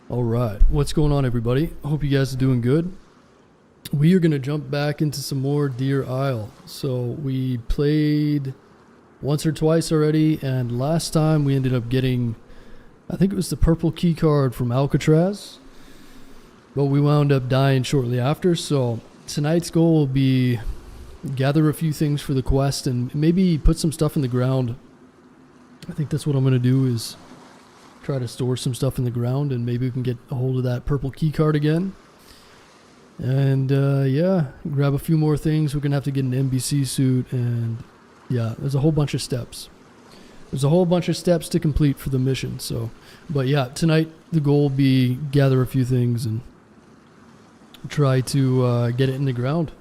All right, what's going on, everybody? Hope you guys are doing good. We are going to jump back into some more Deer Isle. So we played once or twice already, and last time we ended up getting, I think it was the purple key card from Alcatraz, but we wound up dying shortly after. So tonight's goal will be gather a few things for the quest and maybe put some stuff in the ground. I think that's what I'm going to do, is try to store some stuff in the ground, and maybe we can get a hold of that purple key card again. And yeah, grab a few more things. We're gonna have to get an NBC suit, and yeah, there's a whole bunch of steps. There's a whole bunch of steps to complete for the mission. So, but yeah, tonight the goal will be gather a few things and try to get it in the ground.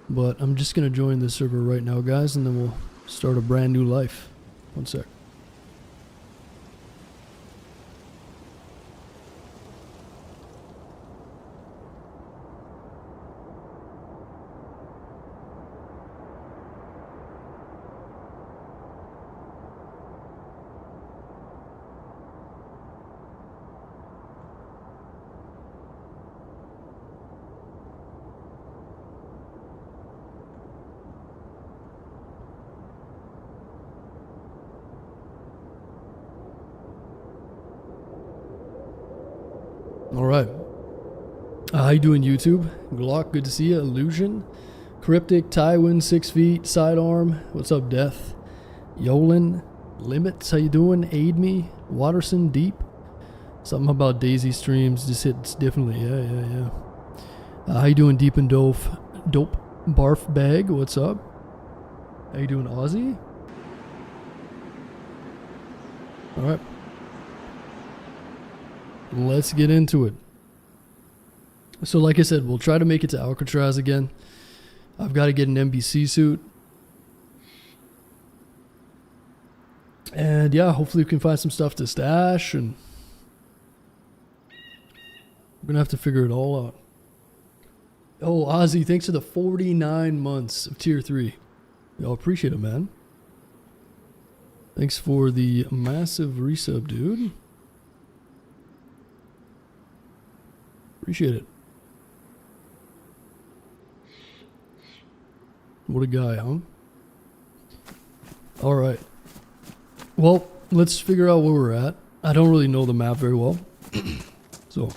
But I'm just gonna join the server right now, guys, and then we'll start a brand new life. One sec. All right. How you doing, YouTube? Glock, good to see you. Illusion, Cryptic, Tywin, 6 feet, Sidearm. What's up, Death? Yolan, Limits, how you doing? Aid Me, Watterson, Deep. Something about DayZ's streams just hits differently. Yeah. How you doing, Deep and Dope? Barf Bag, what's up? How you doing, Aussie? All right. Let's get into it. So like I said, we'll try to make it to Alcatraz again. I've got to get an NBC suit. And yeah, hopefully we can find some stuff to stash, and we're going to have to figure it all out. Oh, Ozzy, thanks for the 49 months of tier 3. Y'all appreciate it, man. Thanks for the massive resub, dude. Appreciate it. What a guy, huh? Alright. Well, let's figure out where we're at. I don't really know the map very well. So,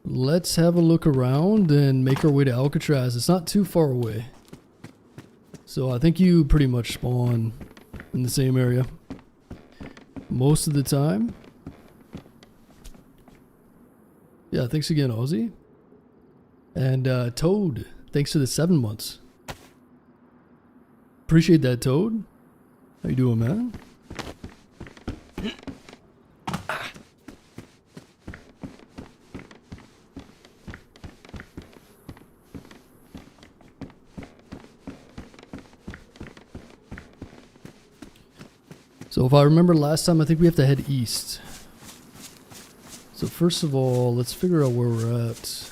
let's have a look around and make our way to Alcatraz. It's not too far away. So I think you pretty much spawn in the same area most of the time. Yeah, thanks again, Ozzy. And Toad, thanks for the 7 months. Appreciate that, Toad. How you doing, man? So if I remember last time, I think we have to head east. So first of all, let's figure out where we're at.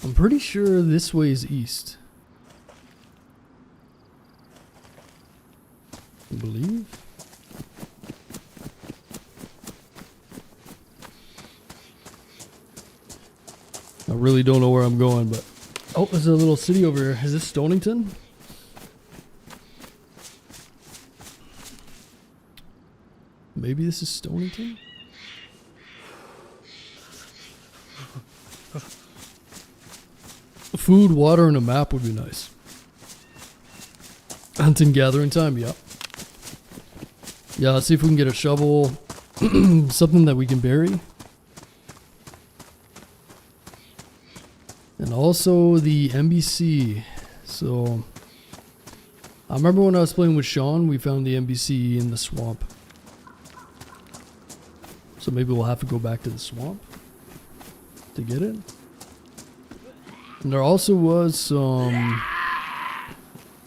I'm pretty sure this way is east. I believe. I really don't know where I'm going, but... Oh, there's a little city over here. Is this Stonington? Maybe this is Stonington? Food, water, and a map would be nice. Hunting, gathering time, yeah. Yeah, let's see if we can get a shovel. Something that we can bury. And also the NBC. So, I remember when I was playing with Sean, we found the NBC in the swamp. So maybe we'll have to go back to the swamp to get it. And there also was some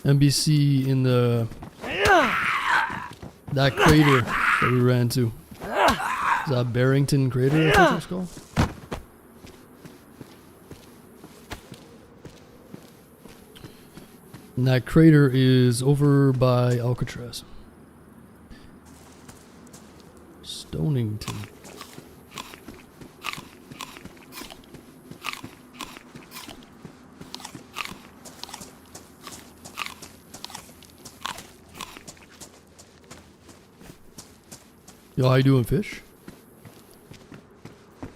NBC in that crater that we ran to. Is that Barrington Crater, I think it's called? And that crater is over by Alcatraz. Stonington. Yo, how you doing, Fish?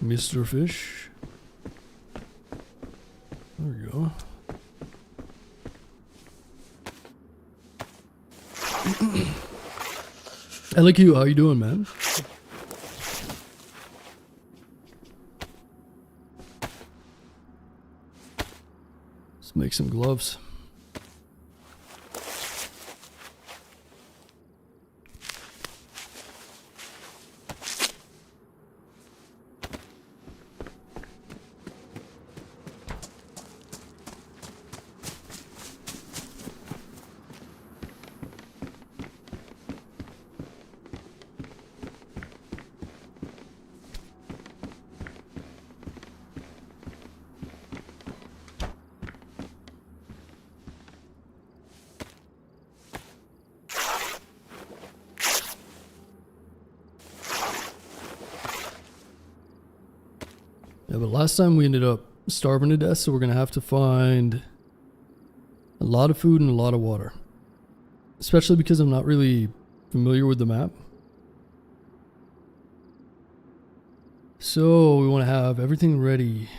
Mr. Fish. There we go. I like you. How you doing, man? Let's make some gloves. Yeah, but last time we ended up starving to death, so we're going to have to find a lot of food and a lot of water. Especially because I'm not really familiar with the map. So we want to have everything ready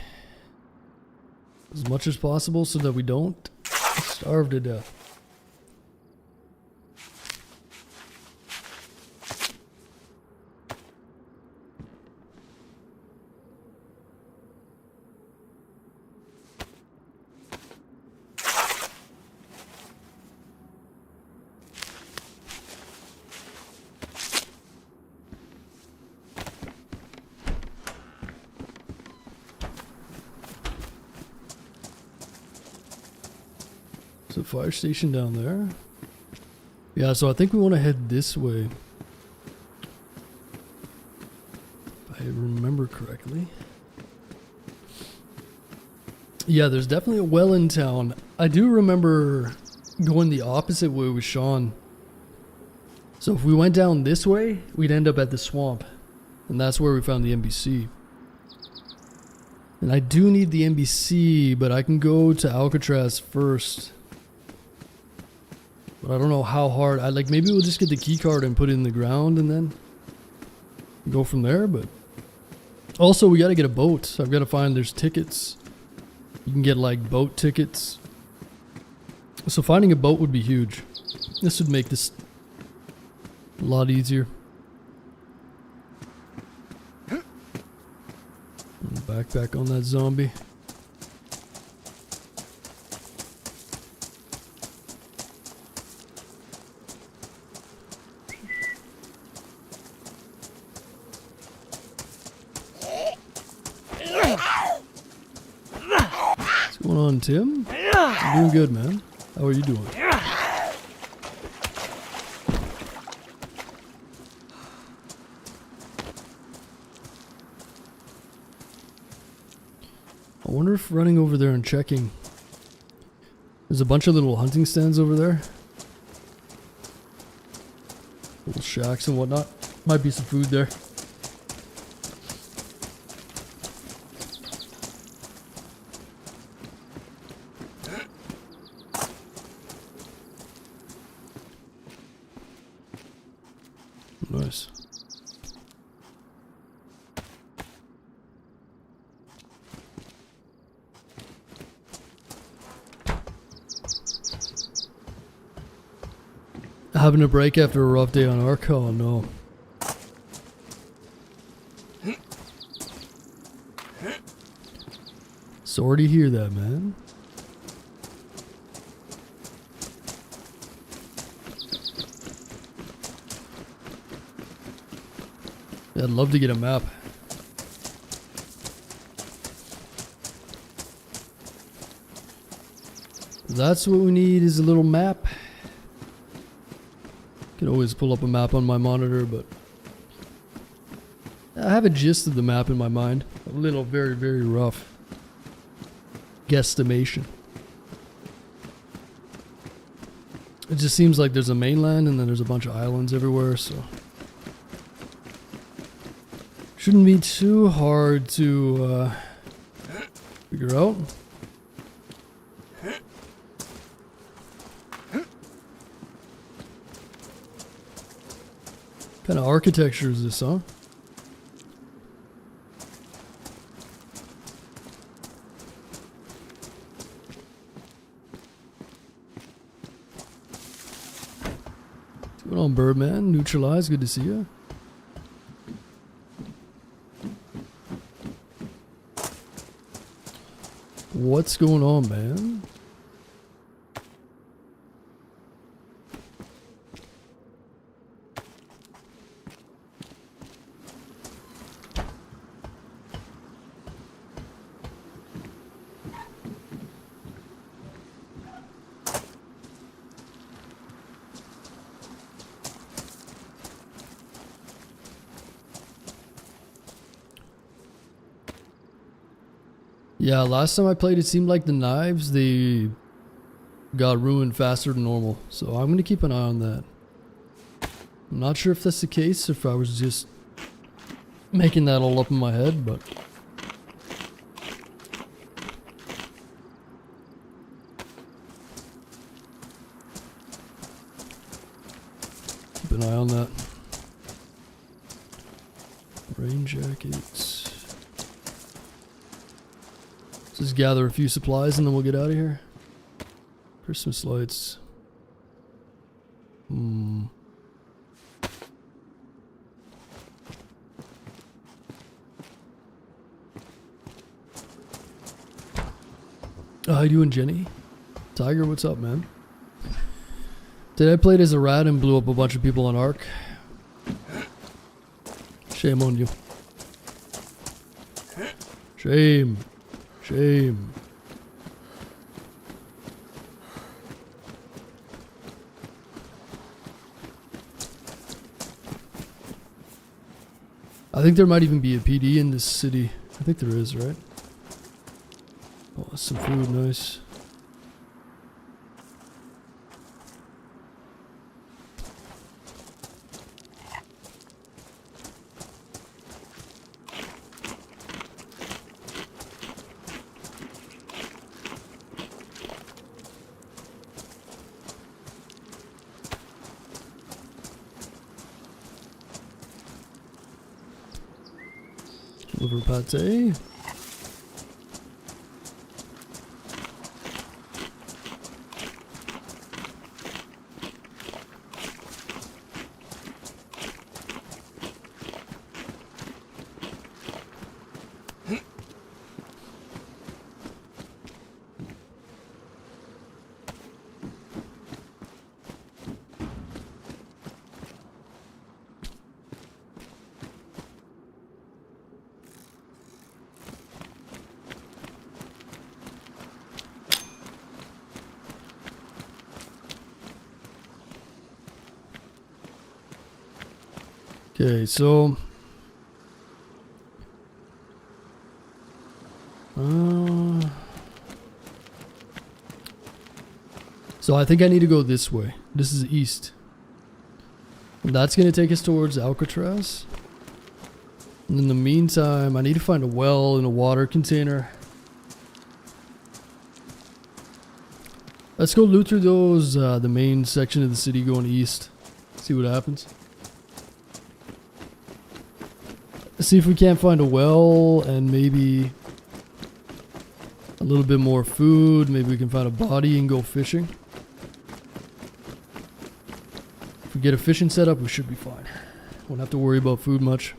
as much as possible so that we don't starve to death. The fire station down there. Yeah, so I think we want to head this way. If I remember correctly. Yeah, there's definitely a well in town. I do remember going the opposite way with Sean. So if we went down this way, we'd end up at the swamp. And that's where we found the NBC. And I do need the NBC, but I can go to Alcatraz first. But I don't know how hard. Maybe we'll just get the key card and put it in the ground and then go from there. But also we got to get a boat. So I've got to find, there's tickets. You can get like boat tickets. So finding a boat would be huge. This would make this a lot easier. Backpack on that zombie. What's going on, Tim? I'm doing good, man. How are you doing? I wonder if running over there and checking. There's a bunch of little hunting stands over there. Little shacks and whatnot. Might be some food there. Nice. Having a break after a rough day on Ark? Oh no. Sorry to hear that, man. Yeah, I'd love to get a map. That's what we need, is a little map. Can always pull up a map on my monitor, but I have a gist of the map in my mind. A little very, very rough guesstimation. It just seems like there's a mainland and then there's a bunch of islands everywhere, so Shouldn't be too hard to figure out. What kind of architecture is this, huh? What's going on, Birdman? Neutralize, good to see you. What's going on, man? Yeah, last time I played, it seemed like the knives, they got ruined faster than normal. So I'm going to keep an eye on that. I'm not sure if that's the case, if I was just making that all up in my head, but... keep an eye on that. Rain jackets. Just gather a few supplies and then we'll get out of here. Christmas lights. How you doing, Jenny? Tiger, what's up, man? Today I played as a rat and blew up a bunch of people on Ark. Shame on you. Shame. Shame. I think there might even be a PD in this city. I think there is, right? Oh, some food, nice. Liver pate. Okay, so I think I need to go this way. This is east. And that's going to take us towards Alcatraz. And in the meantime, I need to find a well and a water container. Let's go loot through those, the main section of the city going east. See what happens. See if we can't find a well and maybe a little bit more food. Maybe we can find a body and go fishing. If we get a fishing setup, we should be fine. Won't have to worry about food much.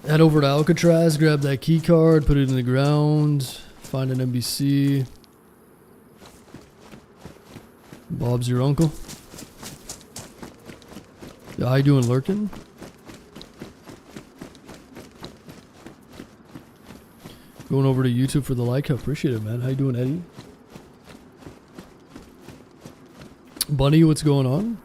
Head over to Alcatraz, grab that key card, put it in the ground, find an NBC. Bob's your uncle. Yeah, how you doing, Lurkin? Going over to YouTube for the like. I appreciate it, man. How you doing, Eddie? Bunny, what's going on?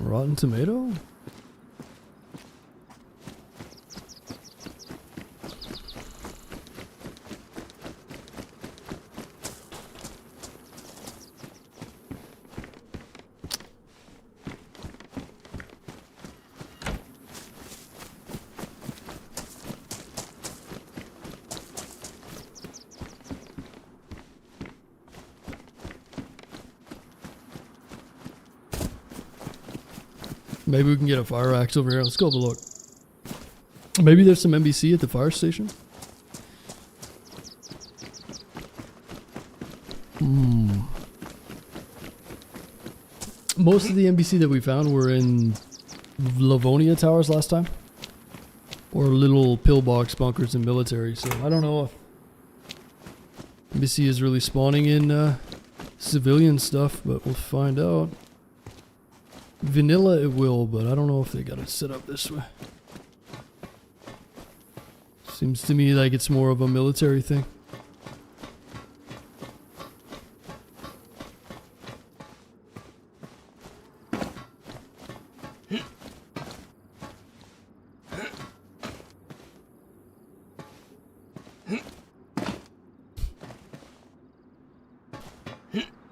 Rotten tomato? Maybe we can get a fire axe over here. Let's go have a look. Maybe there's some NBC at the fire station. Most of the NBC that we found were in Livonia towers last time. Or little pillbox bunkers in military. So I don't know if NBC is really spawning in civilian stuff, but we'll find out. Vanilla it will, but I don't know if they got it set up this way. Seems to me like it's more of a military thing.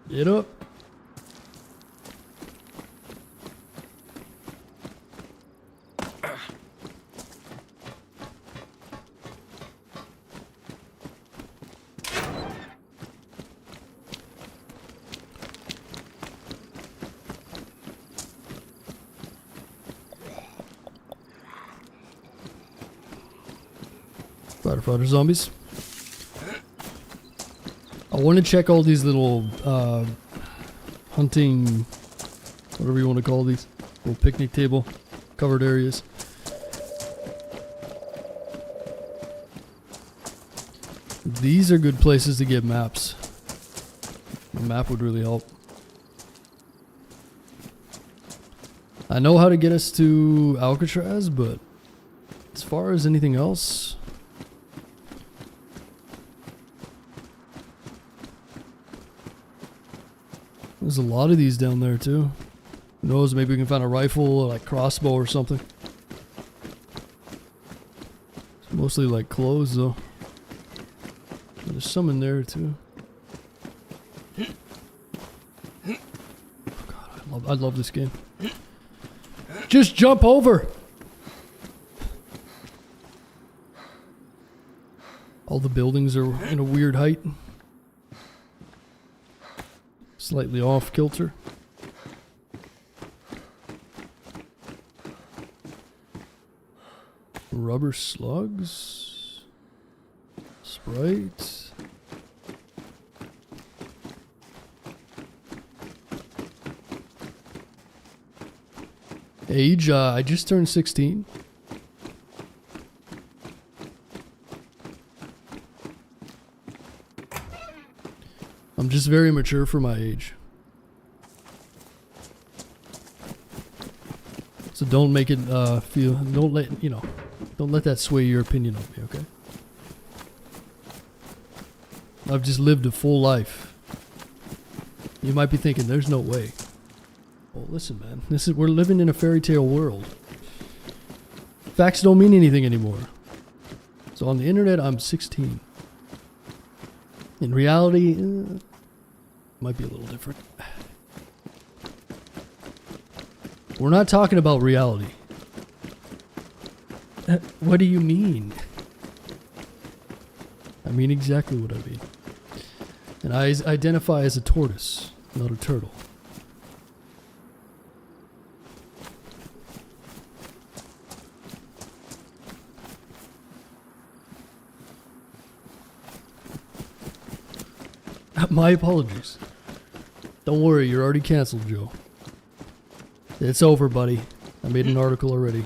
Get up. Firefighter zombies. I want to check all these little hunting, whatever you want to call these, little picnic table covered areas. These are good places to get maps. A map would really help. I know how to get us to Alcatraz, but as far as anything else, there's a lot of these down there too. Who knows, maybe we can find a rifle or like crossbow or something. It's mostly like clothes though. There's some in there too. Oh God, I love this game. Just jump over! All the buildings are in a weird height. Slightly off kilter. Rubber slugs. Sprite. Age, I just turned 16. I'm just very mature for my age. So don't make it feel, don't let that sway your opinion of me, okay? I've just lived a full life. You might be thinking, there's no way. Well, listen, man, we're living in a fairy tale world. Facts don't mean anything anymore. So on the internet, I'm 16. In reality, might be a little different. We're not talking about reality. What do you mean? I mean exactly what I mean. And I identify as a tortoise, not a turtle. My apologies. Don't worry, you're already canceled, Joe. It's over, buddy. I made an article already.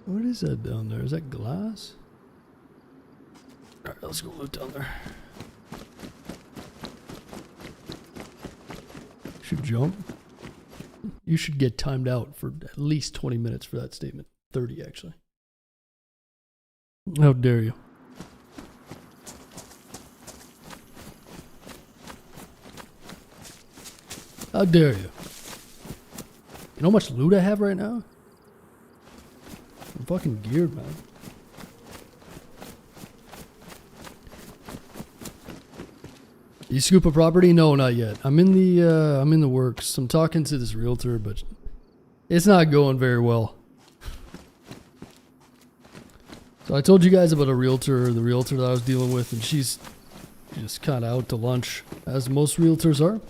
What is that down there? Is that glass? Alright, let's go look down there. Should jump. You should get timed out for at least 20 minutes for that statement. 30, actually. How dare you? How dare you? You know how much loot I have right now? I'm fucking geared, man. You scoop a property? No, not yet. I'm in the works. I'm talking to this realtor, but it's not going very well. So I told you guys about the realtor that I was dealing with, and she's just kind of out to lunch, as most realtors are.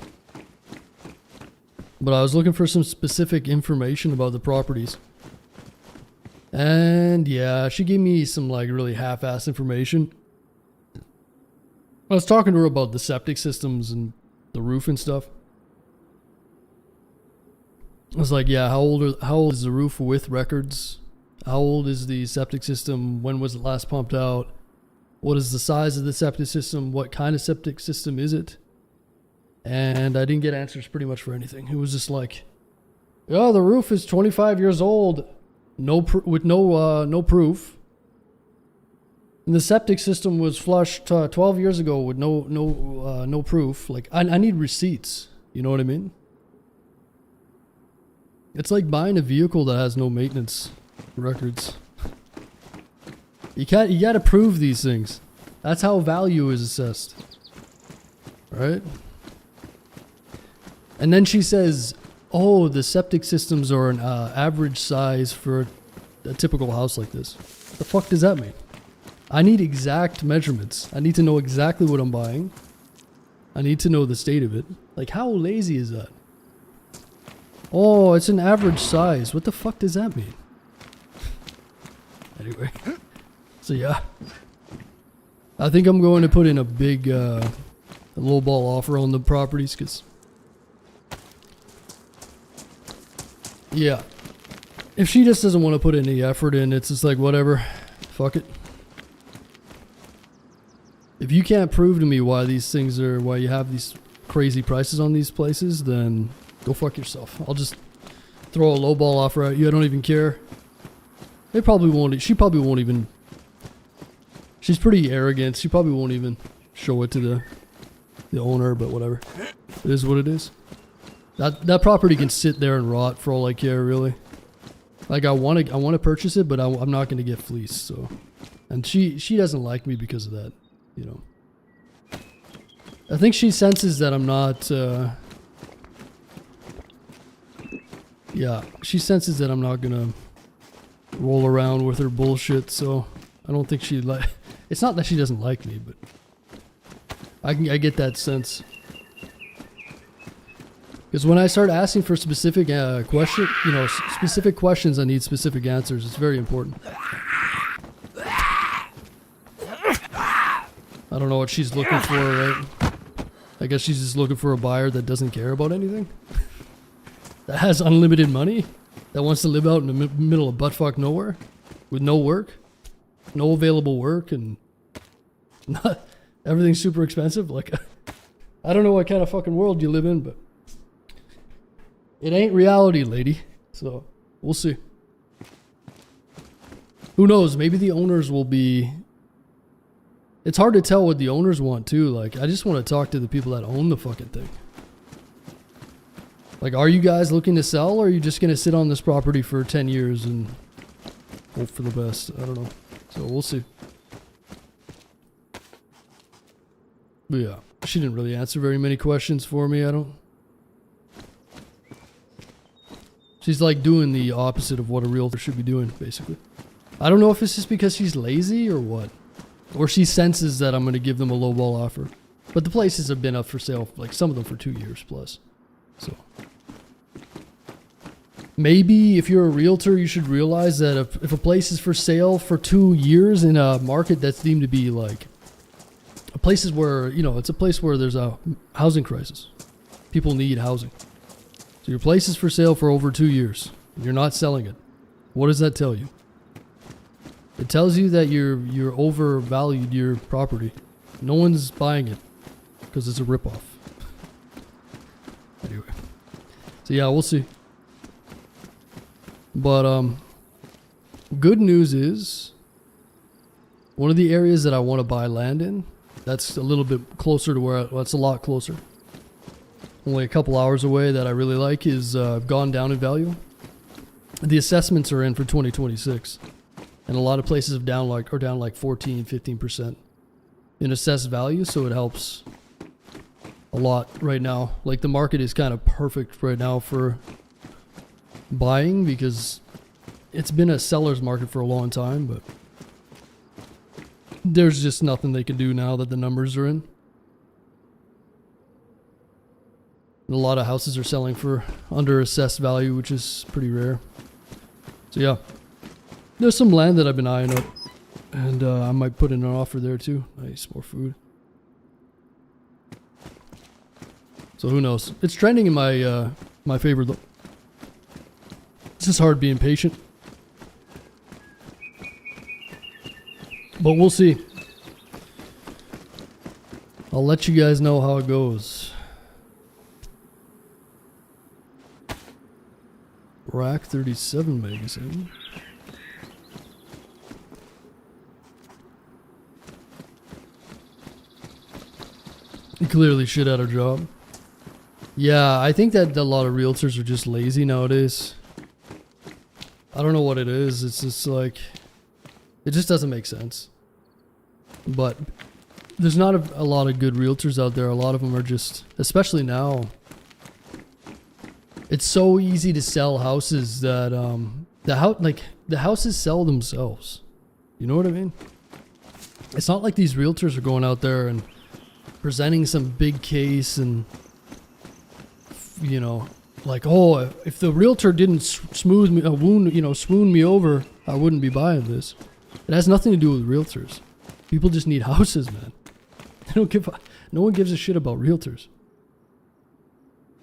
But I was looking for some specific information about the properties. And yeah, she gave me some like really half-assed information. I was talking to her about the septic systems and the roof and stuff. I was like, yeah, how old is the roof with records? How old is the septic system? When was it last pumped out? What is the size of the septic system? What kind of septic system is it? And I didn't get answers pretty much for anything. It was just like, yeah, the roof is 25 years old, with no proof. And the septic system was flushed 12 years ago with no proof. Like, I need receipts. You know what I mean? It's like buying a vehicle that has no maintenance records. You gotta prove these things. That's how value is assessed. Right? And then she says, oh, the septic systems are an average size for a typical house like this. What the fuck does that mean? I need exact measurements. I need to know exactly what I'm buying. I need to know the state of it. Like, how lazy is that? Oh, it's an average size. What the fuck does that mean? Anyway. So yeah. I think I'm going to put in a big lowball offer on the properties, because yeah, if she just doesn't want to put any effort in, it's just like, whatever, fuck it. If you can't prove to me why you have these crazy prices on these places, then go fuck yourself. I'll just throw a lowball offer at you. I don't even care. She probably won't even. She's pretty arrogant. She probably won't even show it to the owner, but whatever. It is what it is. That property can sit there and rot for all I care, really. Like, I want to purchase it, but I'm not going to get fleeced. So, and she doesn't like me because of that, you know. I think she senses that I'm not. Yeah, she senses that I'm not gonna roll around with her bullshit. So I don't think she like. It's not that she doesn't like me, but I get that sense. Because when I start asking for specific specific questions, I need specific answers. It's very important. I don't know what she's looking for, right? I guess she's just looking for a buyer that doesn't care about anything. That has unlimited money. That wants to live out in the middle of buttfuck nowhere. With no work. No available work, and not everything's super expensive. Like, I don't know what kind of fucking world you live in, but it ain't reality, lady. So, we'll see. Who knows? Maybe the owners will be. It's hard to tell what the owners want, too. Like, I just want to talk to the people that own the fucking thing. Like, are you guys looking to sell, or are you just going to sit on this property for 10 years and hope for the best? I don't know. So, we'll see. But yeah, she didn't really answer very many questions for me, She's like doing the opposite of what a realtor should be doing, basically. I don't know if it's just because she's lazy or what. Or she senses that I'm going to give them a lowball offer. But the places have been up for sale, like some of them for 2 years plus. So maybe if you're a realtor, you should realize that if a place is for sale for 2 years in a market that's deemed to be like places where, it's a place where there's a housing crisis. People need housing. So your place is for sale for over 2 years. You're not selling it. What does that tell you? It tells you that you're overvalued your property. No one's buying it because it's a ripoff. Anyway, so yeah, we'll see. But good news is one of the areas that I want to buy land in, that's a little bit closer to well, it's a lot closer. Only a couple hours away that I really like is gone down in value. The assessments are in for 2026. And a lot of places are down like 14, 15% in assessed value, so it helps a lot right now. Like the market is kind of perfect right now for buying because it's been a seller's market for a long time, but there's just nothing they can do now that the numbers are in. And a lot of houses are selling for under assessed value, which is pretty rare. So yeah. There's some land that I've been eyeing up, and I might put in an offer there too. Nice, more food. So who knows? It's trending in my my favor though. It's just hard being patient, but we'll see. I'll let you guys know how it goes. Rack 37 magazine. You clearly shit at our job. Yeah, I think that a lot of realtors are just lazy nowadays. I don't know what it is. It's just like, it just doesn't make sense. But there's not a lot of good realtors out there. A lot of them are just, especially now, it's so easy to sell houses that the houses sell themselves. You know what I mean? It's not like these realtors are going out there and presenting some big case and, you know, like, oh, if the realtor didn't swoon me over, I wouldn't be buying this. It has nothing to do with realtors. People just need houses, man. No one gives a shit about realtors.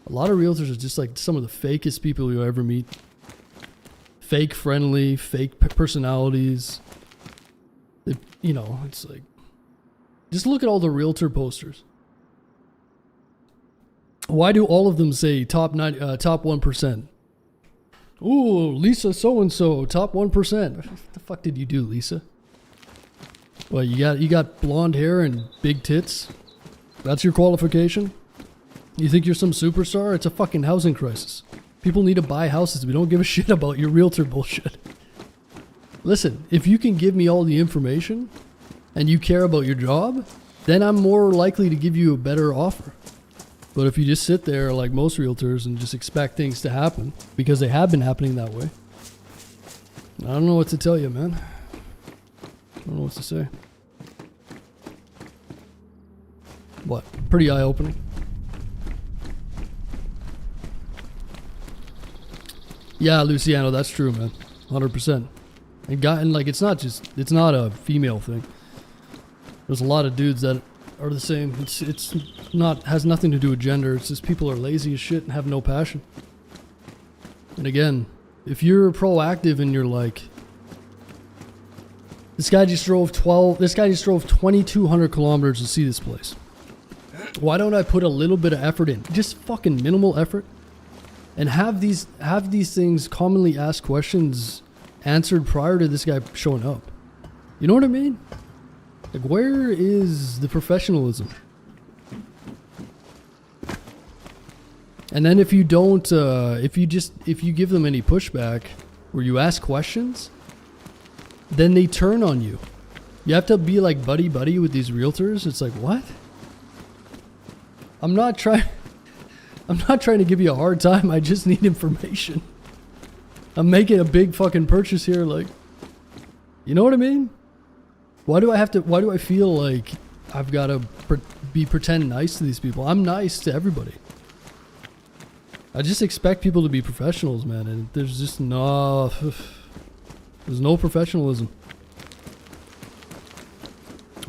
A lot of realtors are just like some of the fakest people you'll ever meet. Fake friendly, fake personalities. You know, it's like, just look at all the realtor posters. Why do all of them say top 1%? Ooh, Lisa so-and-so, top 1%. What the fuck did you do, Lisa? Well, you got blonde hair and big tits? That's your qualification? You think you're some superstar? It's a fucking housing crisis. People need to buy houses. We don't give a shit about your realtor bullshit. Listen, if you can give me all the information and you care about your job, then I'm more likely to give you a better offer. But if you just sit there like most realtors and just expect things to happen, because they have been happening that way, I don't know what to tell you, man. I don't know what to say. What? Pretty eye-opening. Yeah, Luciano, that's true, man. 100%. And like, it's not a female thing. There's a lot of dudes that are the same. It's not, has nothing to do with gender. It's just people are lazy as shit and have no passion. And again, if you're proactive and you're like, this guy just drove 2,200 kilometers to see this place. Why don't I put a little bit of effort in? Just fucking minimal effort. And have these things, commonly asked questions, answered prior to this guy showing up. You know what I mean? Like, where is the professionalism? And then if you don't, if you give them any pushback, where you ask questions, then they turn on you. You have to be like buddy with these realtors. It's like, what? I'm not trying to give you a hard time. I just need information. I'm making a big fucking purchase here. Like, you know what I mean? Why do I feel like I've got to pretend nice to these people? I'm nice to everybody. I just expect people to be professionals, man. And there's just there's no professionalism.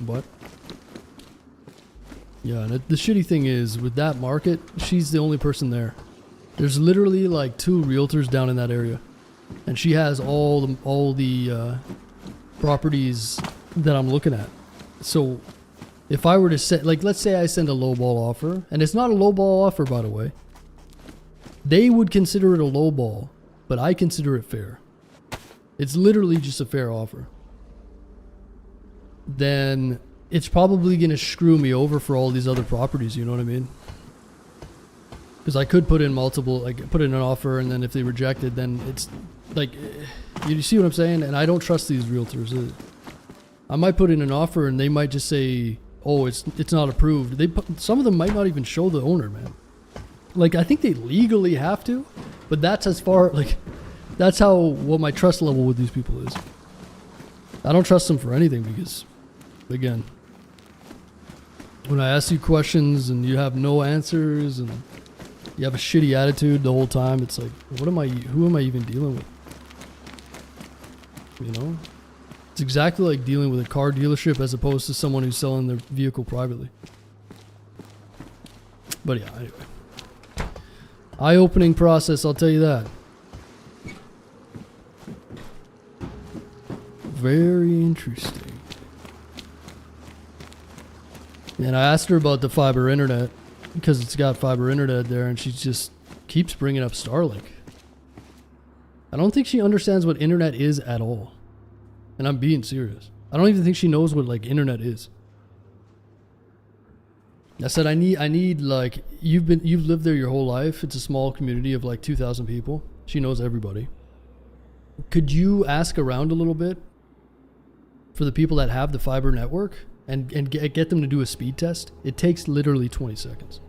But Yeah, and the shitty thing is, with that market, she's the only person there. There's literally like 2 realtors down in that area. And she has all the properties that I'm looking at. So if I were to set, like, let's say I send a lowball offer, and it's not a lowball offer, by the way. They would consider it a lowball, but I consider it fair. It's literally just a fair offer. Then it's probably going to screw me over for all these other properties, you know what I mean? Because I could put in multiple, like put in an offer, and then if they reject it, then it's like, you see what I'm saying? And I don't trust these realtors. I might put in an offer and they might just say, oh, it's not approved. Some of them might not even show the owner, man. Like, I think they legally have to, but that's as far, like, that's what my trust level with these people is. I don't trust them for anything because, again, when I ask you questions and you have no answers and you have a shitty attitude the whole time, it's like, who am I even dealing with? You know? It's exactly like dealing with a car dealership as opposed to someone who's selling their vehicle privately. But yeah, anyway. Eye-opening process, I'll tell you that. Very interesting. And I asked her about the fiber internet because it's got fiber internet there, and she just keeps bringing up Starlink. I don't think she understands what internet is at all. And I'm being serious. I don't even think she knows what, like, internet is. I said, I need like, you've lived there your whole life. It's a small community of like 2,000 people. She knows everybody. Could you ask around a little bit for the people that have the fiber network and get them to do a speed test? It takes literally 20 seconds.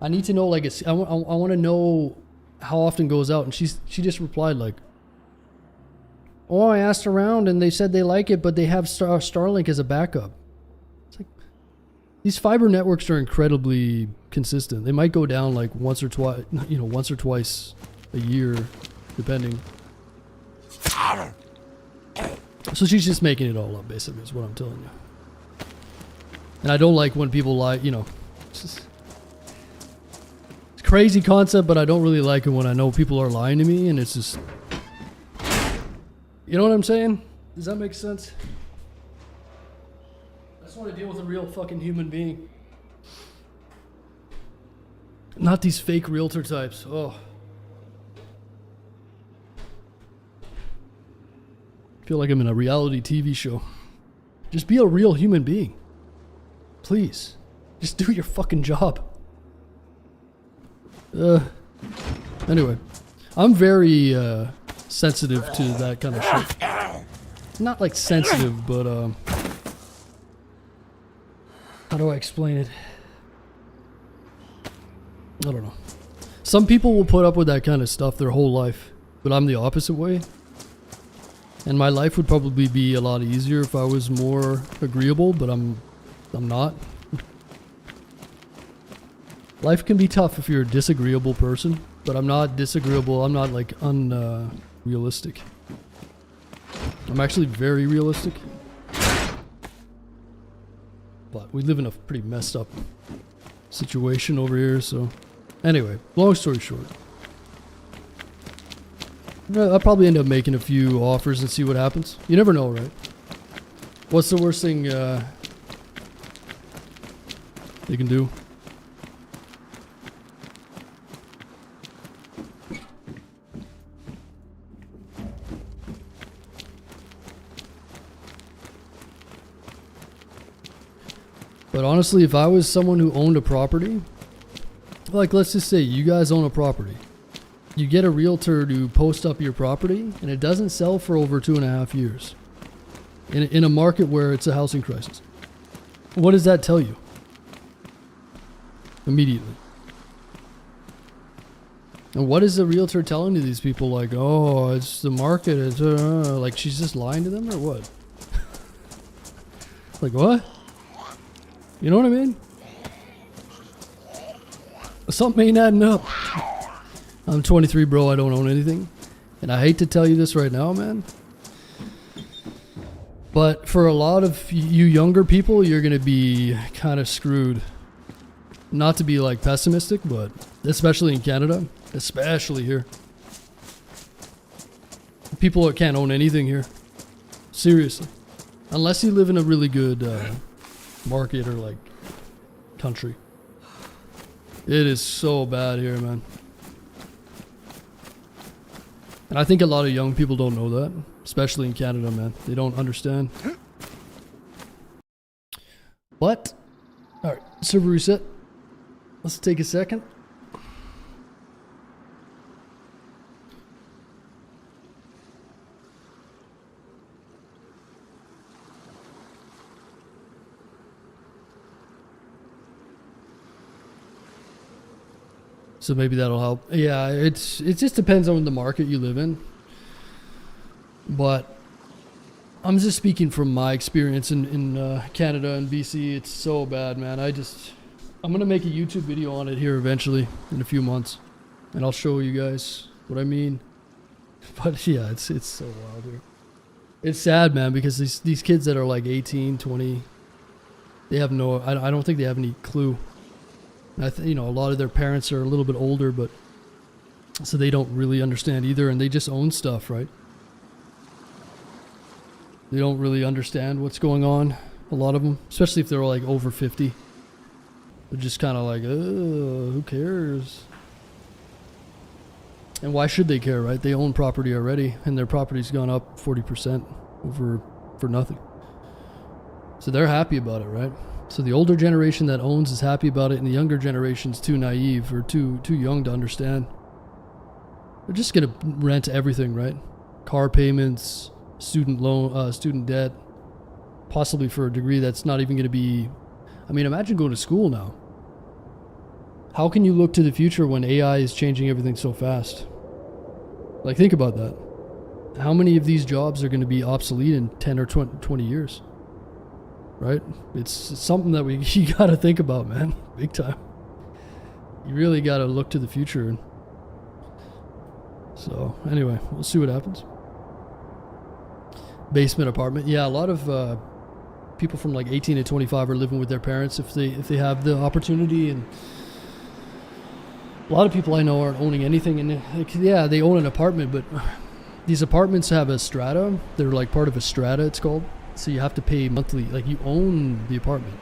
I need to know, like, I want to know how often it goes out. And she just replied like, oh, I asked around and they said they like it, but they have Starlink as a backup. It's like, these fiber networks are incredibly consistent. They might go down like once or twice a year, depending. So she's just making it all up, basically, is what I'm telling you. And I don't like when people lie, you know. It's a crazy concept, but I don't really like it when I know people are lying to me, and it's just... You know what I'm saying? Does that make sense? I just want to deal with a real fucking human being. Not these fake realtor types. Oh. I feel like I'm in a reality TV show. Just be a real human being. Please. Just do your fucking job. Anyway. I'm very sensitive to that kind of shit. Not like sensitive, but how do I explain it? I don't know. Some people will put up with that kind of stuff their whole life, but I'm the opposite way. And my life would probably be a lot easier if I was more agreeable, but I'm not. Life can be tough if you're a disagreeable person, but I'm not disagreeable. I'm not like unrealistic. I'm actually very realistic. But we live in a pretty messed up situation over here, so... Anyway, long story short. I'll probably end up making a few offers and see what happens. You never know, right? What's the worst thing they can do? But honestly, if I was someone who owned a property, like let's just say you guys own a property. You get a realtor to post up your property and it doesn't sell for over 2.5 years in a market where it's a housing crisis. What does that tell you? Immediately. And what is the realtor telling to these people? Like, oh, it's the market. It's, like she's just lying to them or what? Like what? You know what I mean? Something ain't adding up. I'm 23, bro. I don't own anything. And I hate to tell you this right now, man. But for a lot of you younger people, you're going to be kind of screwed. Not to be like pessimistic, but especially in Canada, especially here. People can't own anything here. Seriously. Unless you live in a really good market or like country. It is so bad here, man. And I think a lot of young people don't know that. Especially in Canada, man. They don't understand. But, alright, server reset. Let's take a second. So maybe that'll help. Yeah, it just depends on the market you live in. But I'm just speaking from my experience in Canada and BC. It's so bad, man. I'm going to make a YouTube video on it here eventually in a few months. And I'll show you guys what I mean. But yeah, it's so wild here. It's sad, man, because these kids that are like 18, 20, they have no, I don't think they have any clue. You know, a lot of their parents are a little bit older, but so they don't really understand either, and they just own stuff, right? They don't really understand what's going on, a lot of them, especially if they're like over 50. They're just kind of like, who cares? And why should they care, right? They own property already, and their property's gone up 40% for nothing. So they're happy about it, right? So the older generation that owns is happy about it, and the younger generation's too naive or too young to understand. They're just gonna rent everything, right? Car payments, student loan, student debt, possibly for a degree that's not even gonna be. I mean, imagine going to school now. How can you look to the future when AI is changing everything so fast? Like, think about that. How many of these jobs are going to be obsolete in 10 or 20 years? Right? It's something that you got to think about, man. Big time. You really got to look to the future. So, anyway, we'll see what happens. Basement apartment. Yeah, a lot of people from like 18 to 25 are living with their parents if they have the opportunity, and a lot of people I know aren't owning anything, and yeah, they own an apartment, but these apartments have a strata. They're like part of a strata, it's called. So you have to pay monthly, like you own the apartment.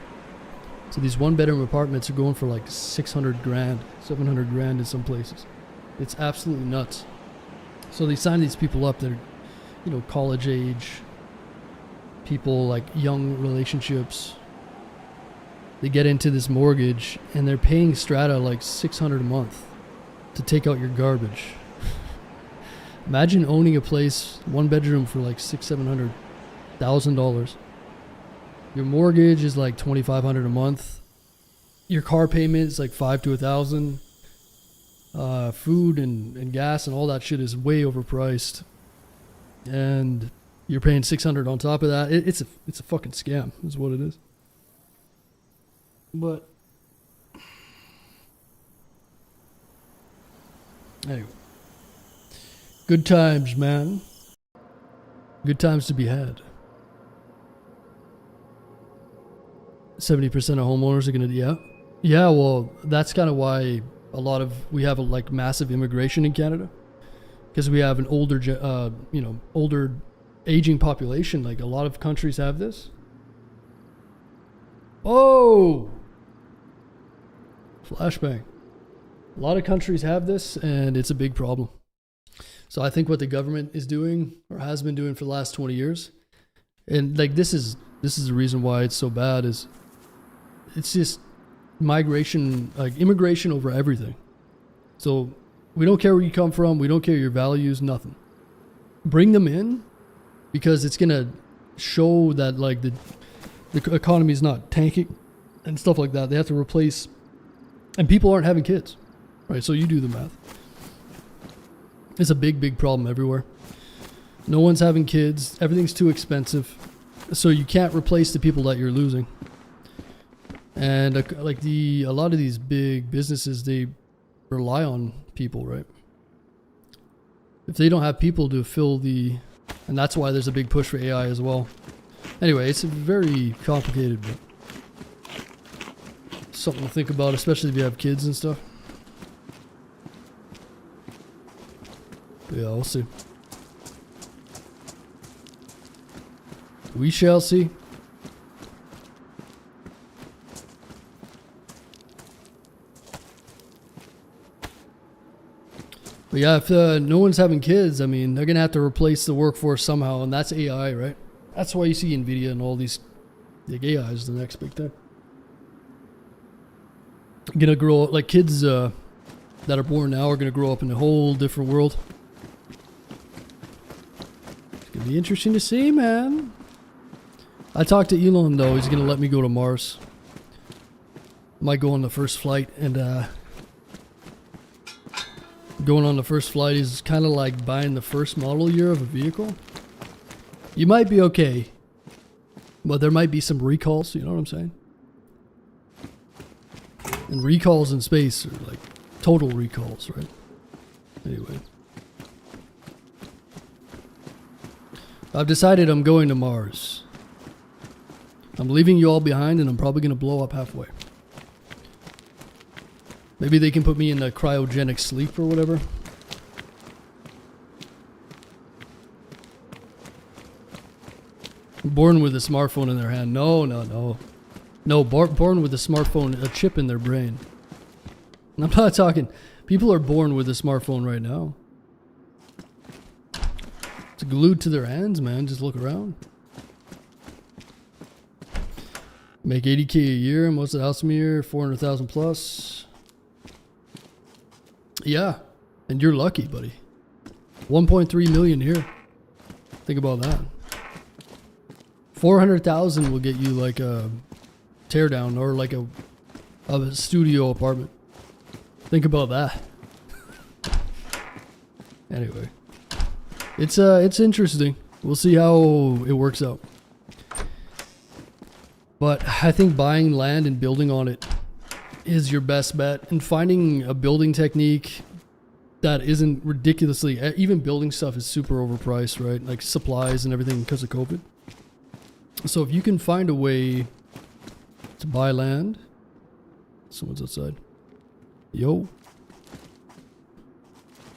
So these one bedroom apartments are going for like 600 grand, 700 grand in some places. It's absolutely nuts. So they sign these people up that are, you know, college age people, like young relationships. They get into this mortgage and they're paying strata like $600 a month to take out your garbage. Imagine owning a place, one bedroom, for like $600,000-$700,000. Your mortgage is like $2,500 a month. Your car payment is like $500 to $1,000. Food and gas and all that shit is way overpriced, and you're paying $600 on top of that. It's a fucking scam, is what it is. But anyway, good times, man. Good times to be had. 70% of homeowners are gonna, yeah. Well, that's kind of why we have a like massive immigration in Canada, because we have an older, older aging population. Like a lot of countries have this. Oh, flashbang. A lot of countries have this, and it's a big problem. So I think what the government is doing, or has been doing for the last 20 years, and like this is the reason why it's so bad, is it's just migration, like immigration over everything. So we don't care where you come from, we don't care your values, nothing. Bring them in, because it's gonna show that like the economy is not tanking and stuff like that. They have to replace, and people aren't having kids, right? So you do the math. It's a big problem everywhere. No one's having kids. Everything's too expensive. So you can't replace the people that you're losing. And like a lot of these big businesses, they rely on people, right? If they don't have people to fill and that's why there's a big push for AI as well. Anyway, it's very complicated, but something to think about, especially if you have kids and stuff. But yeah, we'll see. We shall see. But yeah, if no one's having kids, I mean, they're going to have to replace the workforce somehow, and that's AI, right? That's why you see NVIDIA and all these, like, AI is the next big thing. Going to grow, like, kids that are born now are going to grow up in a whole different world. It's going to be interesting to see, man. I talked to Elon, though. He's going to let me go to Mars. Might go on the first flight, and going on the first flight is kind of like buying the first model year of a vehicle. You might be okay, but there might be some recalls, you know what I'm saying? And recalls in space are like total recalls, right? Anyway. I've decided I'm going to Mars. I'm leaving you all behind, and I'm probably going to blow up halfway. Maybe they can put me in a cryogenic sleep or whatever. Born with a smartphone in their hand. No. No, born with a smartphone, a chip in their brain. I'm not talking... People are born with a smartphone right now. It's glued to their hands, man. Just look around. Make 80K a year. Most of the house a year. 400,000 plus. Yeah. And you're lucky, buddy. 1.3 million here. Think about that. 400,000 will get you like a teardown or like a studio apartment. Think about that. Anyway, it's interesting. We'll see how it works out. But I think buying land and building on it is your best bet, and finding a building technique that isn't ridiculously, even building stuff is super overpriced, right? Like supplies and everything because of COVID. So if you can find a way to buy land. Someone's outside. Yo.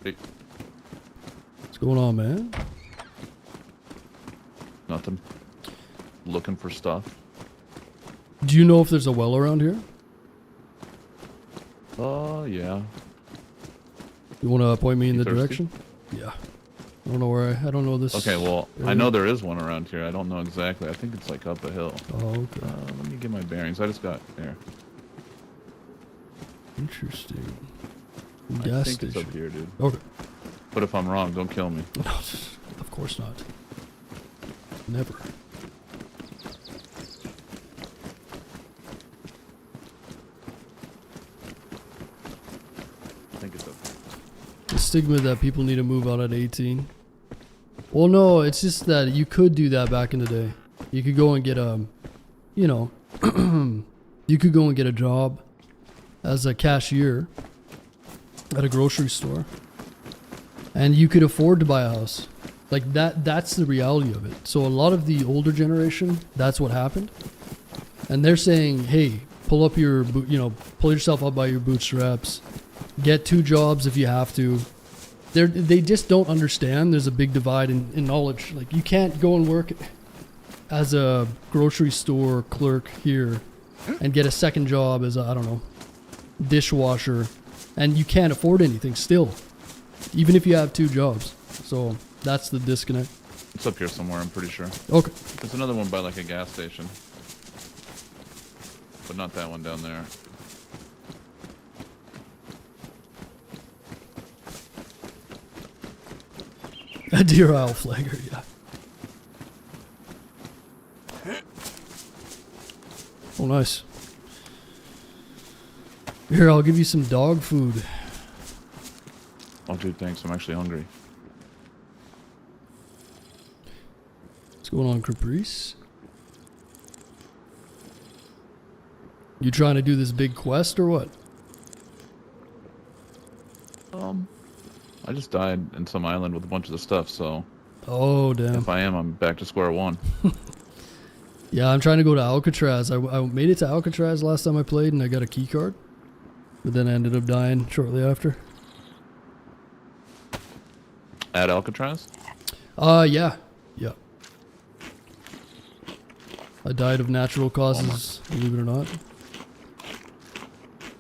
Hey. What's going on, man? Nothing. Looking for stuff. Do you know if there's a well around here? Yeah. You want to point me in You the thirsty? direction? Yeah. I don't know where I don't know this. Okay, well, area. I know there is one around here. I don't know exactly. I think it's like up a hill. Oh, okay. Let me get my bearings. I just got there. Interesting. I Gas think station. it's up here, dude. Okay. But if I'm wrong, don't kill me. No, of course not. Never. I think it's up here. The stigma that people need to move out at 18. Well, no, it's just that you could do that back in the day. You could go and get you know, you could go and get a job as a cashier at a grocery store, and you could afford to buy a house. Like that's the reality of it. So a lot of the older generation, that's what happened. And they're saying, hey, pull up your, pull yourself up by your bootstraps. Get 2 jobs if you have to. They just don't understand there's a big divide in knowledge. Like, you can't go and work as a grocery store clerk here and get a second job as a, I don't know, dishwasher, and you can't afford anything still, even if you have 2 jobs. So that's the disconnect. It's up here somewhere, I'm pretty sure. Okay. There's another one by like a gas station. But not that one down there. A deer owl flagger, yeah. Oh, nice. Here, I'll give you some dog food. Oh, dude, thanks. I'm actually hungry. What's going on, Caprice? You trying to do this big quest or what? I just died in some island with a bunch of the stuff, so... Oh, damn. If I am, I'm back to square one. Yeah, I'm trying to go to Alcatraz. I made it to Alcatraz last time I played, and I got a key card. But then I ended up dying shortly after. At Alcatraz? Yeah. Yeah. I died of natural causes, believe it or not.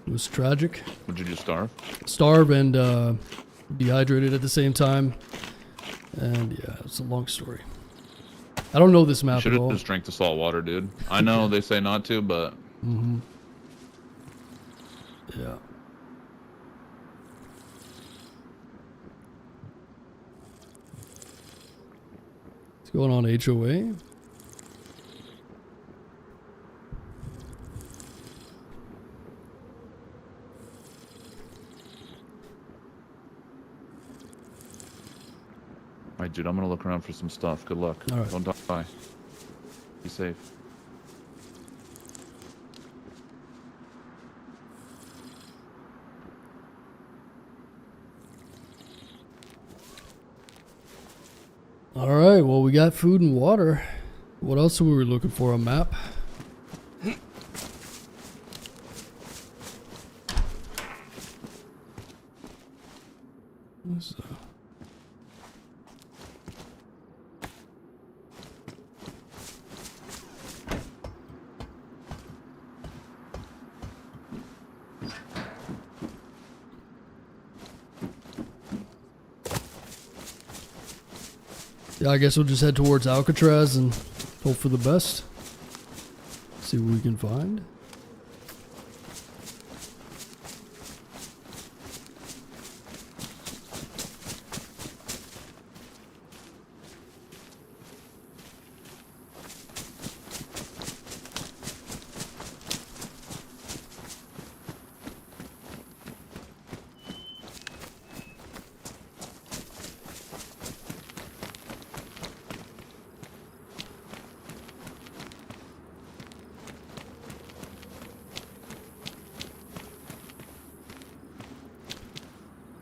It was tragic. Would you just starve? Starve and dehydrated at the same time. And yeah, it's a long story. I don't know this map Should at have all. just drank the salt water, dude. I know they say not to, but Mm-hmm. Yeah. What's going on, HOA? alright, dude, I'm gonna look around for some stuff. Good luck. All right. Don't die. Be safe. All right, well, we got food and water. What else were we looking for? A map? What's that? Yeah, I guess we'll just head towards Alcatraz and hope for the best. See what we can find.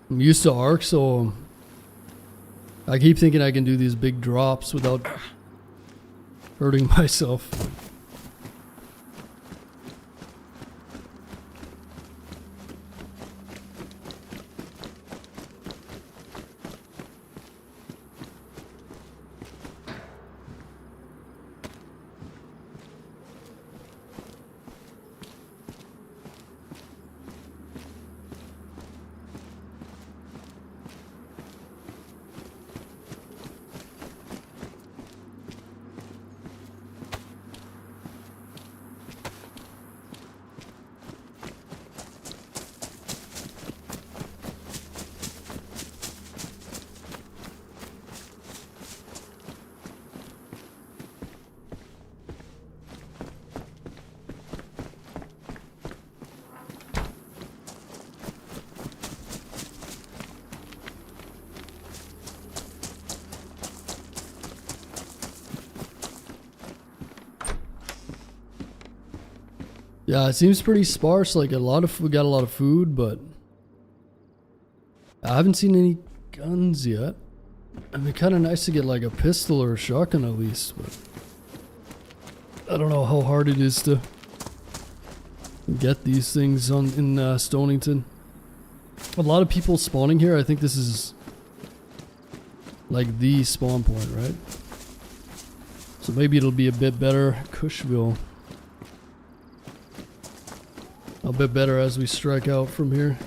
I'm used to Ark, so I keep thinking I can do these big drops without hurting myself. Yeah, it seems pretty sparse. Like we got a lot of food, but I haven't seen any guns yet. It'd be kind of nice to get like a pistol or a shotgun at least, but I don't know how hard it is to get these things in Stonington. A lot of people spawning here. I think this is like the spawn point, right? So maybe it'll be a bit better. Cushville. A bit better as we strike out from here.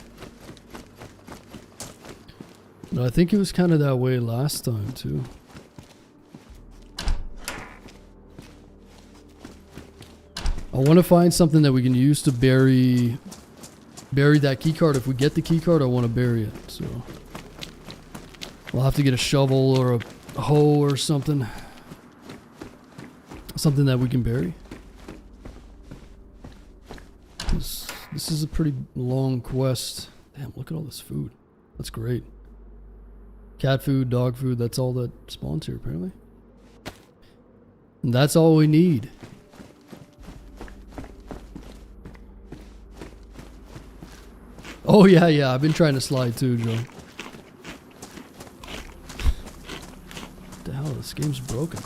But I think it was kind of that way last time too. I want to find something that we can use to bury that key card. If we get the key card, I want to bury it. So we'll have to get a shovel or a hoe or something. Something that we can bury. This is a pretty long quest. Damn, look at all this food. That's great. Cat food, dog food, that's all that spawns here apparently. And that's all we need. Oh yeah, I've been trying to slide too, Joe. What the hell, this game's broken.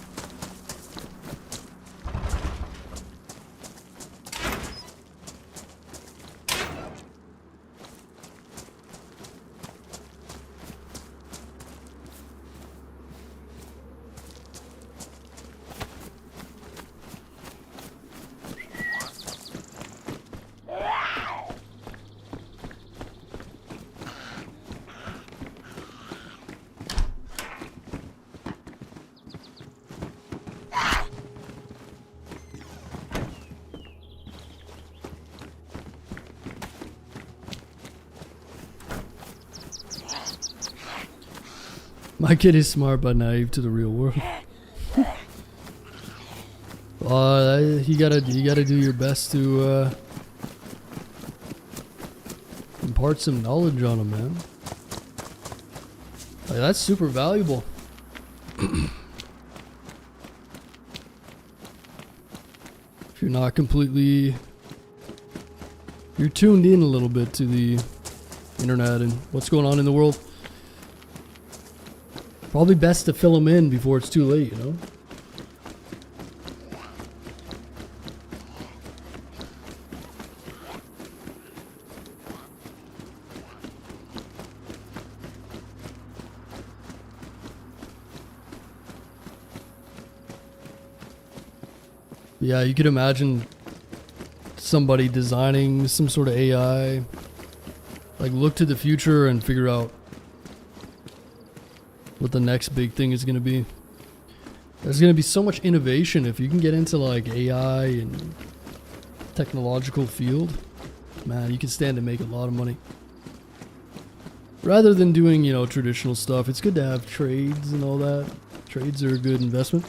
My kid is smart but naive to the real world. You gotta do your best to impart some knowledge on him, man. Like, that's super valuable. If you're not completely, you're tuned in a little bit to the internet and what's going on in the world. Probably best to fill them in before it's too late, you know? Yeah, you could imagine somebody designing some sort of AI, like look to the future and figure out what the next big thing is going to be. There's going to be so much innovation if you can get into like AI and technological field. Man, you can stand to make a lot of money. Rather than doing, you know, traditional stuff, it's good to have trades and all that. Trades are a good investment.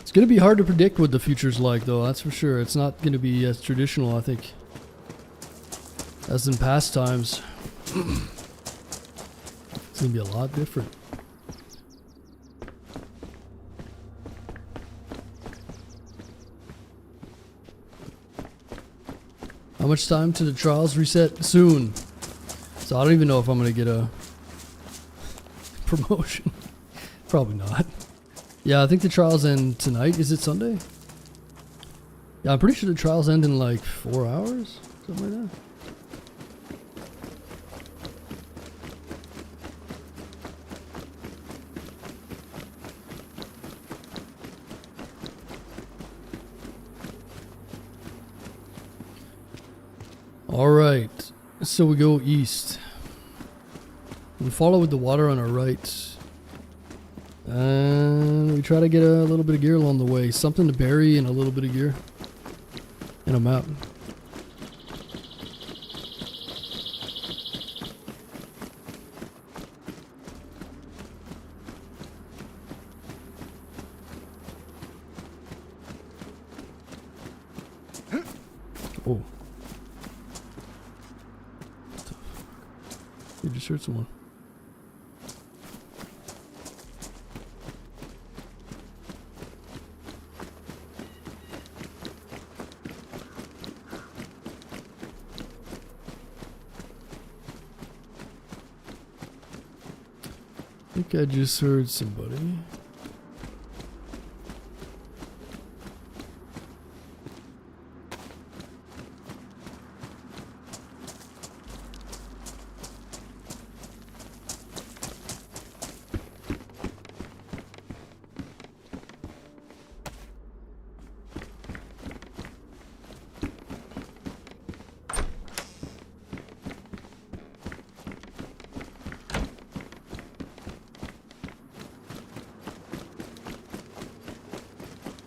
It's going to be hard to predict what the future's like, though, that's for sure. It's not going to be as traditional, I think, as in past times. It's going to be a lot different. How much time to the trials reset? Soon. So I don't even know if I'm going to get a promotion. Probably not. Yeah, I think the trials end tonight. Is it Sunday? Yeah, I'm pretty sure the trials end in like 4 hours. Something like that. Alright, so we go east. We follow with the water on our right. And we try to get a little bit of gear along the way. Something to bury and a little bit of gear. And a map. Oh. You just heard someone. I think I just heard somebody.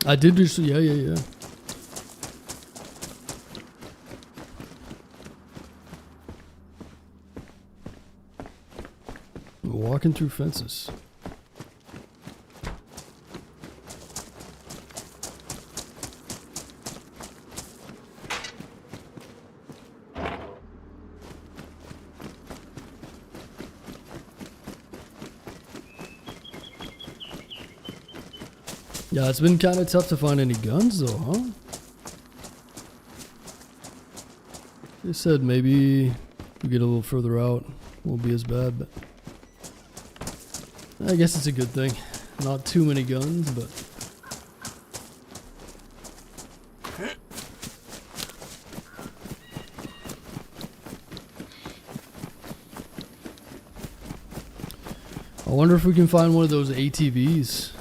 I did just, yeah. We're walking through fences. Yeah, it's been kind of tough to find any guns though, huh? They said maybe we get a little further out, won't be as bad, but I guess it's a good thing. Not too many guns, but I wonder if we can find one of those ATVs.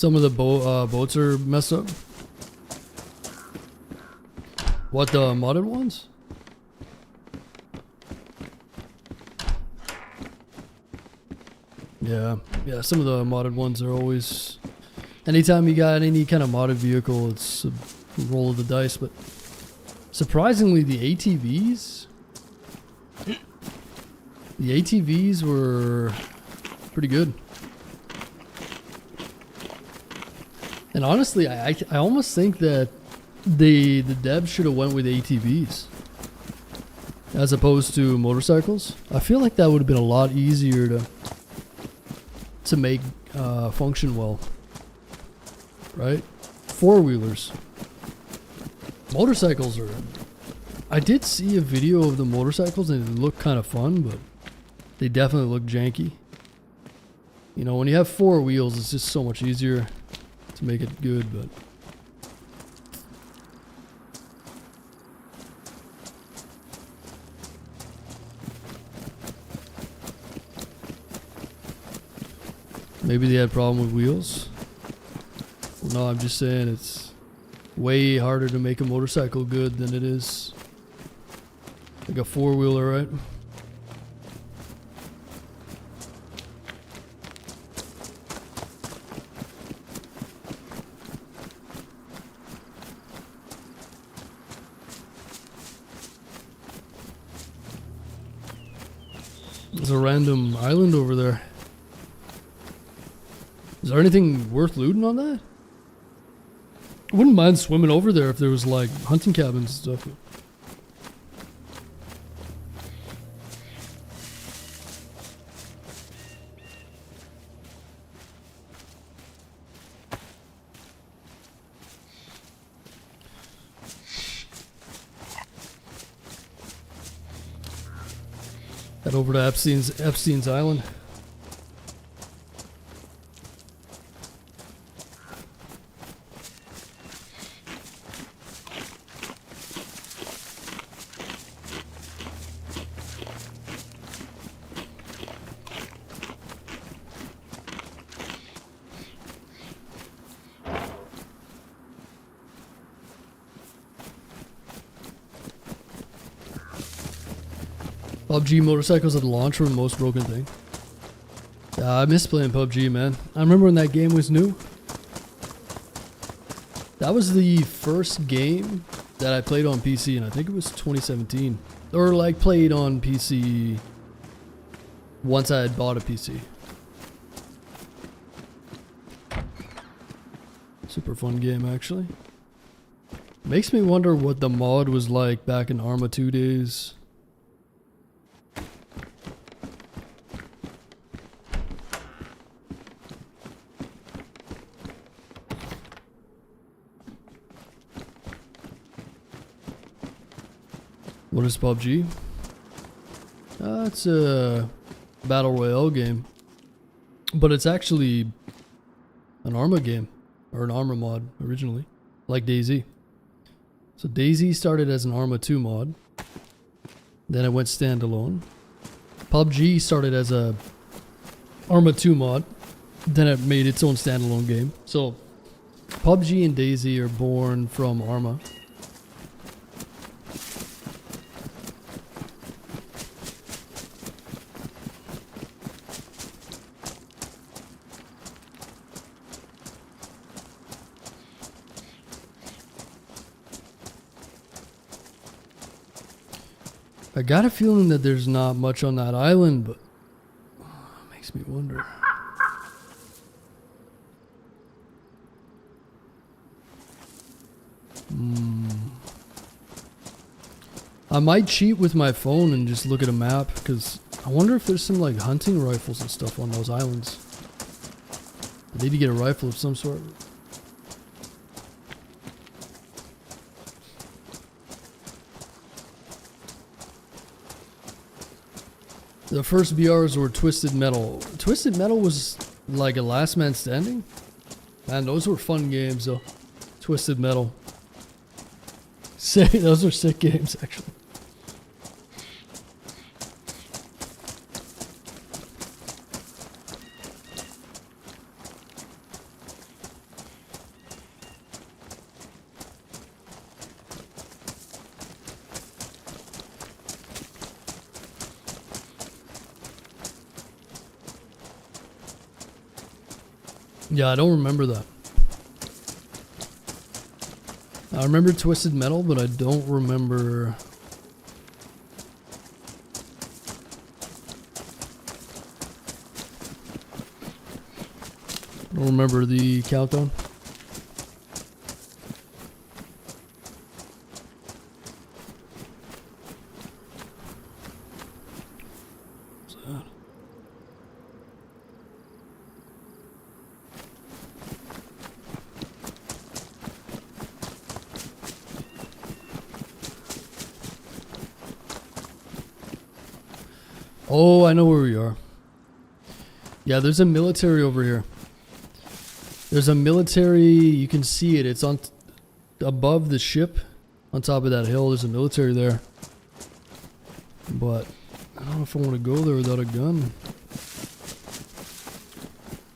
Some of the boats are messed up. What, the modded ones? Yeah, some of the modded ones are always... Anytime you got any kind of modded vehicle, it's a roll of the dice, but... Surprisingly, the ATVs... The ATVs were pretty good. And honestly, I almost think that the devs should have went with ATVs as opposed to motorcycles. I feel like that would have been a lot easier to make function well, right? Four-wheelers. Motorcycles are... I did see a video of the motorcycles and it looked kind of fun, but they definitely look janky. You know, when you have four wheels, it's just so much easier to make it good, but... Maybe they had a problem with wheels. Well, no, I'm just saying it's way harder to make a motorcycle good than it is like a four-wheeler, right? There's a random island over there. Is there anything worth looting on that? I wouldn't mind swimming over there if there was like hunting cabins and stuff. Head over to Epstein's Island. PUBG motorcycles at launch were the most broken thing. I miss playing PUBG, man. I remember when that game was new. That was the first game that I played on PC, and I think it was 2017. Or like played on PC once I had bought a PC. Super fun game, actually. Makes me wonder what the mod was like back in Arma 2 days. What is PUBG? It's a battle royale game, but it's actually an Arma game, or an Arma mod originally, like DayZ. So DayZ started as an Arma 2 mod, then it went standalone. PUBG started as a Arma 2 mod, then it made its own standalone game. So PUBG and DayZ are born from Arma. I got a feeling that there's not much on that island, but it makes me wonder. I might cheat with my phone and just look at a map, because I wonder if there's some like hunting rifles and stuff on those islands. I need to get a rifle of some sort. The first BRs were Twisted Metal. Twisted Metal was like a last man standing? Man, those were fun games though. Twisted Metal. Those are sick games actually. Yeah, I don't remember that. I remember Twisted Metal, but I don't remember. I don't remember the countdown. What's that? Oh, I know where we are. Yeah, there's a military over here. There's a military, you can see it. It's on above the ship, on top of that hill. There's a military there. But I don't know if I want to go there without a gun.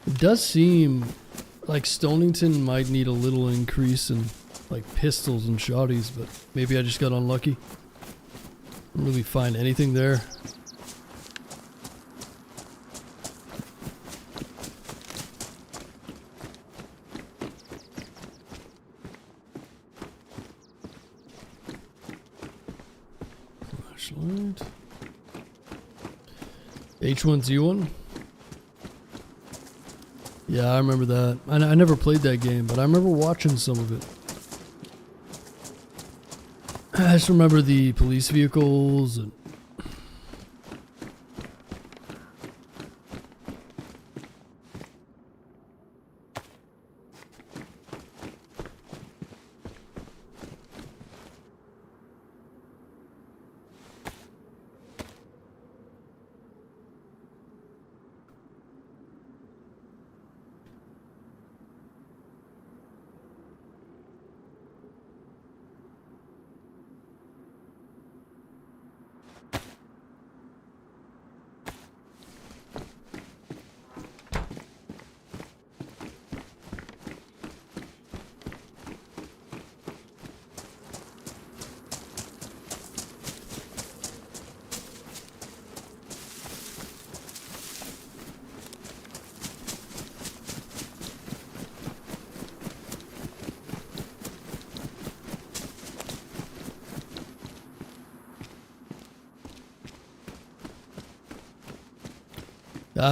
It does seem like Stonington might need a little increase in like pistols and shotties, but maybe I just got unlucky. Didn't really find anything there. Flashlight. H1Z1. Yeah, I remember that. I never played that game, but I remember watching some of it. I just remember the police vehicles and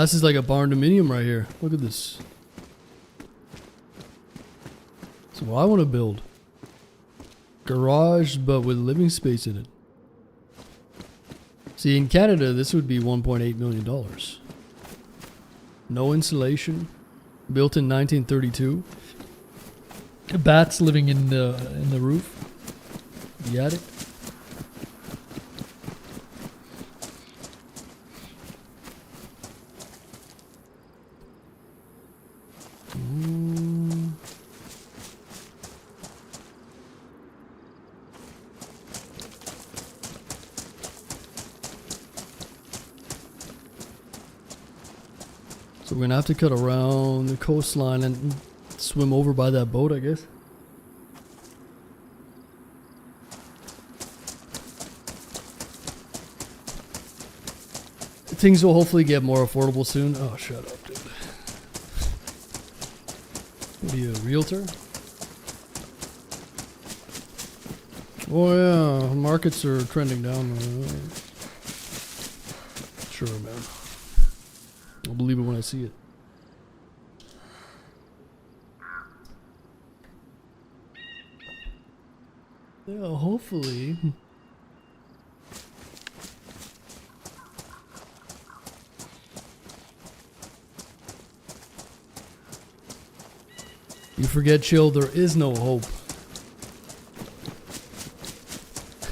this is like a barn dominium right here. Look at this. So what I want to build. Garage, but with living space in it. See, in Canada, this would be $1.8 million. No insulation. Built in 1932. Bats living in the roof. The attic. So we're gonna have to cut around the coastline and swim over by that boat, I guess. Things will hopefully get more affordable soon. Oh, shut up, dude. What are you, a realtor? Oh yeah, markets are trending down. Sure, man. I'll believe it when I see it. Yeah, hopefully. You forget, chill, there is no hope.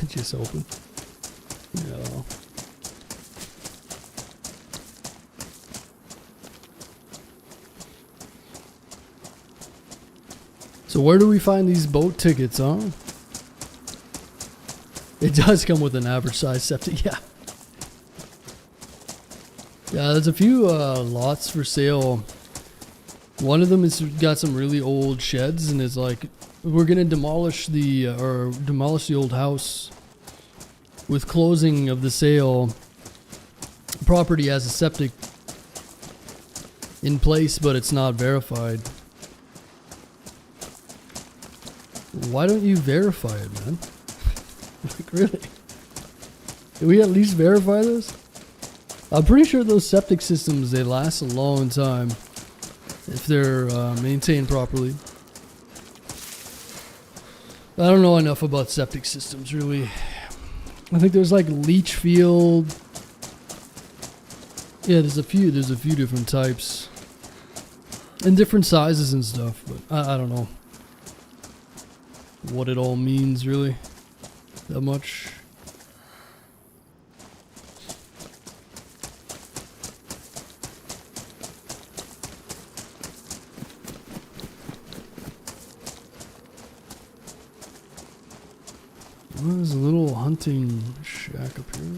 Just open. Yeah. So where do we find these boat tickets, huh? It does come with an average size septic, yeah. Yeah, there's a few lots for sale. One of them has got some really old sheds, and it's like, we're gonna demolish the old house. With closing of the sale, property has a septic in place, but it's not verified. Why don't you verify it, man? Like, really? Can we at least verify this? I'm pretty sure those septic systems, they last a long time if they're maintained properly. I don't know enough about septic systems, really. I think there's like leach field. Yeah, there's a few different types and different sizes and stuff, but I don't know what it all means really that much. There's a little hunting shack up here.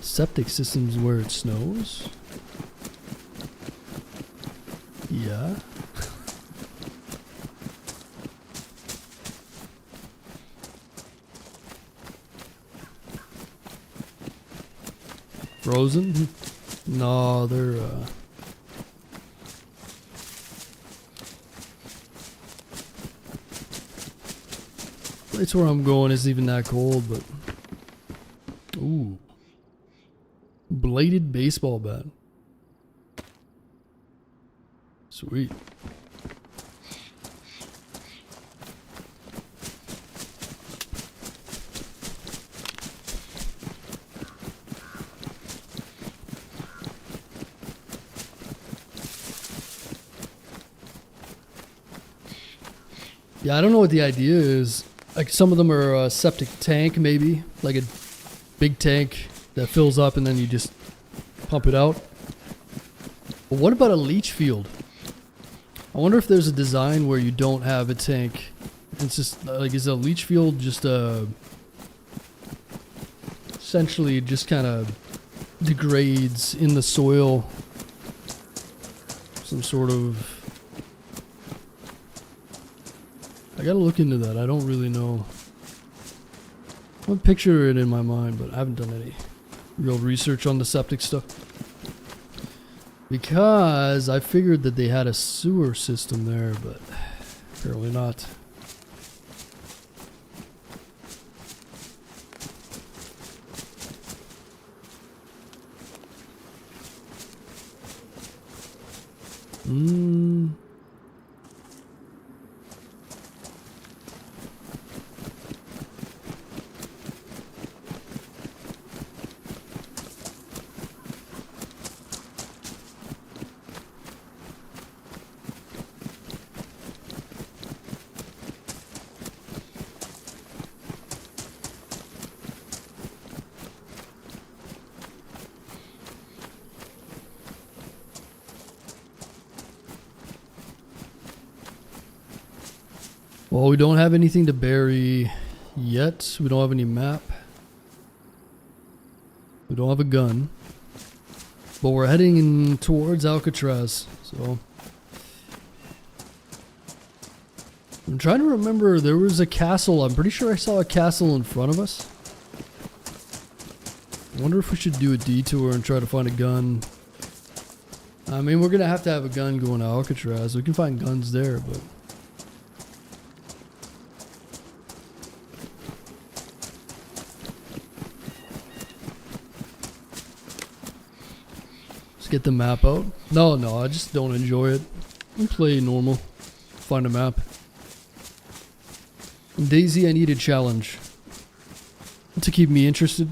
Septic systems where it snows. Yeah. Frozen? No, they're place where I'm going isn't even that cold, but ooh. Bladed baseball bat. Sweet. Yeah, I don't know what the idea is. Like some of them are a septic tank, maybe like a big tank that fills up and then you just pump it out. But what about a leach field? I wonder if there's a design where you don't have a tank. It's just like, is a leach field just essentially just kind of degrades in the soil? Some sort of, I gotta look into that. I don't really know. I picture it in my mind, but I haven't done any real research on the septic stuff. Because I figured that they had a sewer system there, but apparently not. Well, we don't have anything to bury yet. We don't have any map. We don't have a gun. But we're heading in towards Alcatraz, so I'm trying to remember, there was a castle. I'm pretty sure I saw a castle in front of us. I wonder if we should do a detour and try to find a gun. I mean, we're gonna have to have a gun going to Alcatraz. We can find guns there, but get the map out. No, I just don't enjoy it. I play normal. Find a map. In DayZ, I need a challenge to keep me interested.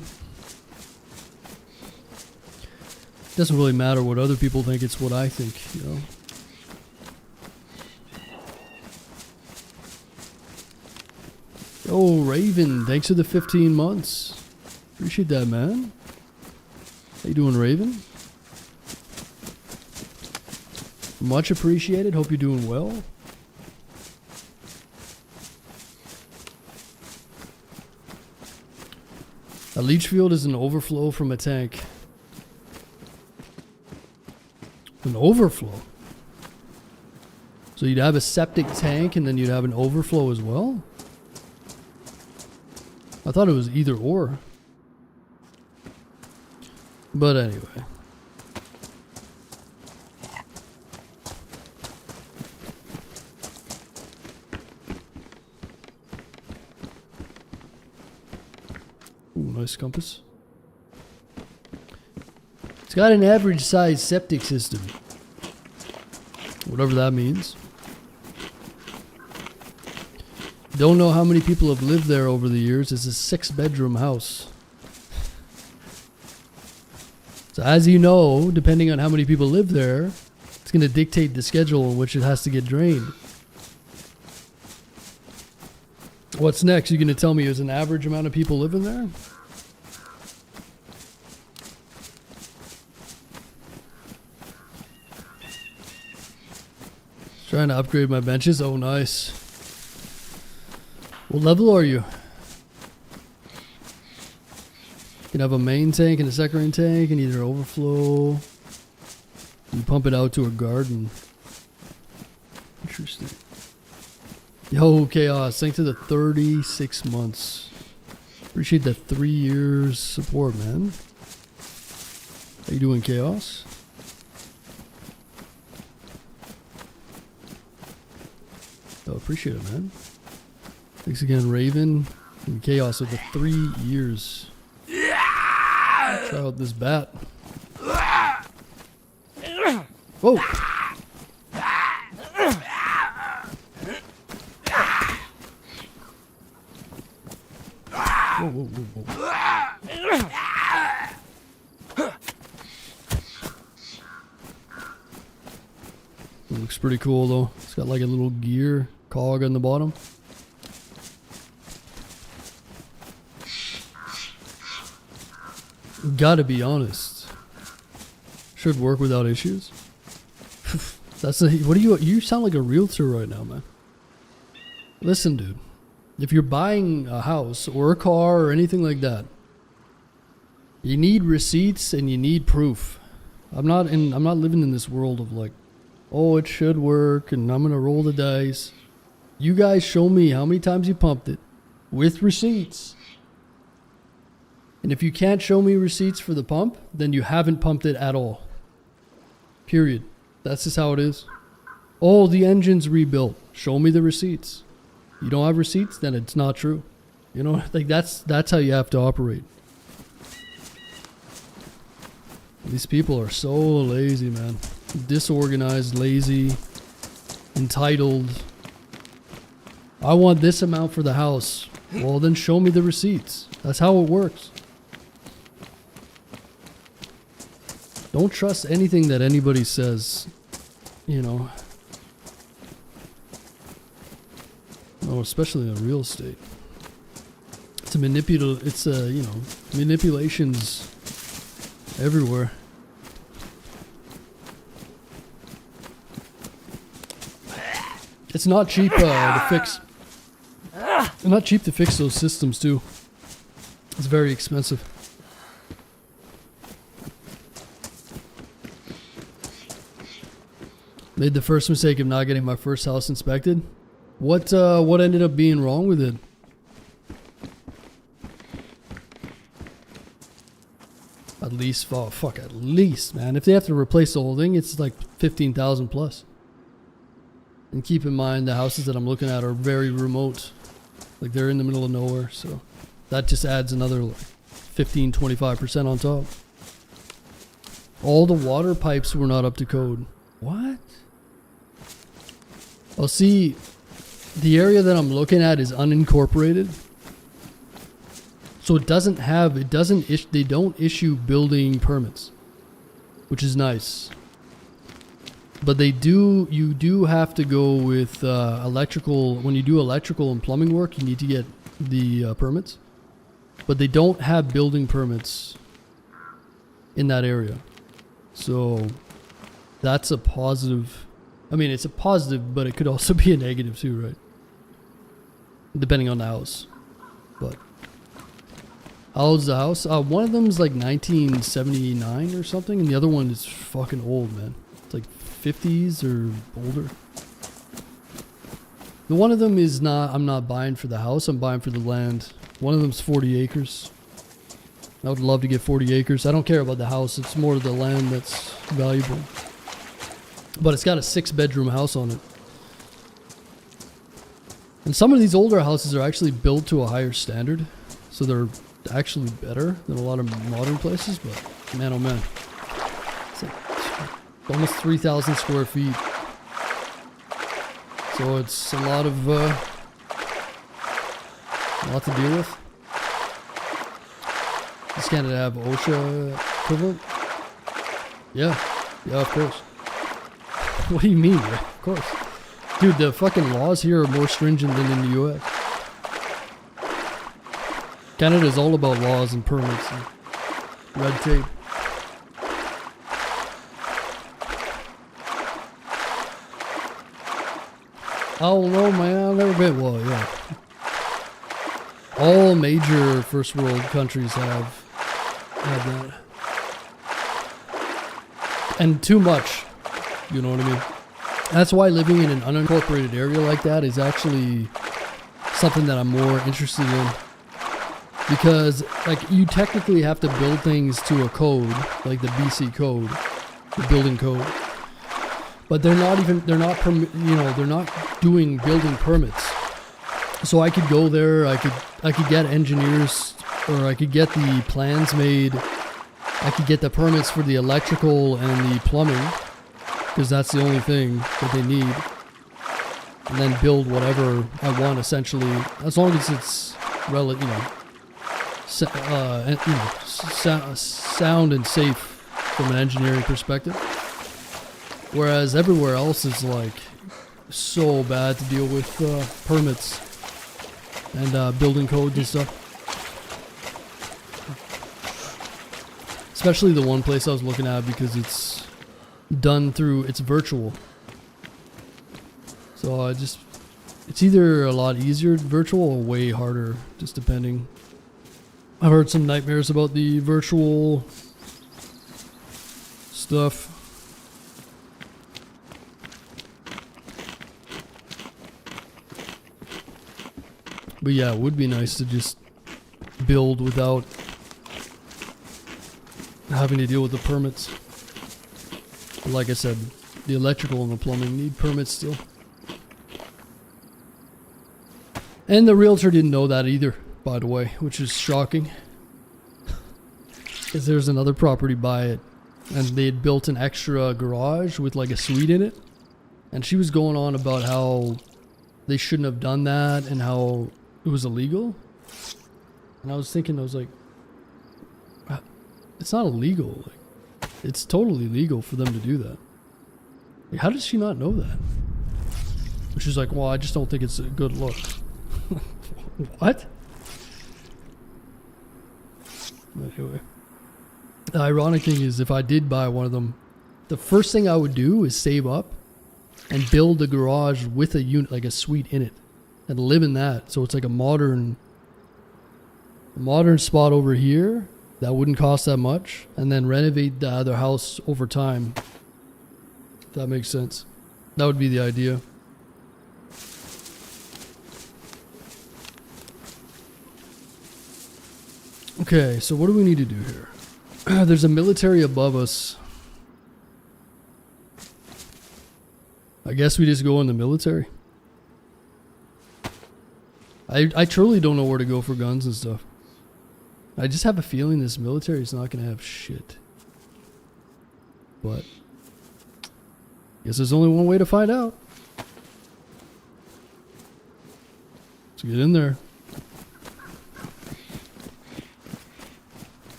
Doesn't really matter what other people think, it's what I think, you know. Oh, Raven, thanks for the 15 months. Appreciate that, man. How you doing, Raven? Much appreciated. Hope you're doing well. A leach field is an overflow from a tank. An overflow? So you'd have a septic tank and then you'd have an overflow as well? I thought it was either or. But anyway. nice compass. It's got an average size septic system. Whatever that means. Don't know how many people have lived there over the years. It's a 6-bedroom house. So as you know, depending on how many people live there, it's going to dictate the schedule in which it has to get drained. What's next? You're going to tell me there's an average amount of people living there? Trying to upgrade my benches. Oh, nice. What level are you? You can have a main tank and a secondary tank and either overflow. You pump it out to a garden. Interesting. Yo, Chaos. Thanks to the 36 months. Appreciate the 3 years support, man. How you doing, Chaos? Oh, appreciate it, man. Thanks again, Raven. And Chaos with the 3 years. Try out this bat. Whoa! Whoa, whoa, whoa, whoa. It looks pretty cool though. It's got like a little gear cog on the bottom. Gotta be honest. Should work without issues. That's a, what do you sound like a realtor right now, man. Listen, dude. If you're buying a house or a car or anything like that, you need receipts and you need proof. I'm not living in this world of like, oh, it should work and I'm gonna roll the dice. You guys show me how many times you pumped it with receipts. And if you can't show me receipts for the pump, then you haven't pumped it at all. Period. That's just how it is. Oh, the engine's rebuilt. Show me the receipts. You don't have receipts, then it's not true. You know, like that's how you have to operate. These people are so lazy, man. Disorganized, lazy, entitled. I want this amount for the house. Well, then show me the receipts. That's how it works. Don't trust anything that anybody says, you know. Oh, especially in real estate. It's a you know, manipulations everywhere. It's not cheap to fix. It's not cheap to fix those systems too. It's very expensive. Made the first mistake of not getting my first house inspected. What ended up being wrong with it? At least, oh fuck, at least, man. If they have to replace the whole thing, it's like 15,000 plus. And keep in mind, the houses that I'm looking at are very remote. Like they're in the middle of nowhere, so that just adds another like 15-25% on top. All the water pipes were not up to code. What? Oh, see, the area that I'm looking at is unincorporated. So they don't issue building permits, which is nice. But you do have to go with electrical. When you do electrical and plumbing work, you need to get the permits. But they don't have building permits in that area. So that's a positive. I mean, it's a positive, but it could also be a negative too, right? Depending on the house. But how old's the house? One of them is like 1979 or something, and the other one is fucking old, man. It's like 50s or older. The one of them is not. I'm not buying for the house. I'm buying for the land. One of them's 40 acres. I would love to get 40 acres. I don't care about the house. It's more the land that's valuable. But it's got a 6-bedroom house on it. And some of these older houses are actually built to a higher standard. So they're actually better than a lot of modern places, but man, oh man. It's like almost 3,000 square feet. So it's a lot to deal with. Does Canada have OSHA equivalent? Yeah, of course. What do you mean? Yeah, of course. Dude, the fucking laws here are more stringent than in the US. Canada is all about laws and permits and red tape. Oh no, man, I've never been. Well, yeah. All major first world countries have that. And too much. You know what I mean? That's why living in an unincorporated area like that is actually something that I'm more interested in. Because, like, you technically have to build things to a code, like the BC code, the building code. But they're not doing building permits. So I could go there, I could get engineers, or I could get the plans made, I could get the permits for the electrical and the plumbing, because that's the only thing that they need. And then build whatever I want, essentially, as long as it's sound and safe from an engineering perspective. Whereas everywhere else is like so bad to deal with permits and building codes and stuff. Especially the one place I was looking at, because it's done through, it's virtual. So it's either a lot easier virtual or way harder, just depending. I've heard some nightmares about the virtual stuff. But yeah, it would be nice to just build without having to deal with the permits. Like I said, the electrical and the plumbing need permits still. And the realtor didn't know that either, by the way, which is shocking. Because there's another property by it, and they had built an extra garage with like a suite in it. And she was going on about how they shouldn't have done that and how it was illegal. And I was thinking, I was like, it's not illegal. Like, it's totally legal for them to do that. Like, how does she not know that? And she's like, well, I just don't think it's a good look. What? Anyway. The ironic thing is, if I did buy one of them, the first thing I would do is save up and build a garage with a unit, like a suite in it, and live in that. So it's like a modern spot over here that wouldn't cost that much, and then renovate the other house over time. If that makes sense. That would be the idea. Okay, so what do we need to do here? There's a military above us. I guess we just go in the military. I truly don't know where to go for guns and stuff. I just have a feeling this military is not going to have shit. But guess there's only one way to find out. Let's get in there.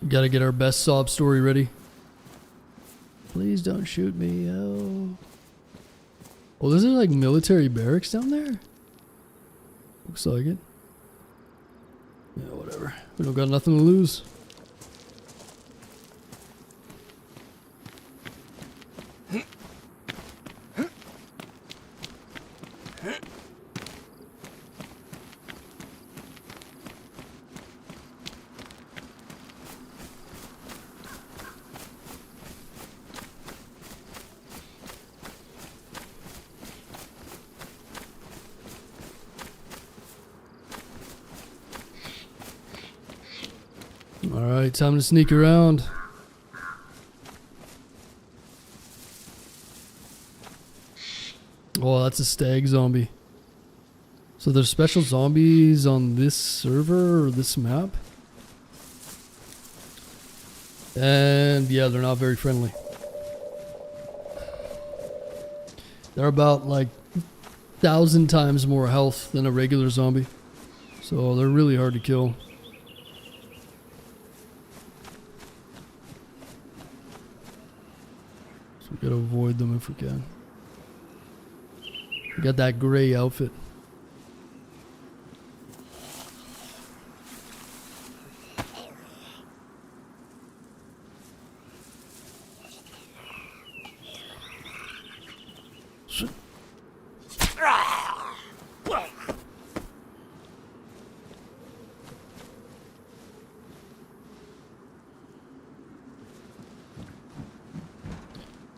Gotta get our best sob story ready. Please don't shoot me, oh. Oh, there's like military barracks down there? Looks like it. Yeah, whatever. We don't got nothing to lose. Alright, time to sneak around. Oh, that's a stag zombie. So there's special zombies on this server or this map. And yeah, they're not very friendly. They're about like 1,000 times more health than a regular zombie. So they're really hard to kill. So we gotta avoid them if we can. We got that gray outfit.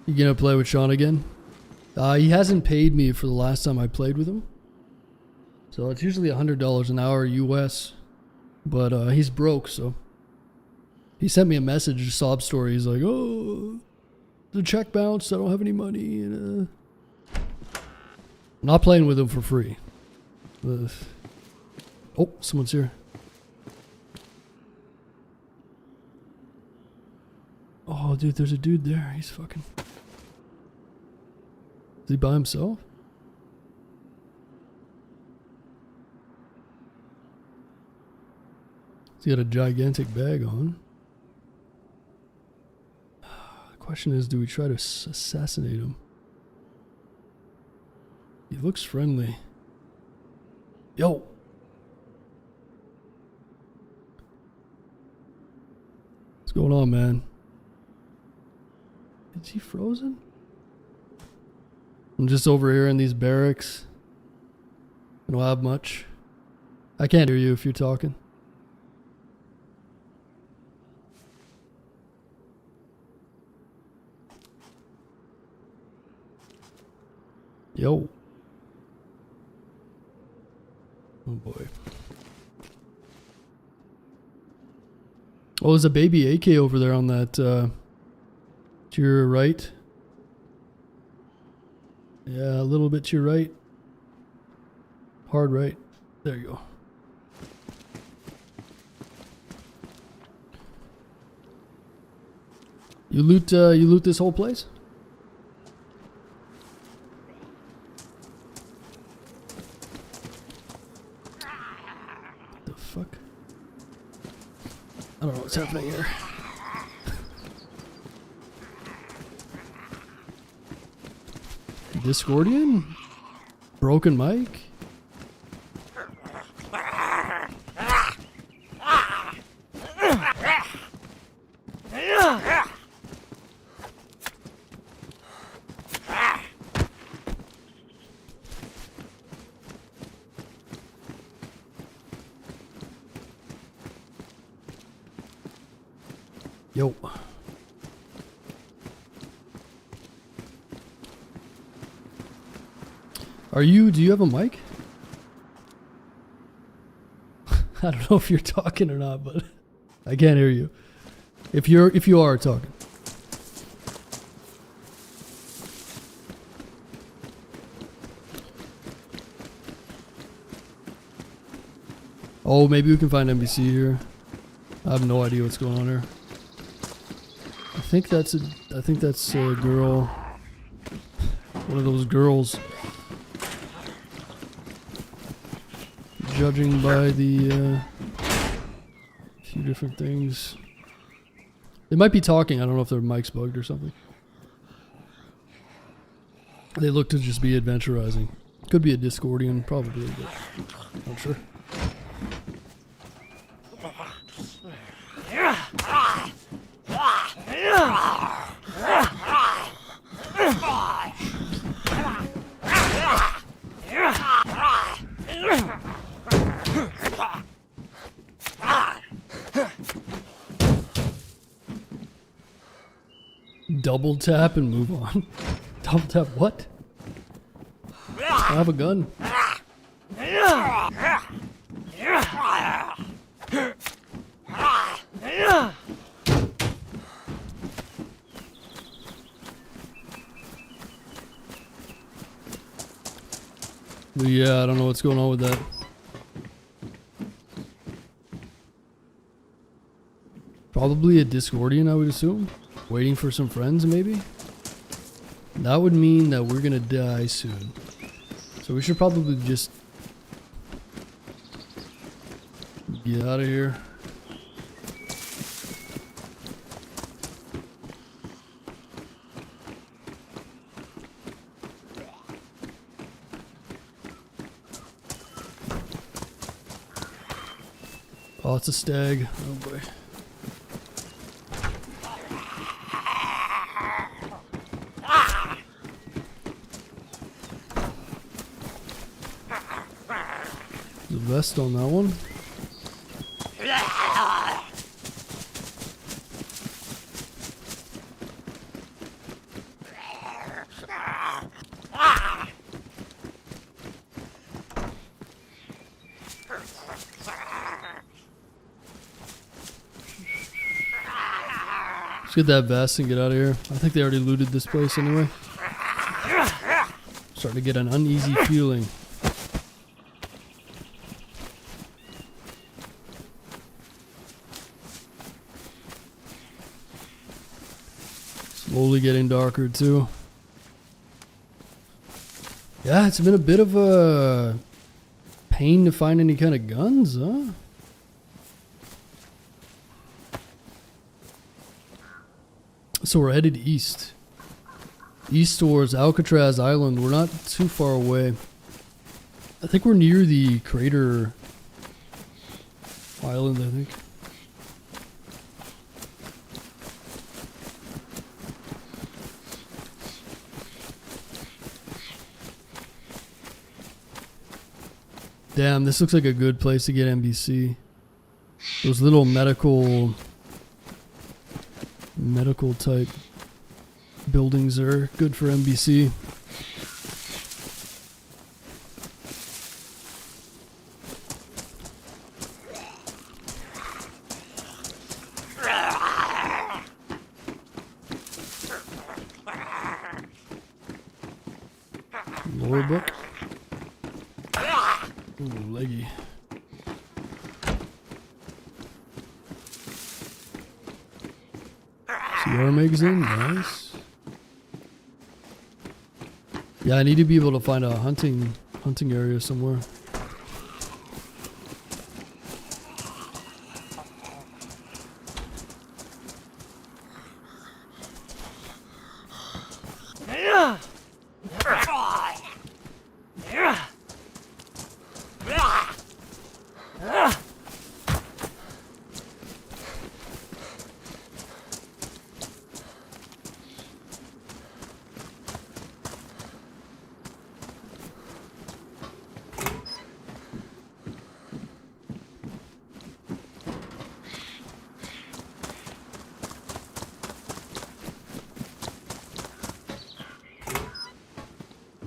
You gonna play with Sean again? He hasn't paid me for the last time I played with him. So it's usually $100 an hour US. But he's broke, so. He sent me a message, a sob story. He's like, oh, the check bounced, I don't have any money. And, I'm not playing with him for free. Oh, someone's here. Oh, dude, there's a dude there. He's fucking... Is he by himself? He's got a gigantic bag on. The question is, do we try to assassinate him? He looks friendly. Yo! What's going on, man? Is he frozen? I'm just over here in these barracks. I don't have much. I can't hear you if you're talking. Yo. Oh boy. Oh, there's a baby AK over there on that, to your right. Yeah, a little bit to your right. Hard right. There you go. You loot this whole place? What the fuck? I don't know what's happening here. Discordian? Broken mic? Yo. Do you have a mic? I don't know if you're talking or not, but I can't hear you. If you are talking. Oh, maybe we can find NBC here. I have no idea what's going on here. I think that's a girl. One of those girls. Judging by the few different things. They might be talking. I don't know if their mic's bugged or something. They look to just be adventurizing. Could be a Discordian, probably, but not sure. Double tap and move on. Double tap what? I have a gun. But yeah, I don't know what's going on with that. Probably a Discordian, I would assume. Waiting for some friends, maybe? That would mean that we're gonna die soon. So we should probably just get out of here. Oh, it's a stag. Oh boy. The vest on that one. Let's get that vest and get out of here. I think they already looted this place anyway. Starting to get an uneasy feeling. Slowly getting darker too. Yeah, it's been a bit of a pain to find any kind of guns, huh? So we're headed east. East towards Alcatraz Island. We're not too far away. I think we're near the crater island, I think. Damn, this looks like a good place to get NBC. Those little medical type buildings are good for NBC. Lore book. Ooh, leggy. CR magazine, nice. Yeah, I need to be able to find a hunting area somewhere.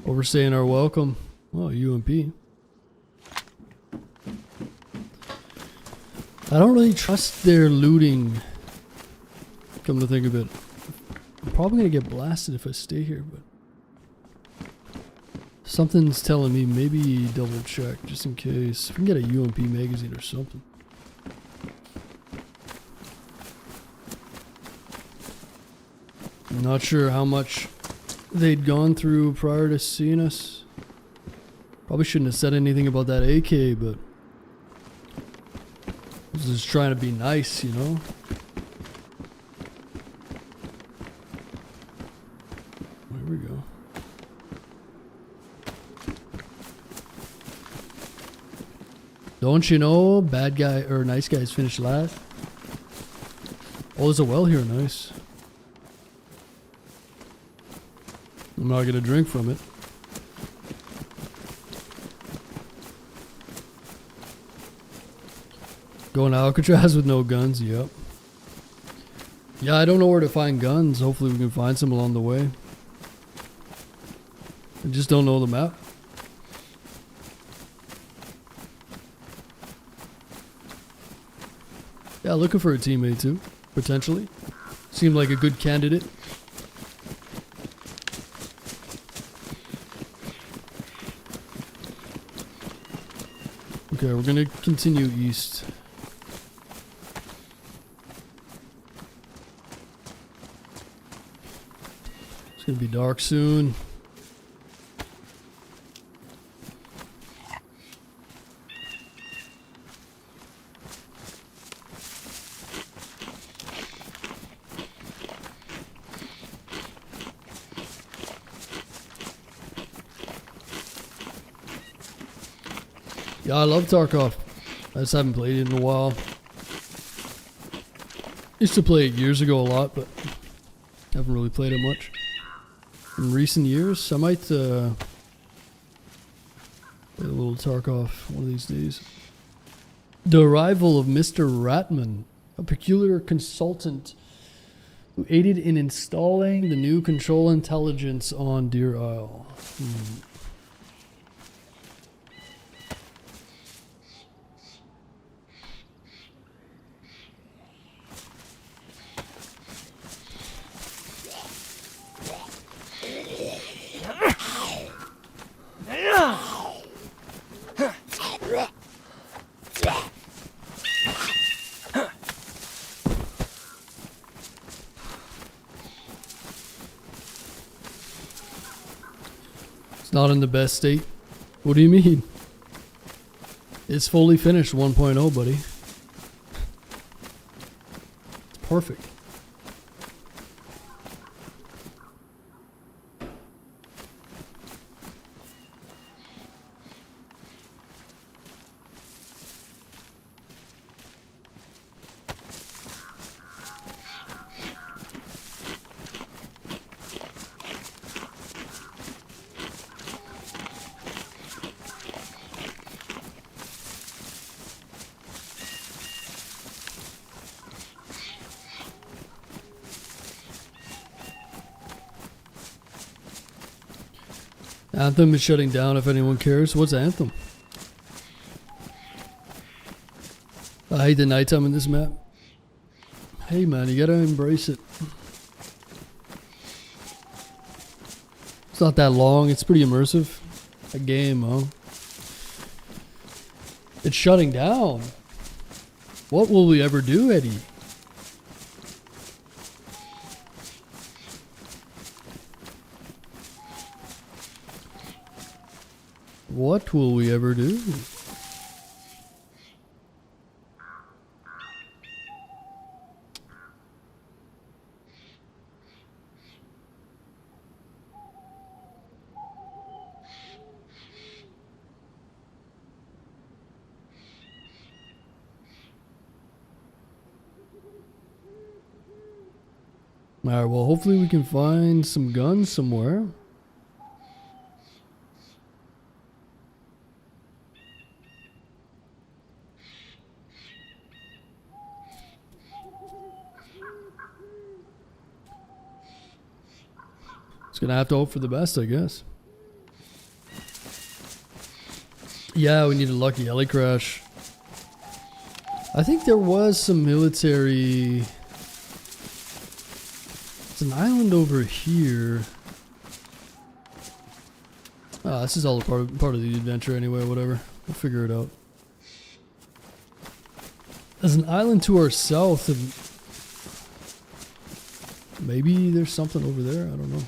Overstaying our welcome. Oh, UMP. I don't really trust their looting. Come to think of it. I'm probably going to get blasted if I stay here, but something's telling me maybe double check just in case. If we can get a UMP magazine or something. I'm not sure how much they'd gone through prior to seeing us. Probably shouldn't have said anything about that AK, but I was just trying to be nice, you know? There we go. Don't you know, bad guy or nice guys finish last? Oh, there's a well here, nice. I'm not gonna drink from it. Going to Alcatraz with no guns, yep. Yeah, I don't know where to find guns. Hopefully we can find some along the way. I just don't know the map. Yeah, looking for a teammate too, potentially. Seemed like a good candidate. Okay, we're gonna continue east. It's gonna be dark soon. Yeah, I love Tarkov. I just haven't played it in a while. Used to play it years ago a lot, but haven't really played it much. In recent years, I might play a little Tarkov one of these days. The arrival of Mr. Ratman, a peculiar consultant who aided in installing the new control intelligence on Deer Isle. Not in the best state. What do you mean? It's fully finished 1.0, buddy. It's perfect. Anthem is shutting down if anyone cares. What's Anthem? I hate the nighttime in this map. Hey man, you gotta embrace it. It's not that long, it's pretty immersive. A game, huh? It's shutting down. What will we ever do, Eddie? What will we ever do? Alright, well hopefully we can find some guns somewhere. It's gonna have to hope for the best, I guess. Yeah, we need a lucky heli crash. I think there was some military... It's an island over here. Ah, this is all a part of the adventure anyway, whatever. We'll figure it out. There's an island to our south, and maybe there's something over there, I don't know.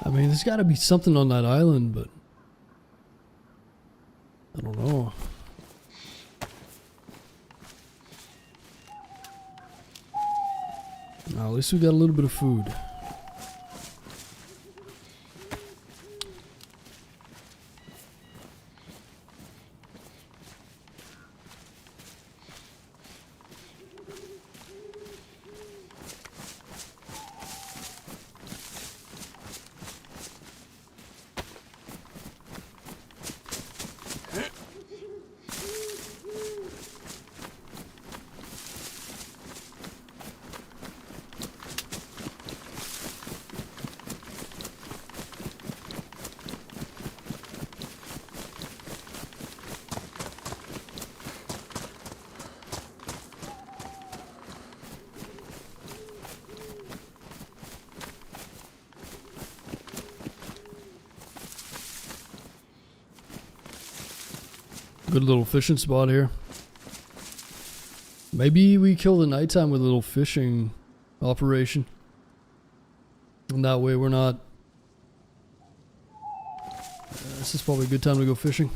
I mean, there's got to be something on that island, but I don't know. least we got a little bit of food. Good little fishing spot here. Maybe we kill the nighttime with a little fishing operation. And that way we're not... this is probably a good time to go fishing.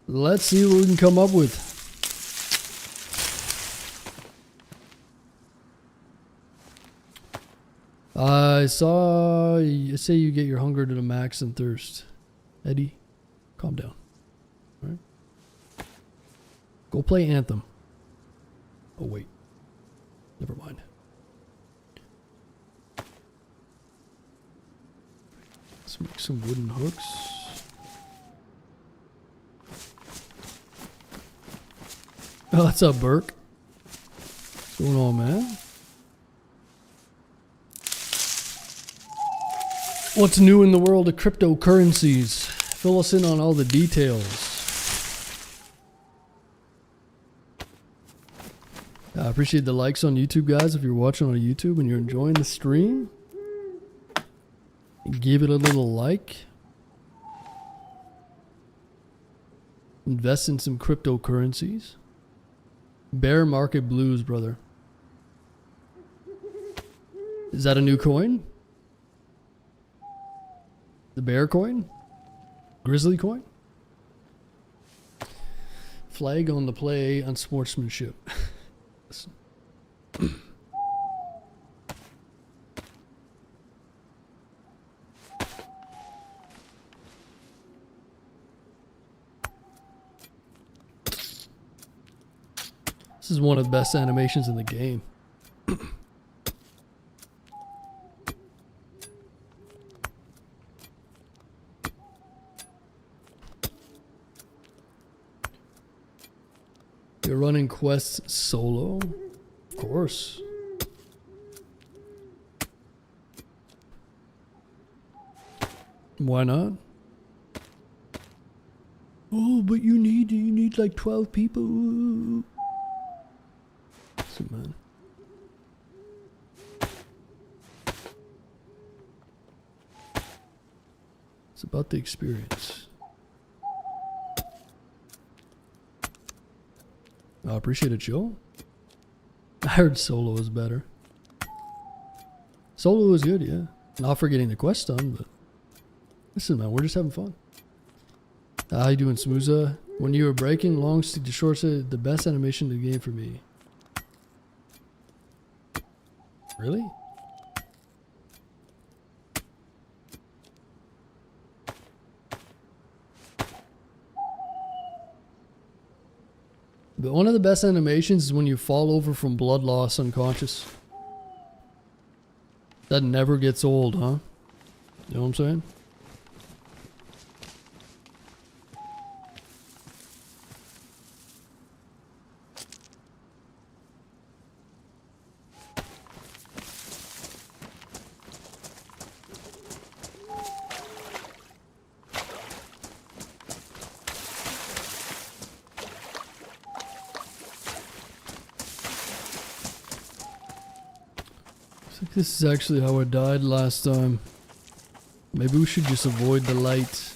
Let's see what we can come up with. I saw you say you get your hunger to the max and thirst. Eddie, calm down. All right. Go play Anthem. Oh, wait. Never mind. Let's make some wooden hooks. Oh, what's up, Burke? What's going on, man? What's new in the world of cryptocurrencies? Fill us in on all the details. I appreciate the likes on YouTube, guys. If you're watching on YouTube and you're enjoying the stream, give it a little like. Invest in some cryptocurrencies. Bear market blues, brother. Is that a new coin? The bear coin? Grizzly coin? Flag on the play on sportsmanship. This is one of the best animations in the game. You're running quests solo? Of course. Why not? Oh, but you need like 12 people. Listen, man. It's about the experience. I appreciate it, Joe. I heard solo is better. Solo is good, yeah. Not for getting the quest done, but listen, man, we're just having fun. How you doing, Smooza? When you were breaking long stick to short stick, the best animation in the game for me. Really? But one of the best animations is when you fall over from blood loss unconscious. That never gets old, huh? You know what I'm saying? I think this is actually how I died last time. Maybe we should just avoid the light.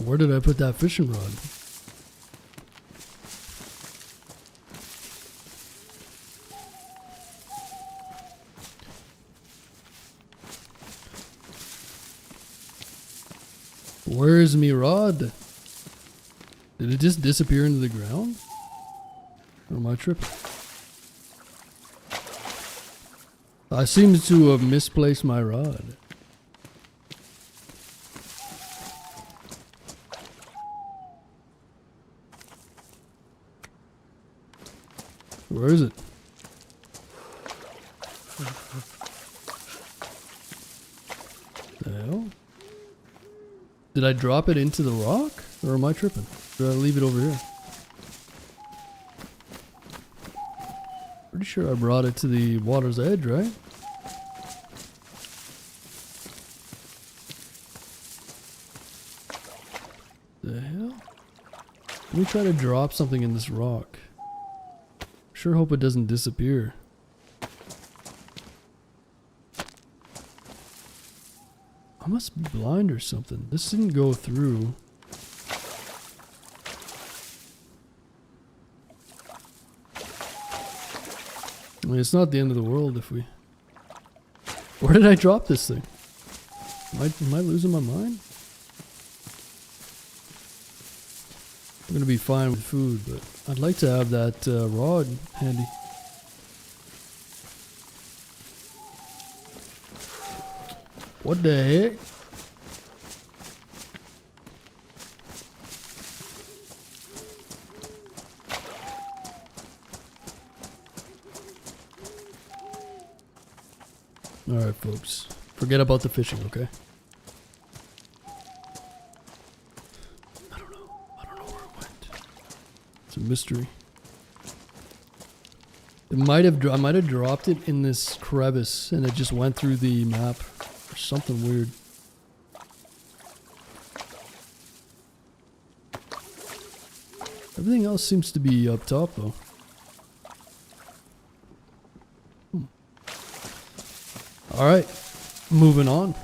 Where did I put that fishing rod? Where's me rod? Did it just disappear into the ground? Or am I tripping? I seem to have misplaced my rod. Where is it? The hell? Did I drop it into the rock? Or am I tripping? Did I leave it over here? Pretty sure I brought it to the water's edge, right? The hell? Let me try to drop something in this rock. Sure hope it doesn't disappear. I must be blind or something. This didn't go through. I mean, it's not the end of the world if we... Where did I drop this thing? Am I losing my mind? I'm gonna be fine with food, but I'd like to have that rod handy. What the heck? Alright, folks. Forget about the fishing, okay? I don't know where it went. It's a mystery. I might have dropped it in this crevice and it just went through the map. Or something weird. Everything else seems to be up top though. Alright, moving on.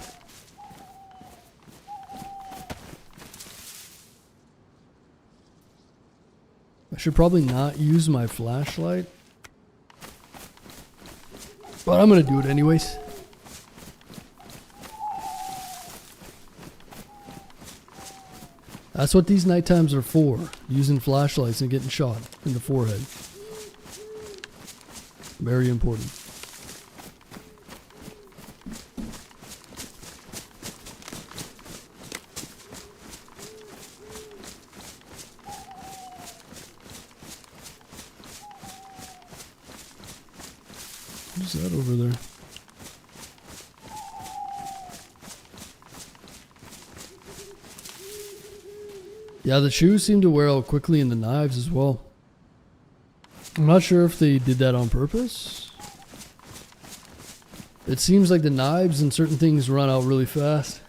I should probably not use my flashlight, but I'm gonna do it anyways. That's what these night times are for, using flashlights and getting shot in the forehead. Very important. What's that over there? Yeah, the shoes seem to wear out quickly and the knives as well. I'm not sure if they did that on purpose. It seems like the knives and certain things run out really fast.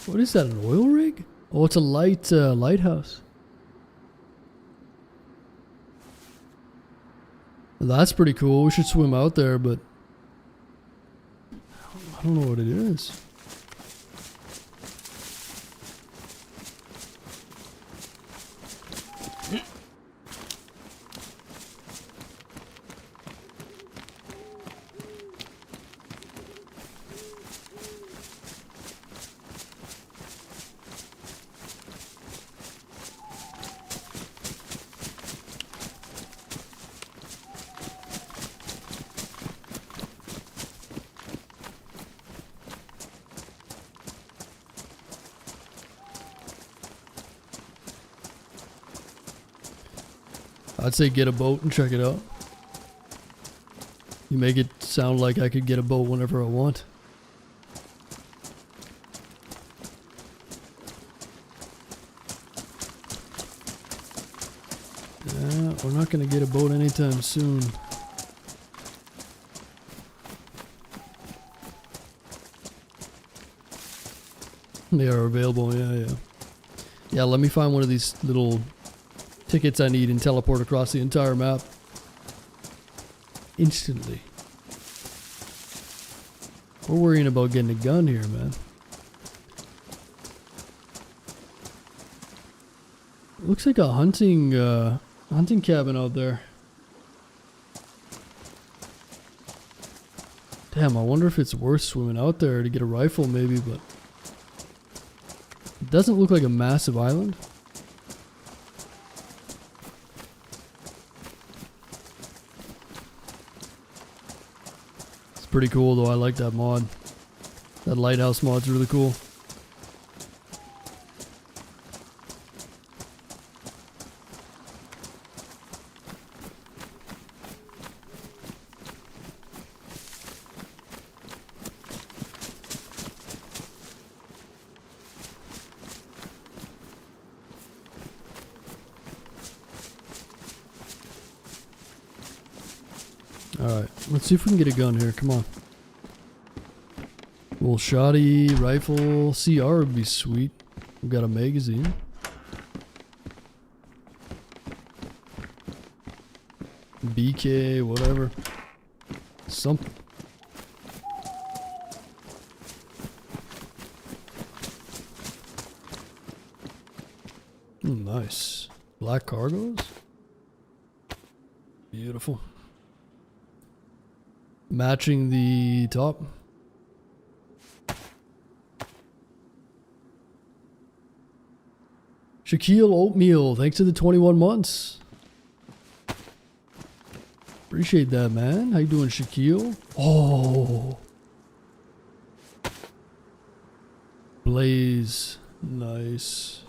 What is that, an oil rig? Oh, it's a lighthouse. That's pretty cool. We should swim out there, but I don't know what it is. I'd say get a boat and check it out. You make it sound like I could get a boat whenever I want. Yeah, we're not going to get a boat anytime soon. They are available, yeah. Yeah, let me find one of these little tickets I need and teleport across the entire map instantly. We're worrying about getting a gun here, man. It looks like a hunting Hunting cabin out there. Damn, I wonder if it's worth swimming out there to get a rifle maybe, but it doesn't look like a massive island. It's pretty cool though, I like that mod. That lighthouse mod's really cool. Alright, let's see if we can get a gun here. Come on. Little shoddy rifle. CR would be sweet. We've got a magazine. BK, whatever. Something. Nice. Black cargoes. Beautiful. Matching the top. Shaquille Oatmeal, thanks to the 21 months. Appreciate that, man. How you doing, Shaquille? Oh. Blaze. Nice.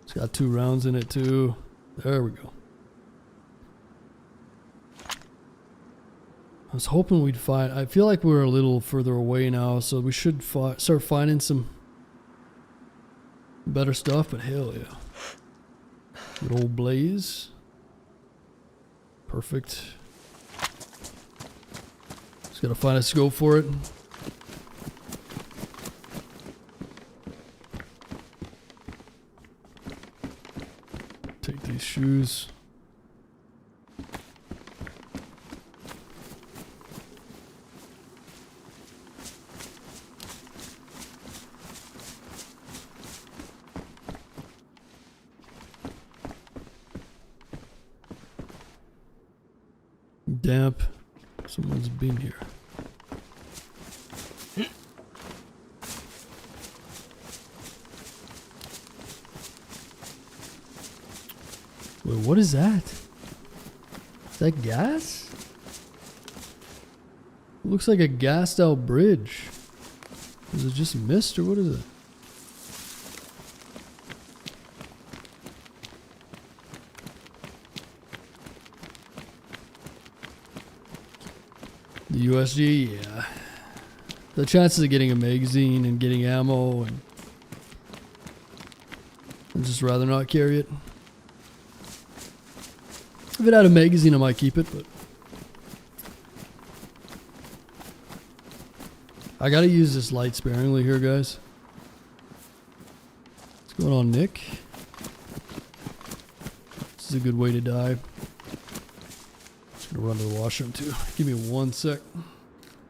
It's got 2 rounds in it, too. There we go. I was hoping we'd find... I feel like we're a little further away now, so we should start finding some better stuff, but hell yeah. Good old Blaze. Perfect. Just gotta find a scope for it. Take these shoes. Damp. Someone's been here. Wait, what is that? Is that gas? It looks like a gassed out bridge. Is it just mist or what is it? The USG, yeah. The chances of getting a magazine and getting ammo, and I'd just rather not carry it. If it had a magazine, I might keep it, but I gotta use this light sparingly here, guys. What's going on, Nick? This is a good way to die. Gonna run to the washroom too. Give me 1 sec.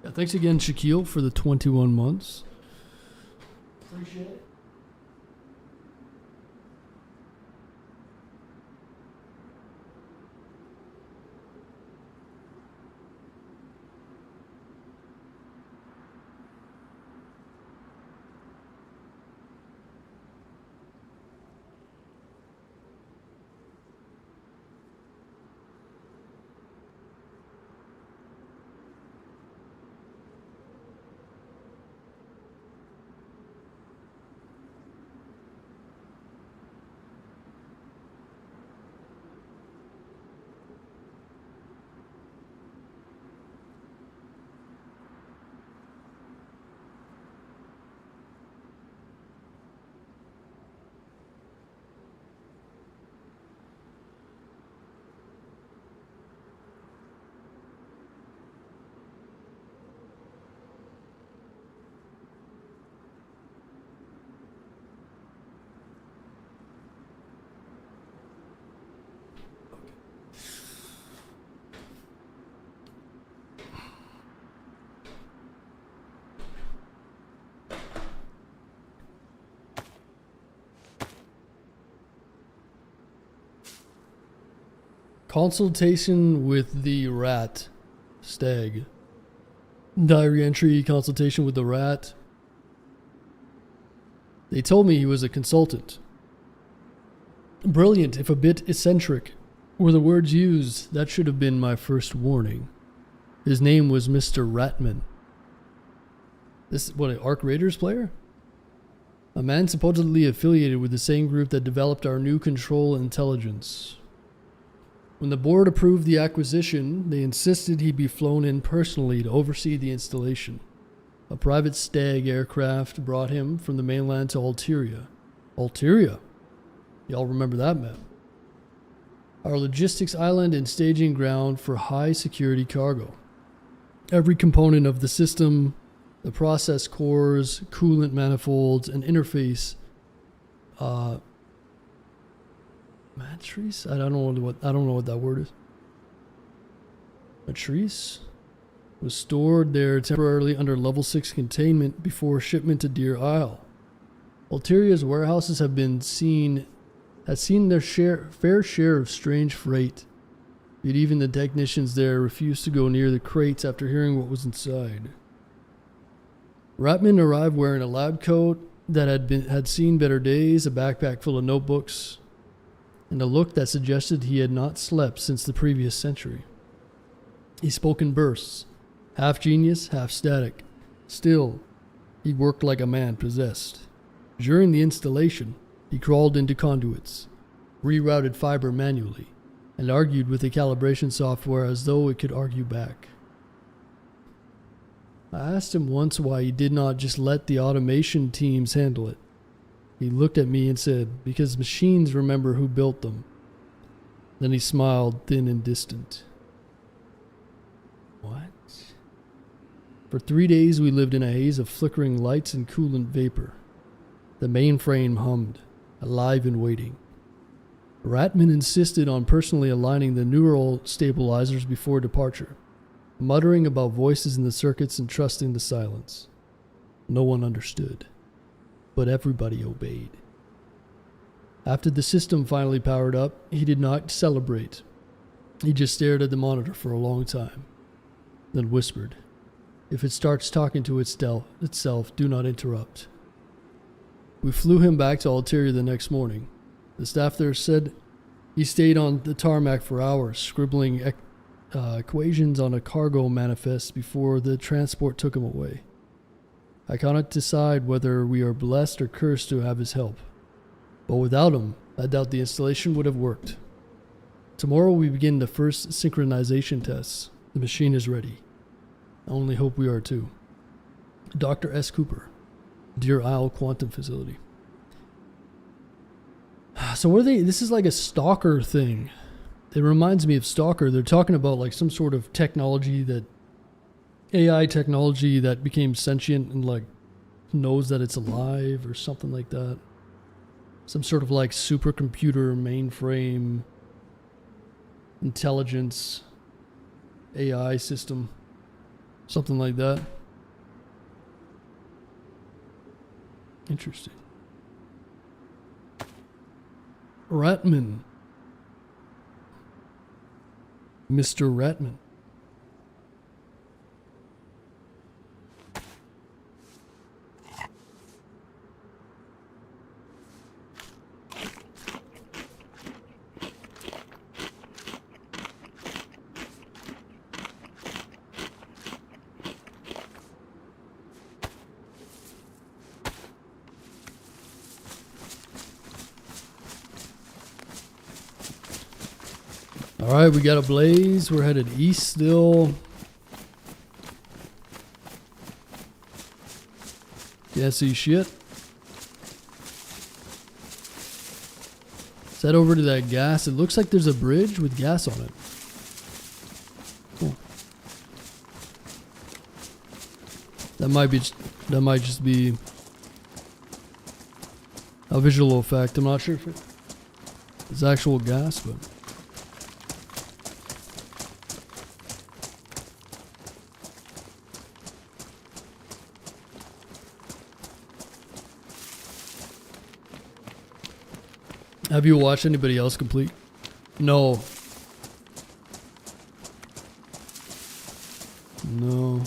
Yeah, thanks again, Shaquille, for the 21 months. Appreciate it. Consultation with the rat. Stag. Diary entry, consultation with the rat. They told me he was a consultant. Brilliant, if a bit eccentric, were the words used. That should have been my first warning. His name was Mr. Ratman. This is what, an Ark Raiders player? A man supposedly affiliated with the same group that developed our new control intelligence. When the board approved the acquisition, they insisted he be flown in personally to oversee the installation. A private Stag aircraft brought him from the mainland to Alteria. Alteria? Y'all remember that map? Our logistics island and staging ground for high security cargo. Every component of the system, the process cores, coolant manifolds, and interface matrice? I don't know what that word is. Matrice was stored there temporarily under level 6 containment before shipment to Deer Isle. Alteria's warehouses have seen their fair share of strange freight. Yet even the technicians there refused to go near the crates after hearing what was inside. Ratman arrived wearing a lab coat that had seen better days, a backpack full of notebooks, and a look that suggested he had not slept since the previous century. He spoke in bursts, half genius, half static. Still, he worked like a man possessed. During the installation, he crawled into conduits, rerouted fiber manually, and argued with the calibration software as though it could argue back. I asked him once why he did not just let the automation teams handle it. He looked at me and said, because machines remember who built them. Then he smiled, thin and distant. What? For 3 days we lived in a haze of flickering lights and coolant vapor. The mainframe hummed, alive and waiting. Ratman insisted on personally aligning the neural stabilizers before departure, muttering about voices in the circuits and trusting the silence. No one understood, but everybody obeyed. After the system finally powered up, he did not celebrate. He just stared at the monitor for a long time, then whispered, "If it starts talking to itself, do not interrupt." We flew him back to Alteria the next morning. The staff there said he stayed on the tarmac for hours, scribbling equations on a cargo manifest before the transport took him away. I cannot decide whether we are blessed or cursed to have his help. But without him, I doubt the installation would have worked. Tomorrow we begin the first synchronization tests. The machine is ready. I only hope we are too. Dr. S. Cooper, Deer Isle Quantum Facility. So what are they? This is like a stalker thing. It reminds me of Stalker. They're talking about like some sort of technology, that AI technology that became sentient and like knows that it's alive or something like that. Some sort of like supercomputer mainframe intelligence AI system. Something like that. Interesting. Ratman. Mr. Ratman. Alright, we got a blaze. We're headed east still. Can't see shit. Let's head over to that gas. It looks like there's a bridge with gas on it. Cool. That might just be a visual effect. I'm not sure if it's actual gas, but have you watched anybody else complete? No. No.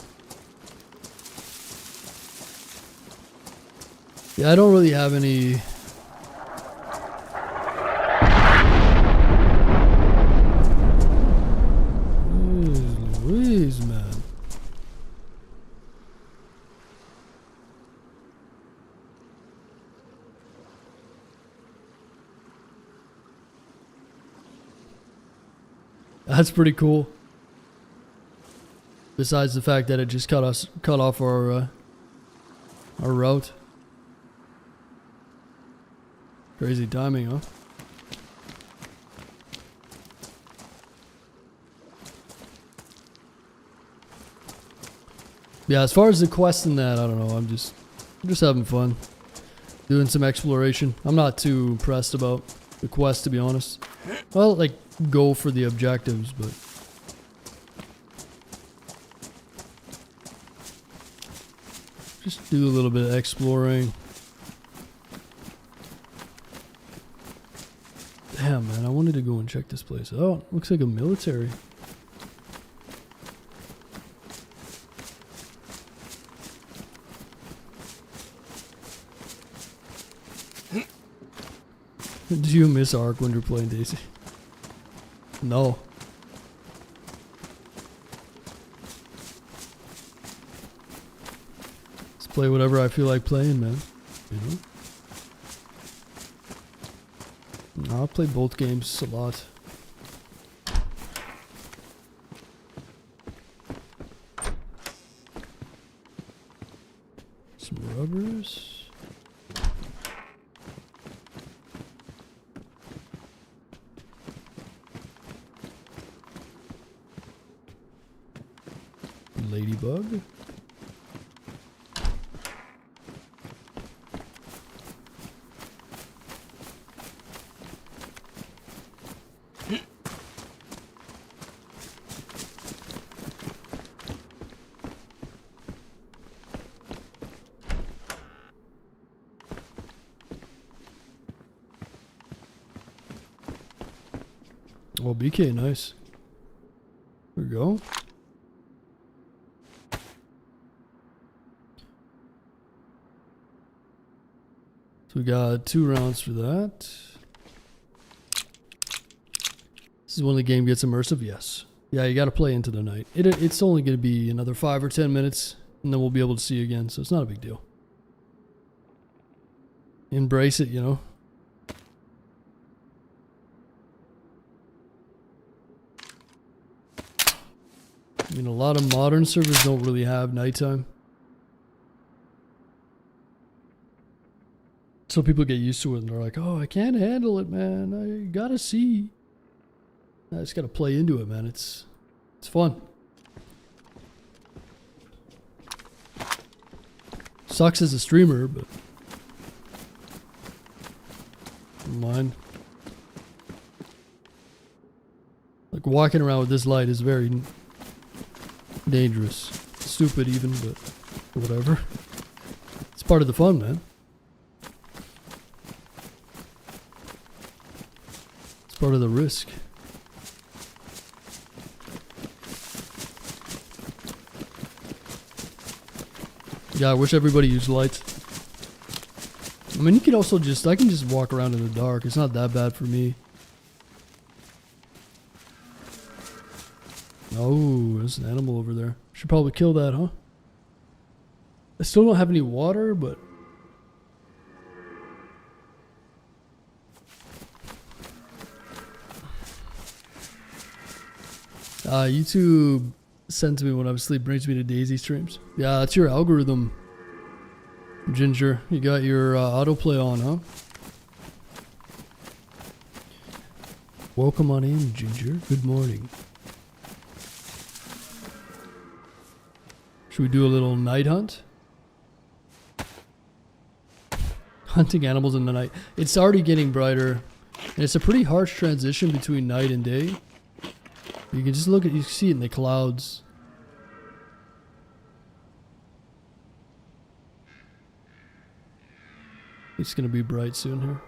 Yeah, I don't really have any. Jeez Louise, man. That's pretty cool. Besides the fact that it just cut off our route. Crazy timing, huh? Yeah, as far as the quest and that, I don't know. I'm just having fun, doing some exploration. I'm not too impressed about the quest, to be honest. Well, like, go for the objectives, but just do a little bit of exploring. Damn, man, I wanted to go and check this place out. Looks like a military. Did you miss Ark when you're playing DayZ? No. Let's play whatever I feel like playing, man. You know? I'll play both games a lot. Some rubbers. Ladybug. Oh, BK, nice. There we go. So we got 2 rounds for that. This is when the game gets immersive, yes. Yeah, you got to play into the night. It's only going to be another 5 or 10 minutes, and then we'll be able to see you again, so it's not a big deal. Embrace it, you know. I mean, a lot of modern servers don't really have nighttime. So people get used to it and they're like, oh, I can't handle it, man. I gotta see. I just gotta play into it, man. It's fun. Sucks as a streamer, but never mind. Like walking around with this light is very dangerous. Stupid even, but whatever. It's part of the fun, man. It's part of the risk. Yeah, I wish everybody used lights. I mean, you could also I can just walk around in the dark. It's not that bad for me. Oh, there's an animal over there. Should probably kill that, huh? I still don't have any water, but... YouTube sends me when I'm asleep, brings me to DayZ streams. Yeah, that's your algorithm, Ginger. You got your autoplay on, huh? Welcome on in, Ginger. Good morning. Should we do a little night hunt? Hunting animals in the night. It's already getting brighter, and it's a pretty harsh transition between night and day. You can just look at, you see it in the clouds. It's gonna be bright soon here.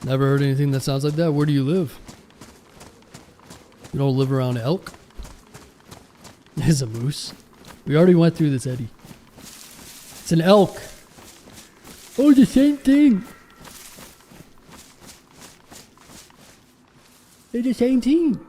Never heard anything that sounds like that. Where do you live? You don't live around elk? There's a moose. We already went through this, Eddie. It's an elk. Oh, the same thing. They're the same thing.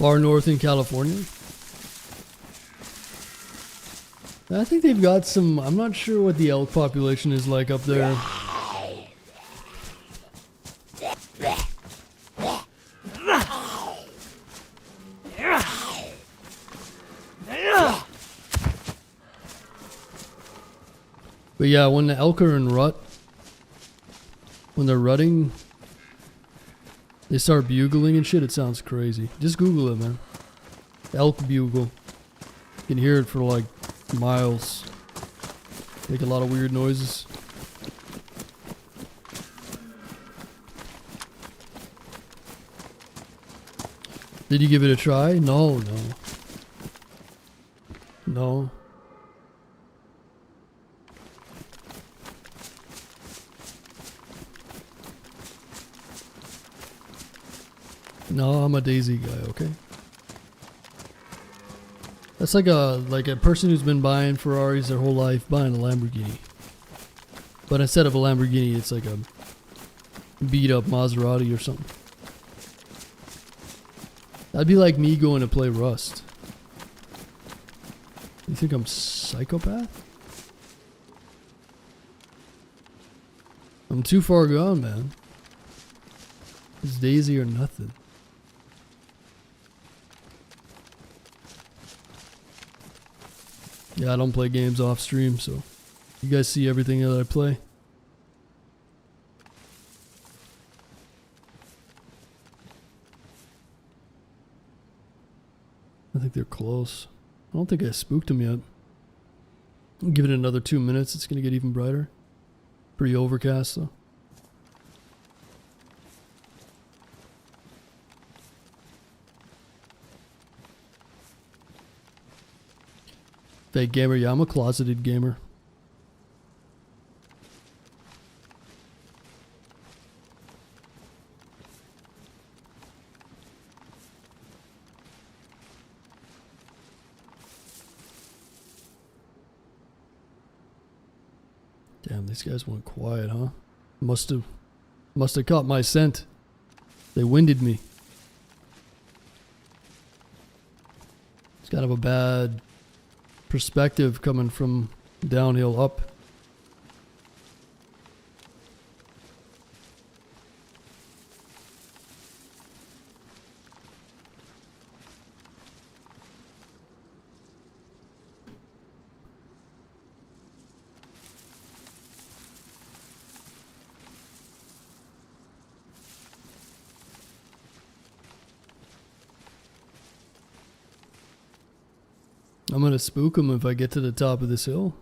Far north in California. I think they've got some, I'm not sure what the elk population is like up there. But yeah, when the elk are in rut, when they're rutting, they start bugling and shit. It sounds crazy. Just Google it, man. Elk bugle. You can hear it for like miles. Make a lot of weird noises. Did you give it a try? No, no. No. No, I'm a DayZ guy, okay? That's like a person who's been buying Ferraris their whole life buying a Lamborghini. But instead of a Lamborghini, it's like a beat up Maserati or something. That'd be like me going to play Rust. You think I'm psychopath? I'm too far gone, man. It's DayZ or nothing. Yeah, I don't play games off stream, so you guys see everything that I play. I think they're close. I don't think I spooked them yet. I'll give it another 2 minutes. It's going to get even brighter. Pretty overcast, though. Fake gamer, yeah, I'm a closeted gamer. Damn, these guys went quiet, huh? Must have caught my scent. They winded me. It's kind of a bad perspective coming from downhill up. I'm gonna spook them if I get to the top of this hill.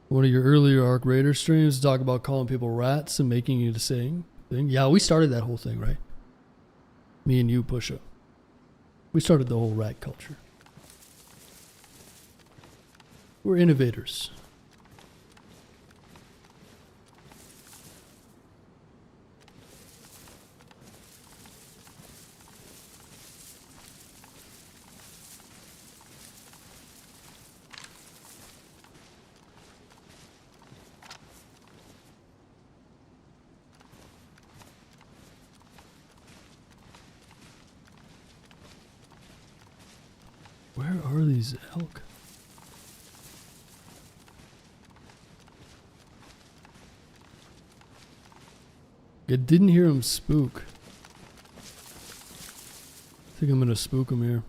One of your earlier Arc Raider streams talk about calling people rats and making it a saying thing. Yeah, we started that whole thing, right? Me and you, Pusha. We started the whole rat culture. We're innovators. Where are these elk? I didn't hear him spook. I think I'm gonna spook him here.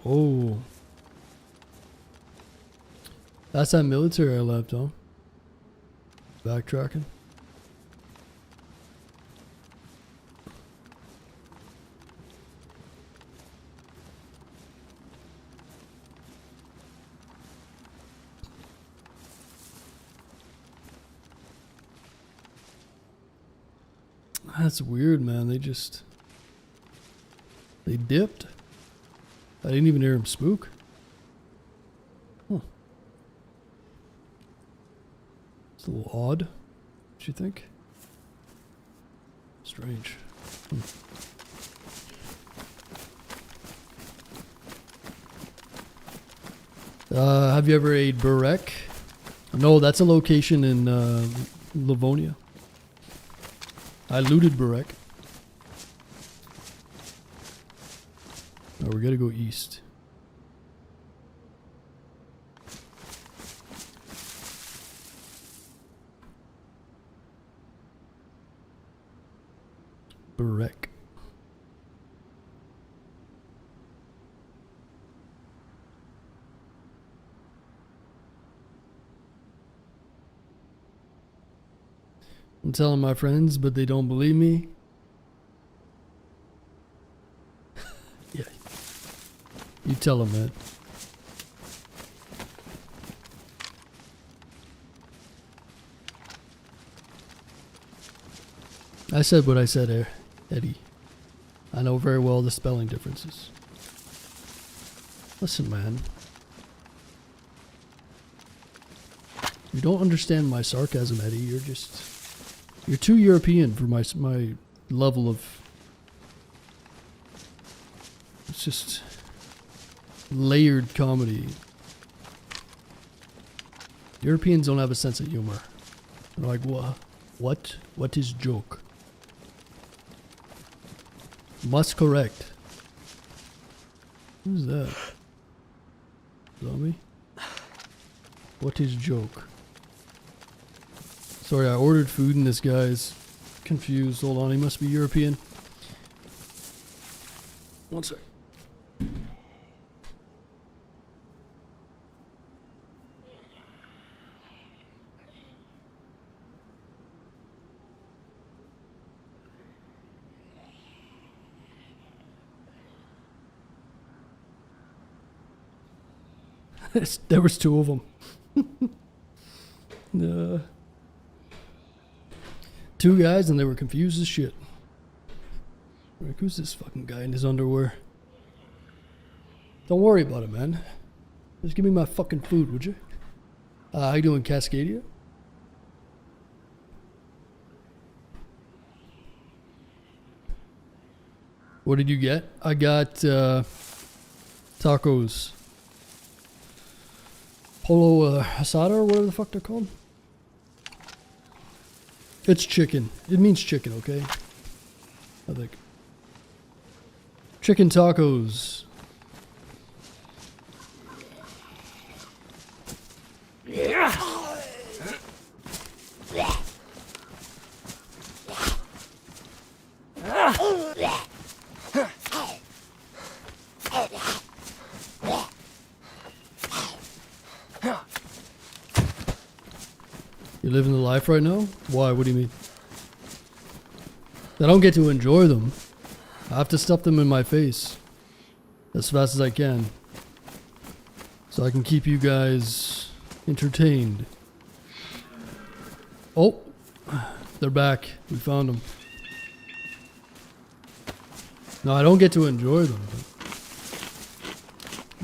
Oh. That's that military I left, huh? Backtracking. That's weird, man. They dipped. I didn't even hear him spook. Huh. It's a little odd. What you think? Strange. Have you ever ate burek? No, that's a location in Livonia. I looted burek. Oh, we gotta go east. Burek. I'm telling my friends, but they don't believe me. Yeah. You tell them, man. I said what I said, Eddie. I know very well the spelling differences. Listen, man. You don't understand my sarcasm, Eddie. You're too European for my level of... It's just layered comedy. Europeans don't have a sense of humor. They're like, what? What is joke? Must correct. Who's that? Zombie? What is joke? Sorry, I ordered food and this guy's confused. Hold on, he must be European. One sec. There was two of them. Two guys and they were confused as shit. Like, who's this fucking guy in his underwear? Don't worry about it, man. Just give me my fucking food, would you? How you doing, Cascadia? What did you get? I got tacos. Polo asada or whatever the fuck they're called. It's chicken. It means chicken, okay? I think. Chicken tacos. You living the life right now? Why? What do you mean? I don't get to enjoy them. I have to stuff them in my face as fast as I can, so I can keep you guys entertained. Oh, they're back. We found them. No, I don't get to enjoy them.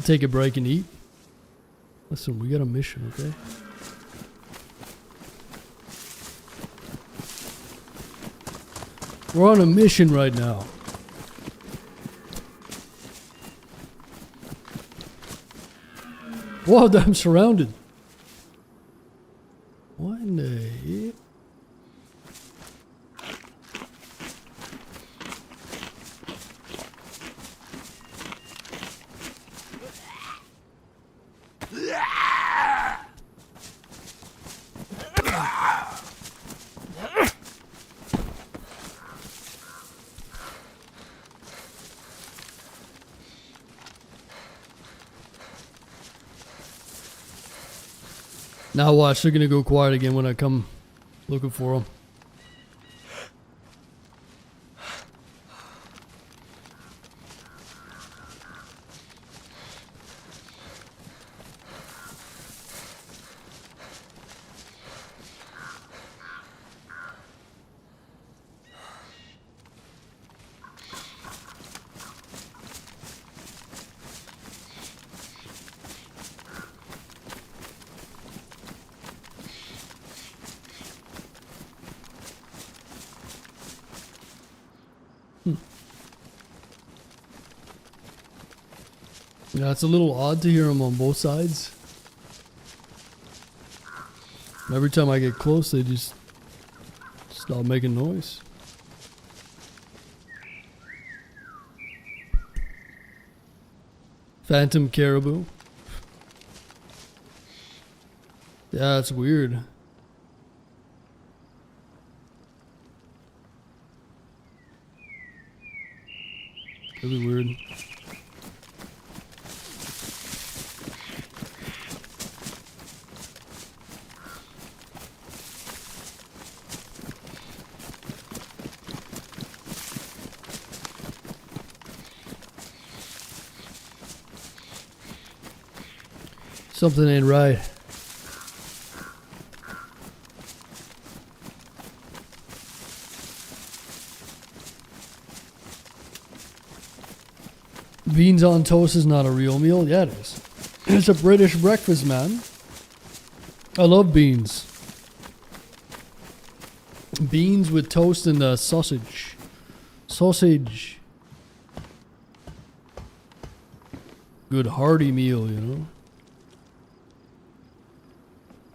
Take a break and eat. Listen, we got a mission, okay? We're on a mission right now. Whoa, I'm surrounded. What in the... Now watch, they're gonna go quiet again when I come looking for them. Yeah, it's a little odd to hear them on both sides. Every time I get close, they just stop making noise. Phantom caribou. Yeah, it's weird. Really weird. Something ain't right. Beans on toast is not a real meal. Yeah, it is. It's a British breakfast, man. I love beans. Beans with toast and sausage. Sausage. Good hearty meal, you know.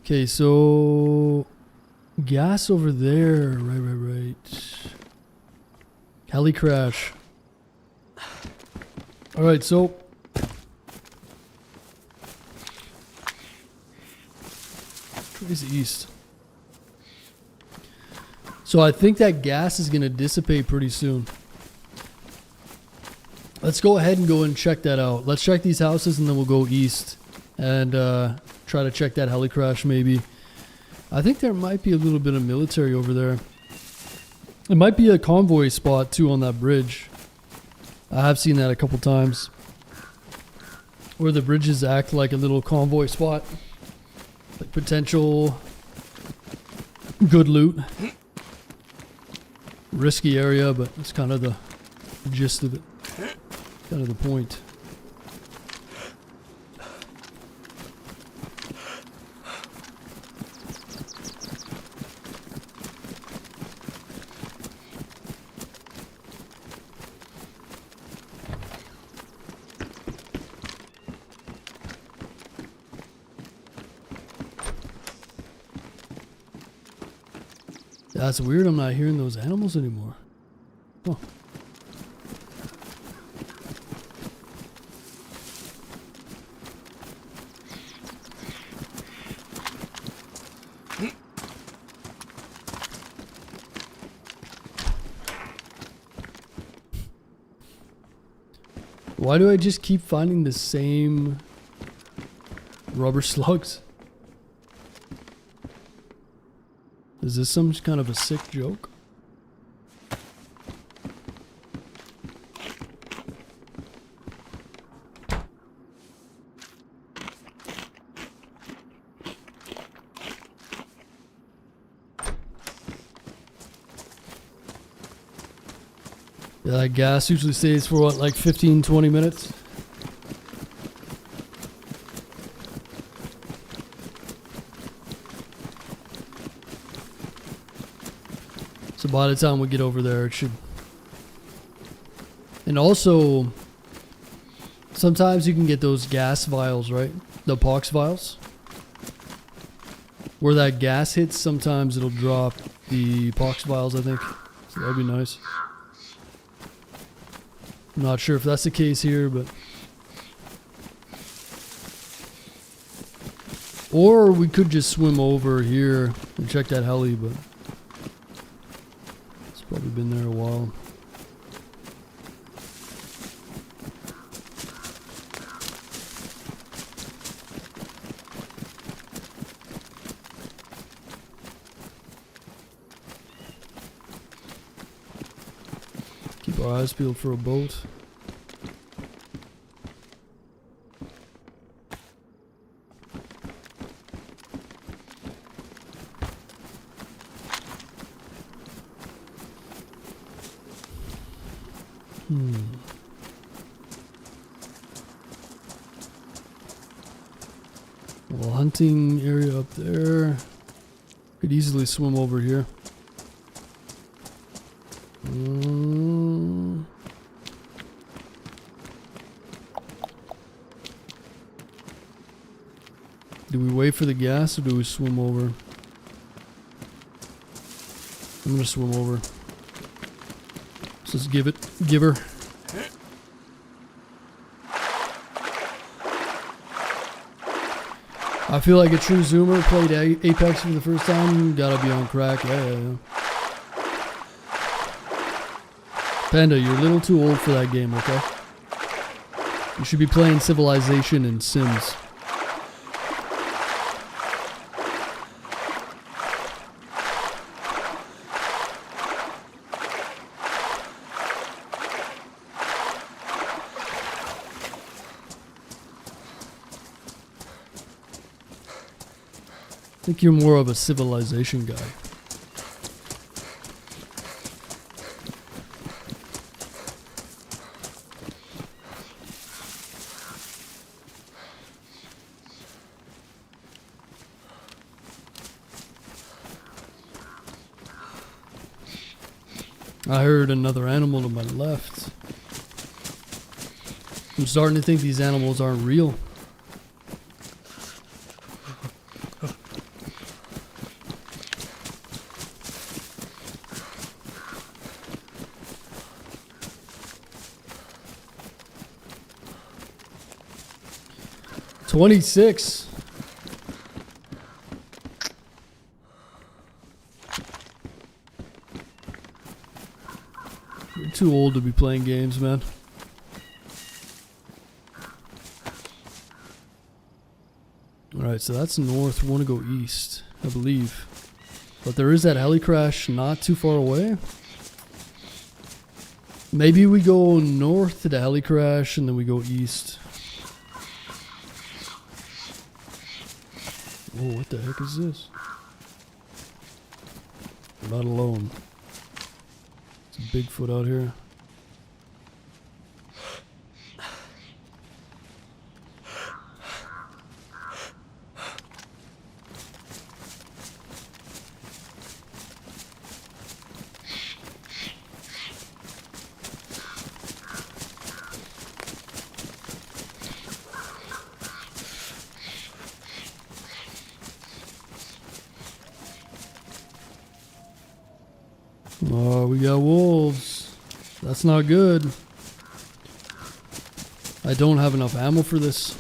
Okay, so gas over there. Right. Heli crash. All right, so towards the east. So I think that gas is going to dissipate pretty soon. Let's go ahead and go and check that out. Let's check these houses and then we'll go east and try to check that heli crash maybe. I think there might be a little bit of military over there. It might be a convoy spot too on that bridge. I have seen that a couple times. Where the bridges act like a little convoy spot. Like potential good loot. Risky area, but it's kind of the gist of it. Kind of the point. That's weird, I'm not hearing those animals anymore. Oh. Why do I just keep finding the same rubber slugs? Is this some kind of a sick joke? Yeah, that gas usually stays for what, like 15-20 minutes? So by the time we get over there, it should... And also, sometimes you can get those gas vials, right? The pox vials. Where that gas hits, sometimes it'll drop the pox vials, I think. So that'd be nice. I'm not sure if that's the case here, but... Or we could just swim over here and check that heli, but... It's probably been there a while. Keep our eyes peeled for a boat. Well, hunting area up there. Could easily swim over here. Do we wait for the gas or do we swim over? I'm gonna swim over. So let's give her. I feel like a true zoomer. Played Apex for the first time. Gotta be on crack. Yeah. Panda, you're a little too old for that game, okay? You should be playing Civilization and Sims. I think you're more of a Civilization guy. I heard another animal to my left. I'm starting to think these animals aren't real. $26. You're too old to be playing games, man. Alright, so that's north. We want to go east, I believe. But there is that heli crash not too far away. Maybe we go north to the heli crash and then we go east. Whoa, what the heck is this? We're not alone. It's a Bigfoot out here. Oh, we got wolves. That's not good. I don't have enough ammo for this.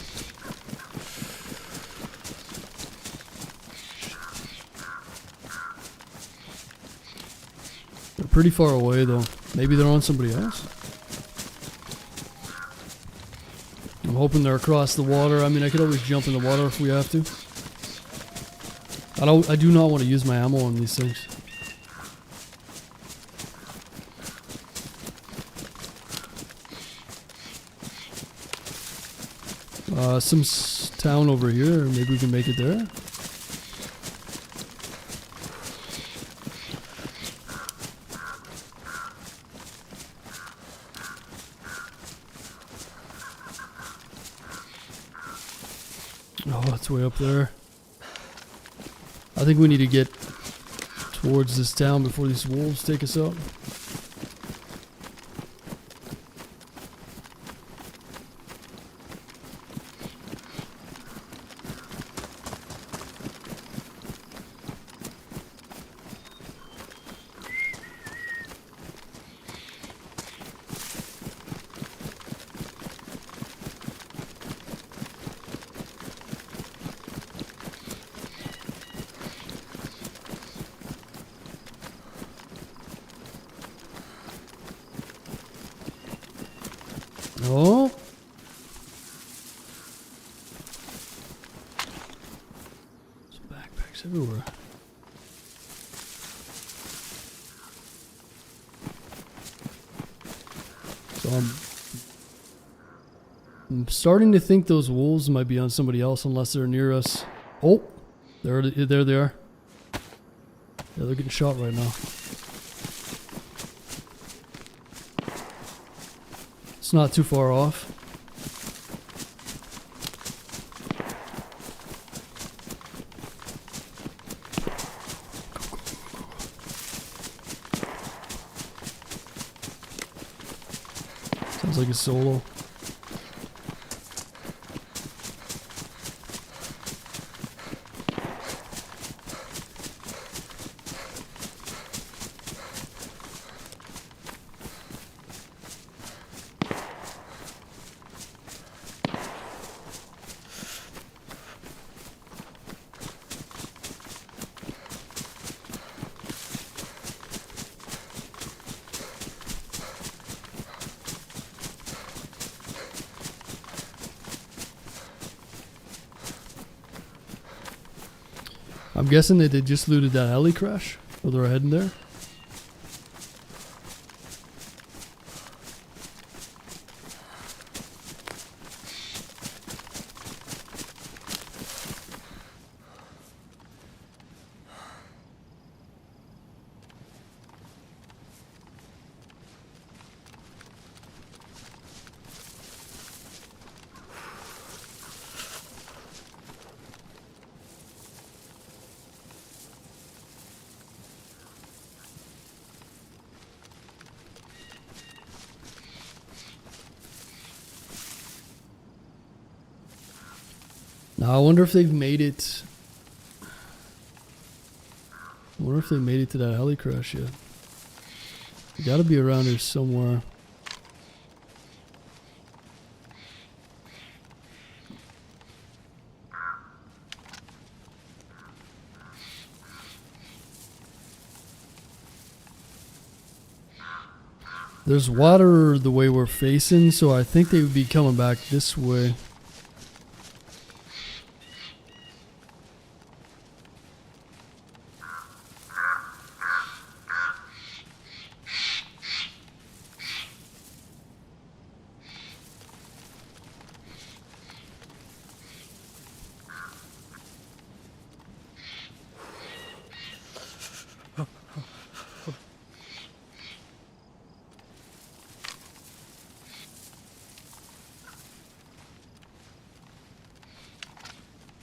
They're pretty far away though. Maybe they're on somebody else. I'm hoping they're across the water. I mean, I could always jump in the water if we have to. I do not want to use my ammo on these things. Some town over here. Maybe we can make it there. Oh, it's way up there. I think we need to get towards this town before these wolves take us out. Oh. Some backpacks everywhere. I'm starting to think those wolves might be on somebody else unless they're near us. Oh, there they are. Yeah, they're getting shot right now. It's not too far off. Sounds like a solo. I'm guessing that they just looted that heli crash, or they're heading there. Now I wonder if they've made it. I wonder if they made it to that heli crash yet. They gotta be around here somewhere. There's water the way we're facing, so I think they would be coming back this way.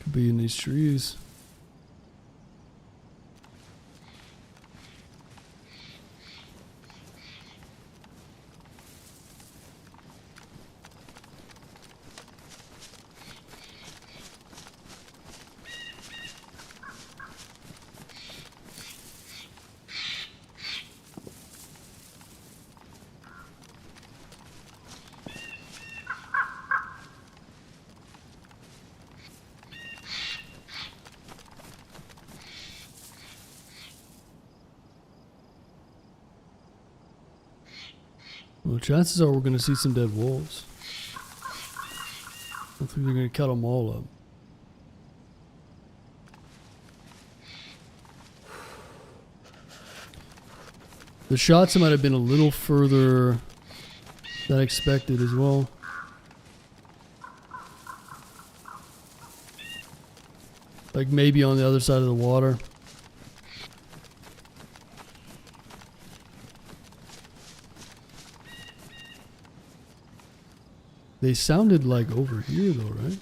Could be in these trees. Well, chances are we're going to see some dead wolves. I think they're going to cut them all up. The shots might have been a little further than expected as well. Like maybe on the other side of the water. They sounded like over here though, right?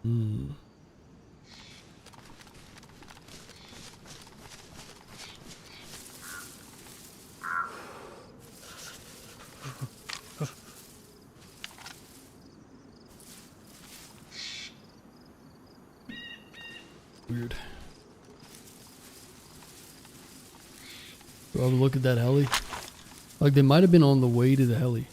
Hmm. Weird. So I'll look at that heli. Like they might have been on the way to the heli.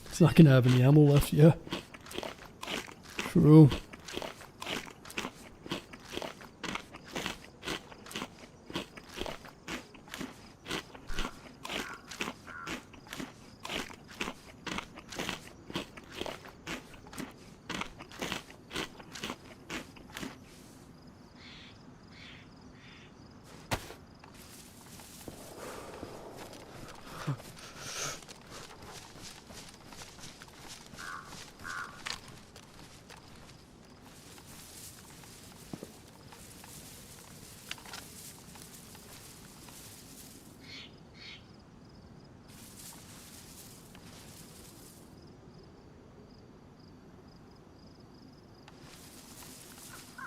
It's not gonna have any ammo left, yeah. True.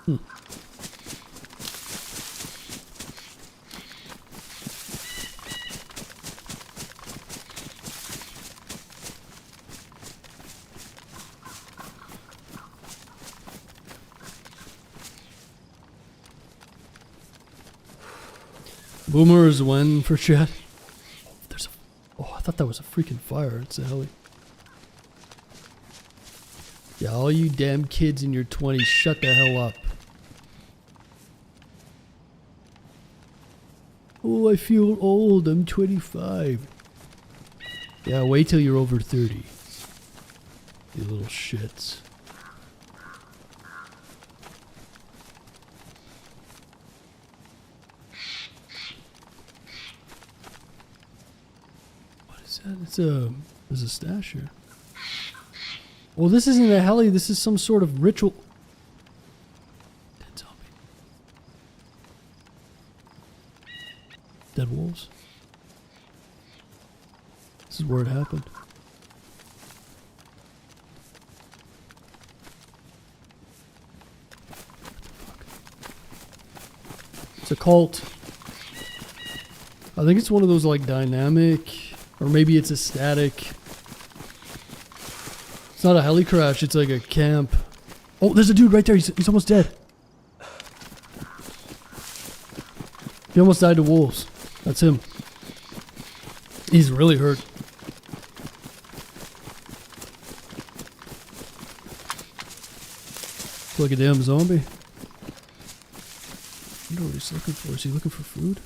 Hmm. Boomer is when for chat. There's a. Oh, I thought that was a freaking fire. It's a heli. Yeah, all you damn kids in your 20s, shut the hell up. Oh, I feel old. I'm 25. Yeah, wait till you're over 30. You little shits. What is that? There's a stash here. Well, this isn't a heli. This is some sort of ritual. Dead zombie. Dead wolves. This is where it happened. What the fuck? It's a cult. I think it's one of those like dynamic, or maybe it's a static. It's not a heli crash, it's like a camp. Oh, there's a dude right there. He's almost dead. He almost died to wolves. That's him. He's really hurt. It's like a damn zombie. I wonder what he's looking for. Is he looking for food?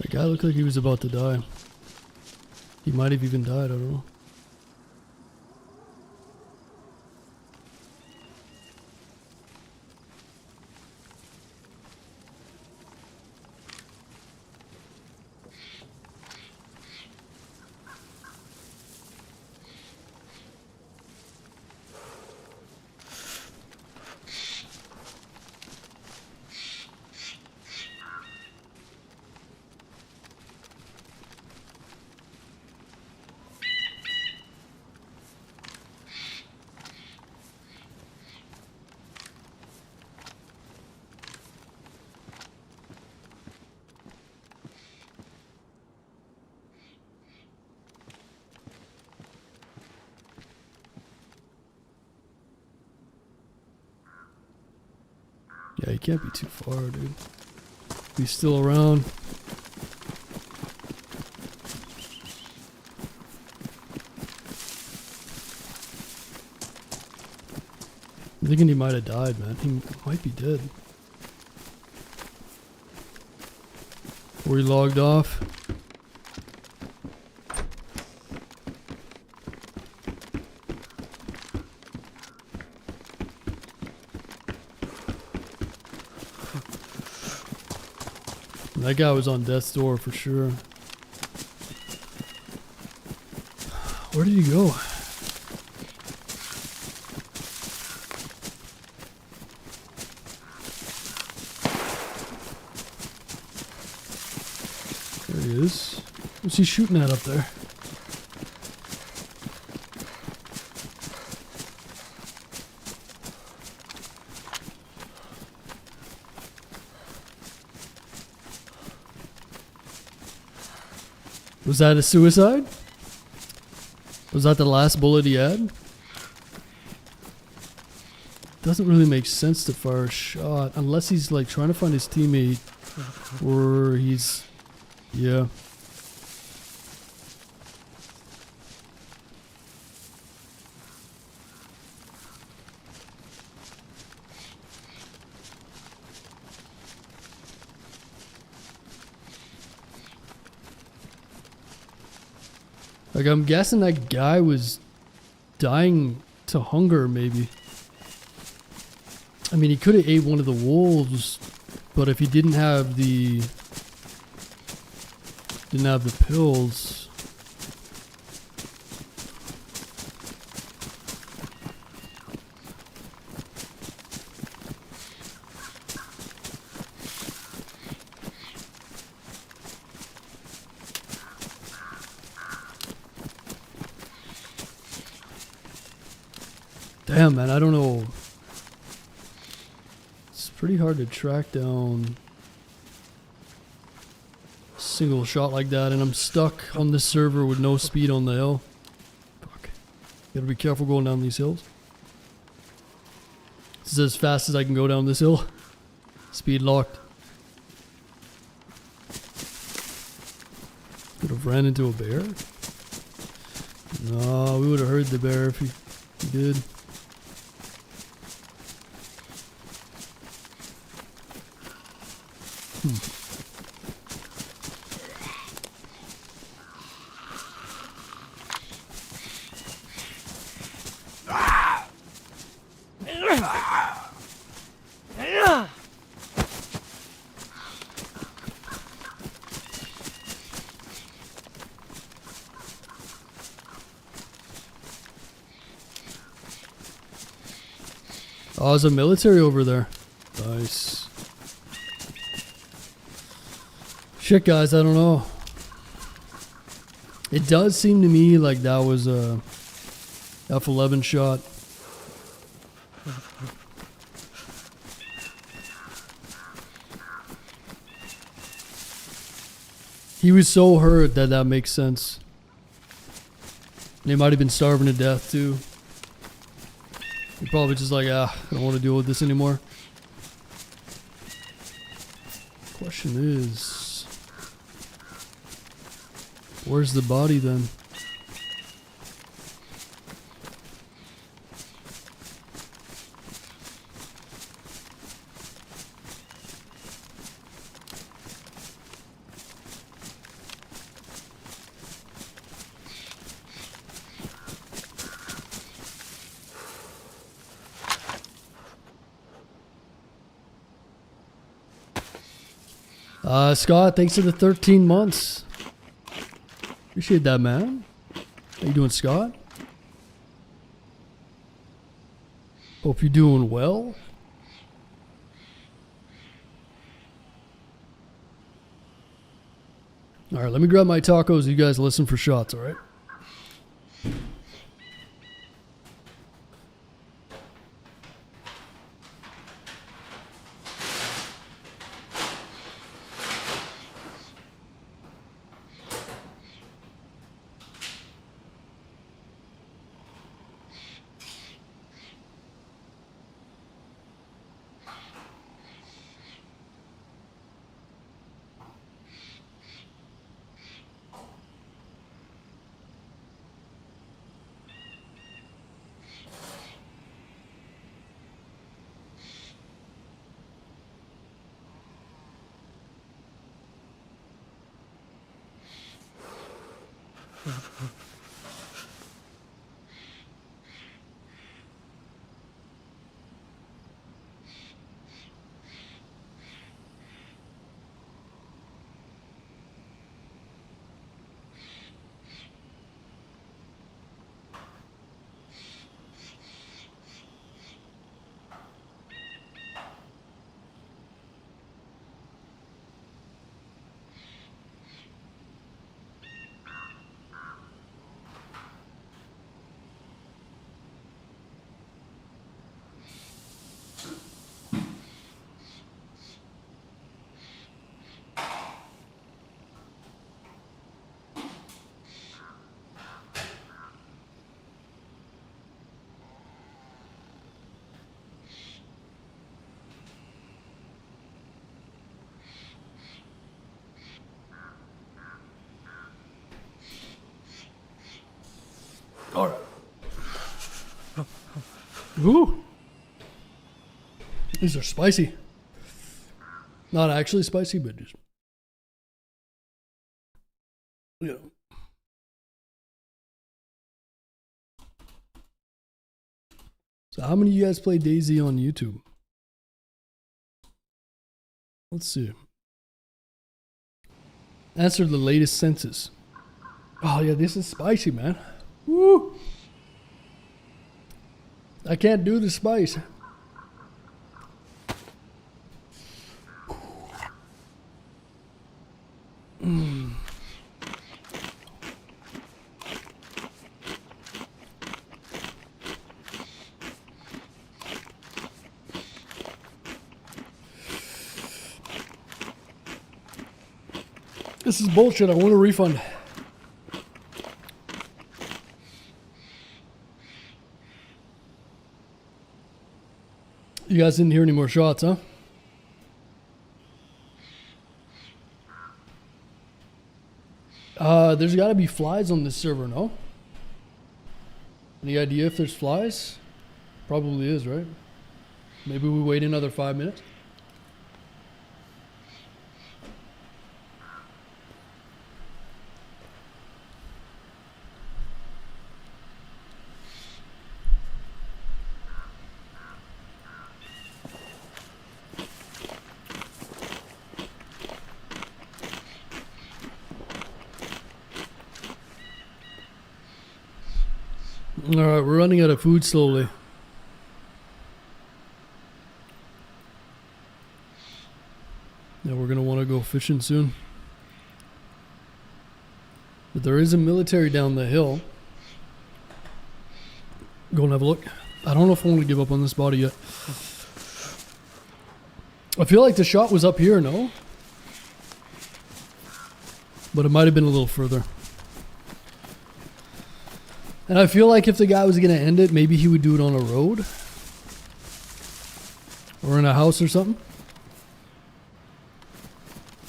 That guy looked like he was about to die. He might have even died, I don't know. Yeah, he can't be too far, dude. He's still around. I'm thinking he might have died, man. He might be dead. Or he logged off. That guy was on death's door for sure. Where did he go? he is. What's he shooting at up there? Was that a suicide? Was that the last bullet he had? Doesn't really make sense to fire a shot unless he's like trying to find his teammate, or he's, yeah. Like, I'm guessing that guy was dying to hunger, maybe. I mean, he could have ate one of the wolves, but if he didn't have the pills. Damn, man, I don't know. It's pretty hard to track down a single shot like that, and I'm stuck on this server with no speed on the hill. Fuck. Gotta be careful going down these hills. This is as fast as I can go down this hill. Speed locked. Could have ran into a bear. No, we would have heard the bear if he did. Oh, there's a military over there. Nice. Shit, guys, I don't know. It does seem to me like that was a F11 shot. He was so hurt that makes sense. And he might have been starving to death too. He probably just like, I don't want to deal with this anymore. Question is, where's the body then? Scott, thanks for the 13 months. Appreciate that, man. How you doing, Scott? Hope you're doing well. Alright, let me grab my tacos. You guys listen for shots, alright? Ooh. These are spicy. Not actually spicy, but just, you know. So how many of you guys play DayZ on YouTube? Let's see. Answer the latest census. Oh yeah, this is spicy, man. Woo! I can't do the spice. Mm. This is bullshit. I want a refund. You guys didn't hear any more shots, huh? There's got to be flies on this server, no? Any idea if there's flies? Probably is, right? Maybe we wait another 5 minutes. Alright, we're running out of food slowly. Yeah, we're gonna want to go fishing soon. But there is a military down the hill. Go and have a look. I don't know if I want to give up on this body yet. I feel like the shot was up here, no? But it might have been a little further. And I feel like if the guy was going to end it, maybe he would do it on a road. Or in a house or something.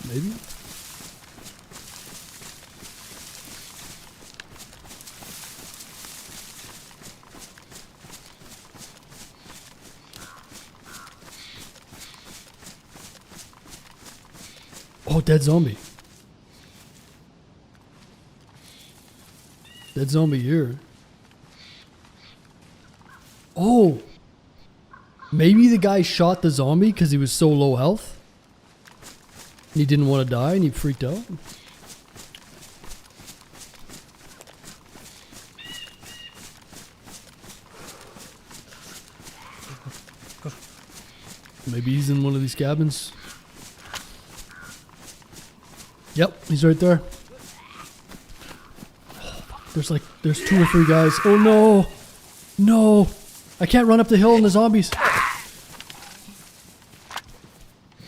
Maybe. Oh, dead zombie. Dead zombie here. Oh, maybe the guy shot the zombie because he was so low health. And he didn't want to die and he freaked out. Maybe he's in one of these cabins. Yep, he's right there. There's 2 or 3 guys. Oh no! No! I can't run up the hill and the zombies.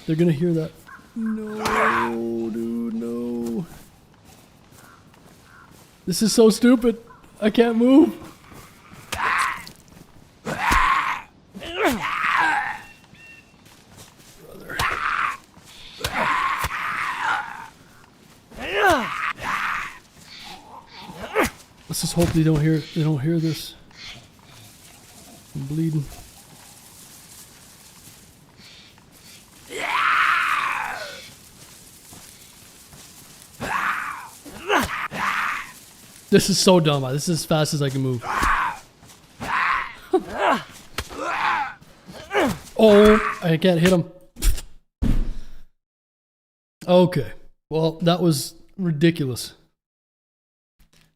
They're gonna hear that. No, dude, no. This is so stupid. I can't move. Let's just hope they don't hear this. I'm bleeding. This is so dumb. This is as fast as I can move. Oh, I can't hit him. Okay. Well, that was ridiculous.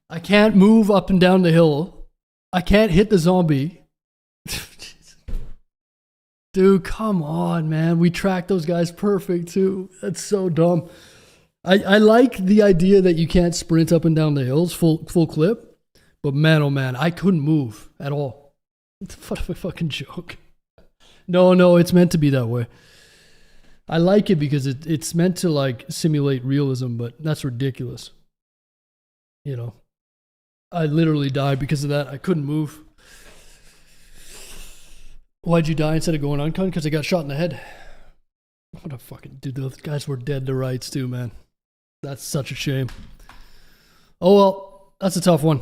I can't move up and down the hill. I can't hit the zombie. Dude, come on, man. We tracked those guys perfect, too. That's so dumb. I like the idea that you can't sprint up and down the hills full clip. But man, oh man, I couldn't move at all. What a fucking joke. No, it's meant to be that way. I like it because it's meant to like simulate realism, but that's ridiculous. You know, I literally died because of that. I couldn't move. Why'd you die instead of going uncon? Because I got shot in the head. What a fucking dude. Those guys were dead to rights too, man. That's such a shame. Oh well, that's a tough one.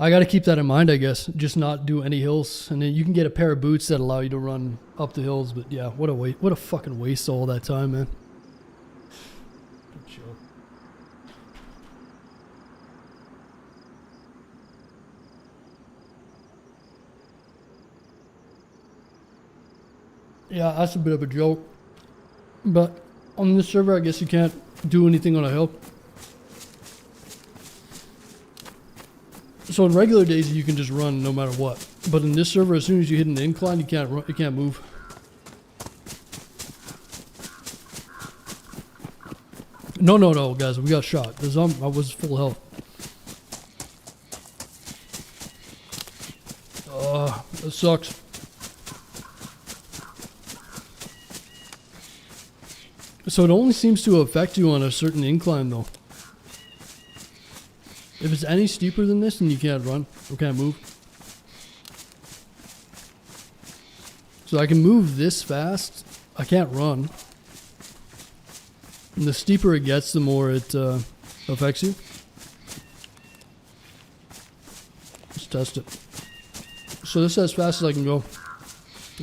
I got to keep that in mind, I guess. Just not do any hills, and then you can get a pair of boots that allow you to run up the hills. But yeah, what a fucking waste of all that time, man. Good show. Yeah, that's a bit of a joke. But on this server, I guess you can't do anything on a hill. So in regular days, you can just run no matter what. But in this server, as soon as you hit an incline, you can't run, you can't move. No, guys, we got shot. I was full health. That sucks. So it only seems to affect you on a certain incline, though. If it's any steeper than this, then you can't run or can't move. So I can move this fast. I can't run. And the steeper it gets, the more it affects you. Let's test it. So this is as fast as I can go.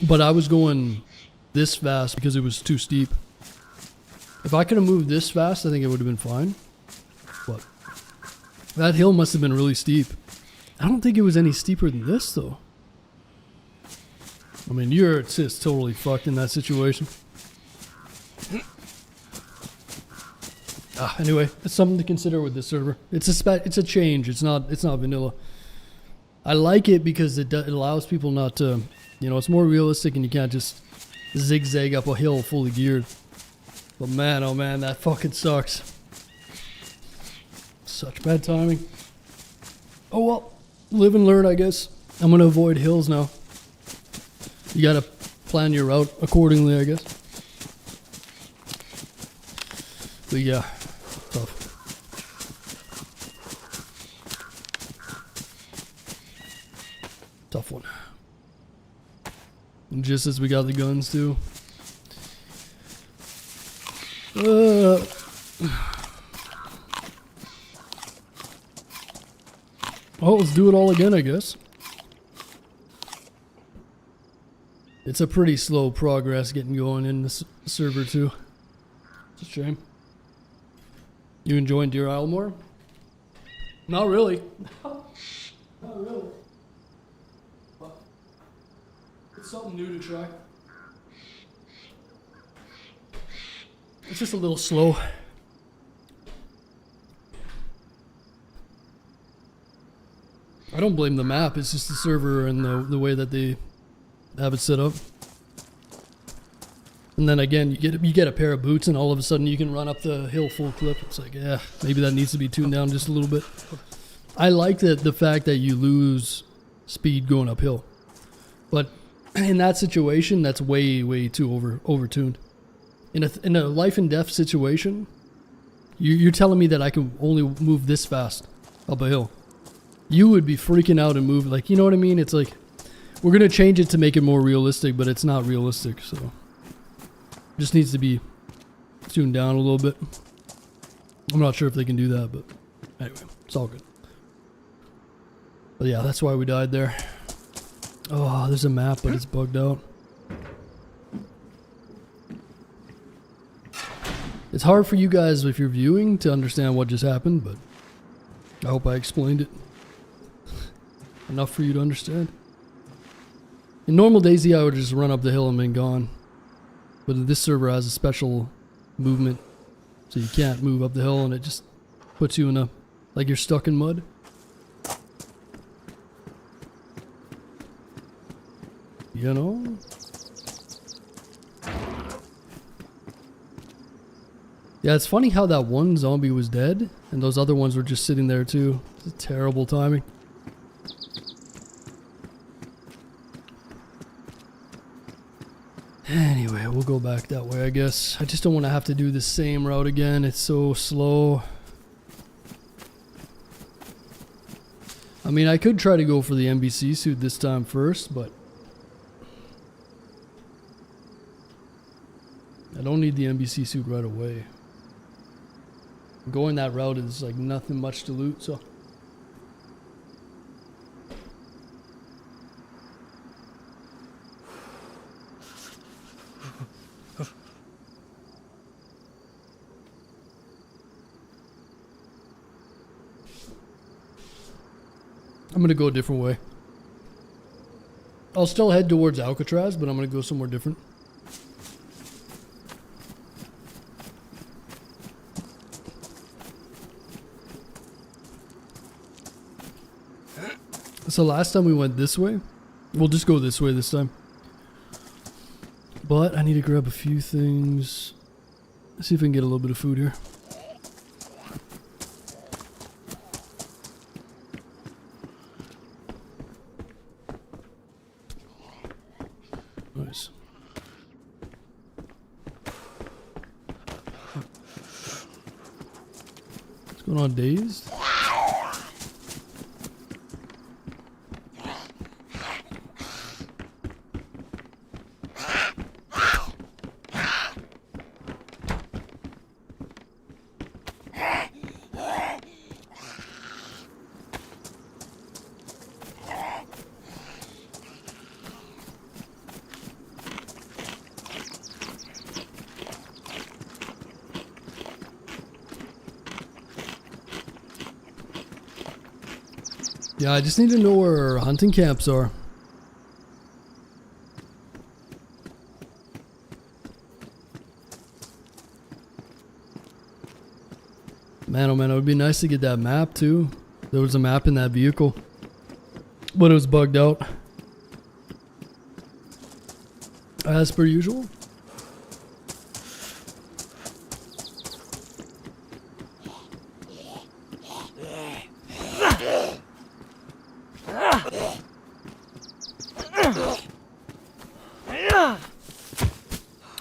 But I was going this fast because it was too steep. If I could have moved this fast, I think it would have been fine. But that hill must have been really steep. I don't think it was any steeper than this, though. I mean, you're just totally fucked in that situation. Anyway, it's something to consider with this server. It's a change. It's not vanilla. I like it because it allows people not to, it's more realistic and you can't just zigzag up a hill fully geared. But man, oh man, that fucking sucks. Such bad timing. Oh well, live and learn, I guess. I'm gonna avoid hills now. You gotta plan your route accordingly, I guess. But yeah, tough. Tough one. And just as we got the guns too. Well, let's do it all again, I guess. It's a pretty slow progress getting going in this server too. It's a shame. You enjoying Deer Isle more? Not really. Not really. But it's something new to try. It's just a little slow. I don't blame the map, it's just the server and the way that they have it set up. And then again, you get a pair of boots and all of a sudden you can run up the hill full clip. It's like, yeah, maybe that needs to be tuned down just a little bit. I like the fact that you lose speed going uphill. But in that situation, that's way too over-tuned. In a life and death situation, you're telling me that I can only move this fast up a hill. You would be freaking out and move, like, you know what I mean? It's like, we're going to change it to make it more realistic, but it's not realistic, so. Just needs to be tuned down a little bit. I'm not sure if they can do that, but anyway, it's all good. But yeah, that's why we died there. Oh, there's a map, but it's bugged out. It's hard for you guys, if you're viewing, to understand what just happened, but I hope I explained it enough for you to understand. In normal DayZ, I would just run up the hill and been gone. But this server has a special movement, so you can't move up the hill, and it just puts you in a, like you're stuck in mud. You know? Yeah, it's funny how that one zombie was dead, and those other ones were just sitting there too. It's terrible timing. Anyway, we'll go back that way, I guess. I just don't want to have to do the same route again. It's so slow. I mean, I could try to go for the NBC suit this time first, but I don't need the NBC suit right away. Going that route is like nothing much to loot, so I'm gonna go a different way. I'll still head towards Alcatraz, but I'm gonna go somewhere different. So last time we went this way. We'll just go this way this time. But I need to grab a few things. See if I can get a little bit of food here. Nice. What's going on, DayZ's? Yeah, I just need to know where hunting camps are. Man, oh man, it would be nice to get that map too. There was a map in that vehicle, but it was bugged out. As per usual.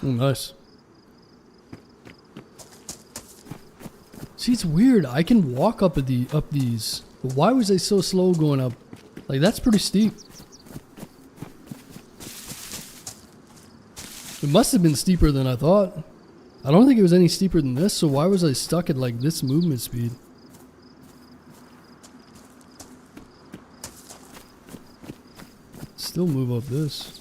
Oh, nice. See, it's weird. I can walk up these. But why was I so slow going up? Like, that's pretty steep. It must have been steeper than I thought. I don't think it was any steeper than this, so why was I stuck at like this movement speed? Still move up this.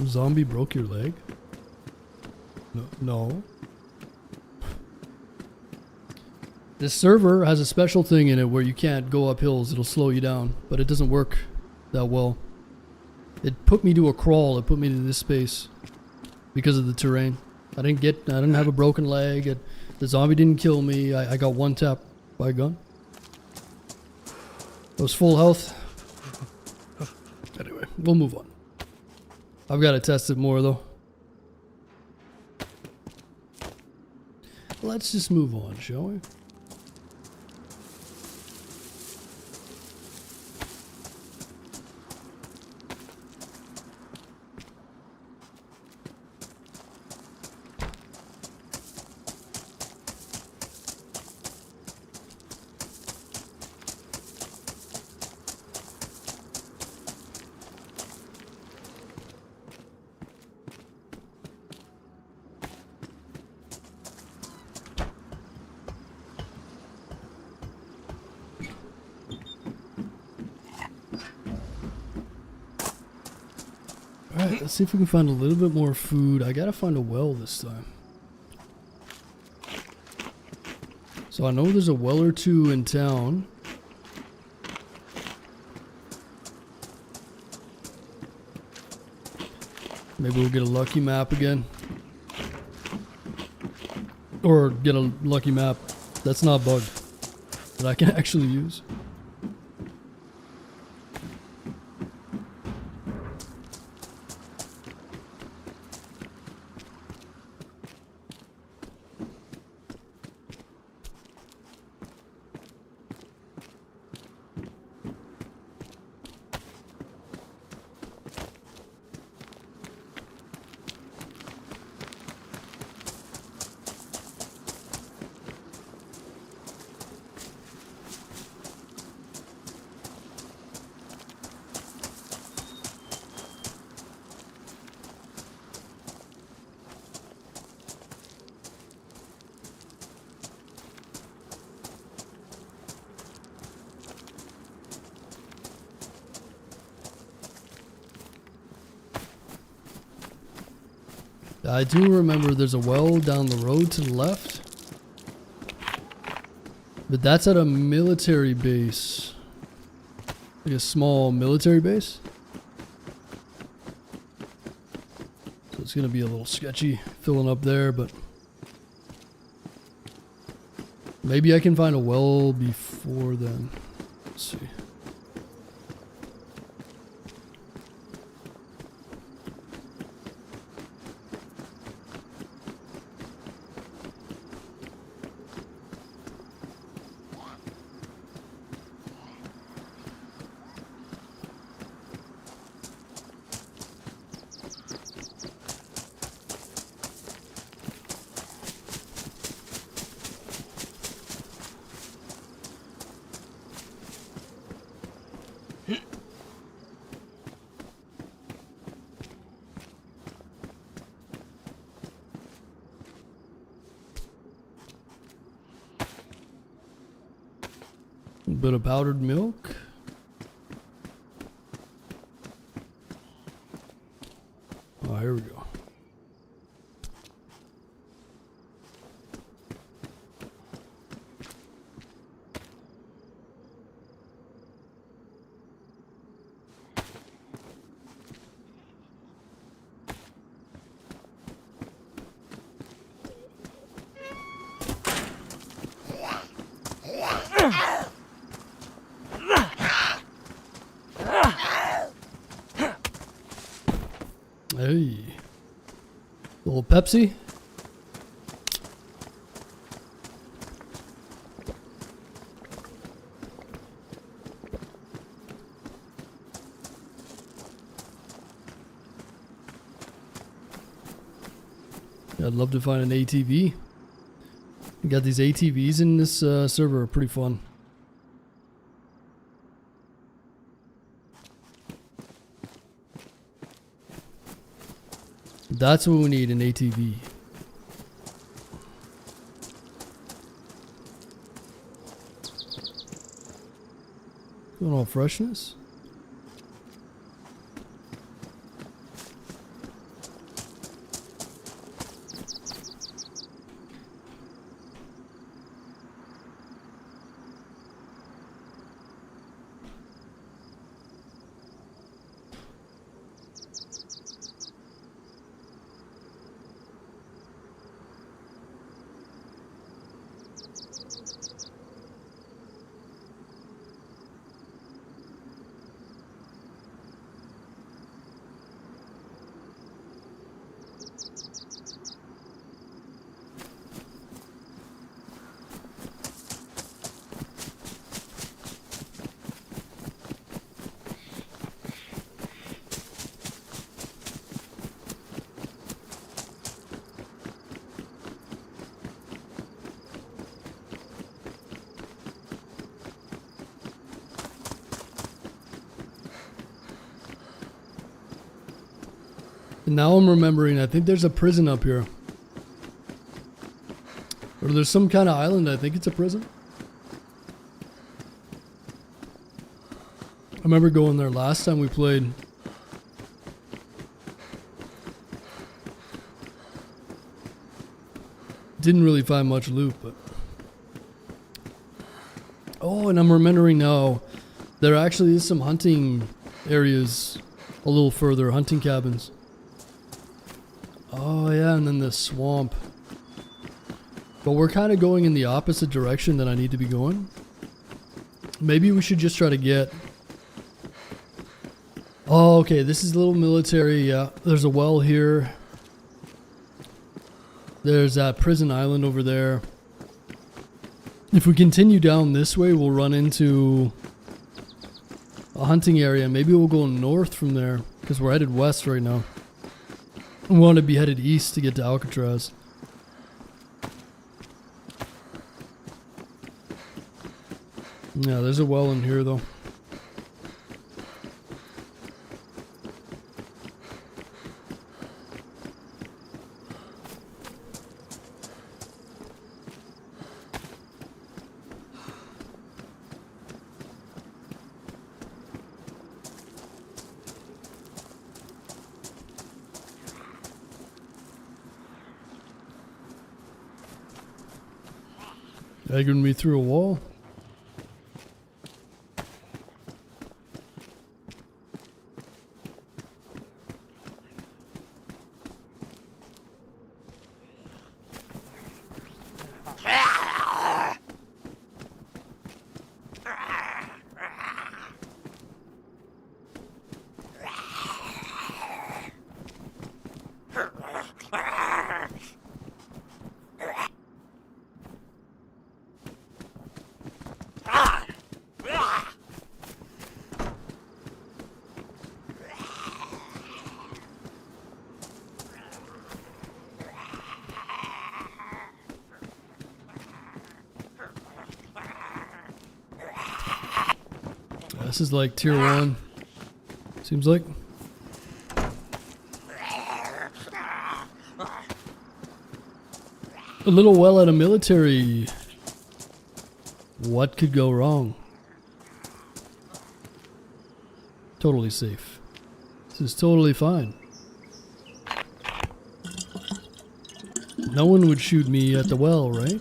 Zombie broke your leg? No. This server has a special thing in it where you can't go up hills. It'll slow you down, but it doesn't work that well. It put me to a crawl. It put me to this space because of the terrain. I didn't have a broken leg. The zombie didn't kill me. I got one tap by a gun. I was full health. Anyway, we'll move on. I've got to test it more though. Let's just move on, shall we? Alright, let's see if we can find a little bit more food. I gotta find a well this time. So I know there's a well or two in town. Maybe we'll get a lucky map again. Or get a lucky map that's not bugged, that I can actually use. I do remember there's a well down the road to the left. But that's at a military base. Like a small military base. So it's gonna be a little sketchy filling up there, but maybe I can find a well before then. Let's see. A bit of powdered milk. Oh, here we go. Hey, a little Pepsi. I'd love to find an ATV. We got these ATVs in this server, pretty fun. That's what we need, an ATV. Going all freshness. And now I'm remembering, I think there's a prison up here. Or there's some kind of island, I think it's a prison. I remember going there last time we played. Didn't really find much loot, but... Oh, and I'm remembering now, there actually is some hunting areas a little further, hunting cabins. Oh yeah, and then this swamp. But we're kind of going in the opposite direction that I need to be going. Maybe we should just try to get... Oh, okay, this is a little military, yeah. There's a well here. There's that prison island over there. If we continue down this way, we'll run into a hunting area. Maybe we'll go north from there, because we're headed west right now. We want to be headed east to get to Alcatraz. Yeah, there's a well in here though. Egging me through a wall. This is like tier 1. Seems like. A little well at a military. What could go wrong? Totally safe. This is totally fine. No one would shoot me at the well, right?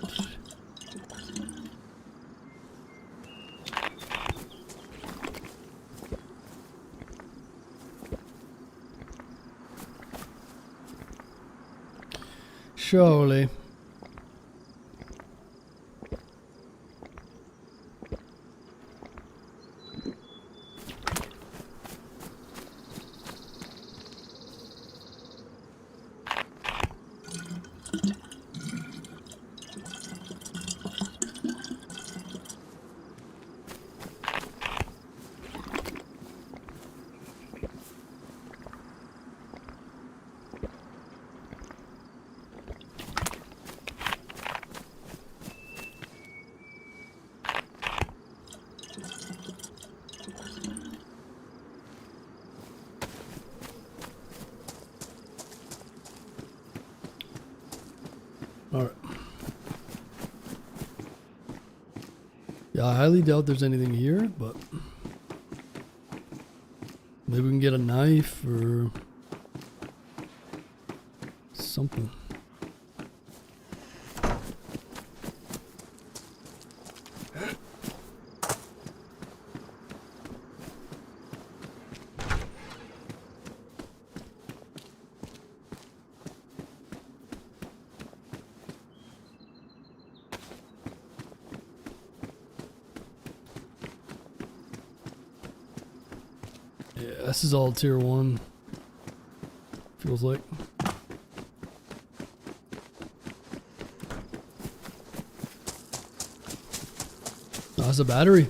Surely. Alright. Yeah, I highly doubt there's anything here, but maybe we can get a knife or something. Yeah, this is all tier 1. Feels like. Oh, that's a battery.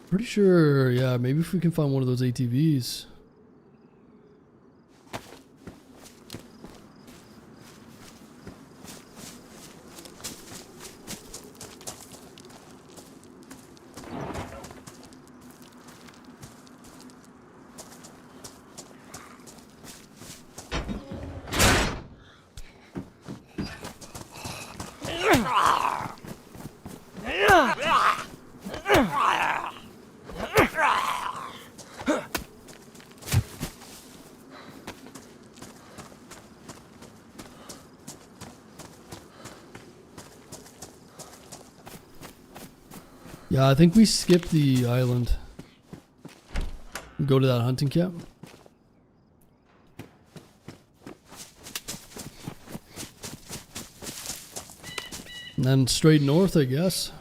Pretty sure, yeah, maybe if we can find one of those ATVs. Yeah, I think we skipped the island. Go to that hunting camp. And then straight north, I guess.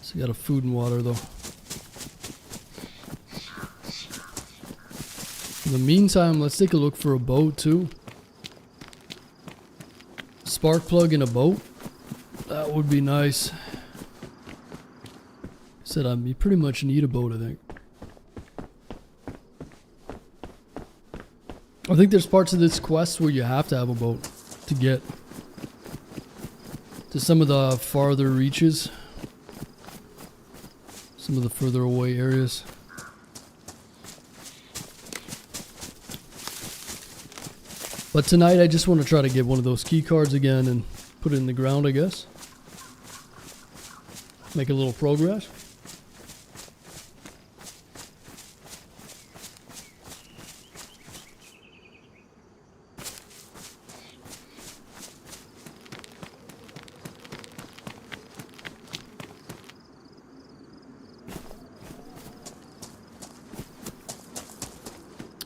So we got a food and water though. In the meantime, let's take a look for a boat too. Spark plug in a boat. That would be nice. Said you pretty much need a boat, I think. I think there's parts of this quest where you have to have a boat to get to some of the farther reaches. Some of the further away areas. But tonight I just want to try to get one of those key cards again and put it in the ground, I guess. Make a little progress.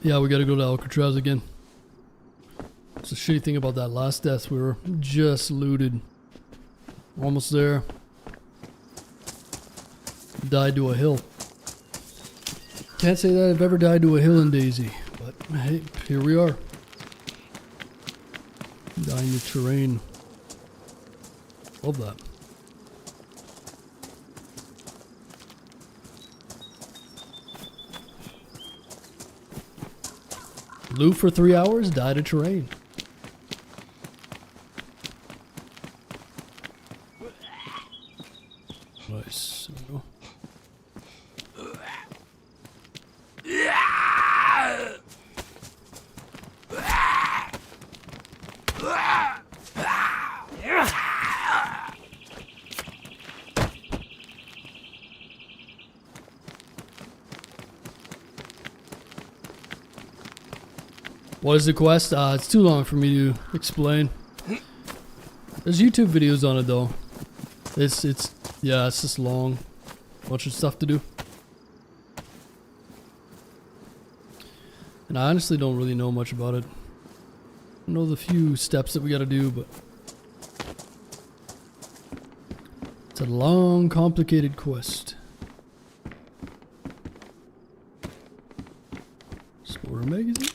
Yeah, we gotta go to Alcatraz again. It's the shitty thing about that last death. We were just looted. Almost there. Died to a hill. Can't say that I've ever died to a hill in DayZ, but hey, here we are. Dying to terrain. Love that. Loot for 3 hours, die to terrain. Nice. What is the quest? It's too long for me to explain. There's YouTube videos on it though. It's just long. Bunch of stuff to do. And I honestly don't really know much about it. I know the few steps that we gotta do, but it's a long, complicated quest. Explorer magazine?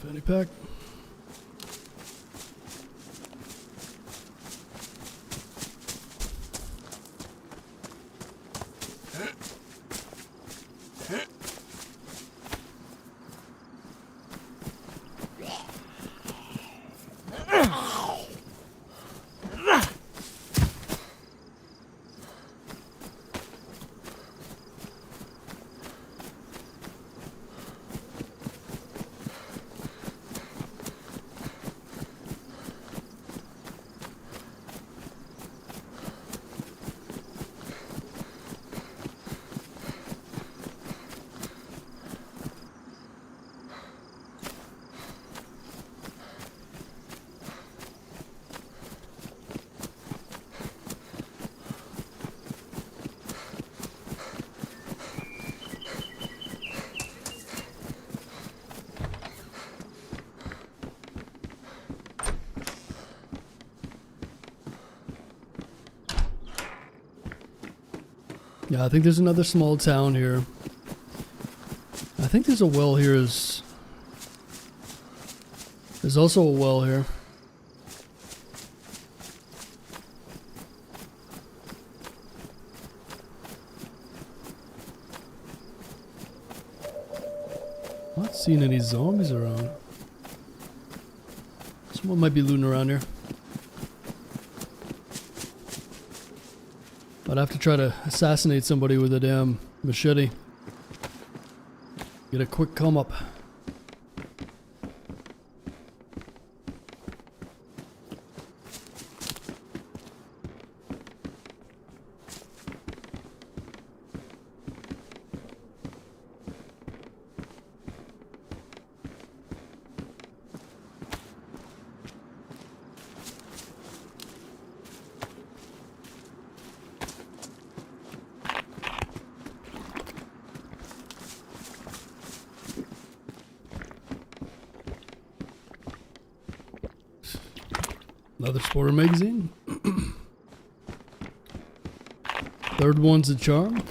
Fanny pack. Yeah, I think there's another small town here. I think there's a well here. There's also a well here. I'm not seeing any zombies around. Someone might be looting around here. I'd have to try to assassinate somebody with a damn machete. Get a quick come up. Another Explorer magazine. Third one's a charm.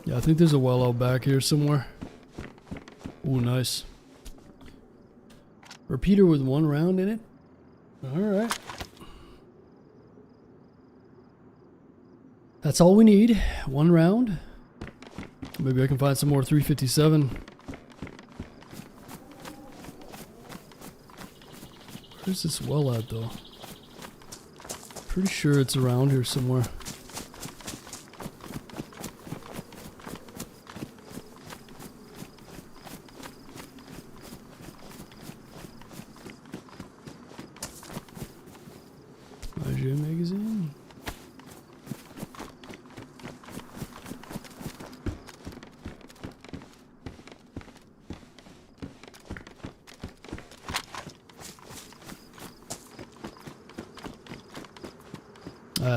Yeah, I think there's a well out back here somewhere. Ooh, nice. Repeater with 1 round in it. Alright. That's all we need. 1 round. Maybe I can find some more 357. Where's this well at though? Pretty sure it's around here somewhere. IGN magazine.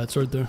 It's right there.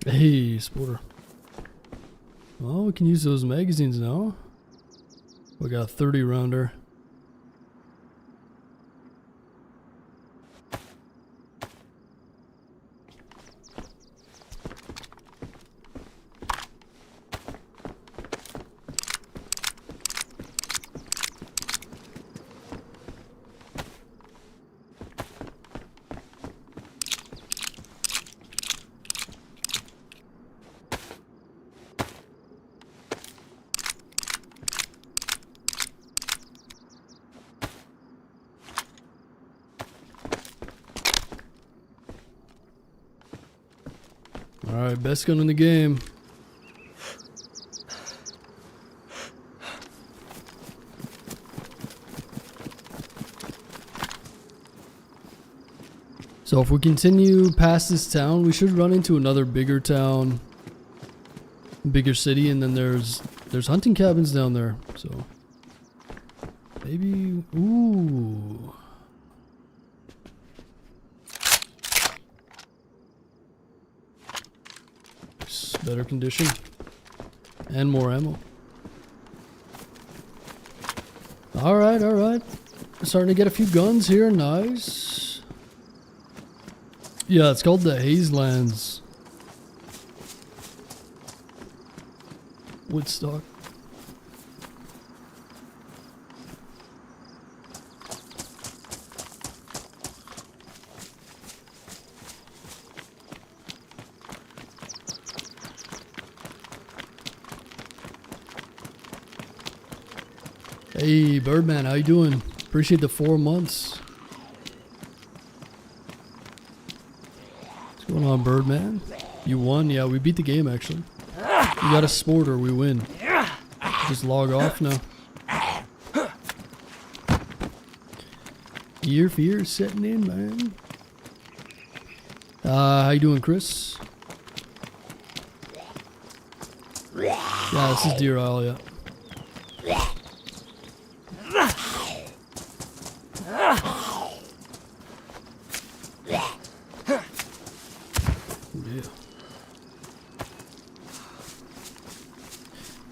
Hey, sporter. Well, we can use those magazines now. We got a 30 rounder. Alright, best gun in the game. So if we continue past this town, we should run into another bigger town, bigger city, and then there's hunting cabins down there. So maybe, ooh. Better condition and more ammo. Alright, alright. Starting to get a few guns here. Nice. Yeah, it's called the Hazelands. Woodstock. Hey, Birdman, how you doing? Appreciate the 4 months. What's going on, Birdman? You won? Yeah, we beat the game, actually. You got a sport or we win. Just log off now. Year fear setting in, man. How you doing, Chris? Yeah, this is Deer Isle, yeah.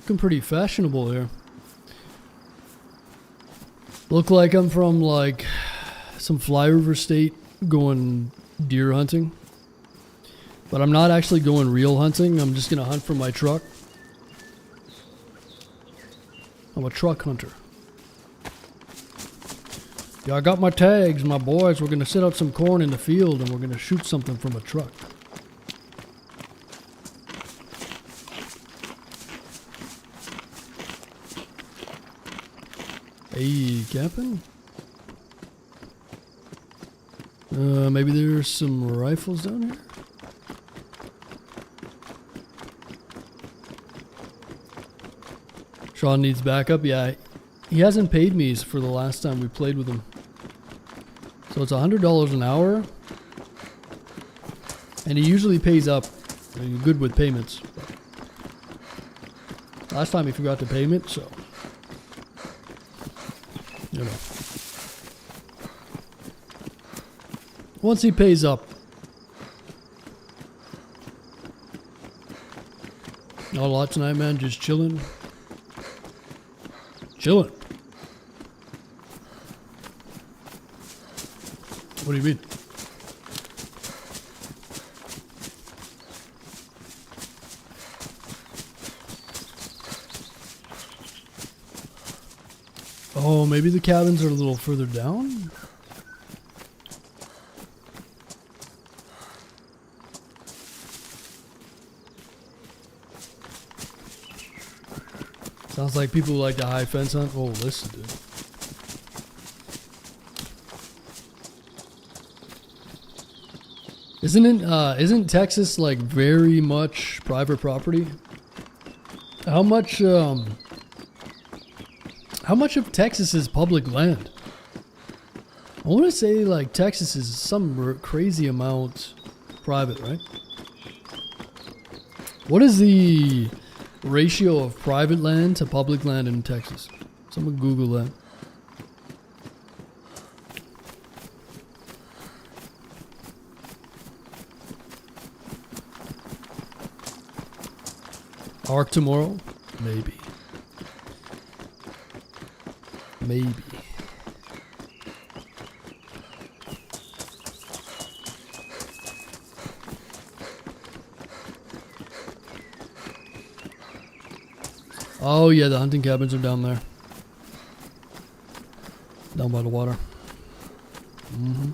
Looking pretty fashionable here. Look like I'm from like some flyover state going deer hunting. But I'm not actually going real hunting. I'm just gonna hunt for my truck. I'm a truck hunter. Yeah, I got my tags, my boys. We're gonna set up some corn in the field and we're gonna shoot something from a truck. Hey, camping? Maybe there's some rifles down here? Sean needs backup. Yeah, he hasn't paid me for the last time we played with him. So it's $100 an hour. And he usually pays up. He's good with payments. Last time he forgot to pay me, so... You know. Once he pays up. Not a lot tonight, man. Just chilling. Chilling. What do you mean? Oh, maybe the cabins are a little further down? Sounds like people who like to high fence hunt. Oh, listen, dude. Isn't Texas like very much private property? How much of Texas is public land? I want to say like Texas is some crazy amount private, right? What is the ratio of private land to public land in Texas? Someone Google that. Arc tomorrow? Maybe. Maybe. Oh yeah, the hunting cabins are down there. Down by the water. Mm-hmm.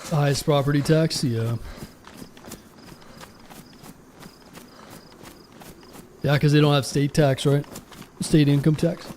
Highest property tax, yeah. Yeah, because they don't have state tax, right? State income tax.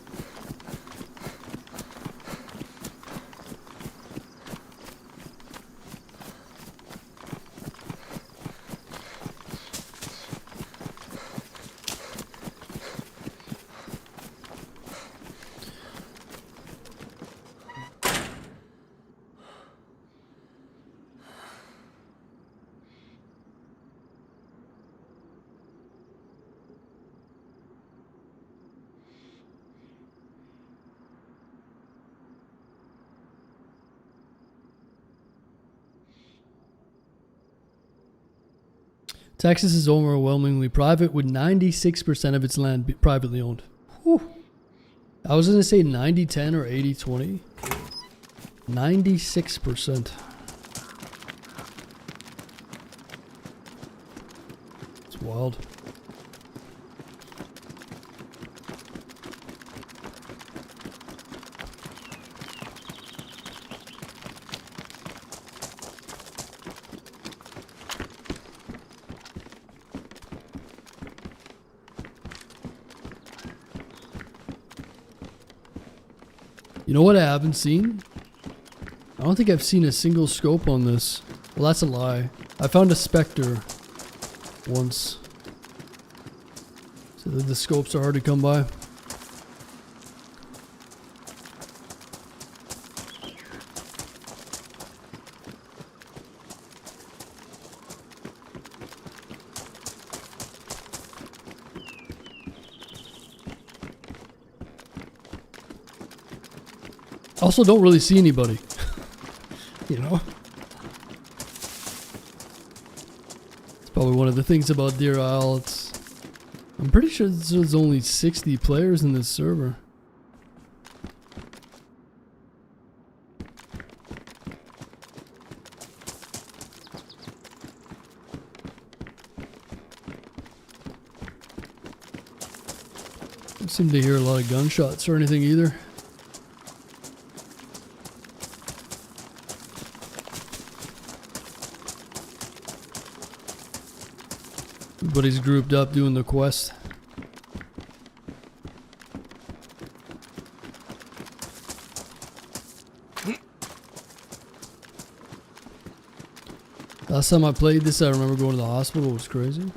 Texas is overwhelmingly private, with 96% of its land privately owned. Whew. I was going to say 90-10 or 80-20. 96%. It's wild. You know what I haven't seen? I don't think I've seen a single scope on this. Well, that's a lie. I found a Spectre once. So the scopes are hard to come by. Also, don't really see anybody, you know? It's probably one of the things about Deer Isle. I'm pretty sure there's only 60 players in this server. Don't seem to hear a lot of gunshots or anything either. Everybody's grouped up doing the quest. Last time I played this, I remember going to the hospital. It was crazy.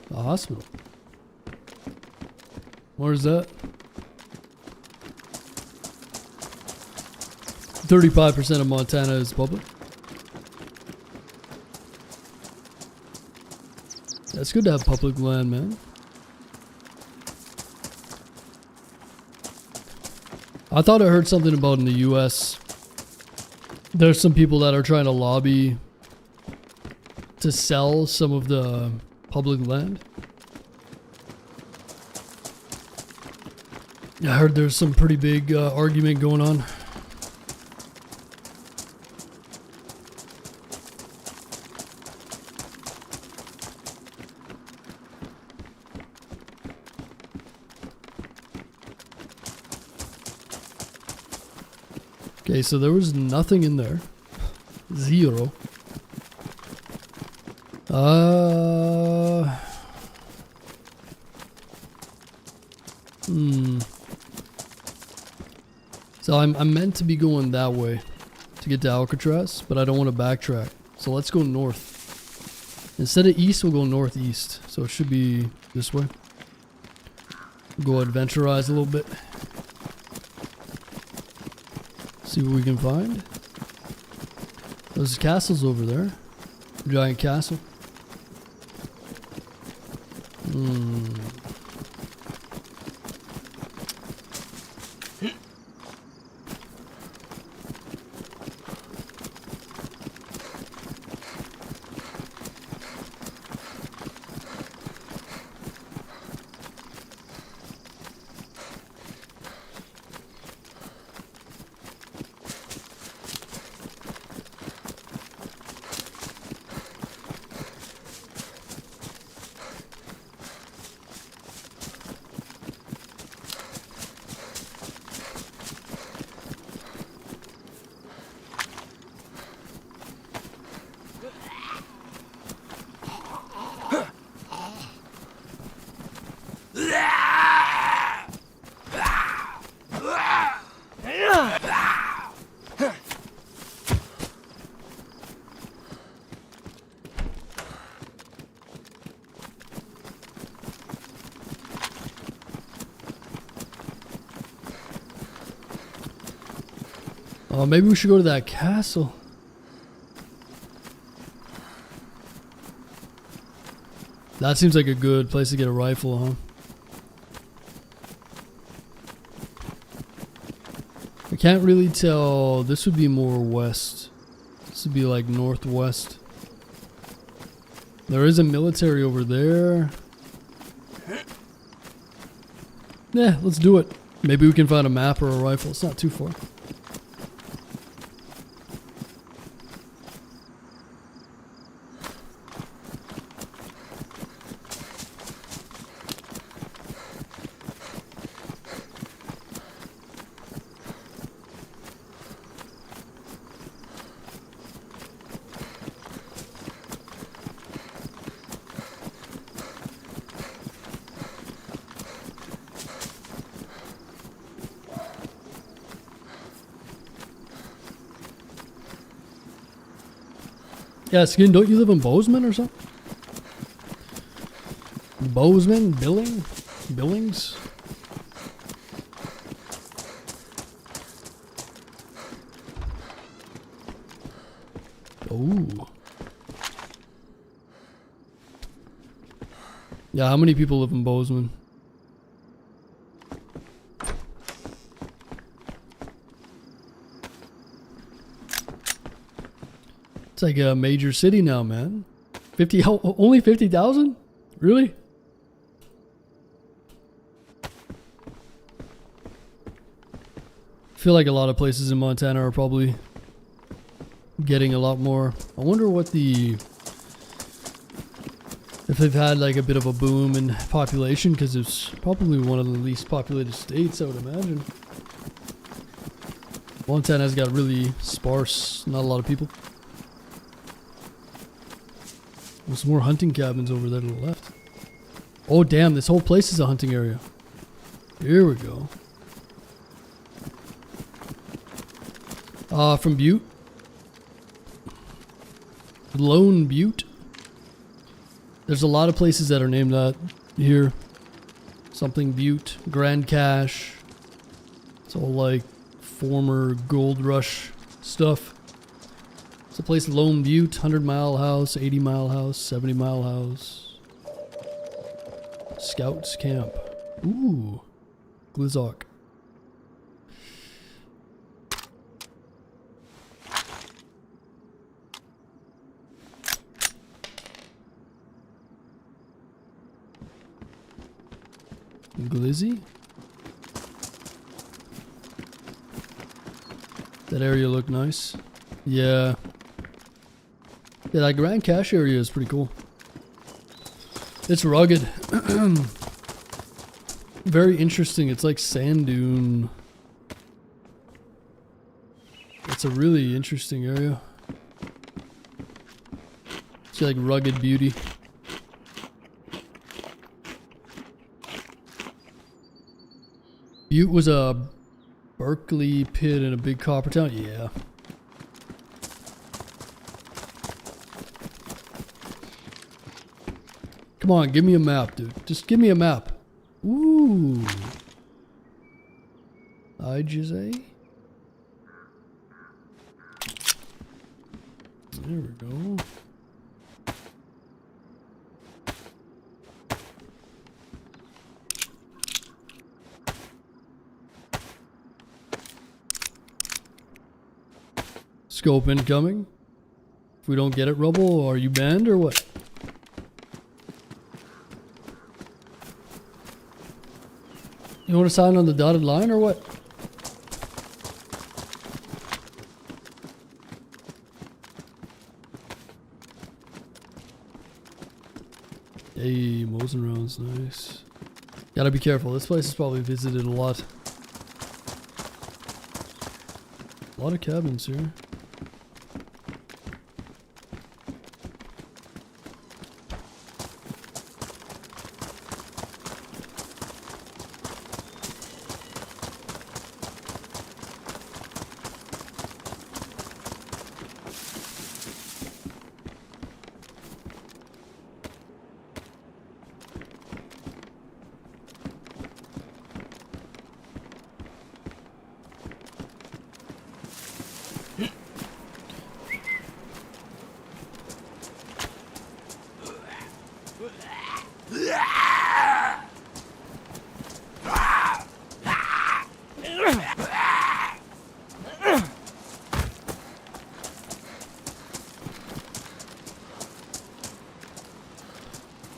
The hospital. Where's that? 35% of Montana is public. It's good to have public land, man. I thought I heard something about in the US. There's some people that are trying to lobby to sell some of the public land. I heard there's some pretty big argument going on. Okay, so there was nothing in there. Zero. So I'm meant to be going that way to get to Alcatraz, but I don't want to backtrack. So let's go north. Instead of east, we'll go northeast. So it should be this way. Go adventurize a little bit. See what we can find. There's castles over there. Giant castle. Oh, maybe we should go to that castle. That seems like a good place to get a rifle, huh? I can't really tell. This would be more west. This would be like northwest. There is a military over there. Yeah, let's do it. Maybe we can find a map or a rifle. It's not too far. Yeah, Skin, don't you live in Bozeman or something? Bozeman? Billings? Oh. Yeah, how many people live in Bozeman? It's like a major city now, man. Only 50,000? Really? I feel like a lot of places in Montana are probably getting a lot more. I wonder what if they've had like a bit of a boom in population, because it's probably one of the least populated states, I would imagine. Montana's got really sparse, not a lot of people. There's more hunting cabins over there to the left. Oh damn, this whole place is a hunting area. Here we go. From Butte. Lone Butte. There's a lot of places that are named that here. Something Butte, Grand Cache. It's all like former gold rush stuff. It's a place Lone Butte, 100 Mile House, 80 Mile House, 70 Mile House. Scouts Camp. Ooh. Glizok. Glizzy? That area looked nice. Yeah. Yeah, that Grand Cache area is pretty cool. It's rugged. Very interesting. It's like sand dune. It's a really interesting area. It's like rugged beauty. Butte was a Berkeley pit in a big copper town. Yeah. Come on, give me a map, dude. Just give me a map. Ooh. IJZ. There we go. Scope incoming. If we don't get it, Rubble, are you banned or what? You want to sign on the dotted line or what? Hey, Mosin rounds, nice. Gotta be careful. This place is probably visited a lot. A lot of cabins here.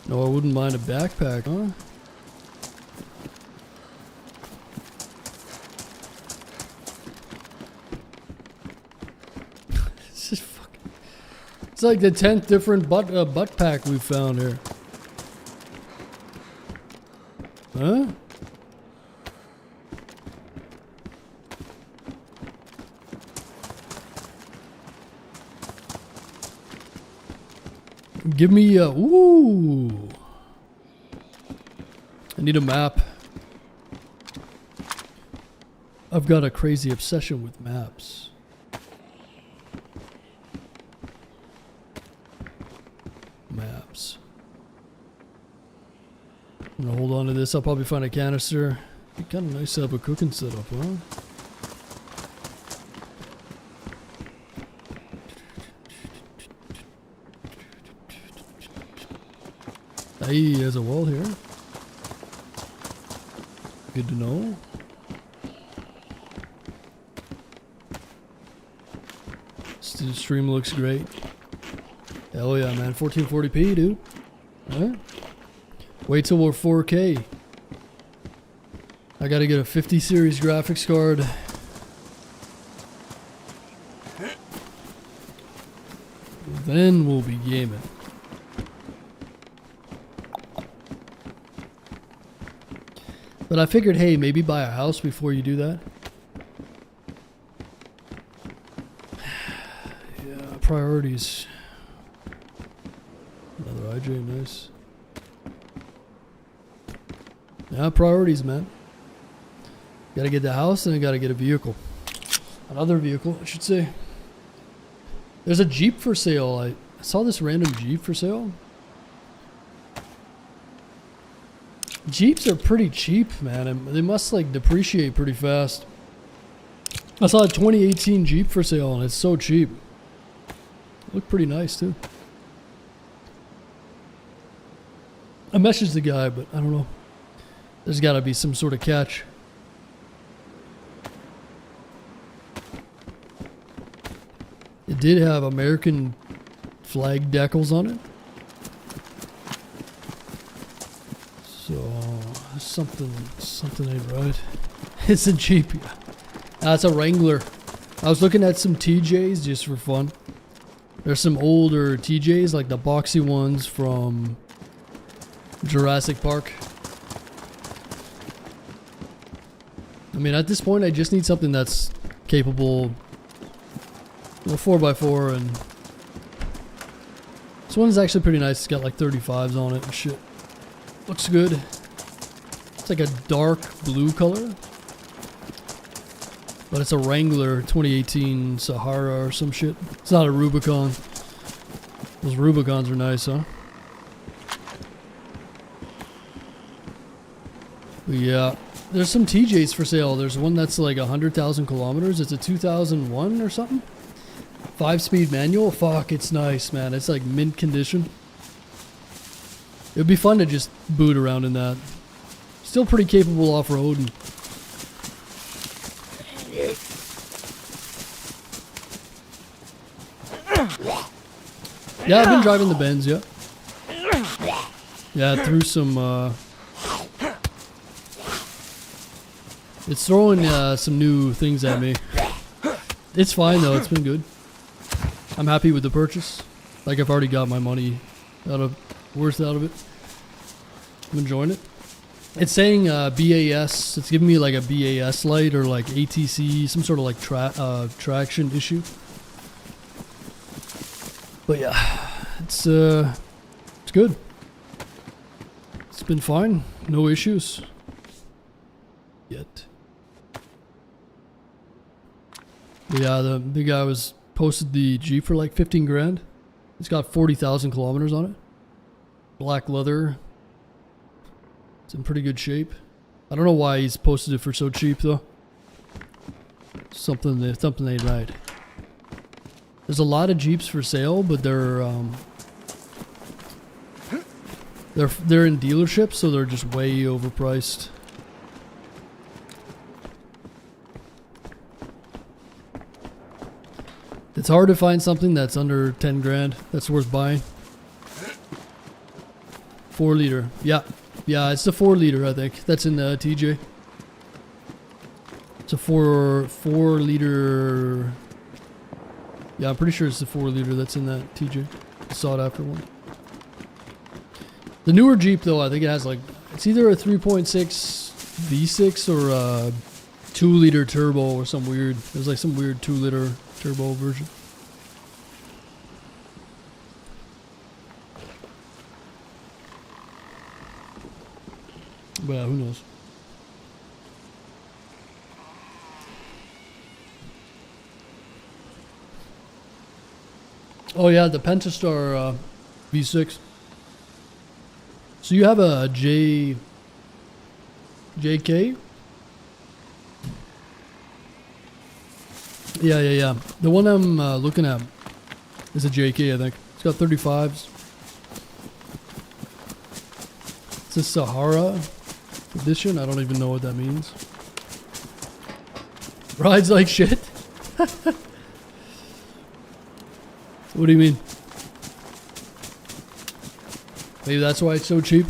No, I wouldn't mind a backpack, huh? It's just fucking... It's like the 10th different butt pack we've found here. Huh? Give me a... Ooh. I need a map. I've got a crazy obsession with maps. Maps. I'm gonna hold on to this. I'll probably find a canister. Be kind of nice to have a cooking setup, huh? Hey, there's a wall here. Good to know. Stream looks great. Hell yeah, man. 1440p, dude. Alright. Wait till we're 4K. I gotta get a 50 series graphics card. Then we'll be gaming. But I figured, hey, maybe buy a house before you do that. Yeah, priorities. IJ, nice. Yeah, priorities, man. Gotta get the house and I gotta get a vehicle. Another vehicle, I should say. There's a Jeep for sale. I saw this random Jeep for sale. Jeeps are pretty cheap, man, and they must like depreciate pretty fast. I saw a 2018 Jeep for sale and it's so cheap. Looked pretty nice too. I messaged the guy, but I don't know. There's gotta be some sort of catch. It did have American flag decals on it. So something ain't right. It's a Jeep. That's a Wrangler. I was looking at some TJs just for fun. There's some older TJs, like the boxy ones from Jurassic Park. I mean, at this point, I just need something that's capable. A 4x4, and this one's actually pretty nice. It's got like 35s on it and shit. Looks good. It's like a dark blue color, but it's a Wrangler 2018 Sahara or some shit. It's not a Rubicon. Those Rubicons are nice, huh? But yeah, there's some TJs for sale. There's one that's like 100,000 kilometers. It's a 2001 or something. 5-speed manual. Fuck, it's nice, man. It's like mint condition. It would be fun to just boot around in that. Still pretty capable off-roading. Yeah, I've been driving the Benz, yeah. Yeah, through some, it's throwing some new things at me. It's fine though, it's been good. I'm happy with the purchase. Like I've already got my money worth out of it. I'm enjoying it. It's saying BAS. It's giving me like a BAS light or like ATC, some sort of like traction issue. But yeah, it's good. It's been fine. No issues yet. But yeah, the guy posted the Jeep for like 15 grand. It's got 40,000 kilometers on it. Black leather. It's in pretty good shape. I don't know why he's posted it for so cheap though. Something ain't right. There's a lot of Jeeps for sale, but they're in dealerships, so they're just way overpriced. It's hard to find something that's under 10 grand that's worth buying. 4 liter. Yeah, it's the 4 liter, I think. That's in the TJ. It's a 4 liter. Yeah, I'm pretty sure it's the 4 liter that's in that TJ. The sought after one. The newer Jeep though, I think it has like, it's either a 3.6 V6 or a 2 liter turbo or some weird. There's like some weird 2 liter turbo version. But yeah, who knows? Oh yeah, the Pentastar V6. So you have a JK? Yeah. The one I'm looking at is a JK, I think. It's got 35s. It's a Sahara edition. I don't even know what that means. Rides like shit? What do you mean? Maybe that's why it's so cheap.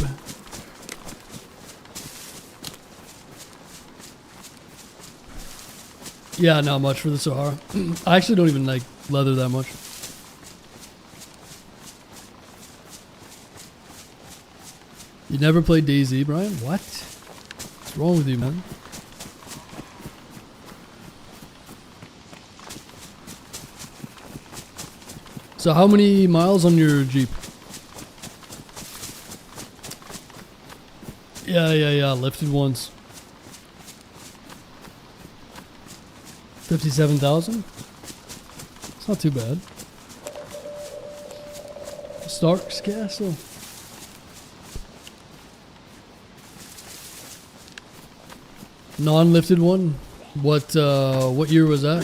Yeah, not much for the Sahara. I actually don't even like leather that much. You never played DayZ, Brian? What? What's wrong with you, man? So how many miles on your Jeep? Yeah. Lifted ones. 57,000. It's not too bad. Stark's Castle. Non-lifted one. What year was that?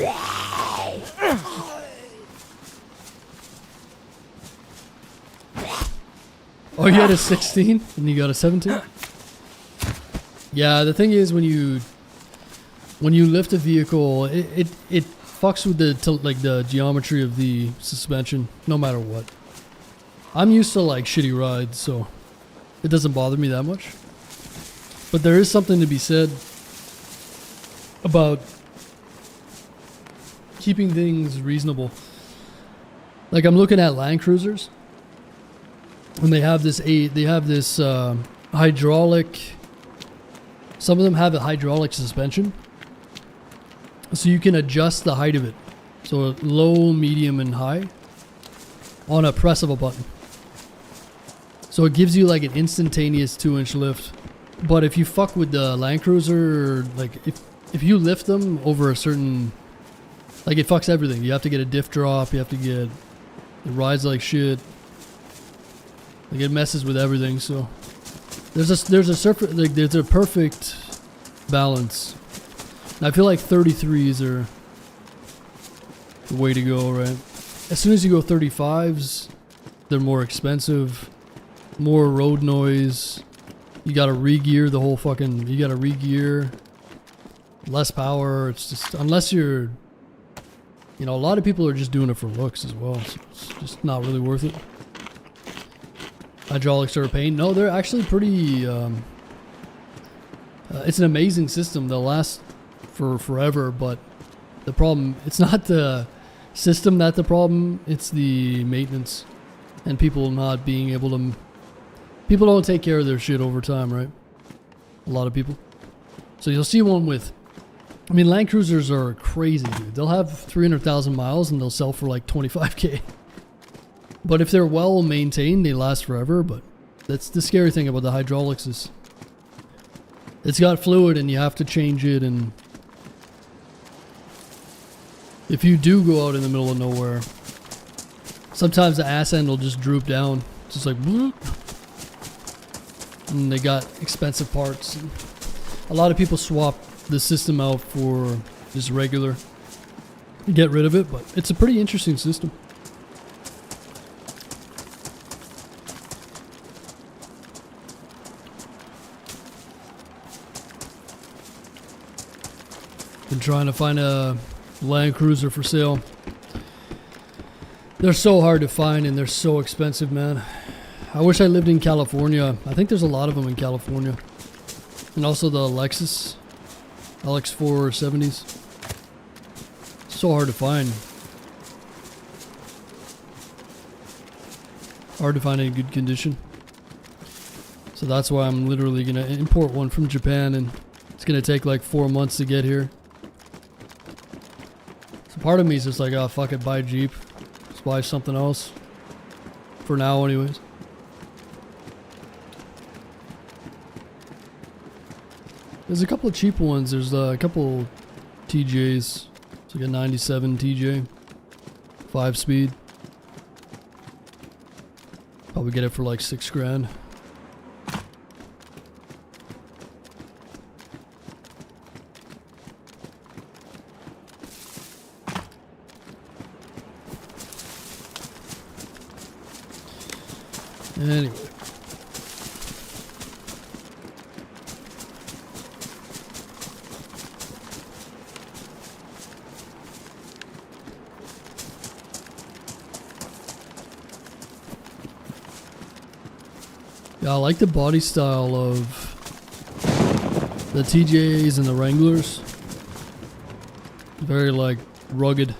Oh, you had a 16 and you got a 17? Yeah, the thing is when you lift a vehicle, it fucks with the geometry of the suspension no matter what. I'm used to like shitty rides, so it doesn't bother me that much. But there is something to be said about keeping things reasonable. Like I'm looking at Land Cruisers, and they have this hydraulic. Some of them have a hydraulic suspension, so you can adjust the height of it, so low, medium, and high, on a press of a button. So it gives you like an instantaneous 2-inch lift. But if you fuck with the Land Cruiser, like if you lift them over a certain, like it fucks everything. You have to get a diff drop. You have to get, it rides like shit. Like it messes with everything. So there's a perfect balance. And I feel like 33s are the way to go, right? As soon as you go 35s, they're more expensive, more road noise. You gotta re-gear the whole fucking, you gotta re-gear, less power. It's just, unless you're, you know, a lot of people are just doing it for looks as well, so it's just not really worth it. Hydraulics are a pain. No, they're actually pretty, it's an amazing system. They'll last for forever, but the problem, it's not the system that's the problem, it's the maintenance and people not being able to. People don't take care of their shit over time, right? A lot of people. So you'll see one with, I mean, Land Cruisers are crazy, dude. They'll have 300,000 miles and they'll sell for like 25K. But if they're well maintained, they last forever. But that's the scary thing about the hydraulics is it's got fluid and you have to change it. And if you do go out in the middle of nowhere, sometimes the ass end will just droop down. Just like, bloop. And they got expensive parts. A lot of people swap the system out for just regular, get rid of it, but it's a pretty interesting system. Been trying to find a Land Cruiser for sale. They're so hard to find and they're so expensive, man. I wish I lived in California. I think there's a lot of them in California. And also the Lexus LX4 70s. So hard to find. Hard to find in good condition. So that's why I'm literally going to import one from Japan, and it's going to take like 4 months to get here. So part of me is just like, oh, fuck it, buy a Jeep. Just buy something else. For now anyways. There's a couple of cheap ones. There's a couple TJs. It's like a 97 TJ. 5-speed. Probably get it for like $6 grand. Anyway. Yeah, I like the body style of the TJs and the Wranglers. Very like rugged.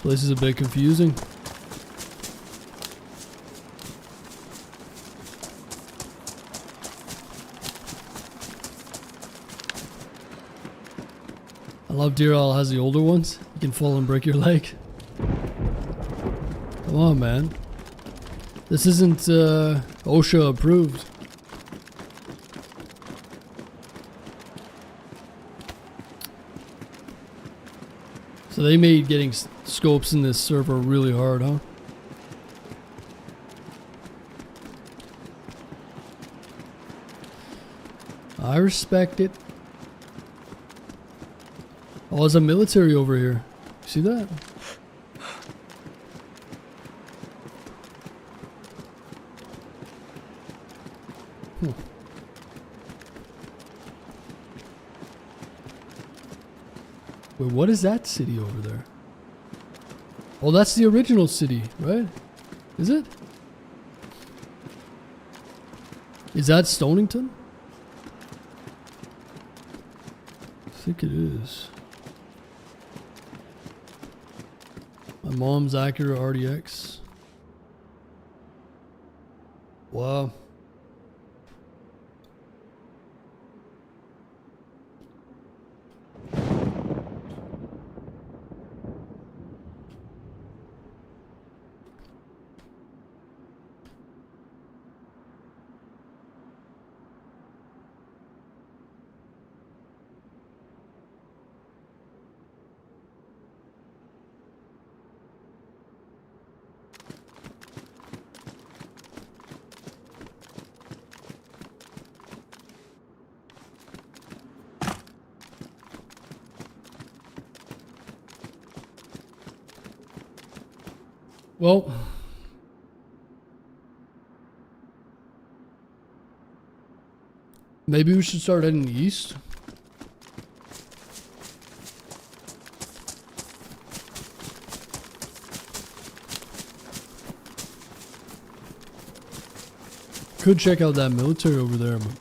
Place is a bit confusing. I love Deer Isle has the older ones. You can fall and break your leg. Come on, man. This isn't OSHA approved. So they made getting scopes in this server really hard, huh? I respect it. Oh, there's a military over here. See that? Wait, what is that city over there? Oh, that's the original city, right? Is it? Is that Stonington? I think it is. My mom's Acura RDX. Wow. Well, maybe we should start heading east. Could check out that military over there, but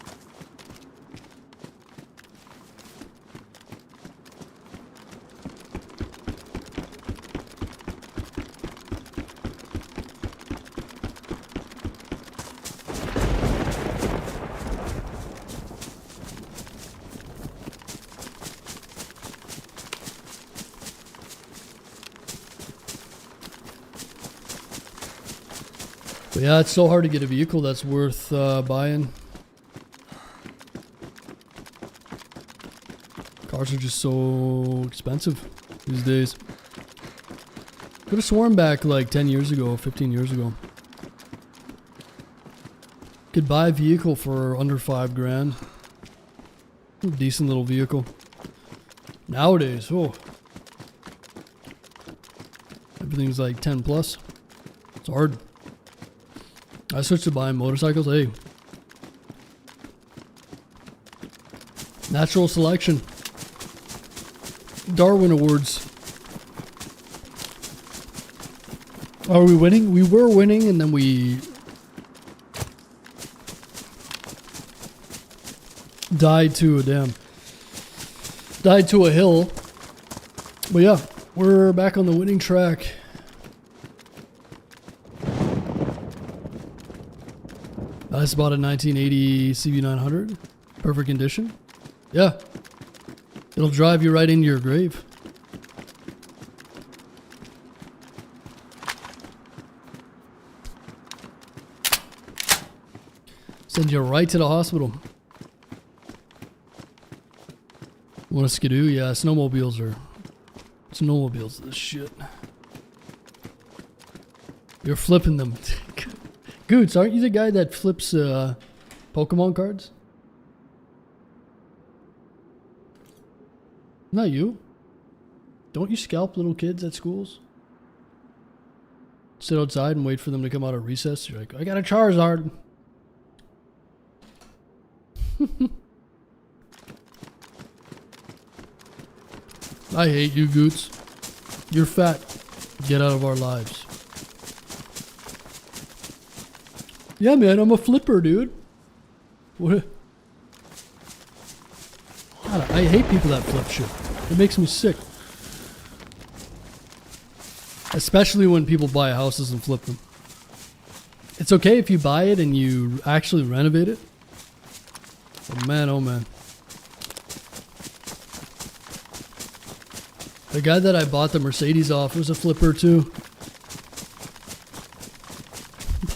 yeah, it's so hard to get a vehicle that's worth buying. Cars are just so expensive these days. Could have sworn back like 10 years ago, 15 years ago. Could buy a vehicle for under 5 grand. Decent little vehicle. Nowadays, oh. Everything's like 10 plus. It's hard. I switched to buying motorcycles. Hey. Natural selection. Darwin Awards. Are we winning? We were winning and then we died to a hill. But yeah, we're back on the winning track. I just bought a 1980 CB900. Perfect condition. Yeah. It'll drive you right into your grave. Send you right to the hospital. Want a skidoo? Yeah, snowmobiles are the shit. You're flipping them. Goots, aren't you the guy that flips Pokemon cards? Not you. Don't you scalp little kids at schools? Sit outside and wait for them to come out of recess. You're like, I got a Charizard. I hate you, Goots. You're fat. Get out of our lives. Yeah, man, I'm a flipper, dude. What? I hate people that flip shit. It makes me sick. Especially when people buy houses and flip them. It's okay if you buy it and you actually renovate it. Oh man, oh man. The guy that I bought the Mercedes off was a flipper too.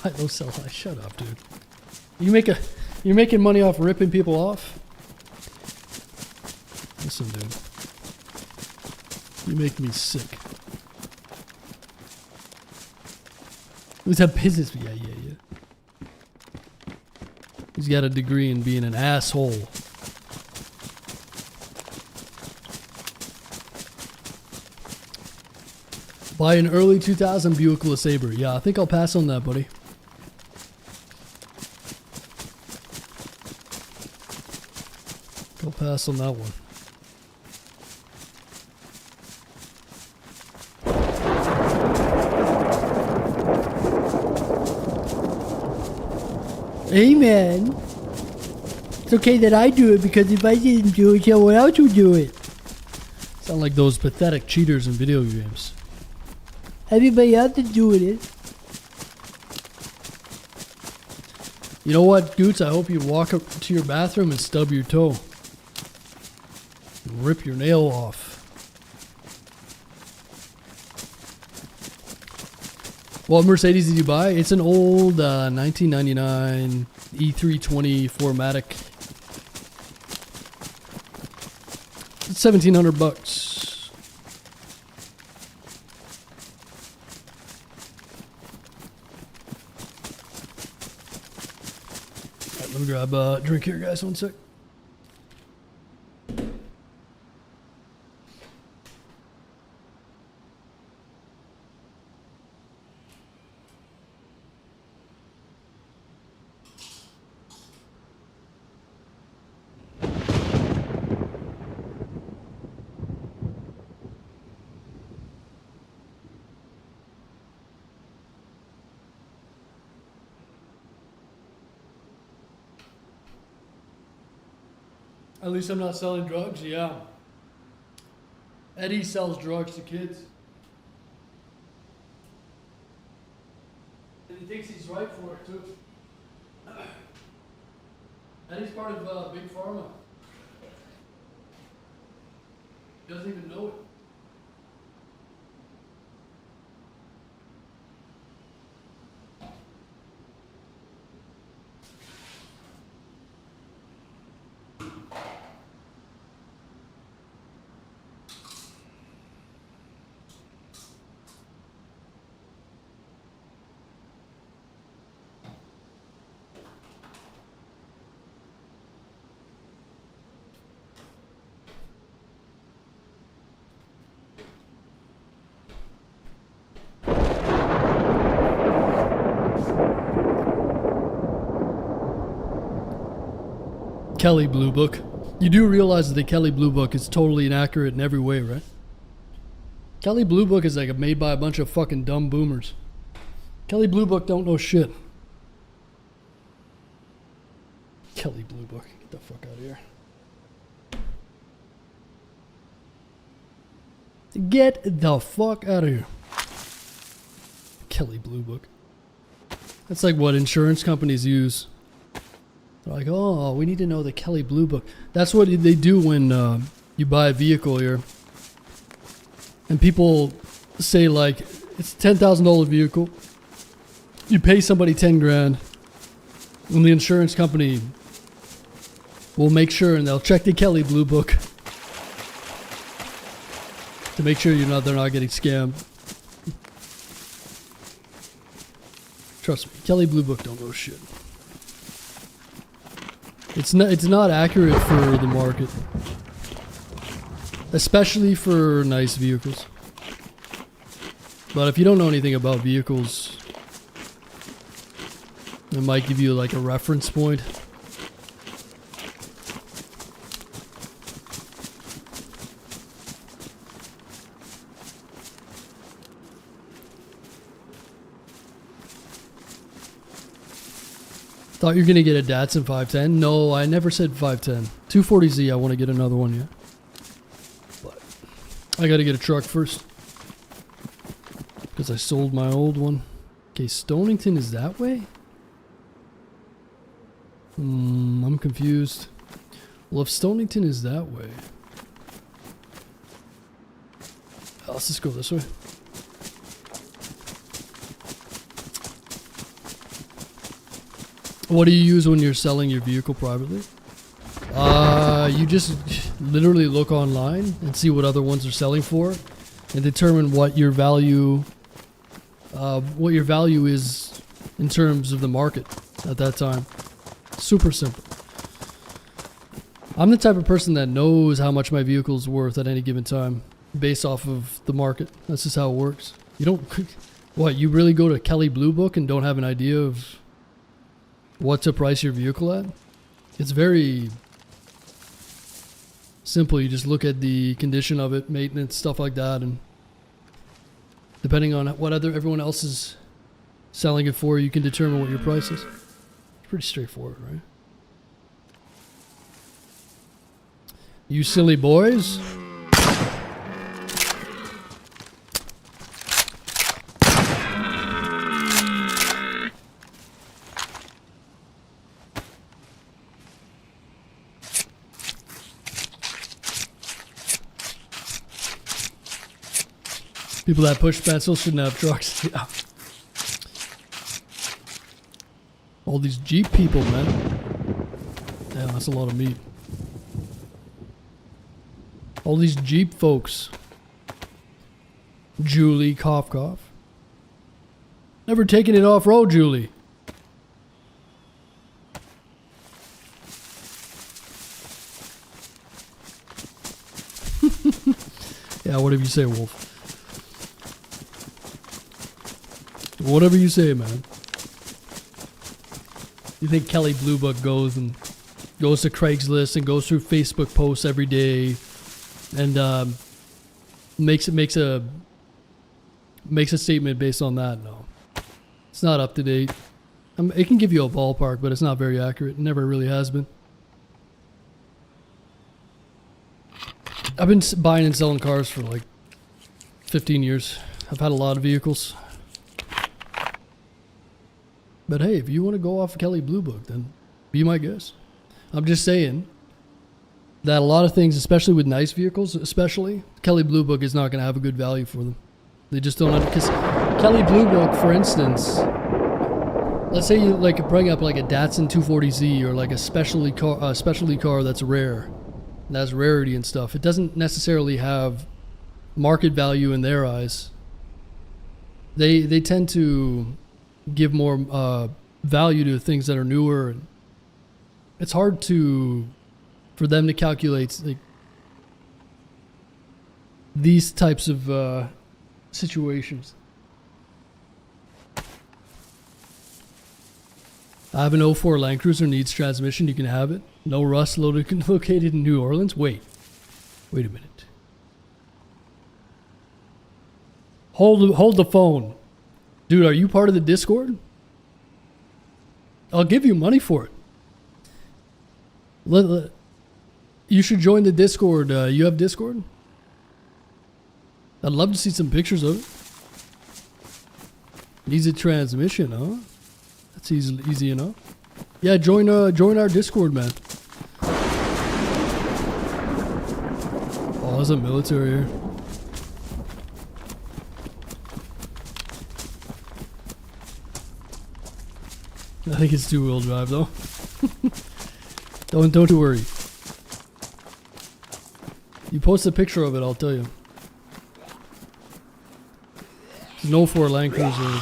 Buy low, sell high. Shut up, dude. You're making money off ripping people off? Listen, dude. You make me sick. Who's a business? Yeah. He's got a degree in being an asshole. Buy an early 2000 Buick LeSabre. Yeah, I think I'll pass on that, buddy. I'll pass on that one. Hey man, it's okay that I do it because if I didn't do it, someone else would do it. Sound like those pathetic cheaters in video games. Everybody else is doing it. You know what, Goots? I hope you walk up to your bathroom and stub your toe. And rip your nail off. What Mercedes did you buy? It's an old 1999 E320 4MATIC. It's $1,700. Alright, let me grab a drink here, guys. One sec. At least I'm not selling drugs, yeah. Eddie sells drugs to kids. And he thinks he's right for it, too. Eddie's part of Big Pharma. He doesn't even know it. Kelly Blue Book. You do realize that the Kelly Blue Book is totally inaccurate in every way, right? Kelly Blue Book is like made by a bunch of fucking dumb boomers. Kelly Blue Book don't know shit. Kelly Blue Book. Get the fuck out of here. Get the fuck out of here. Kelly Blue Book. That's like what insurance companies use. They're like, oh, we need to know the Kelly Blue Book. That's what they do when you buy a vehicle here. And people say like, it's a $10,000 vehicle. You pay somebody 10 grand. And the insurance company will make sure and they'll check the Kelly Blue Book to make sure they're not getting scammed. Trust me, Kelly Blue Book don't know shit. It's not accurate for the market, especially for nice vehicles. But if you don't know anything about vehicles, it might give you like a reference point. Thought you were going to get a Datsun 510. No, I never said 510. 240Z, I want to get another one, yeah. But I got to get a truck first. Because I sold my old one. Okay, Stonington is that way? I'm confused. Well, if Stonington is that way... let's just go this way. What do you use when you're selling your vehicle privately? You just literally look online and see what other ones are selling for and determine what your value is in terms of the market at that time. Super simple. I'm the type of person that knows how much my vehicle is worth at any given time based off of the market. That's just how it works. You don't... What, you really go to Kelly Blue Book and don't have an idea of what to price your vehicle at? It's very simple. You just look at the condition of it, maintenance, stuff like that, and depending on what everyone else is selling it for, you can determine what your price is. It's pretty straightforward, right? You silly boys. People that push pencils shouldn't have trucks. Yeah. All these Jeep people, man. Damn, that's a lot of meat. All these Jeep folks. Julie, cough, cough. Never taken it off-road, Julie. Yeah, whatever you say, Wolf. Whatever you say, man. You think Kelly Blue Book goes to Craigslist and goes through Facebook posts every day and makes a statement based on that? No, it's not up to date. It can give you a ballpark, but it's not very accurate. It never really has been. I've been buying and selling cars for like 15 years. I've had a lot of vehicles. But hey, if you want to go off of Kelly Blue Book, then be my guest. I'm just saying that a lot of things, especially with nice vehicles, especially, Kelly Blue Book is not going to have a good value for them. They just don't, because Kelly Blue Book, for instance, let's say you like bring up like a Datsun 240Z or like a specialty car that's rare, and has rarity and stuff. It doesn't necessarily have market value in their eyes. They tend to give more value to things that are newer, and it's hard for them to calculate like these types of situations. I have an 04 Land Cruiser, needs transmission. You can have it. No rust, located in New Orleans. Wait a minute. Hold the phone. Dude, are you part of the Discord? I'll give you money for it. You should join the Discord. You have Discord? I'd love to see some pictures of it. Needs a transmission, huh? That's easy enough. Yeah, join our Discord, man. Oh, there's a military here. I think it's two-wheel drive though. Don't you worry. You post a picture of it, I'll tell you. There's no 04 Land Cruiser.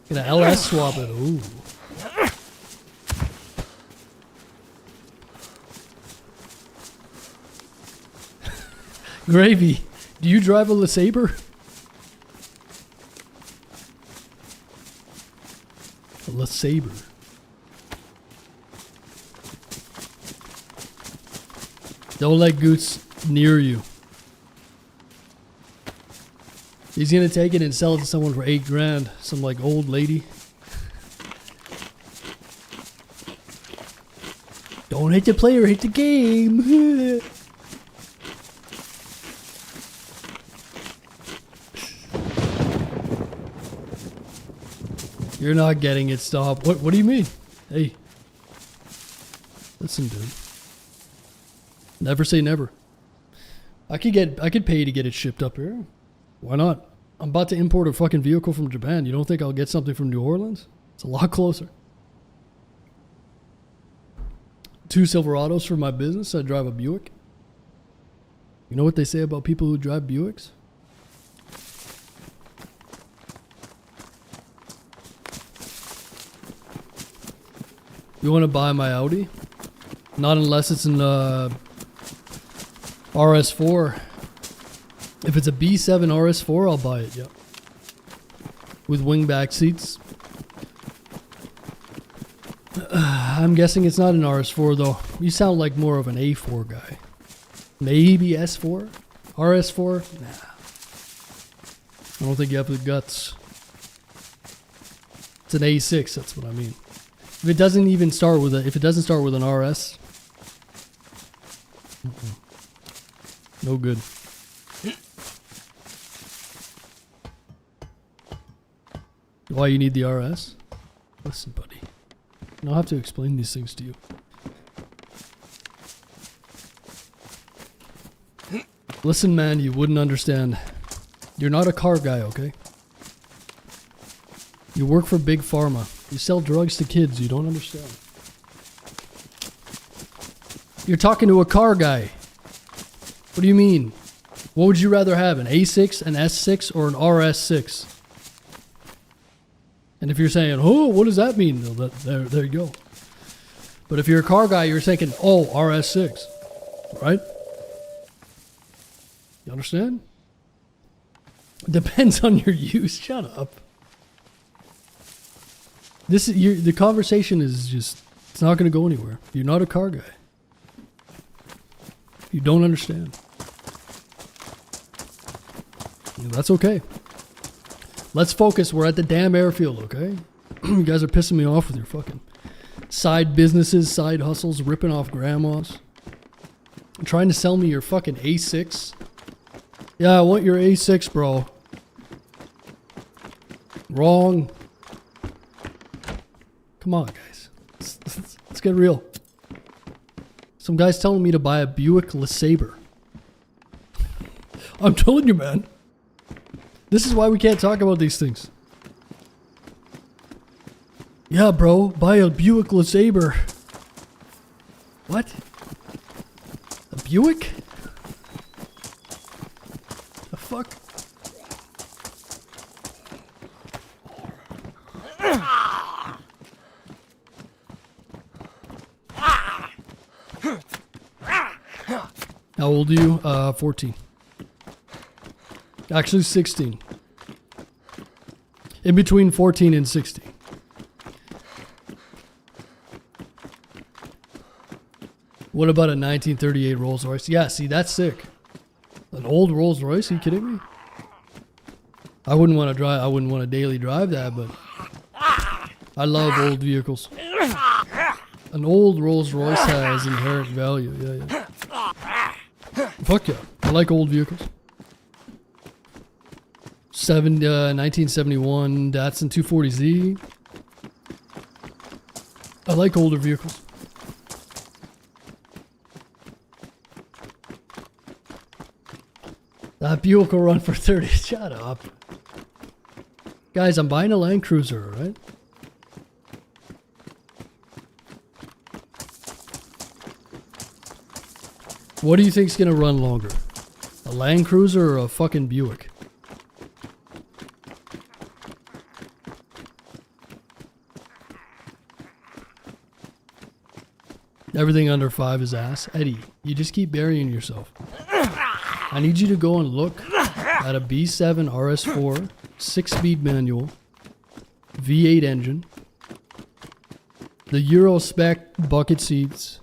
Get an LS swap it. Ooh. Gravy, do you drive a LeSabre? A LeSabre. Don't let Goots near you. He's gonna take it and sell it to someone for $8 grand. Some like old lady. Don't hit the player, hit the game. You're not getting it. Stop. What do you mean? Hey. Listen, dude. Never say never. I could pay to get it shipped up here. Why not? I'm about to import a fucking vehicle from Japan. You don't think I'll get something from New Orleans? It's a lot closer. 2 Silverados for my business. I drive a Buick. You know what they say about people who drive Buicks? You want to buy my Audi? Not unless it's an RS4. If it's a B7 RS4, I'll buy it, yeah. With wingback seats. I'm guessing it's not an RS4 though. You sound like more of an A4 guy. Maybe S4? RS4? Nah. I don't think you have the guts. It's an A6, that's what I mean. If it doesn't even start with if it doesn't start with an RS, no good. Why you need the RS? Listen, buddy. I don't have to explain these things to you. Listen, man, you wouldn't understand. You're not a car guy, okay? You work for Big Pharma. You sell drugs to kids. You don't understand. You're talking to a car guy. What do you mean? What would you rather have? An A6, an S6, or an RS6? And if you're saying, oh, what does that mean? Well, there you go. But if you're a car guy, you're thinking, oh, RS6. Right? You understand? Depends on your use. Shut up. The conversation is just, it's not going to go anywhere. You're not a car guy. You don't understand. That's okay. Let's focus. We're at the damn airfield, okay? You guys are pissing me off with your fucking side businesses, side hustles, ripping off grandmas. You're trying to sell me your fucking A6. Yeah, I want your A6, bro. Wrong. Come on, guys. Let's get real. Some guy's telling me to buy a Buick LeSabre. I'm telling you, man. This is why we can't talk about these things. Yeah, bro. Buy a Buick LeSabre. What? A Buick? The fuck? How old are you? 14. Actually 16. In between 14 and 16. What about a 1938 Rolls Royce? Yeah, see, that's sick. An old Rolls Royce? Are you kidding me? I wouldn't want to daily drive that, but I love old vehicles. An old Rolls Royce has inherent value. Yeah. Fuck yeah. I like old vehicles. 1971 Datsun 240Z. I like older vehicles. That Buick will run for 30. Shut up. Guys, I'm buying a Land Cruiser, alright? What do you think's gonna run longer? A Land Cruiser or a fucking Buick? Everything under 5 is ass. Eddie, you just keep burying yourself. I need you to go and look at a B7 RS4, 6-speed manual, V8 engine, the Euro spec bucket seats.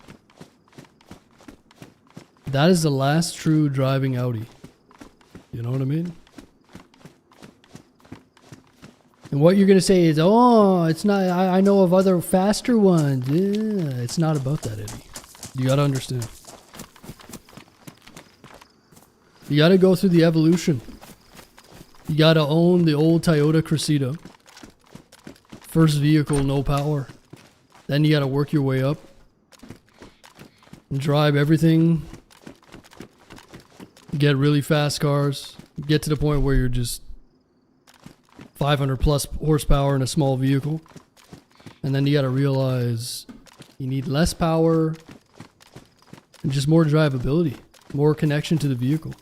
That is the last true driving Audi. You know what I mean? And what you're going to say is, oh, it's not, I know of other faster ones. Yeah, it's not about that, Eddie. You got to understand. You got to go through the evolution. You got to own the old Toyota Cressida First vehicle, no power. Then you gotta work your way up. And drive everything. Get really fast cars. Get to the point where you're just 500 plus horsepower in a small vehicle. And then you gotta realize you need less power and just more drivability, more connection to the vehicle.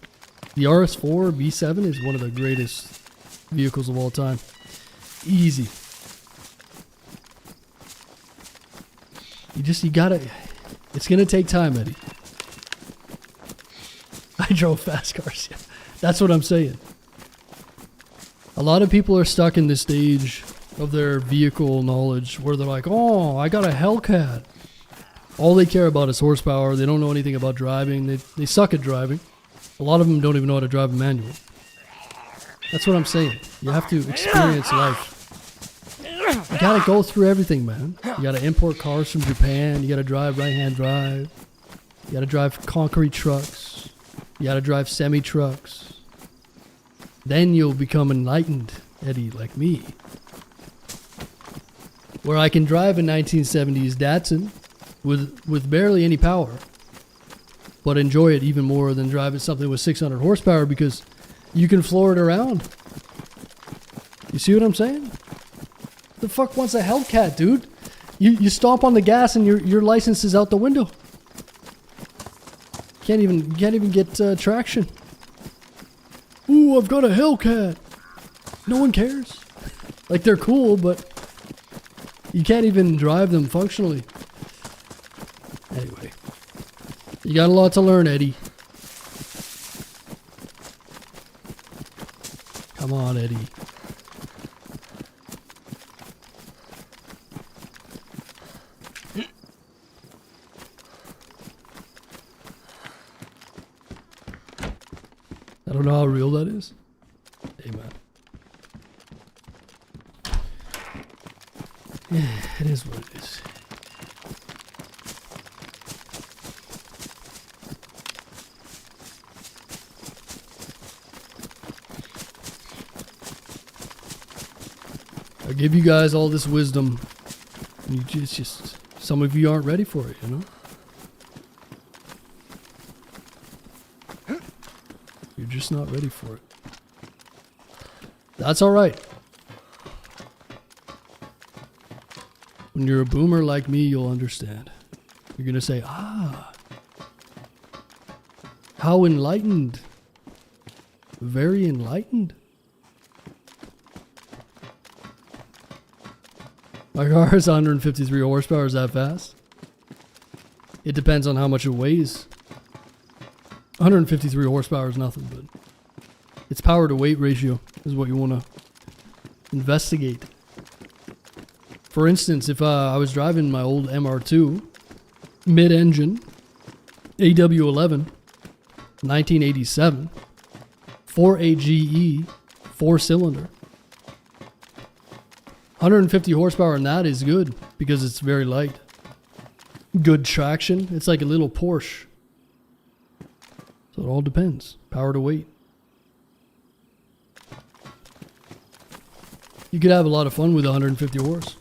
The RS4 B7 is one of the greatest vehicles of all time. Easy. You gotta, it's gonna take time, Eddie. I drove fast cars, yeah. That's what I'm saying. A lot of people are stuck in this stage of their vehicle knowledge where they're like, oh, I got a Hellcat. All they care about is horsepower. They don't know anything about driving. They suck at driving. A lot of them don't even know how to drive a manual. That's what I'm saying. You have to experience life. You gotta go through everything, man. You gotta import cars from Japan. You gotta drive right-hand drive. You gotta drive concrete trucks. You gotta drive semi-trucks. Then you'll become enlightened, Eddie, like me. Where I can drive a 1970s Datsun with barely any power, but enjoy it even more than driving something with 600 horsepower because you can floor it around. You see what I'm saying? The fuck wants a Hellcat, dude? You stomp on the gas and your license is out the window. Can't even get traction. Ooh, I've got a Hellcat. No one cares. Like, they're cool, but you can't even drive them functionally. Anyway, you got a lot to learn, Eddie. Come on, Eddie. I don't know how real that is. Hey, man. Yeah, it is what it is. I give you guys all this wisdom. And you just some of you aren't ready for it, you know? You're just not ready for it. That's alright. When you're a boomer like me, you'll understand. You're gonna say, ah, how enlightened. Very enlightened. My car is 153 horsepower. Is that fast? It depends on how much it weighs. 153 horsepower is nothing, but its power to weight ratio is what you want to investigate. For instance, if I was driving my old MR2 mid-engine AW11 1987 4AGE 4-cylinder, 150 horsepower, and that is good because it's very light. Good traction. It's like a little Porsche. So it all depends. Power to weight. You could have a lot of fun with 150 horse.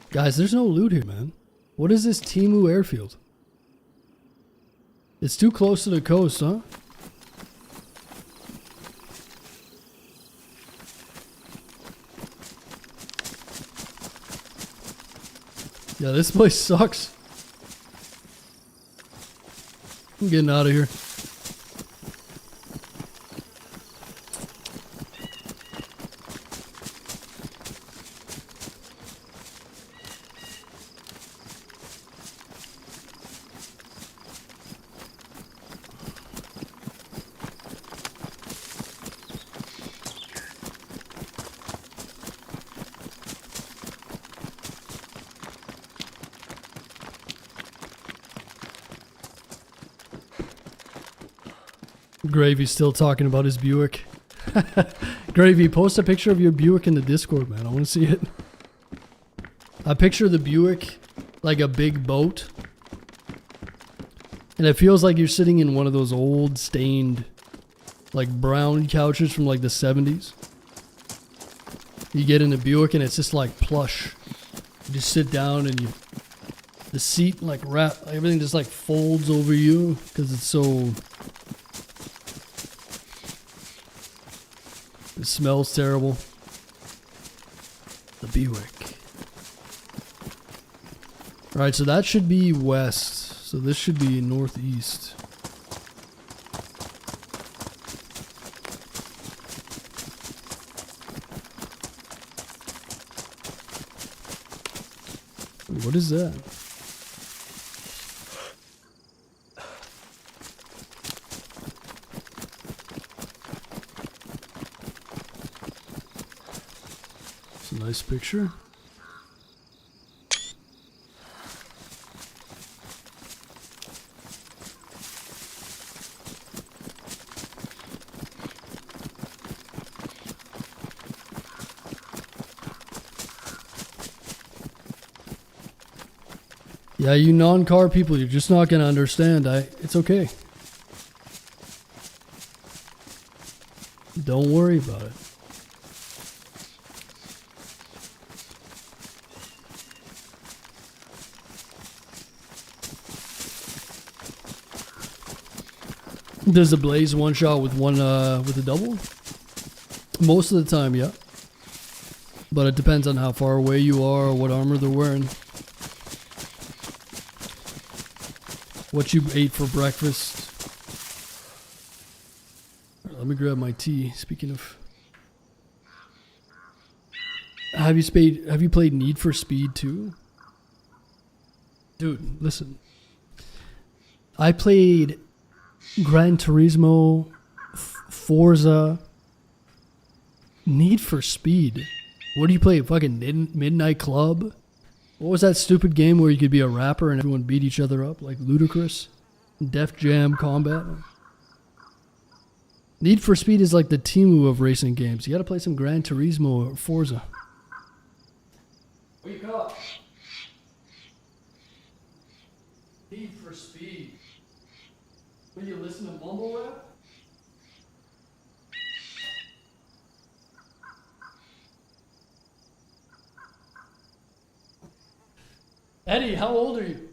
Guys, there's no loot here, man. What is this Timu airfield? It's too close to the coast, huh? Yeah, this place sucks. I'm getting out of here. Gravy's still talking about his Buick. Gravy, post a picture of your Buick in the Discord, man. I want to see it. I picture the Buick like a big boat. And it feels like you're sitting in one of those old stained like brown couches from like the 70s. You get in a Buick and it's just like plush. You just sit down and the seat like everything just like folds over you because it's so, it smells terrible. The Buick. Alright, so that should be west. So this should be northeast. What is that? It's a nice picture. Yeah, you non-car people, you're just not gonna understand. It's okay. Don't worry about it. Does the Blaze one shot with with a double? Most of the time, yeah. But it depends on how far away you are or what armor they're wearing. What you ate for breakfast. Let me grab my tea. Speaking of, have you played Need for Speed 2? Dude, listen. I played Gran Turismo, Forza, Need for Speed. What do you play? Fucking Midnight Club? What was that stupid game where you could be a rapper and everyone beat each other up? Like Ludacris? Def Jam Combat? Need for Speed is like the Temu of racing games. You gotta play some Gran Turismo or Forza. Wake up! Need for Speed. Will you listen to mumble rap? Eddie, how old are you?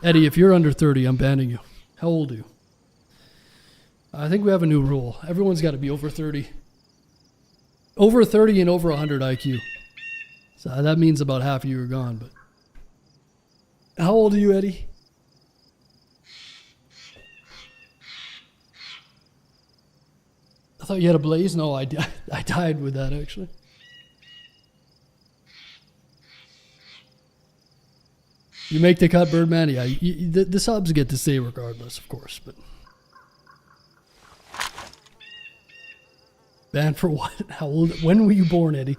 Eddie, if you're under 30, I'm banning you. How old are you? I think we have a new rule. Everyone's got to be over 30. Over 30 and over 100 IQ. So that means about half of you are gone. But how old are you, Eddie? I thought you had a Blaze. No, I died with that actually. You make the cut, Birdman. Yeah, the subs get to stay regardless, of course. But banned for what? How old? When were you born, Eddie?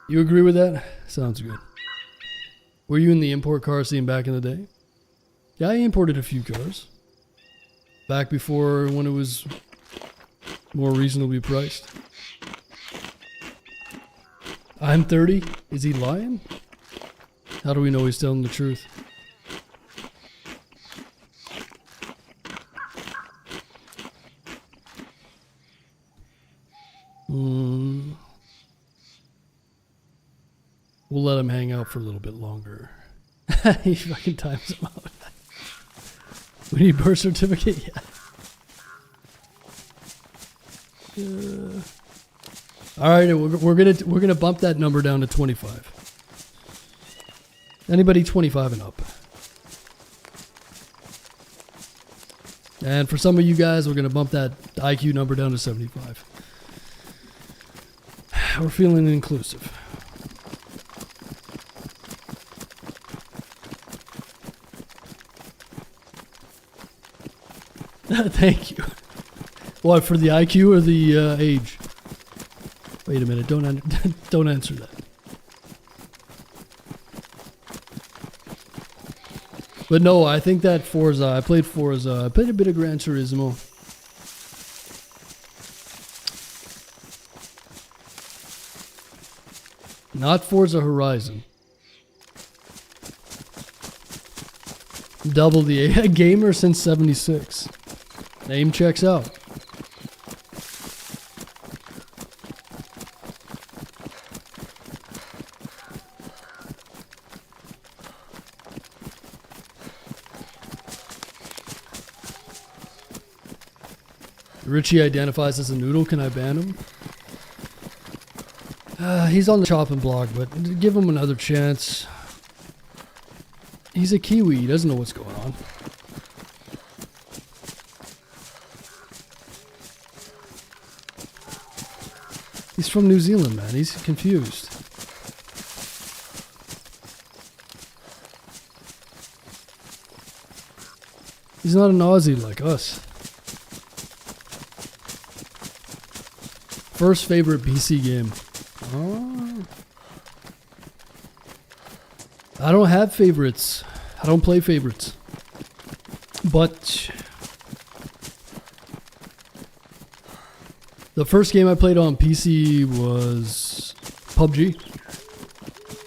You agree with that? Sounds good. Were you in the import car scene back in the day? Yeah, I imported a few cars. Back before when it was more reasonably priced. I'm 30. Is he lying? How do we know he's telling the truth? We'll let him hang out for a little bit longer. He fucking times him out. We need birth certificate? Yeah. All right, we're gonna bump that number down to 25. Anybody 25 and up. And for some of you guys, we're gonna bump that IQ number down to 75. We're feeling inclusive. Thank you. What, for the IQ or the age? Wait a minute, don't answer that. But no, I think that Forza, I played Forza, I played a bit of Gran Turismo. Not Forza Horizon. Double the A gamer since 76. Name checks out. Richie identifies as a noodle. Can I ban him? He's on the chopping block, but give him another chance. He's a Kiwi. He doesn't know what's going on. He's from New Zealand, man. He's confused. He's not an Aussie like us. First favorite PC game. Oh. I don't have favorites. I don't play favorites. But the first game I played on PC was PUBG.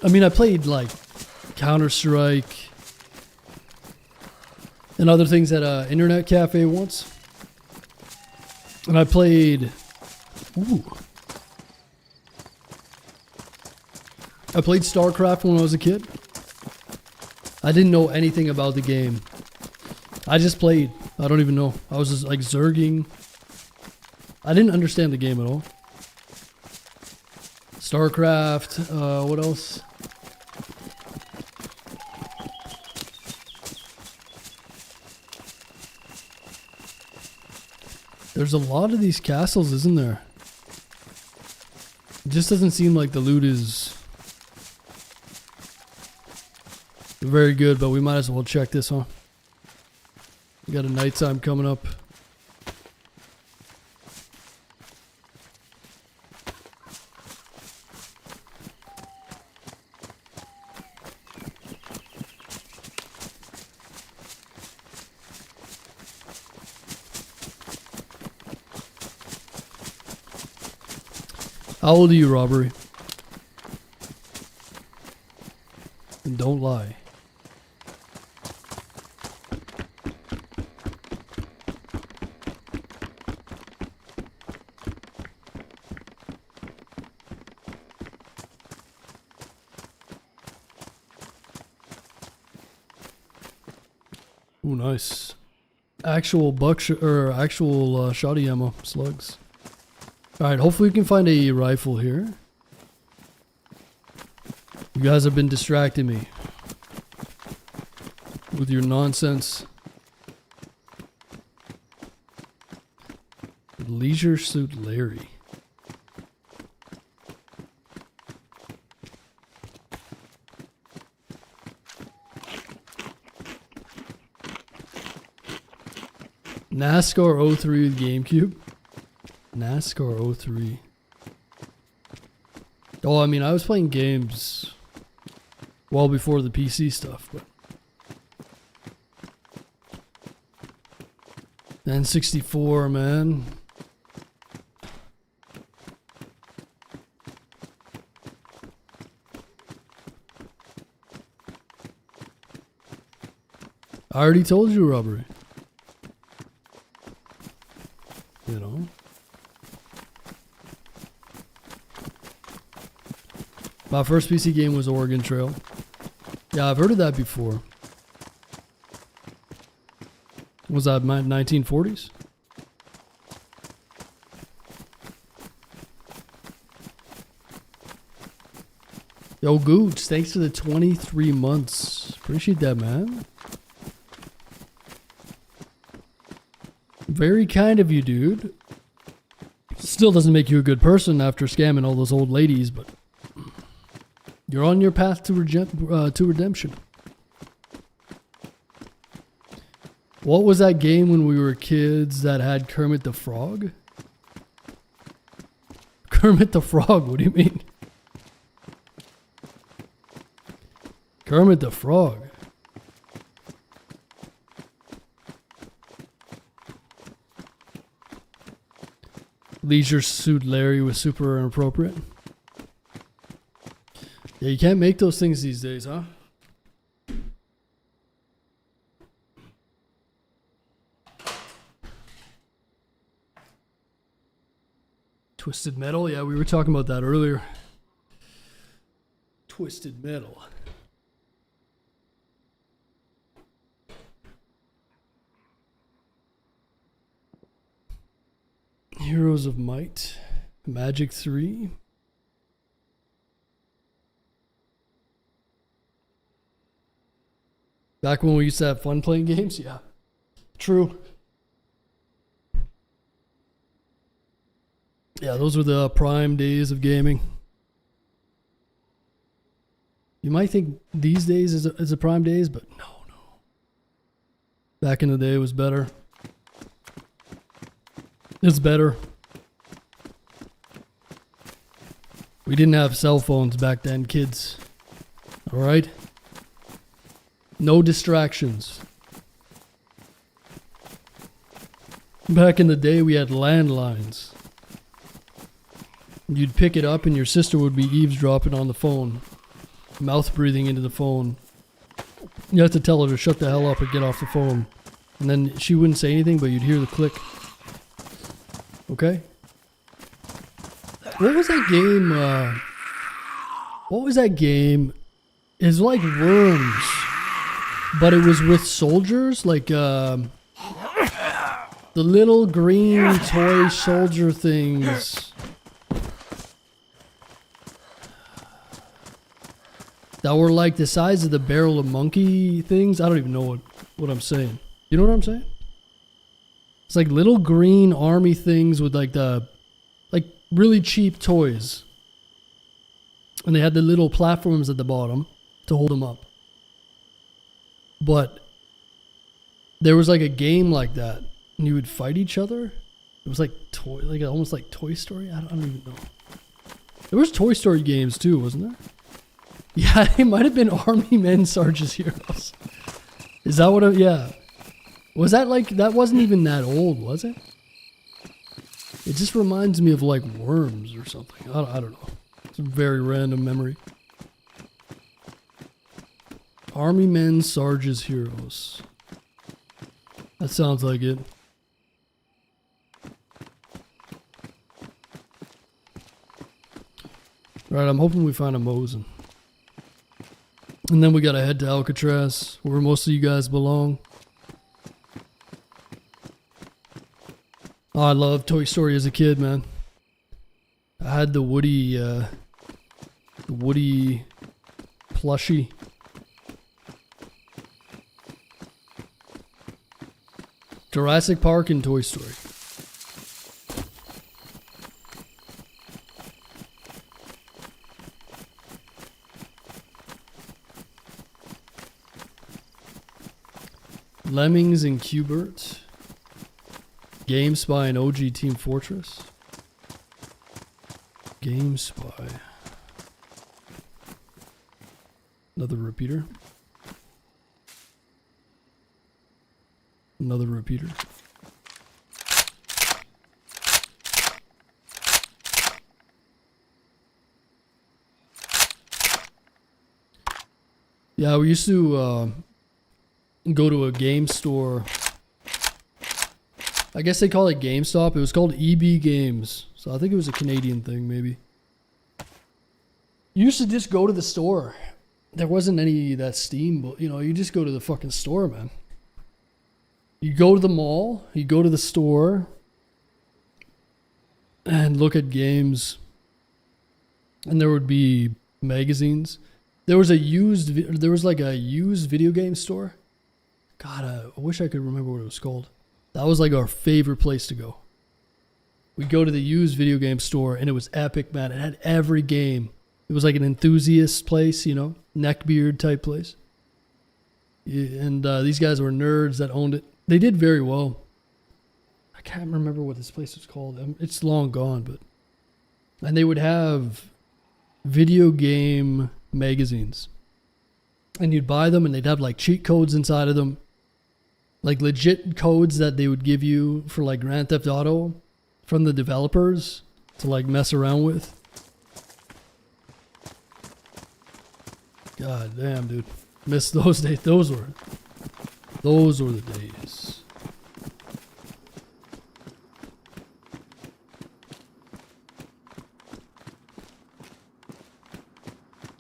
I mean, I played like Counter-Strike and other things at an internet cafe once. And I played... Ooh. I played StarCraft when I was a kid. I didn't know anything about the game. I just played. I don't even know. I was just like zerging. I didn't understand the game at all. StarCraft. What else? There's a lot of these castles, isn't there? It just doesn't seem like the loot is very good, but we might as well check this, huh? We got a nighttime coming up. How old are you, Robbery? And don't lie. Ooh, nice. Actual actual shoddy ammo, slugs. Alright, hopefully we can find a rifle here. You guys have been distracting me with your nonsense. Leisure Suit Larry. NASCAR 03 with GameCube. NASCAR 03. Oh, I mean, I was playing games well before the PC stuff, but N64, man. I already told you, Robbery. You know. My first PC game was Oregon Trail. Yeah, I've heard of that before. Was that 1940s? Yo, Gooch, thanks for the 23 months. Appreciate that, man. Very kind of you, dude. Still doesn't make you a good person after scamming all those old ladies, but you're on your path to redemption. What was that game when we were kids that had Kermit the Frog? Kermit the Frog, what do you mean? Kermit the Frog. Leisure Suit Larry was super inappropriate. Yeah, you can't make those things these days, huh? Twisted Metal. Yeah, we were talking about that earlier. Twisted Metal. Heroes of Might. Magic 3. Back when we used to have fun playing games? Yeah. True. Yeah, those were the prime days of gaming. You might think these days is a prime days, but no. Back in the day it was better. It's better. We didn't have cell phones back then, kids. Alright? No distractions. Back in the day we had landlines. You'd pick it up and your sister would be eavesdropping on the phone. Mouth breathing into the phone. You have to tell her to shut the hell up or get off the phone. And then she wouldn't say anything, but you'd hear the click. Okay? What was that game? What was that game? It's like Worms. But it was with soldiers. Like, the little green toy soldier things. That were like the size of the barrel of monkey things. I don't even know what I'm saying. You know what I'm saying? It's like little green army things with like really cheap toys. And they had the little platforms at the bottom to hold them up. But there was like a game like that. And you would fight each other. It was like almost like Toy Story. I don't even know. There was Toy Story games too, wasn't there? Yeah, it might have been Army Men Sarge's Heroes. Is that what yeah. Was that like, that wasn't even that old, was it? It just reminds me of like Worms or something. I don't know. It's a very random memory. Army Men Sarge's Heroes. That sounds like it. Alright, I'm hoping we find a Mosin. And then we gotta head to Alcatraz, where most of you guys belong. Oh, I loved Toy Story as a kid, man. I had the Woody plushie. Jurassic Park and Toy Story. Lemmings and Q*bert. GameSpy and OG Team Fortress. GameSpy. Another repeater. Another repeater. Yeah, we used to go to a game store. I guess they call it GameStop. It was called EB Games. So I think it was a Canadian thing, maybe. You used to just go to the store. There wasn't any of that Steam, but you know, you just go to the fucking store, man. You go to the mall, you go to the store, and look at games. And there would be magazines. There was like a used video game store. God, I wish I could remember what it was called. That was like our favorite place to go. We'd go to the used video game store and it was epic, man. It had every game. It was like an enthusiast place, you know, neckbeard type place. And these guys were nerds that owned it. They did very well. I can't remember what this place was called. It's long gone, but... And they would have video game magazines. And you'd buy them and they'd have like cheat codes inside of them. Like legit codes that they would give you for like Grand Theft Auto from the developers to like mess around with. God damn, dude. Missed those days. Those were the days.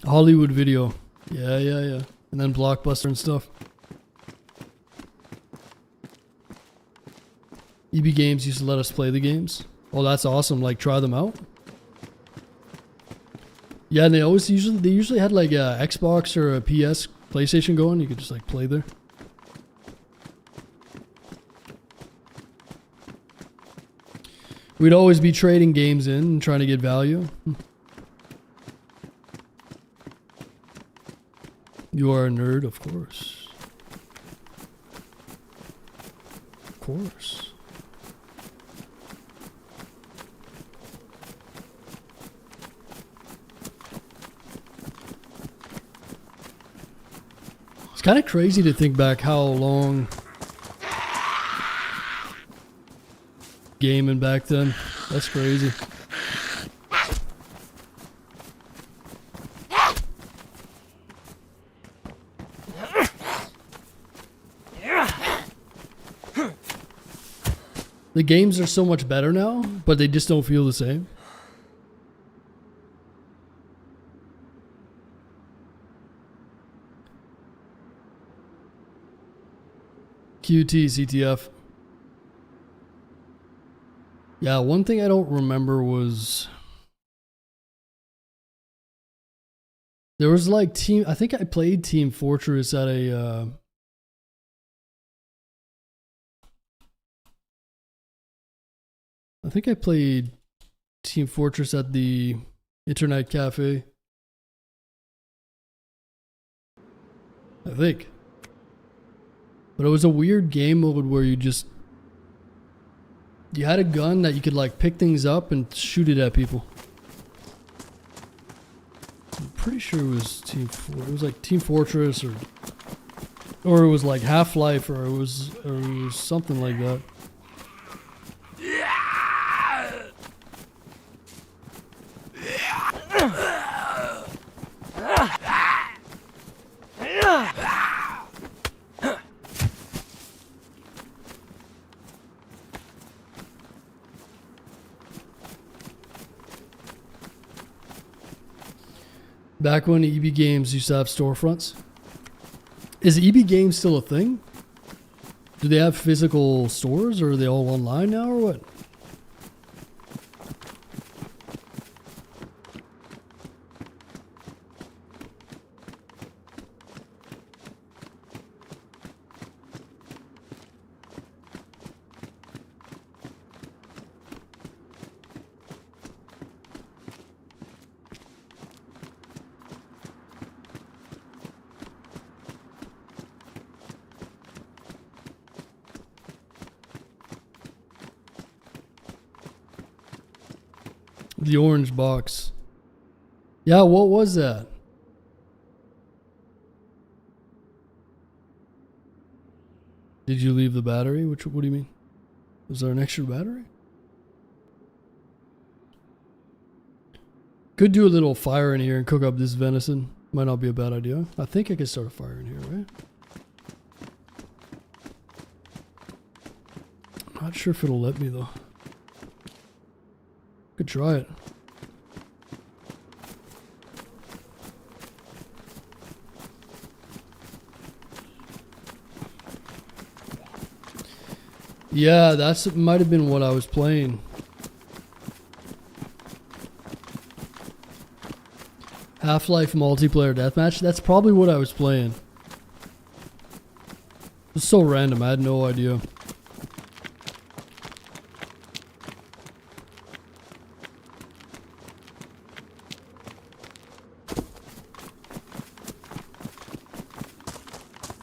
Hollywood Video. Yeah, yeah, yeah. And then Blockbuster and stuff. EB Games used to let us play the games. Oh, that's awesome. Like, try them out. Yeah, and they usually had like a Xbox or a PS, PlayStation going. You could just like play there. We'd always be trading games in and trying to get value. You are a nerd, of course. Of course. It's kind of crazy to think back how long gaming back then. That's crazy. The games are so much better now, but they just don't feel the same. QT, CTF. Yeah, one thing I don't remember was there was like I think I played Team Fortress at a I think I played Team Fortress at the internet cafe. I think. But it was a weird game mode where you had a gun that you could like pick things up and shoot it at people. I'm pretty sure it was it was like Team Fortress or it was like Half-Life or it was something like that. Back when EB Games used to have storefronts. Is EB Games still a thing? Do they have physical stores or are they all online now or what? The orange box. Yeah, what was that? Did you leave the battery? What do you mean? Was there an extra battery? Could do a little fire in here and cook up this venison. Might not be a bad idea. I think I could start a fire in here, right? I'm not sure if it'll let me though. Could try it. Yeah, that might have been what I was playing. Half-Life multiplayer deathmatch. That's probably what I was playing. It was so random. I had no idea.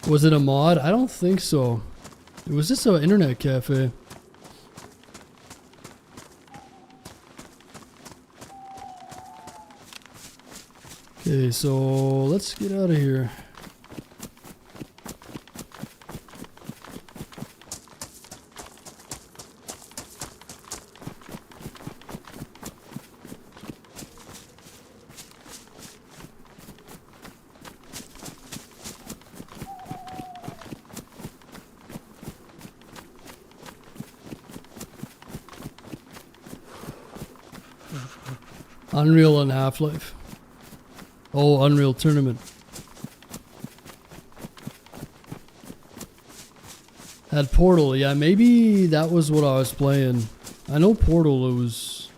Was it a mod? I don't think so. It was just an internet cafe. Okay, so let's get out of here. Unreal and Half-Life. Oh, Unreal Tournament. Had Portal, yeah, maybe that was what I was playing. I know Portal, it was...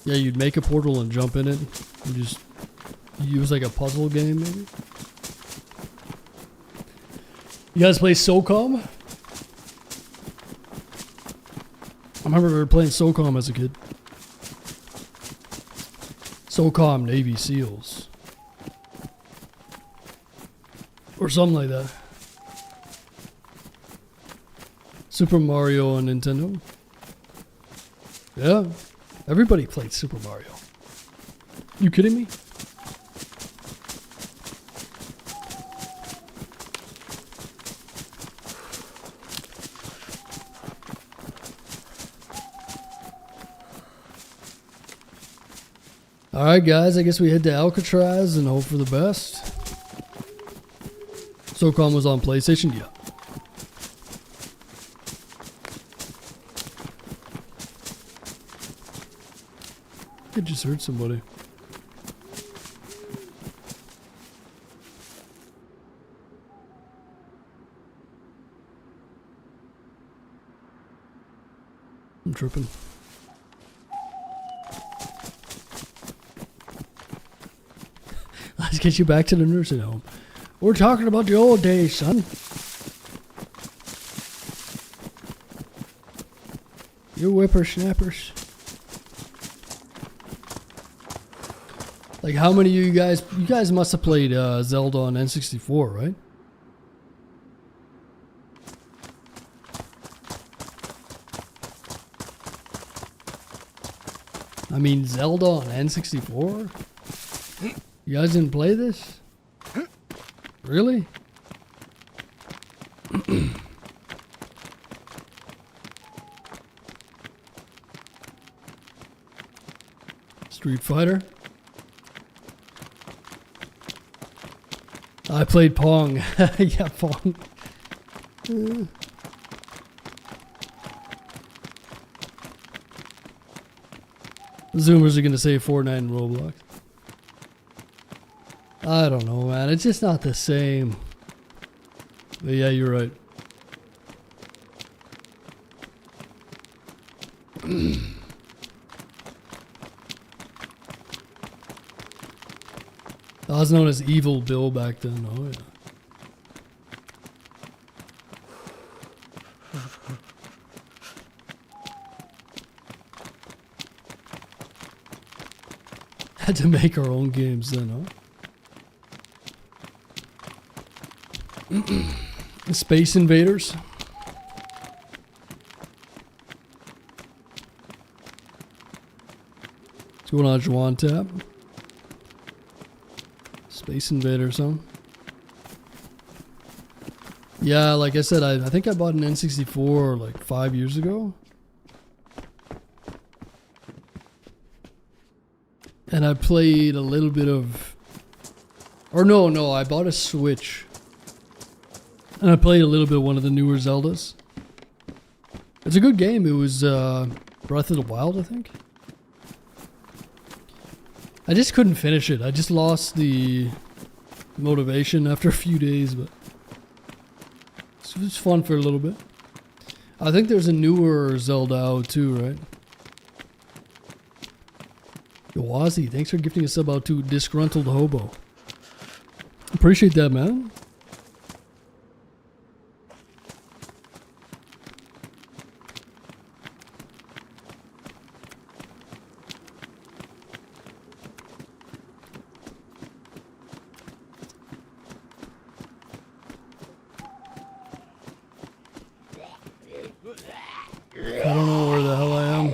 Yeah, you'd make a portal and jump in it. You just... It was like a puzzle game, maybe? You guys play SOCOM? I remember playing SOCOM as a kid. SOCOM Navy SEALs. Or something like that. Super Mario on Nintendo. Yeah. Everybody played Super Mario. You kidding me? Alright guys, I guess we head to Alcatraz and hope for the best. SOCOM was on PlayStation? Yeah. I just heard somebody. I'm tripping. Let's get you back to the nursing home. We're talking about the old days, son. You whippersnappers. Like, how many of you guys must have played Zelda on N64, right? I mean, Zelda on N64? You guys didn't play this? Really? Street Fighter? I played Pong. Yeah, Pong. Zoomers are gonna say Fortnite and Roblox. I don't know, man. It's just not the same. But yeah, you're right. I was known as Evil Bill back then. Oh, yeah. Had to make our own games then, huh? Space Invaders. What's going on, Juwan Tap? Space Invaders, huh? Yeah, like I said, I think I bought an N64 like 5 years ago. And I played a little bit of... Or no, I bought a Switch. And I played a little bit of one of the newer Zeldas. It's a good game. It was Breath of the Wild, I think. I just couldn't finish it. I just lost the motivation after a few days, but it was fun for a little bit. I think there's a newer Zelda out too, right? Yo, Ozzy, thanks for gifting a sub out to Disgruntled Hobo. Appreciate that, man. I don't know where the hell I am.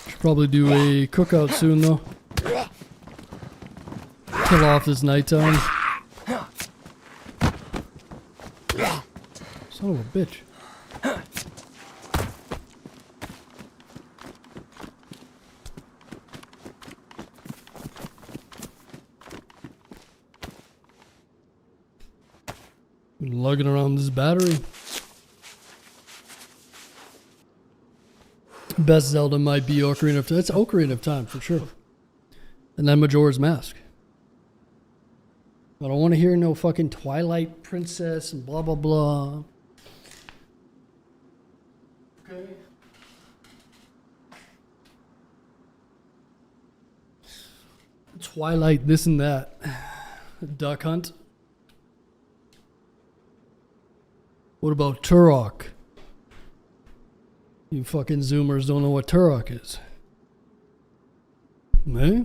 Should probably do a cookout soon though. Kill off this nighttime. Son of a bitch. Been lugging around this battery. Best Zelda might be Ocarina of Time. It's Ocarina of Time for sure. And then Majora's Mask. I don't want to hear no fucking Twilight Princess and blah blah blah. Okay. Twilight, this and that. Duck Hunt. What about Turok? You fucking Zoomers don't know what Turok is. Eh?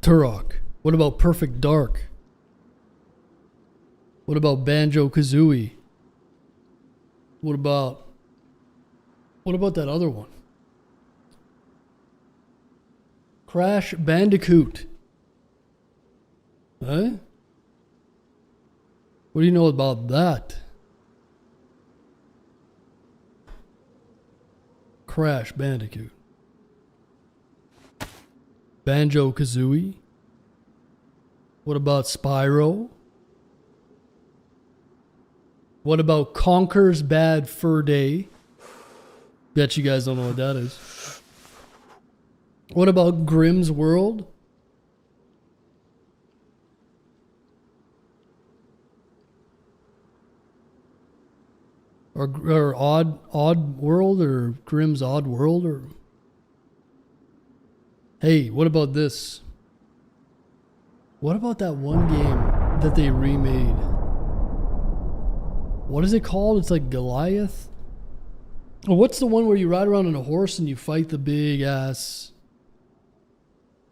Turok. What about Perfect Dark? What about Banjo-Kazooie? What about that other one? Crash Bandicoot. Eh? What do you know about that? Crash Bandicoot. Banjo-Kazooie. What about Spyro? What about Conker's Bad Fur Day? Bet you guys don't know what that is. What about Grimm's World? Or Odd World, or Grimm's Odd World, or hey, what about this? What about that one game that they remade? What is it called? It's like Goliath. Oh, what's the one where you ride around on a horse and you fight the big ass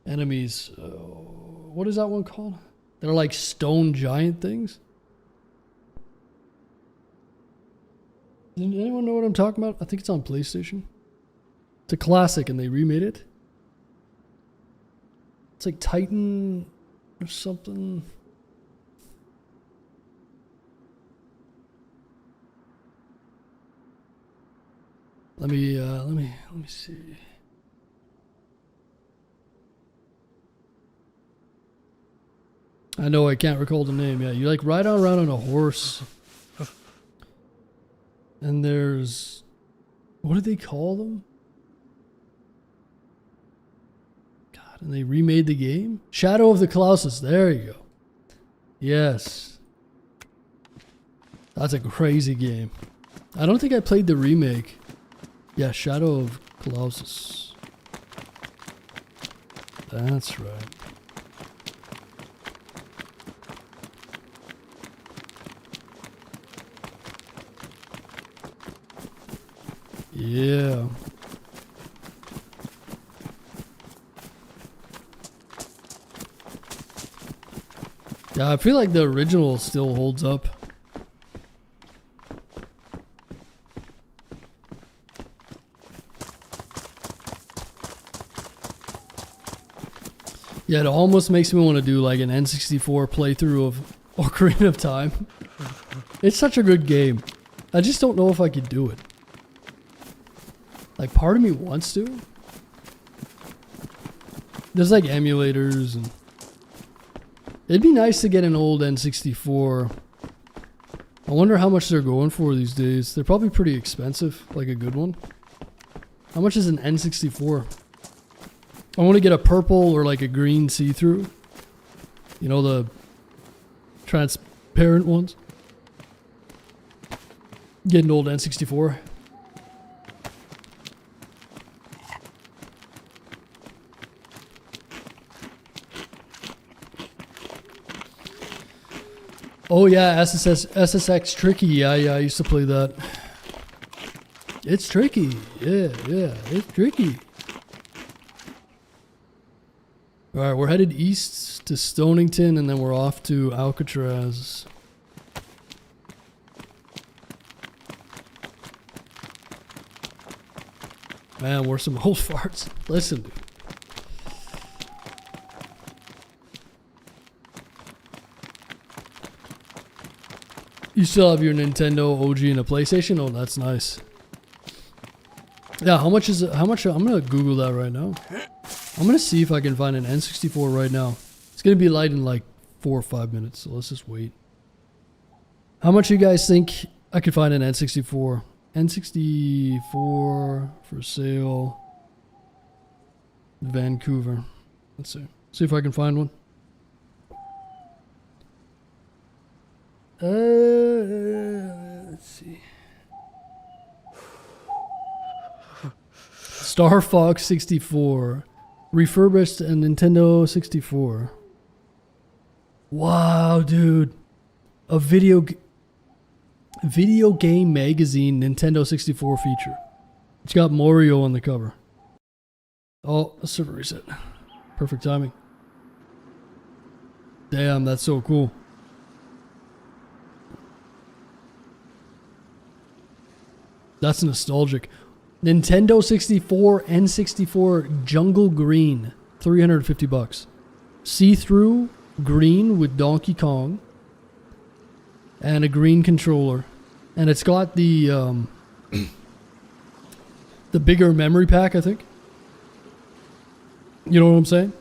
enemies? What is that one called? They're like stone giant things. Does anyone know what I'm talking about? I think it's on PlayStation. It's a classic and they remade it. It's like Titan or something. Let me see. I know I can't recall the name. Yeah, you like ride around on a horse. And there's, what do they call them? God, and they remade the game? Shadow of the Colossus. There you go. Yes. That's a crazy game. I don't think I played the remake. Yeah, Shadow of Colossus. That's right. Yeah. Yeah, I feel like the original still holds up. Yeah, it almost makes me want to do like an N64 playthrough of Ocarina of Time. It's such a good game. I just don't know if I could do it. Like, part of me wants to. There's like emulators and it'd be nice to get an old N64. I wonder how much they're going for these days. They're probably pretty expensive, like a good one. How much is an N64? I want to get a purple or like a green see-through. You know, the transparent ones. Get an old N64. Oh yeah, SSX Tricky. Yeah, I used to play that. It's tricky. Yeah, it's tricky. Alright, we're headed east to Stonington and then we're off to Alcatraz. Man, we're some old farts. Listen, dude. You still have your Nintendo OG and a PlayStation? Oh, that's nice. Yeah, how much is it? How much? I'm gonna Google that right now. I'm gonna see if I can find an N64 right now. It's gonna be light in like 4 or 5 minutes, so let's just wait. How much you guys think I could find an N64? N64 for sale. Vancouver. Let's see. See if I can find one. Let's see. Star Fox 64. Refurbished and Nintendo 64. Wow, dude. A video game magazine Nintendo 64 feature. It's got Mario on the cover. Oh, a server reset. Perfect timing. Damn, that's so cool. That's nostalgic. Nintendo 64 N64 Jungle Green, $350. See-through green with Donkey Kong and a green controller, and it's got the bigger memory pack, I think. You know what I'm saying?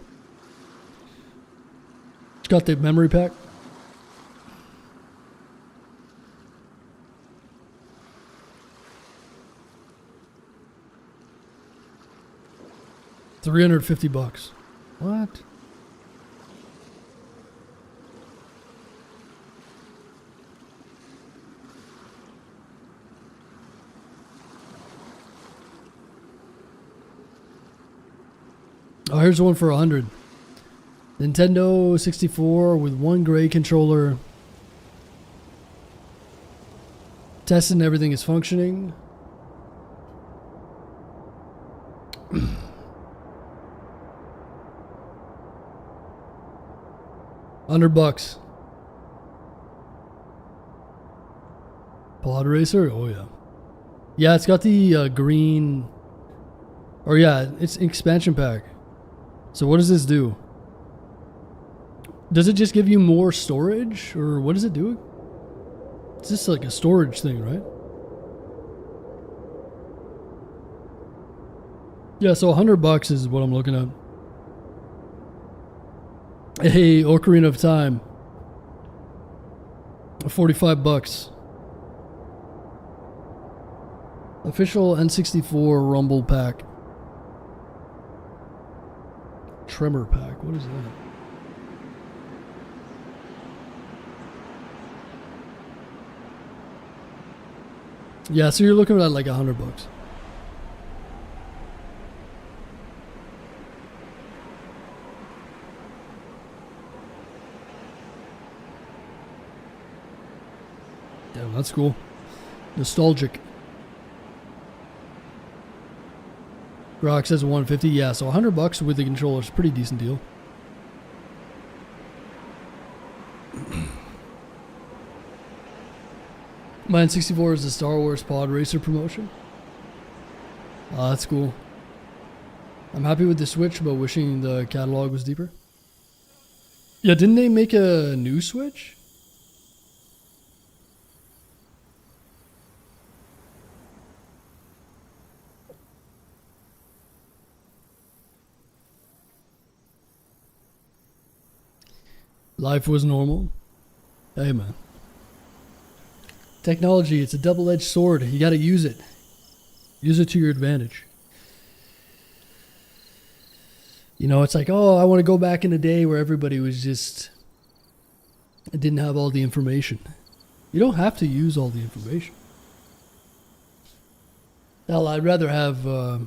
It's got the memory pack. $350. What? Oh, here's one for 100. Nintendo 64 with one gray controller. Testing everything is functioning. $100. Pod Racer? Oh yeah. Yeah, it's got the green. Or yeah, it's an expansion pack. So what does this do? Does it just give you more storage? Or what does it do? It's just like a storage thing, right? Yeah, so $100 is what I'm looking at. Hey, Ocarina of Time. $45. Official N64 Rumble Pack. Tremor Pack. What is that? Yeah, so you're looking at like $100. Damn, that's cool. Nostalgic. Rock says 150. Yeah, so $100 with the controller is a pretty decent deal. My N64 is the Star Wars Pod Racer promotion. Oh, that's cool. I'm happy with the Switch, but wishing the catalog was deeper. Yeah, didn't they make a new Switch? Life was normal. Hey, man. Technology, it's a double-edged sword. You gotta use it. Use it to your advantage. You know, it's like, oh, I want to go back in a day where everybody was just... didn't have all the information. You don't have to use all the information. Hell, I'd rather have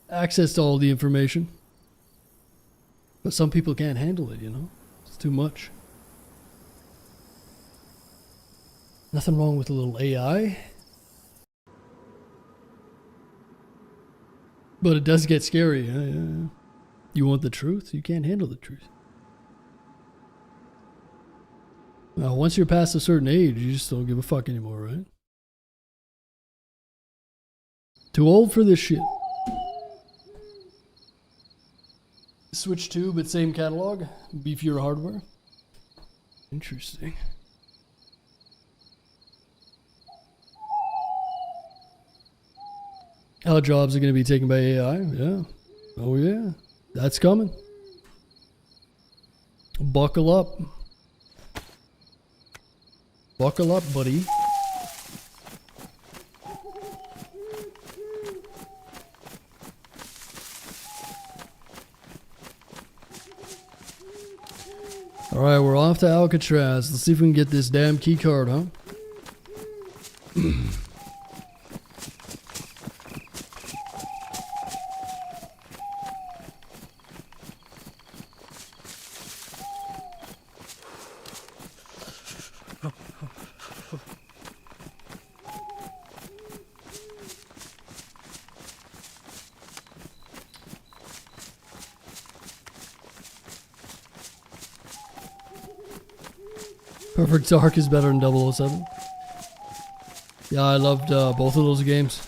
access to all the information. But some people can't handle it, you know? It's too much. Nothing wrong with a little AI. But it does get scary. Yeah. You want the truth? You can't handle the truth. Now, once you're past a certain age, you just don't give a fuck anymore, right? Too old for this shit. Switch 2, but same catalog. Beefier hardware. Interesting. How jobs are going to be taken by AI? Yeah. Oh, yeah. That's coming. Buckle up. Buckle up, buddy. Alright, we're off to Alcatraz. Let's see if we can get this damn key card, huh? Perfect Dark is better than 007. Yeah, I loved both of those games.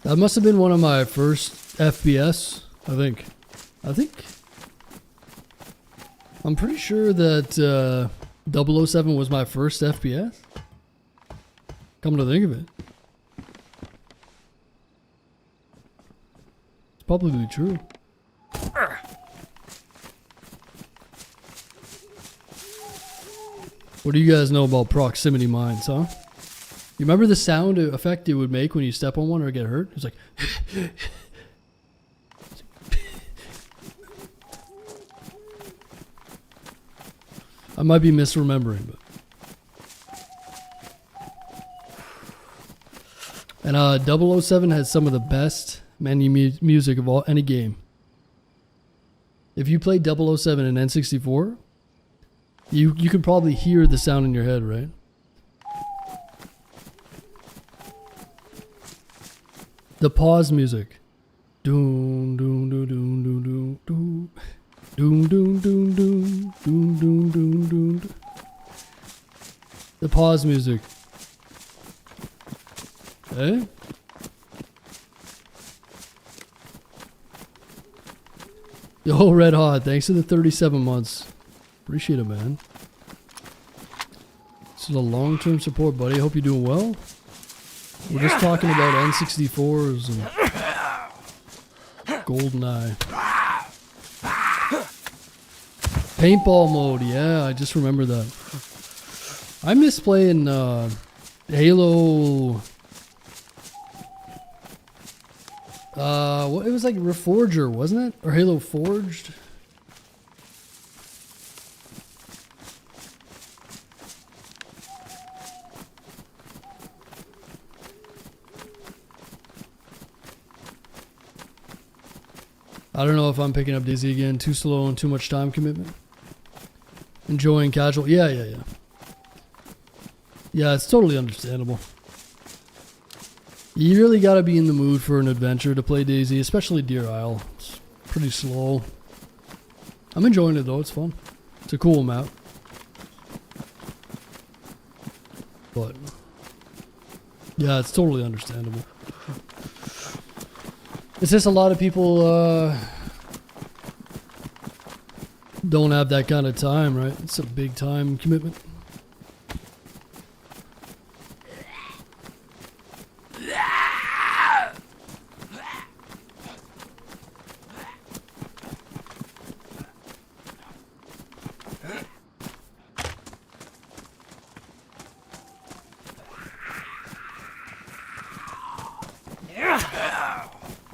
That must have been one of my first FPS, I think. I'm pretty sure that 007 was my first FPS. Come to think of it. It's probably true. What do you guys know about proximity mines, huh? You remember the sound effect it would make when you step on one or get hurt? It's like... I might be misremembering, but... And 007 has some of the best menu music of any game. If you play 007 in N64, you can probably hear the sound in your head, right? The pause music. Doom doom doom doom doom doom doom. Doom doom doom doom doom doom doom doom. The pause music. Eh? Yo, Red Hot, thanks for the 37 months. Appreciate it, man. This is a long-term support, buddy. I hope you're doing well. We're just talking about N64s and GoldenEye. Paintball mode, yeah, I just remember that. I miss playing Halo. It was like Reforger, wasn't it? Or Halo Forged? I don't know if I'm picking up DayZ again. Too slow and too much time commitment. Enjoying casual. Yeah. Yeah, it's totally understandable. You really gotta be in the mood for an adventure to play DayZ, especially Deer Isle. It's pretty slow. I'm enjoying it though, it's fun. It's a cool map. But, yeah, it's totally understandable. It's just a lot of people don't have that kind of time, right? It's a big time commitment.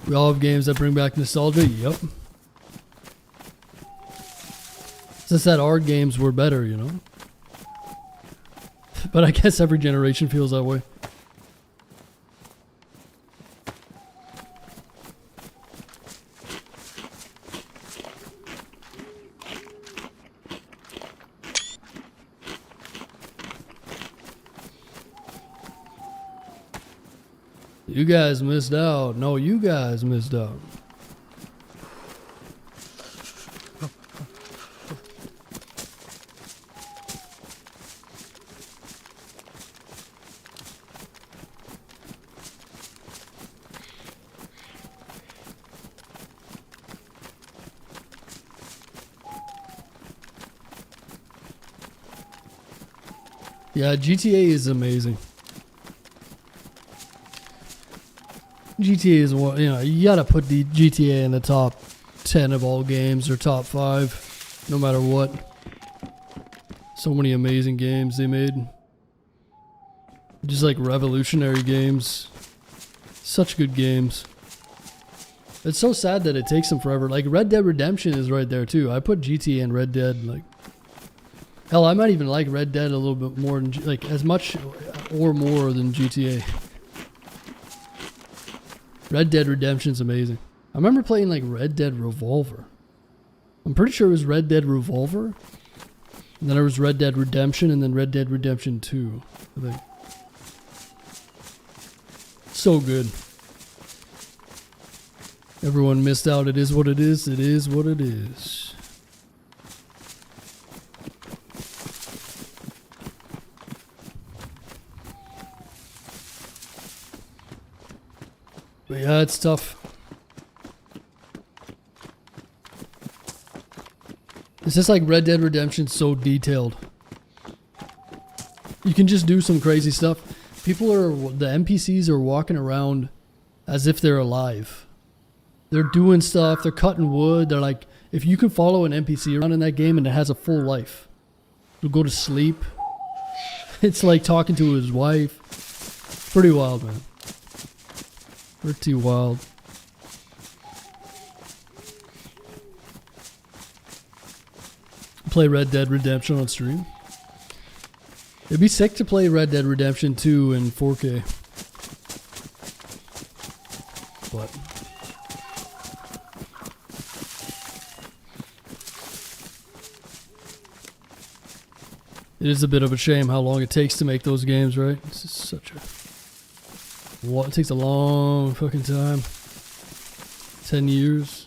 We all have games that bring back nostalgia. Yep. It's just that our games were better, you know? But I guess every generation feels that way. You guys missed out. No, you guys missed out. Yeah, GTA is amazing. GTA is one, you know, you gotta put the GTA in the top 10 of all games or top 5, no matter what. So many amazing games they made. Just like revolutionary games. Such good games. It's so sad that it takes them forever. Like Red Dead Redemption is right there too. I put GTA and Red Dead like. Hell, I might even like Red Dead a little bit more than like as much or more than GTA. Red Dead Redemption's amazing. I remember playing like Red Dead Revolver. I'm pretty sure it was Red Dead Revolver. And then there was Red Dead Redemption and then Red Dead Redemption 2. I think. So good. Everyone missed out. It is what it is. It is what it is. But yeah, it's tough. It's just like Red Dead Redemption, so detailed. You can just do some crazy stuff. The NPCs are walking around as if they're alive. They're doing stuff, they're cutting wood, they're like, if you can follow an NPC around in that game and it has a full life, it'll go to sleep. It's like talking to his wife. Pretty wild, man. Pretty wild. Play Red Dead Redemption on stream. It'd be sick to play Red Dead Redemption 2 in 4K. But it is a bit of a shame how long it takes to make those games, right? This is such a... It takes a long fucking time. 10 years.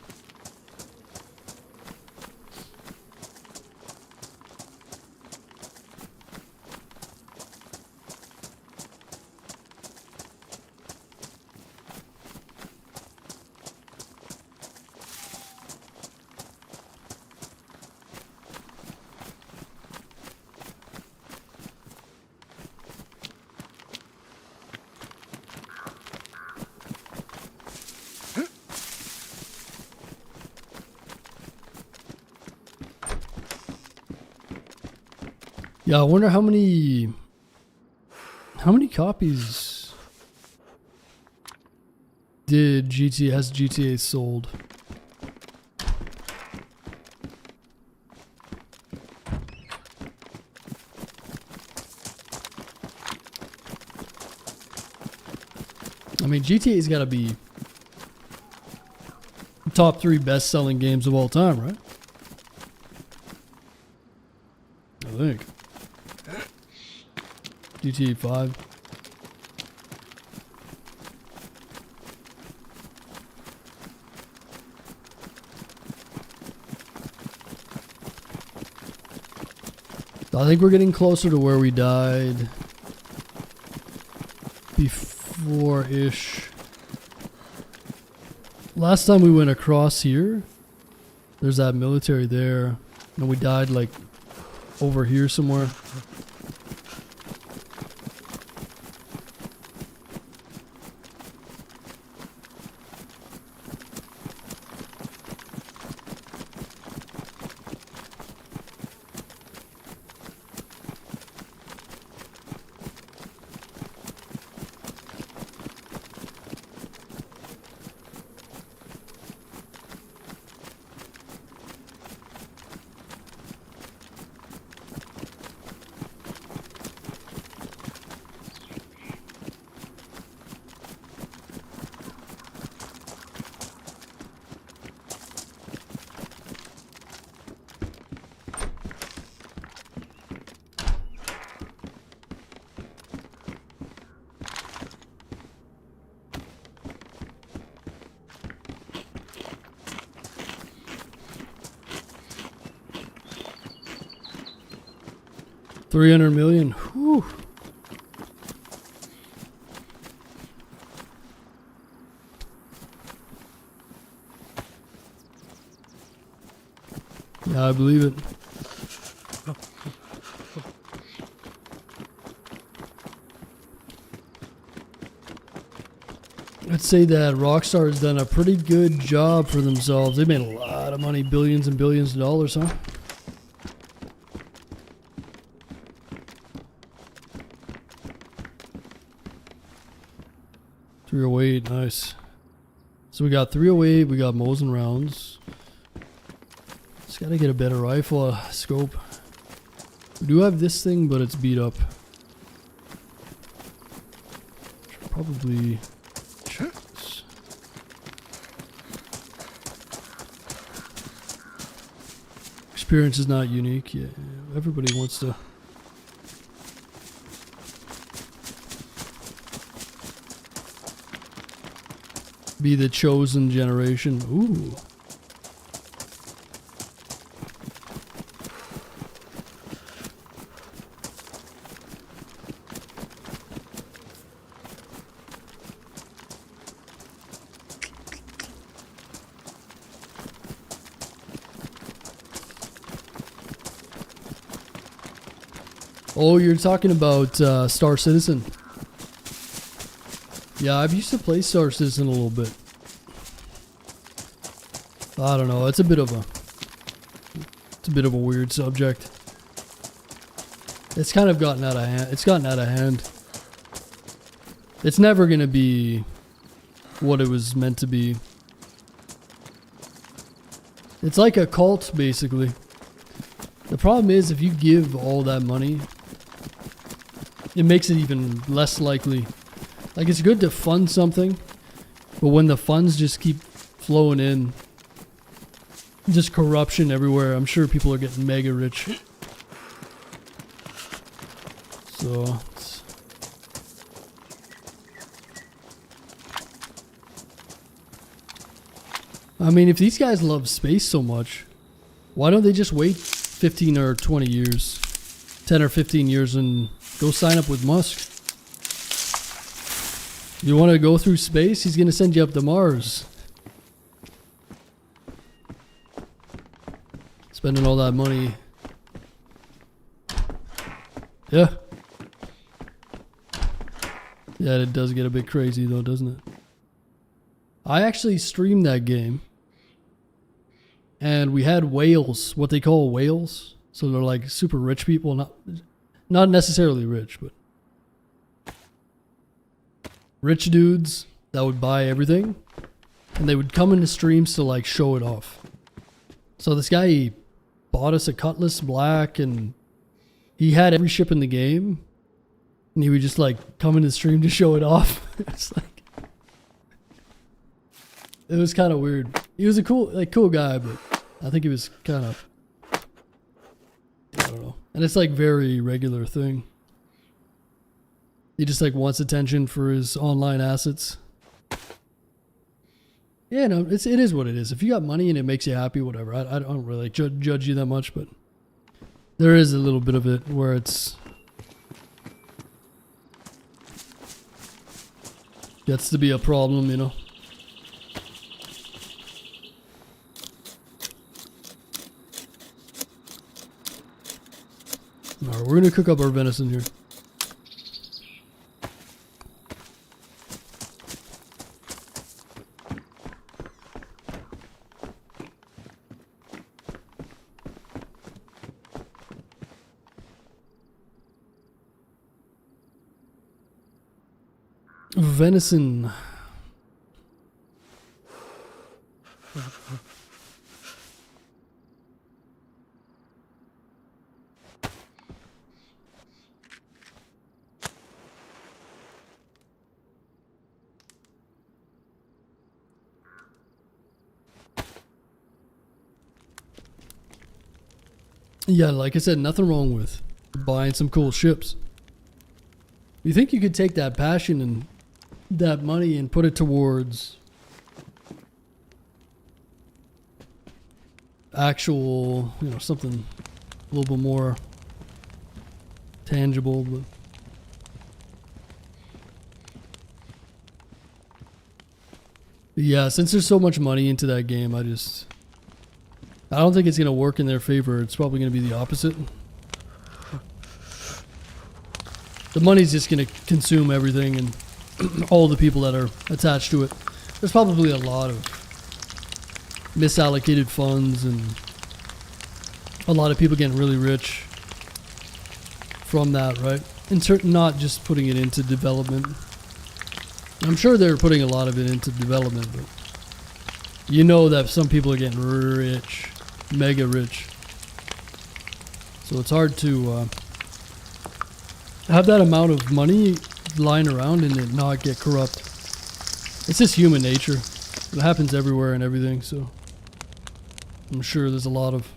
Yeah, I wonder how many copies has GTA sold? I mean, GTA's got to be top 3 best-selling games of all time, right? I think. GTA 5. I think we're getting closer to where we died before-ish. Last time we went across here, there's that military there, and we died like over here somewhere. $300 million. Whew. Yeah, I believe it. I'd say that Rockstar has done a pretty good job for themselves. They made a lot of money, billions and billions of dollars, huh? 308, nice. So we got 308, we got Mosin rounds. Just gotta get a better rifle scope. We do have this thing, but it's beat up. Should probably check this. Experience is not unique. Yeah, everybody wants to. Be the chosen generation. Ooh. Oh, you're talking about Star Citizen. Yeah, I've used to play Star Citizen a little bit. I don't know. It's a bit of a weird subject. It's kind of gotten out of hand. It's gotten out of hand. It's never gonna be what it was meant to be. It's like a cult, basically. The problem is, if you give all that money, it makes it even less likely. Like, it's good to fund something, but when the funds just keep flowing in, just corruption everywhere, I'm sure people are getting mega rich. So, I mean, if these guys love space so much, why don't they just wait 15 or 20 years, 10 or 15 years, and go sign up with Musk? You want to go through space? He's going to send you up to Mars. Spending all that money. Yeah. Yeah, it does get a bit crazy though, doesn't it? I actually streamed that game. And we had whales, what they call whales. So they're like super rich people, not necessarily rich, but rich dudes that would buy everything, and they would come into streams to like show it off. So this guy, he bought us a Cutlass Black, and he had every ship in the game, and he would just like come into the stream to show it off. It's like, it was kind of weird. He was a cool guy, but I think he was kind of, I don't know. And it's like very regular thing. He just like wants attention for his online assets. Yeah, no, it is what it is. If you got money and it makes you happy, whatever. I don't really judge you that much, but there is a little bit of it where it's gets to be a problem, you know. All right, we're gonna cook up our venison here. Venison. Yeah, like I said, nothing wrong with buying some cool ships. You think you could take that passion and that money and put it towards actual, you know, something a little bit more tangible, but yeah, since there's so much money into that game, I don't think it's going to work in their favor. It's probably going to be the opposite. The money's just going to consume everything and all the people that are attached to it. There's probably a lot of misallocated funds and a lot of people getting really rich from that, right? Not just putting it into development. I'm sure they're putting a lot of it into development, but you know that some people are getting rich, mega rich. So it's hard to have that amount of money lying around and it not get corrupt. It's just human nature. It happens everywhere and everything, so I'm sure there's a lot of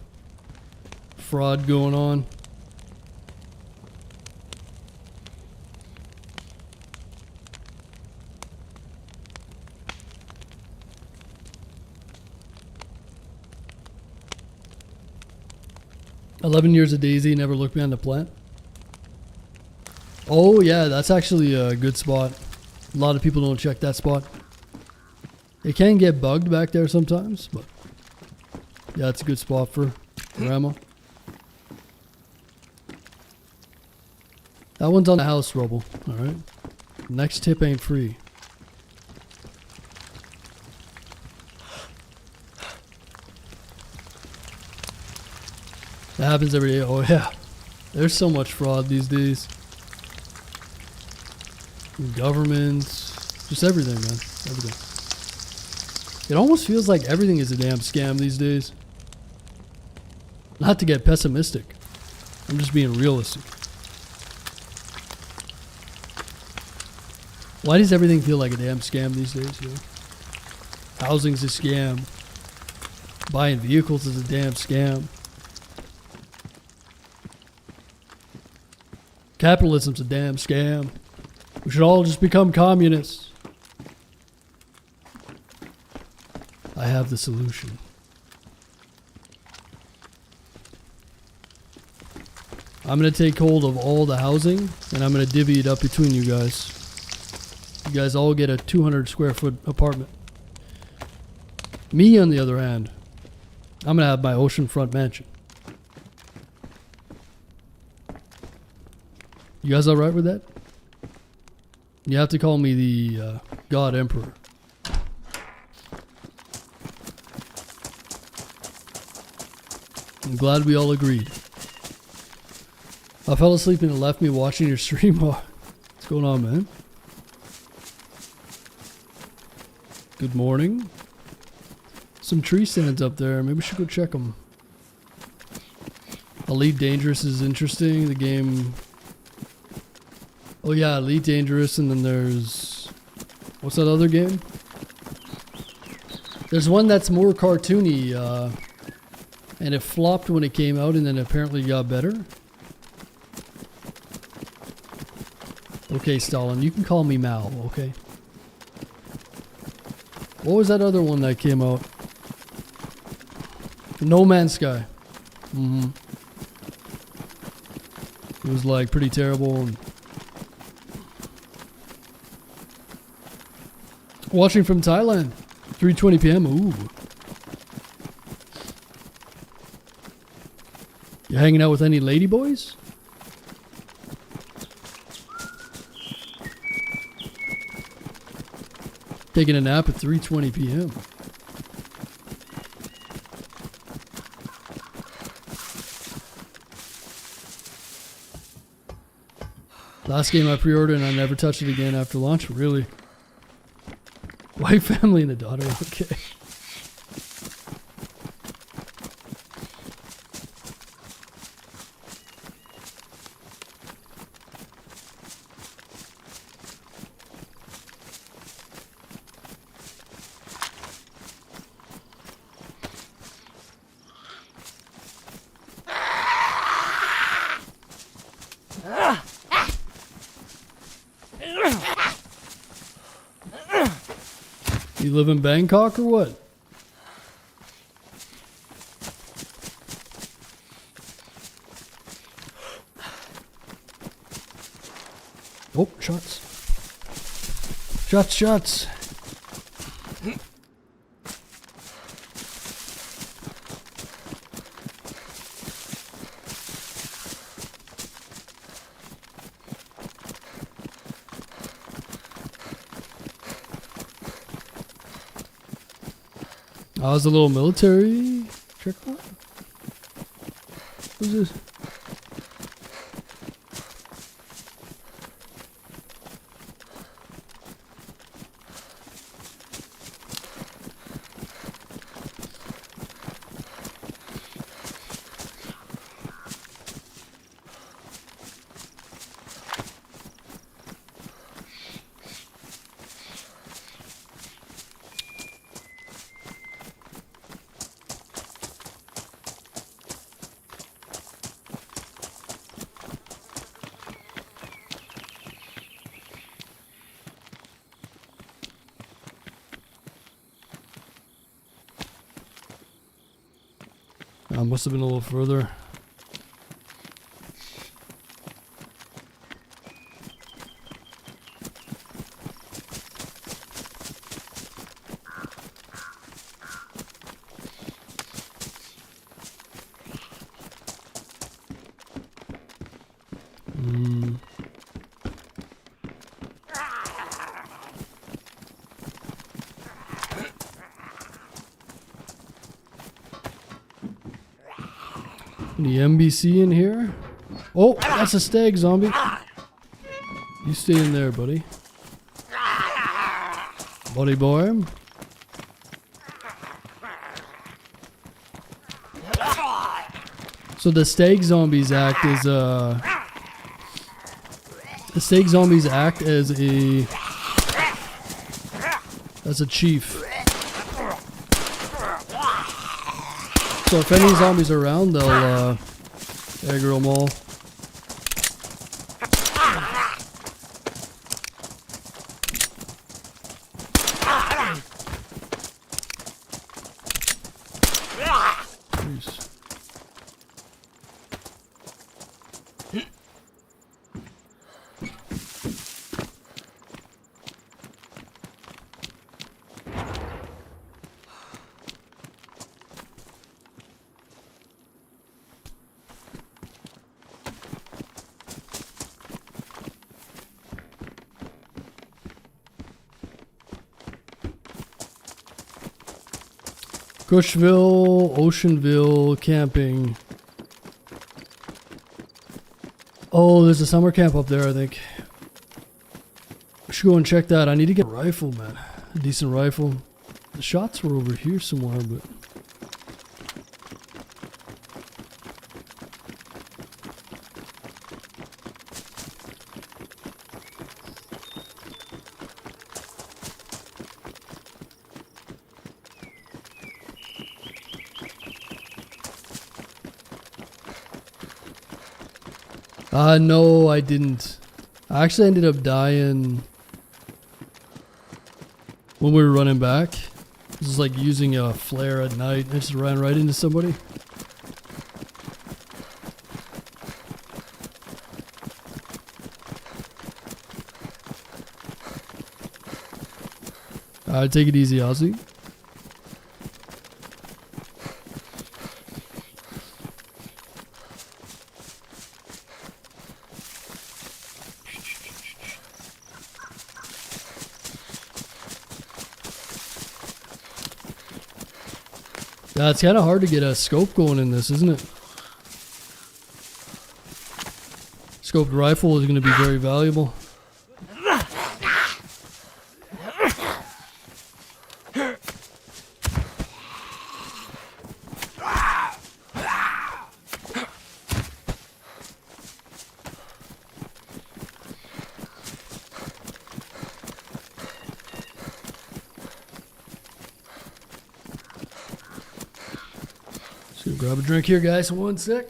fraud going on. "11 years of DayZ, never looked behind the plant." Oh yeah, that's actually a good spot. A lot of people don't check that spot. It can get bugged back there sometimes, but yeah, it's a good spot for ammo. That one's on the house rubble. Alright. Next tip ain't free. That happens every day. Oh yeah. There's so much fraud these days. Governments, just everything, man. Everything. It almost feels like everything is a damn scam these days. Not to get pessimistic. I'm just being realistic. Why does everything feel like a damn scam these days, you know? Housing's a scam. Buying vehicles is a damn scam. Capitalism's a damn scam. We should all just become communists. I have the solution. I'm going to take hold of all the housing and I'm going to divvy it up between you guys. You guys all get a 200 square foot apartment. Me, on the other hand, I'm going to have my oceanfront mansion. You guys alright with that? You have to call me the God Emperor. I'm glad we all agreed. I fell asleep and it left me watching your stream. What's going on, man? Good morning. Some tree stands up there. Maybe we should go check them. Elite Dangerous is interesting. The game... Oh yeah, Elite Dangerous, and then there's... What's that other game? There's one that's more cartoony, and it flopped when it came out and then apparently got better. Okay, Stalin, you can call me Mal, okay? What was that other one that came out? No Man's Sky. It was like pretty terrible. And watching from Thailand, 3:20 p.m. Ooh. You hanging out with any ladyboys? Taking a nap at 3:20 p.m. Last game I pre-ordered and I never touched it again after launch. Really? Wife, family, and a daughter. Okay. You live in Bangkok or what? Oh, shots. Shots, shots. How's the little military check out? Who's this? Must have been a little further. Any NBC in here? Oh, that's a stag zombie. You stay in there, buddy. Buddy boy. So the stag zombies act as the stag zombies act as a chief. So if any zombies are around, they'll aggro them all. Jeez. Cushville, Oceanville camping. Oh, there's a summer camp up there, I think. I should go and check that. I need to get a rifle, man. A decent rifle. The shots were over here somewhere, but... no, I didn't. I actually ended up dying when we were running back. This is like using a flare at night. I just ran right into somebody. Alright, take it easy, Ozzy. Yeah, it's kind of hard to get a scope going in this, isn't it? Scoped rifle is going to be very valuable. Just gonna grab a drink here, guys. 1 sec.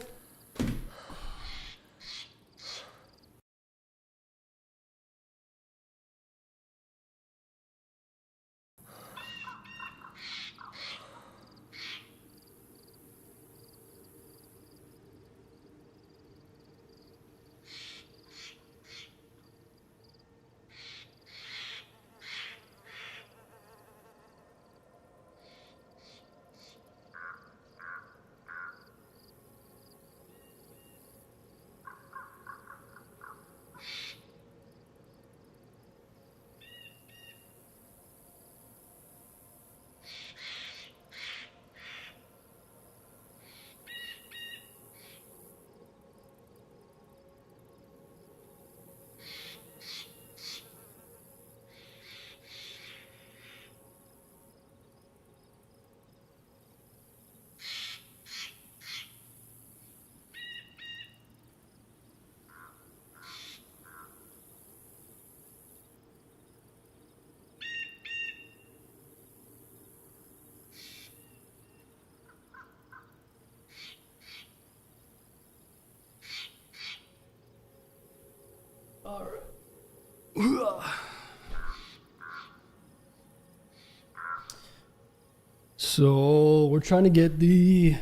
All right. So we're trying to get the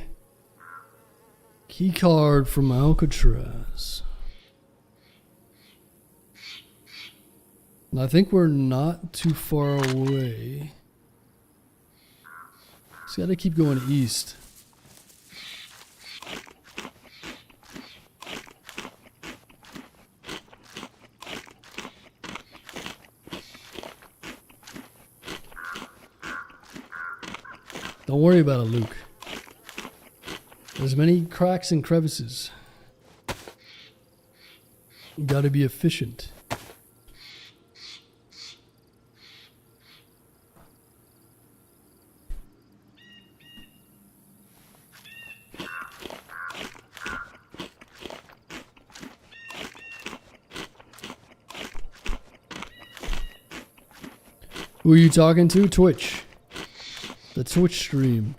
Key card from Alcatraz. And I think we're not too far away. Just gotta keep going east. Don't worry about it, Luke. There's many cracks and crevices. You gotta be efficient. Who are you talking to? Twitch. The Twitch stream.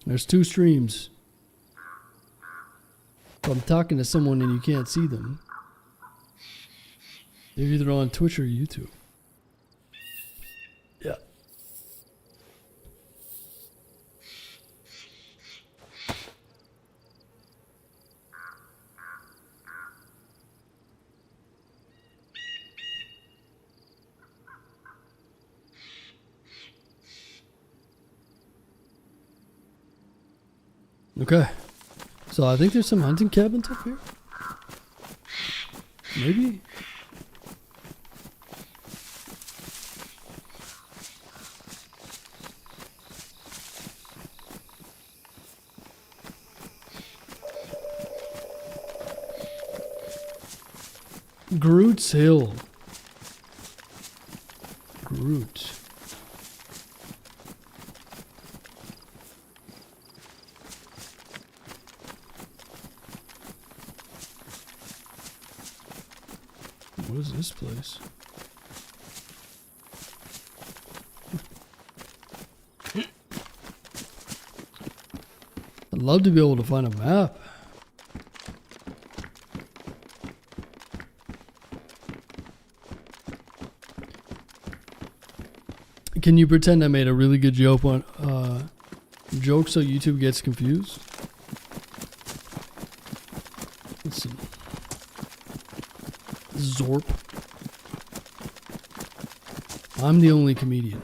There's 2 streams. If I'm talking to someone and you can't see them, they're either on Twitch or YouTube. Yeah. Okay. So I think there's some hunting cabins up here. Maybe? Groot's Hill. Groot. What is this place? I'd love to be able to find a map. Can you pretend I made a really good joke on joke so YouTube gets confused? Let's see. Zorp. I'm the only comedian.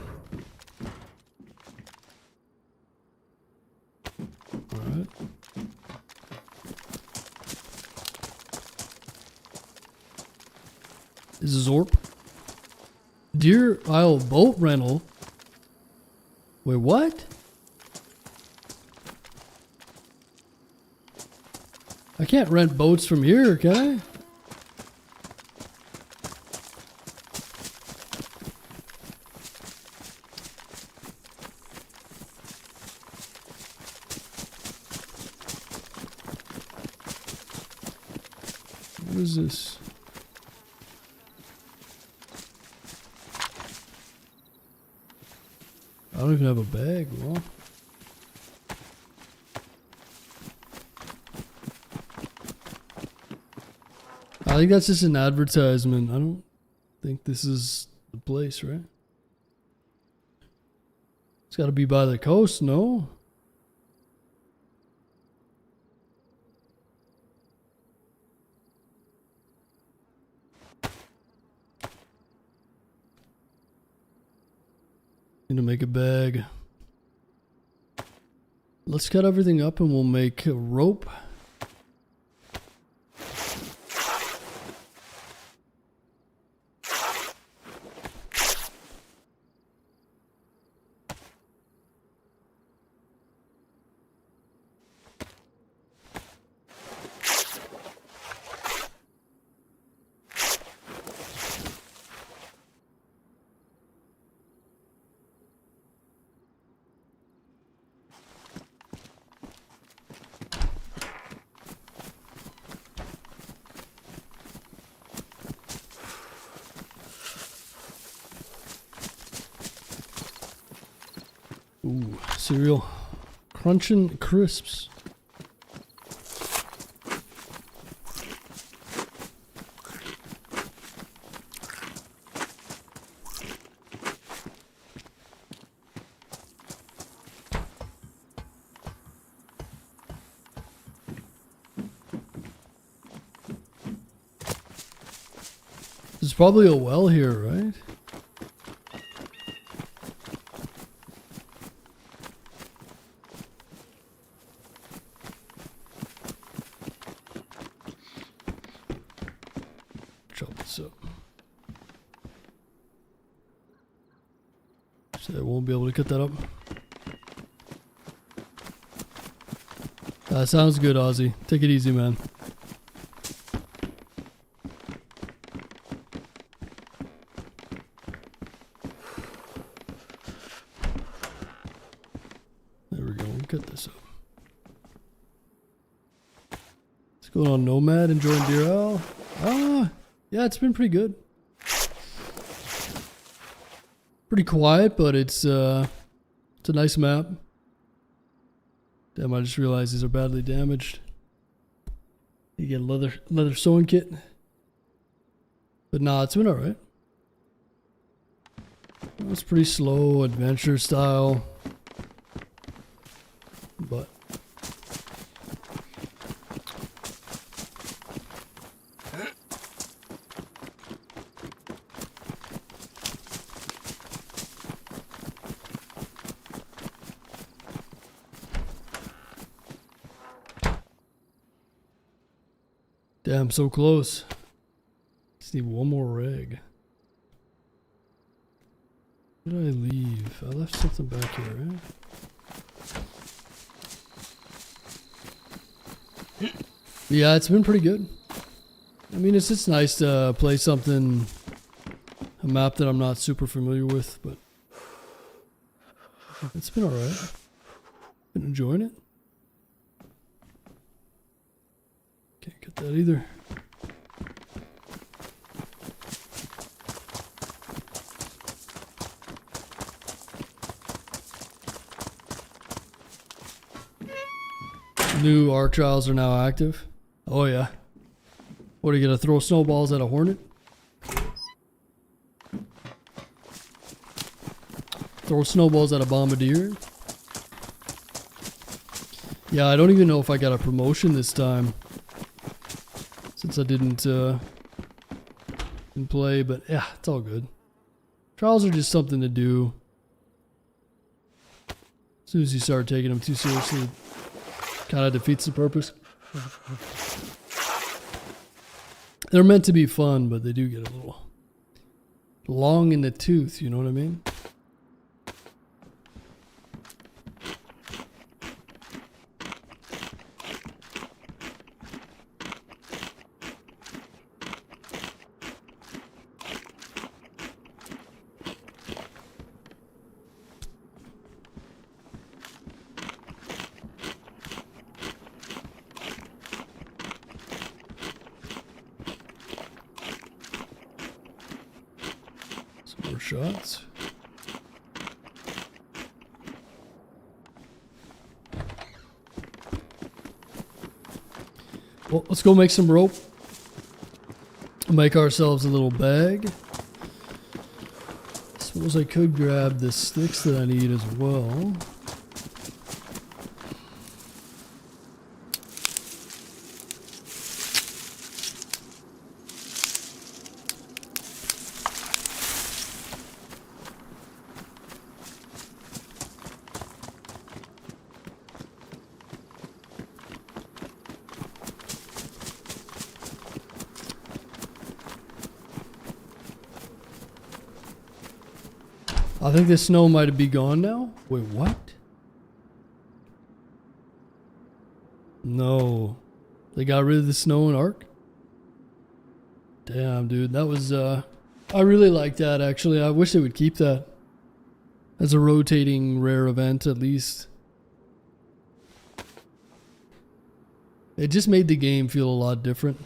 Alright. Zorp. Deer Isle boat rental. Wait, what? I can't rent boats from here, can I? What is this? I don't even have a bag. Well, I think that's just an advertisement. I don't think this is the place, right? It's got to be by the coast, no? Need to make a bag. Let's cut everything up and we'll make a rope. Ooh, cereal. Crunchin' crisps. There's probably a well here, right? Chop this up. So I won't be able to cut that up. That sounds good, Ozzy. Take it easy, man. There we go. We'll cut this up. What's going on, Nomad? Enjoying Deer Owl? Yeah, it's been pretty good. Pretty quiet, but it's a nice map. Damn, I just realized these are badly damaged. You get a leather sewing kit. But nah, it's been alright. It's pretty slow, adventure style. But damn, so close. Just need one more egg. What did I leave? I left something back here, right? Yeah, it's been pretty good. I mean, it's just nice to play something, a map that I'm not super familiar with, but it's been alright. Been enjoying it. Can't get that either. New arc trials are now active. Oh yeah. What, are you gonna throw snowballs at a hornet? Throw snowballs at a bombardier? Yeah, I don't even know if I got a promotion this time, since I didn't play, but yeah, it's all good. Trials are just something to do. As soon as you start taking them too seriously, kind of defeats the purpose. They're meant to be fun, but they do get a little long in the tooth, you know what I mean? More shots. Well, let's go make some rope. Make ourselves a little bag. Suppose I could grab the sticks that I need as well. I think the snow might be gone now. Wait, what? No. They got rid of the snow and arc? Damn, dude. That was, I really like that, actually. I wish they would keep that as a rotating rare event, at least. It just made the game feel a lot different.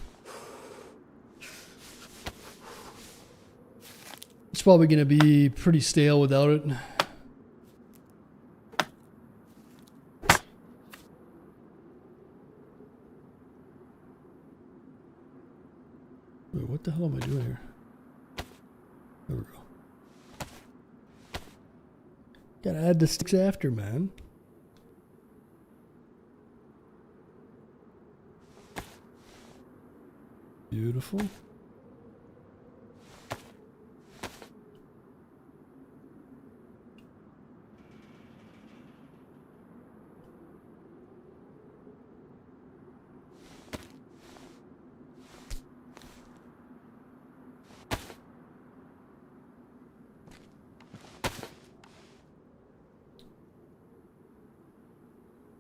It's probably going to be pretty stale without it. Wait, what the hell am I doing here? There we go. Gotta add the sticks after, man. Beautiful.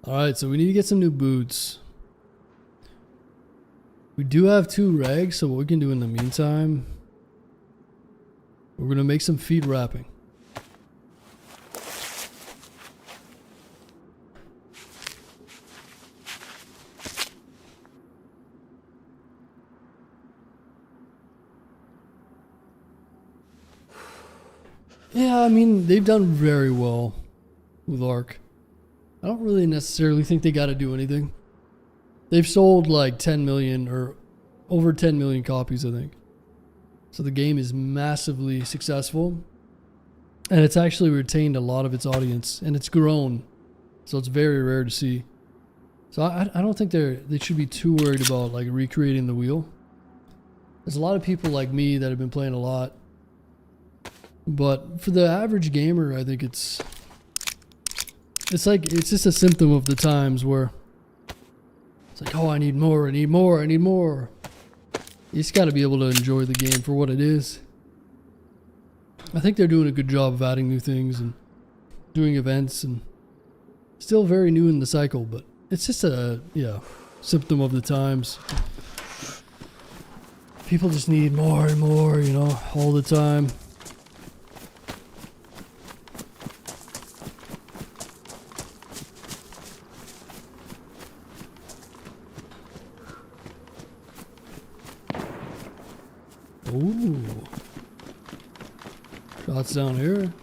Alright, so we need to get some new boots. We do have 2 rags, so what we can do in the meantime, we're going to make some feet wrapping. Yeah, I mean, they've done very well with Ark. I don't really necessarily think they got to do anything. They've sold like 10 million or over 10 million copies, I think. So the game is massively successful. And it's actually retained a lot of its audience. And it's grown. So it's very rare to see. So I don't think they should be too worried about like recreating the wheel. There's a lot of people like me that have been playing a lot. But for the average gamer, I think it's just a symptom of the times where it's like, oh, I need more, I need more, I need more. You just got to be able to enjoy the game for what it is. I think they're doing a good job of adding new things and doing events, and still very new in the cycle, but it's just a symptom of the times. People just need more and more, you know, all the time. Ooh. Shots down here.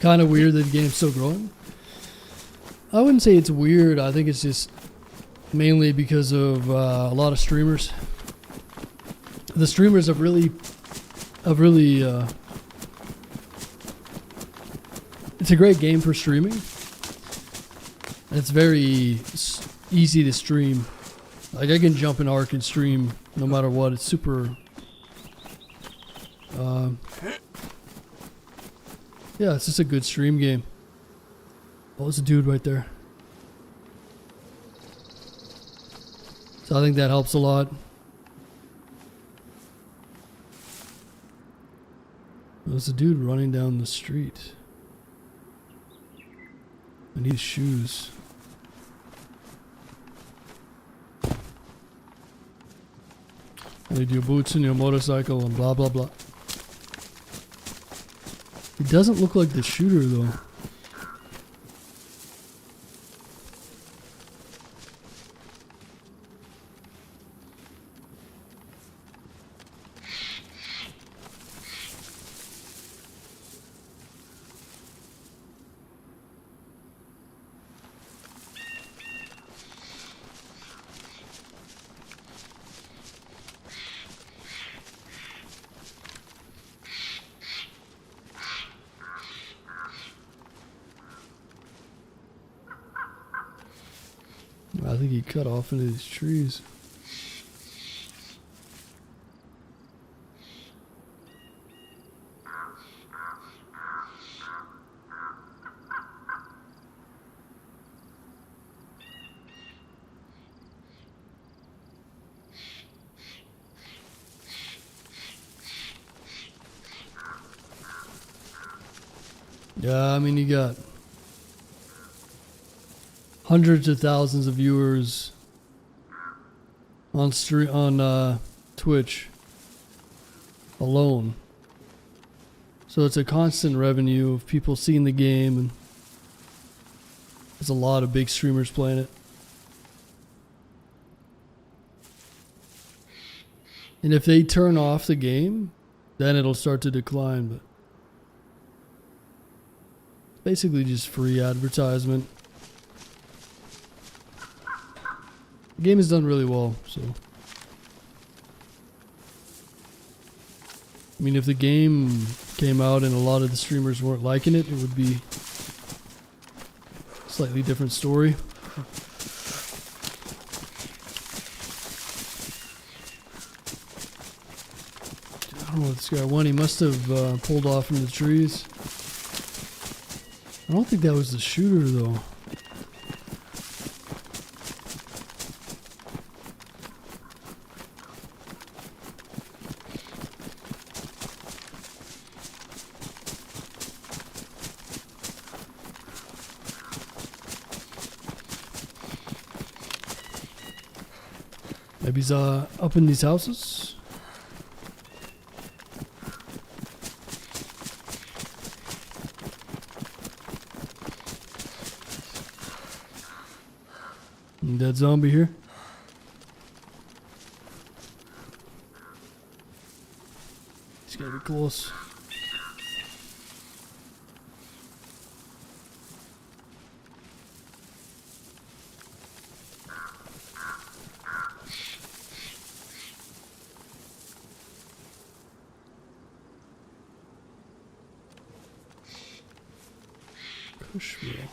Kind of weird that the game's still growing. I wouldn't say it's weird. I think it's just mainly because of a lot of streamers. The streamers have really it's a great game for streaming. It's very easy to stream. Like I can jump in Ark and stream no matter what. It's super yeah, it's just a good stream game. Oh, there's a dude right there. So I think that helps a lot. There's a dude running down the street. I need shoes. I need your boots and your motorcycle and blah blah blah. He doesn't look like the shooter though. I think he cut off into these trees. Yeah, I mean, you got hundreds of thousands of viewers on Twitch alone. So it's a constant revenue of people seeing the game, and there's a lot of big streamers playing it. And if they turn off the game, then it'll start to decline, but it's basically just free advertisement. The game has done really well, so I mean, if the game came out and a lot of the streamers weren't liking it, it would be a slightly different story. I don't know what this guy won. He must have pulled off into the trees. I don't think that was the shooter though. Maybe he's up in these houses. Dead zombie here. He's gotta be close. Oceanville.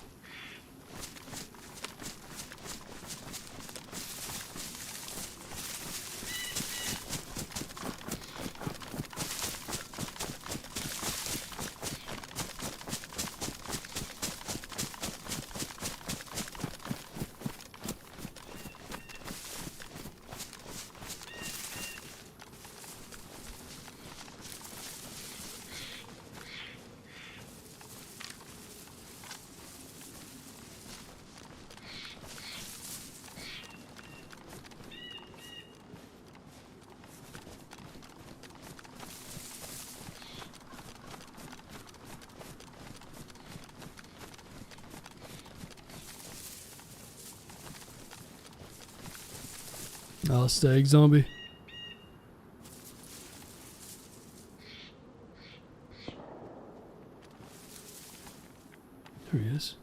Stag zombie. There he is.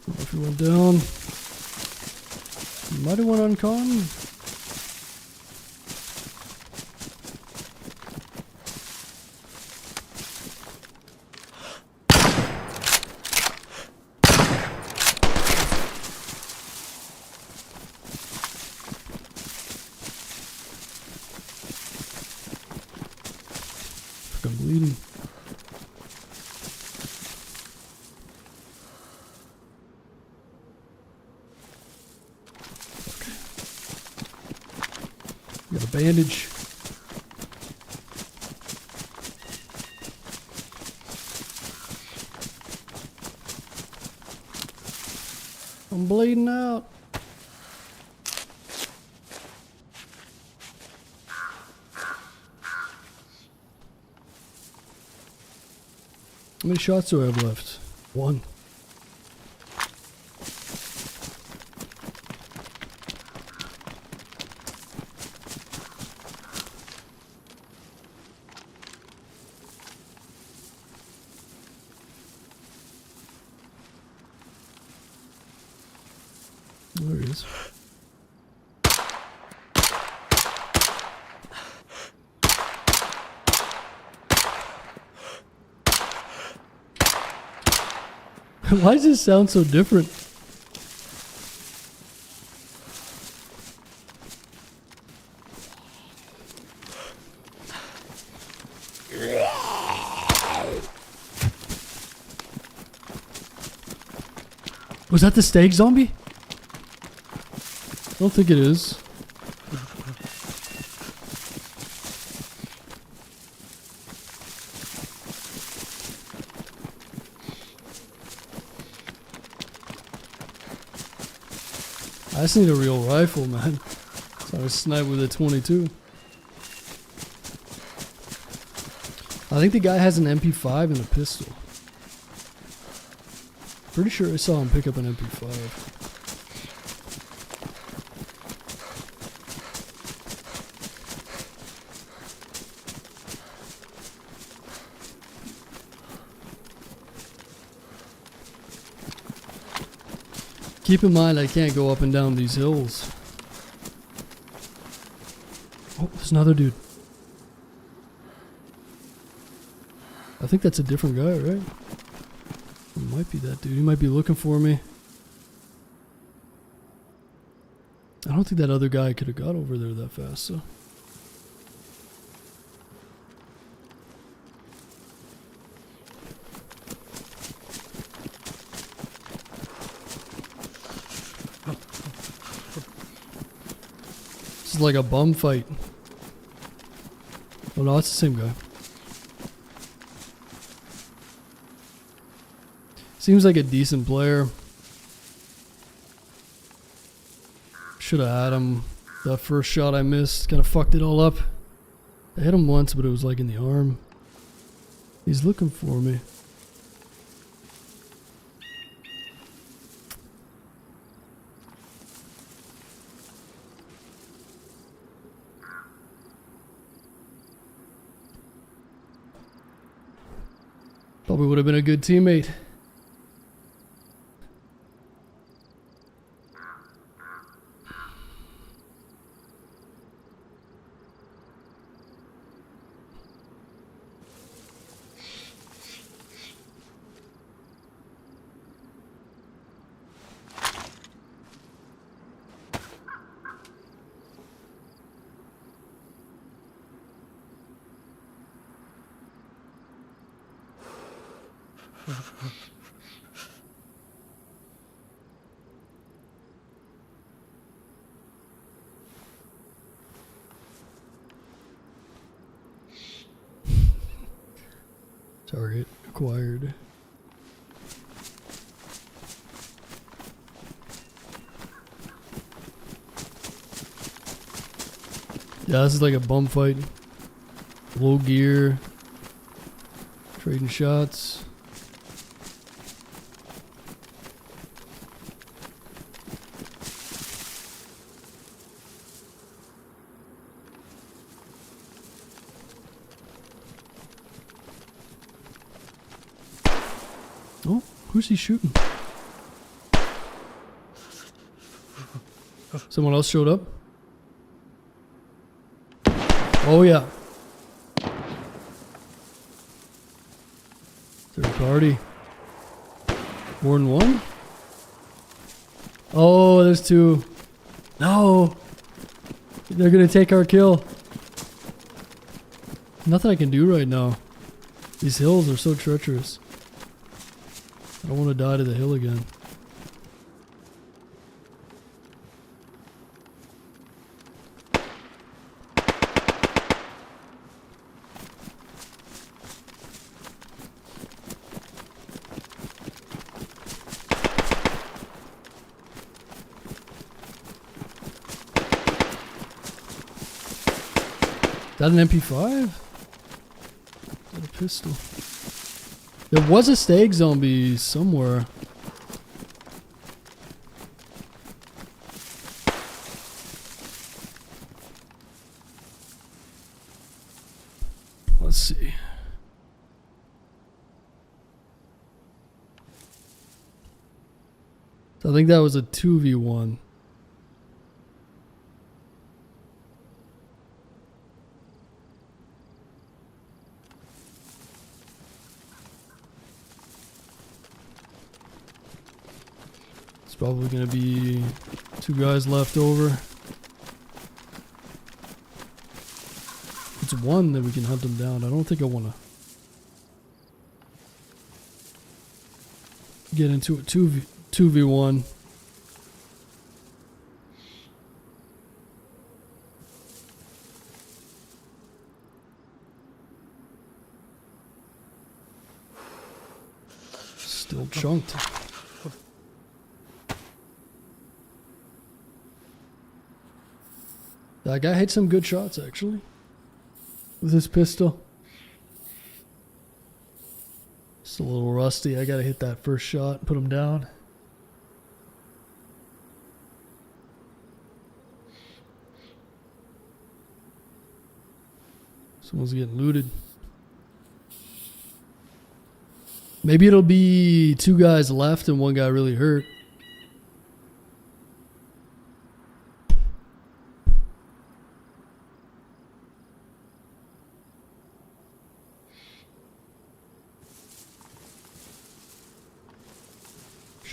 If he went down, might have went uncon. I'm bleeding. Got a bandage. I'm bleeding out. How many shots do I have left? One. There he is. Why does this sound so different? Was that the stag zombie? I don't think it is. I just need a real rifle, man. So I snipe with a 22. I think the guy has an MP5 and a pistol. Pretty sure I saw him pick up an MP5. Keep in mind I can't go up and down these hills. Oh, there's another dude. I think that's a different guy, right? It might be that dude. He might be looking for me. I don't think that other guy could have got over there that fast, so. This is like a bum fight. Oh no, it's the same guy. Seems like a decent player. Should have had him. That first shot I missed kind of fucked it all up. I hit him once, but it was like in the arm. He's looking for me. Probably would have been a good teammate. Target acquired. Yeah, this is like a bum fight. Low gear. Trading shots. Oh, who's he shooting? Someone else showed up? Oh yeah. Third party. More than one? Oh, there's two. No! They're gonna take our kill. Nothing I can do right now. These hills are so treacherous. I don't want to die to the hill again. Is that an MP5? Is that a pistol? There was a stag zombie somewhere. Let's see. So I think that was a 2v1. It's probably going to be two guys left over. If it's one, then we can hunt them down. I don't think I want to get into a 2v1. Still chunked. That guy hit some good shots, actually, with his pistol. Just a little rusty. I gotta hit that first shot, put him down. Someone's getting looted. Maybe it'll be two guys left and one guy really hurt.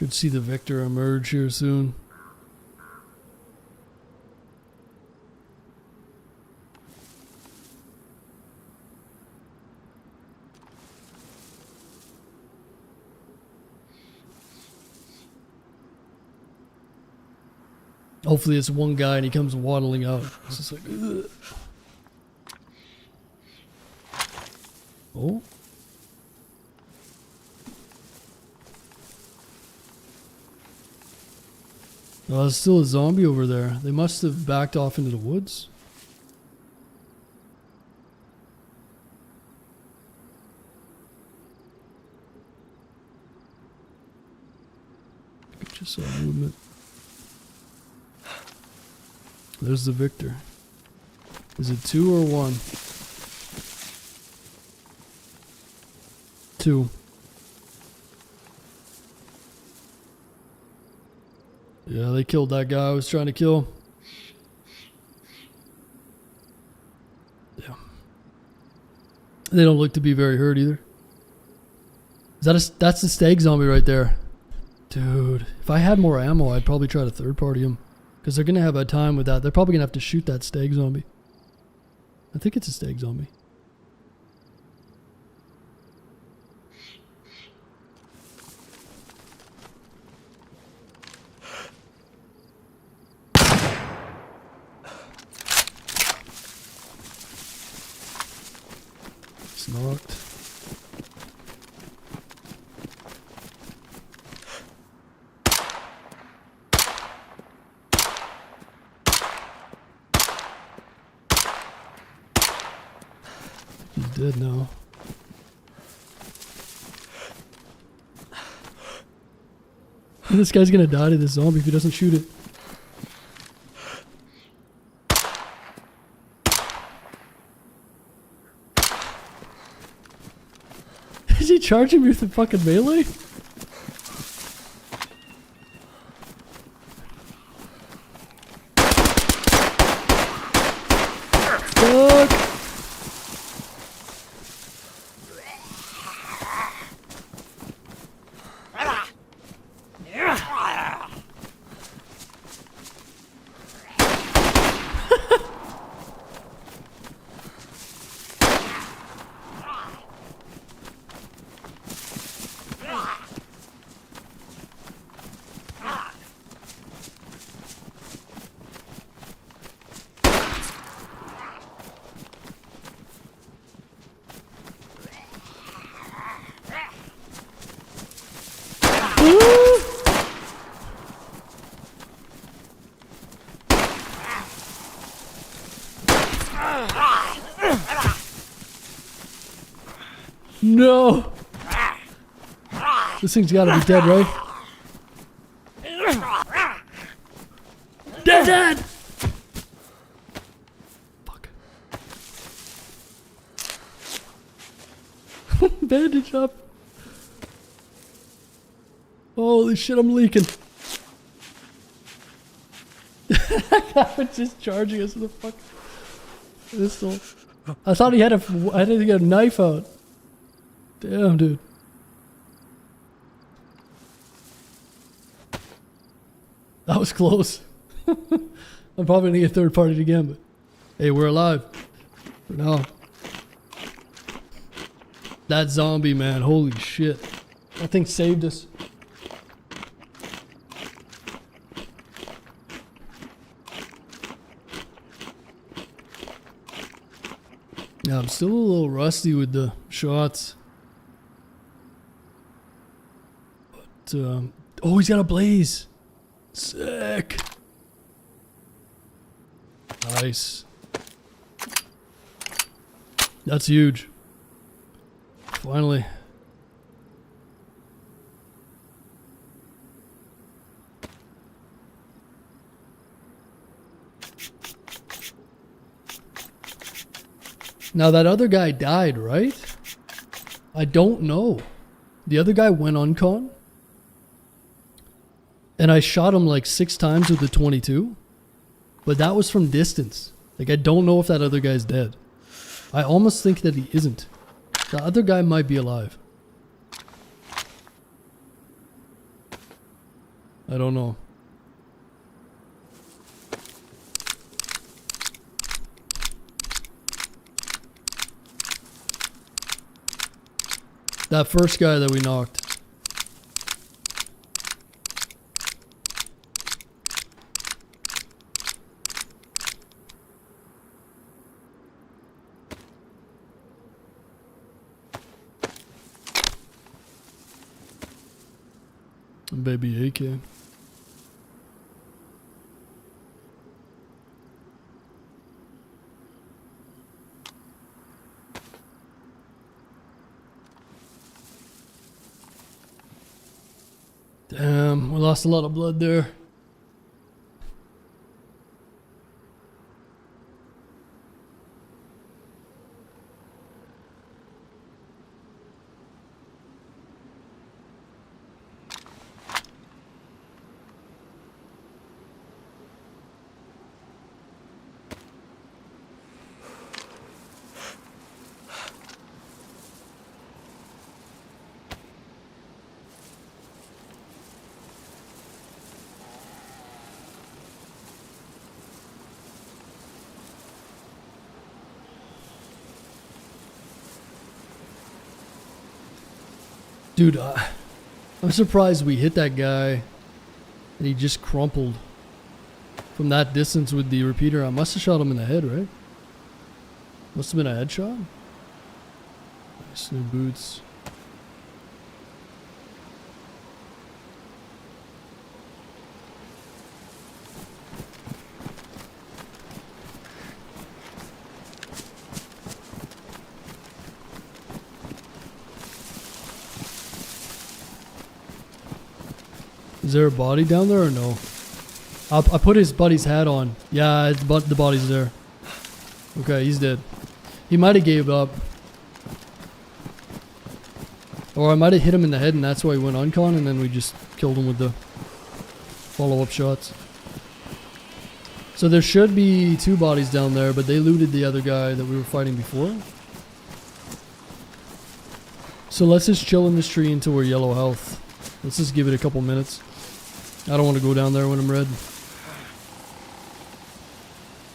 Should see the victor emerge here soon. Hopefully it's one guy and he comes waddling out. It's just like, ugh. Oh. Oh, there's still a zombie over there. They must have backed off into the woods. I just saw movement. There's the victor. Is it 2 or 1? 2. Yeah, they killed that guy I was trying to kill. Yeah. They don't look to be very hurt either. Is that that's the stag zombie right there. Dude, if I had more ammo, I'd probably try to third party him. Because they're going to have a time with that. They're probably going to have to shoot that stag zombie. I think it's a stag zombie. It's knocked. He's dead now. This guy's gonna die to this zombie if he doesn't shoot it. Is he charging me with the fucking melee? Fuck! No! This thing's gotta be dead, right? Dead! Fuck. Bandage up. Holy shit, I'm leaking. That guy was just charging us with a fucking pistol. I thought he had I didn't get a knife out. Damn, dude. That was close. I'm probably gonna get third partied again, but hey, we're alive for now. That zombie, man, holy shit. That thing saved us. Yeah, I'm still a little rusty with the shots. But, oh, he's got a blaze. Sick. Nice. That's huge. Finally. Now that other guy died, right? I don't know. The other guy went uncon. And I shot him like 6 times with the 22. But that was from distance. Like, I don't know if that other guy's dead. I almost think that he isn't. The other guy might be alive. I don't know. That first guy that we knocked. Baby AK. Damn, we lost a lot of blood there. Dude, I'm surprised we hit that guy and he just crumpled from that distance with the repeater. I must have shot him in the head, right? Must have been a headshot. Nice new boots. Is there a body down there or no? I put his buddy's hat on. Yeah, the body's there. Okay, he's dead. He might have gave up. Or I might have hit him in the head and that's why he went uncon and then we just killed him with the follow-up shots. So there should be 2 bodies down there, but they looted the other guy that we were fighting before. So let's just chill in this tree until we're yellow health. Let's just give it a couple minutes. I don't want to go down there when I'm red.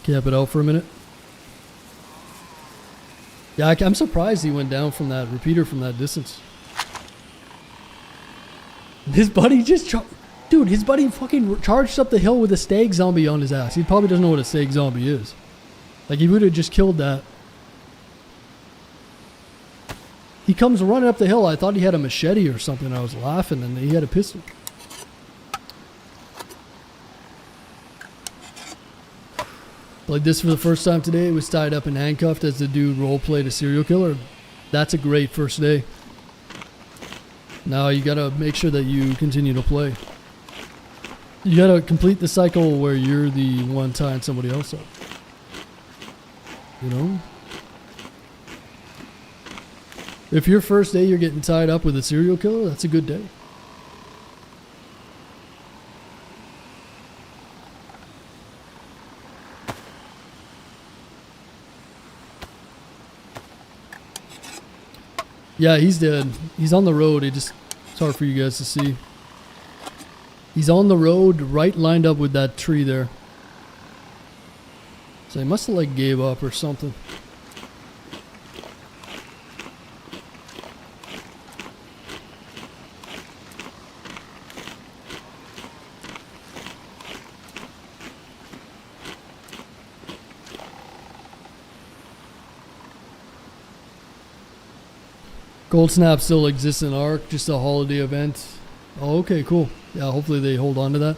Camp it out for a minute. Yeah, I'm surprised he went down from that repeater from that distance. His buddy just... Dude, his buddy fucking charged up the hill with a stag zombie on his ass. He probably doesn't know what a stag zombie is. Like, he would have just killed that. He comes running up the hill. I thought he had a machete or something. I was laughing, and he had a pistol. Played this for the first time today. It was tied up and handcuffed as the dude role-played a serial killer. That's a great first day. Now you gotta make sure that you continue to play. You gotta complete the cycle where you're the one tying somebody else up. You know? If your first day you're getting tied up with a serial killer, that's a good day. Yeah, he's dead. He's on the road. It's hard for you guys to see. He's on the road, right lined up with that tree there. So he must have like gave up or something. Gold Snap still exists in Ark, just a holiday event. Oh, okay, cool. Yeah, hopefully they hold on to that.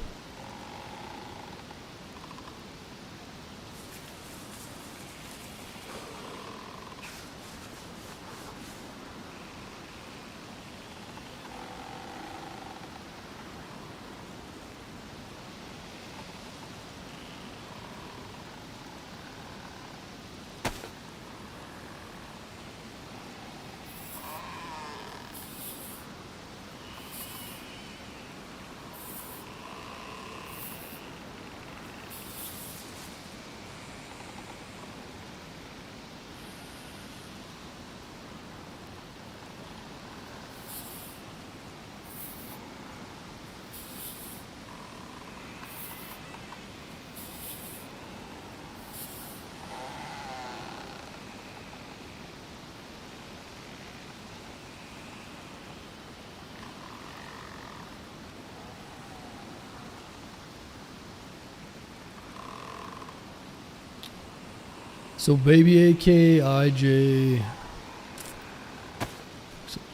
So baby AK, IJ.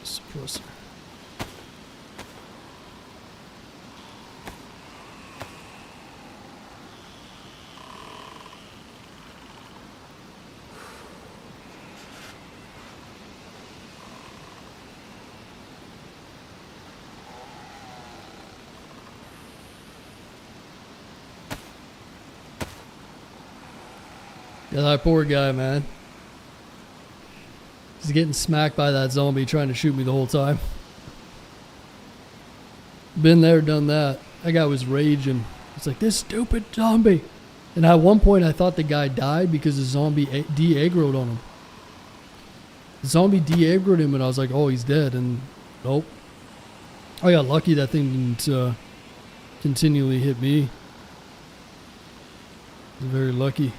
Suppressor. Yeah, that poor guy, man. He's getting smacked by that zombie trying to shoot me the whole time. Been there, done that. That guy was raging. It's like, this stupid zombie. And at one point, I thought the guy died because the zombie de-aggroed on him. The zombie de-aggroed him, and I was like, oh, he's dead. And nope. I got lucky that thing didn't continually hit me. I was very lucky.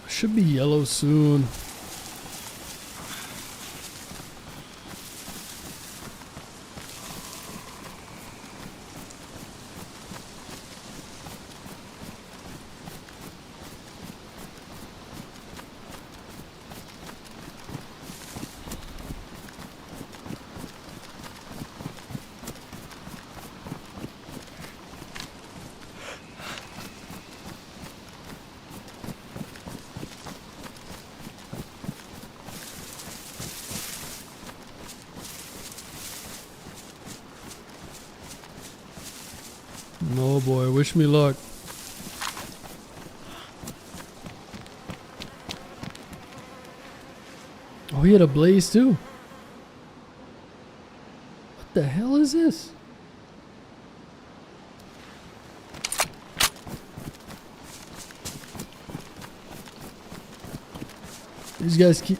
Should be yellow soon. Oh boy, wish me luck. Oh, he had a blaze too. What the hell is this? These guys keep...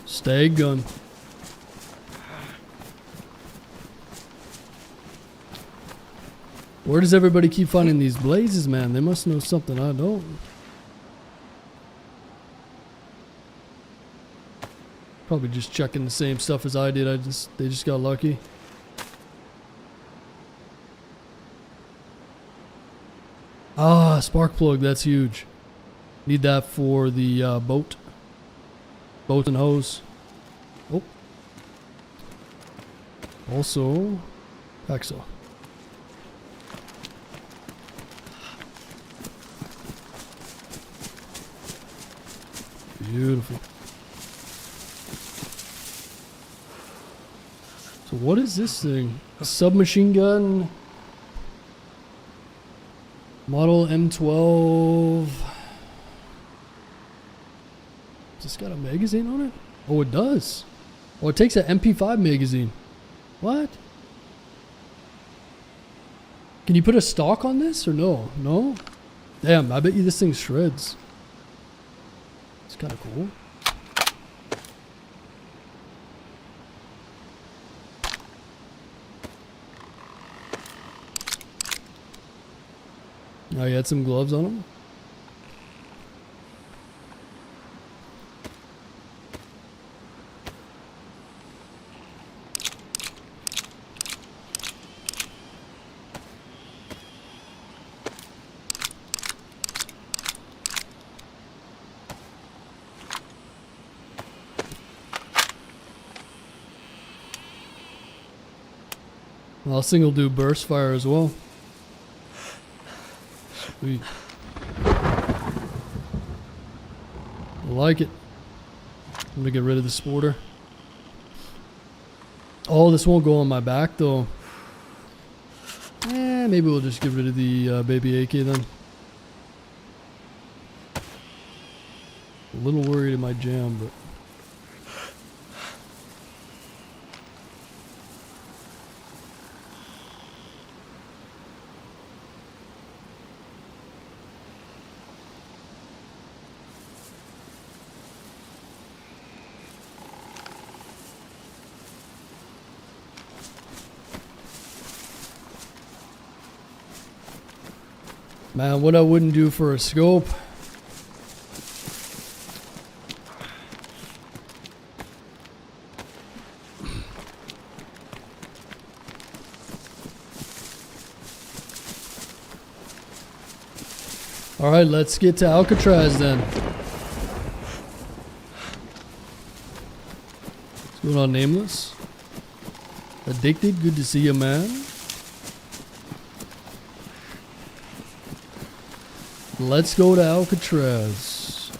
Stag gun. Where does everybody keep finding these blazes, man? They must know something I don't. Probably just checking the same stuff as I did. They just got lucky. Ah, spark plug. That's huge. Need that for the boat. Boat and hose. Oh. Also, hacksaw. Beautiful. So what is this thing? A submachine gun? Model M12. Has this got a magazine on it? Oh, it does. Oh, it takes an MP5 magazine. What? Can you put a stock on this or no? No? Damn, I bet you this thing shreds. It's kind of cool. Oh, you had some gloves on them? Well, this thing will do burst fire as well. Sweet. I like it. I'm gonna get rid of the sporter. Oh, this won't go on my back though. Maybe we'll just get rid of the baby AK then. A little worried it might jam, but. Man, what I wouldn't do for a scope. Alright, let's get to Alcatraz then. What's going on, Nameless? Addicted? Good to see you, man. Let's go to Alcatraz.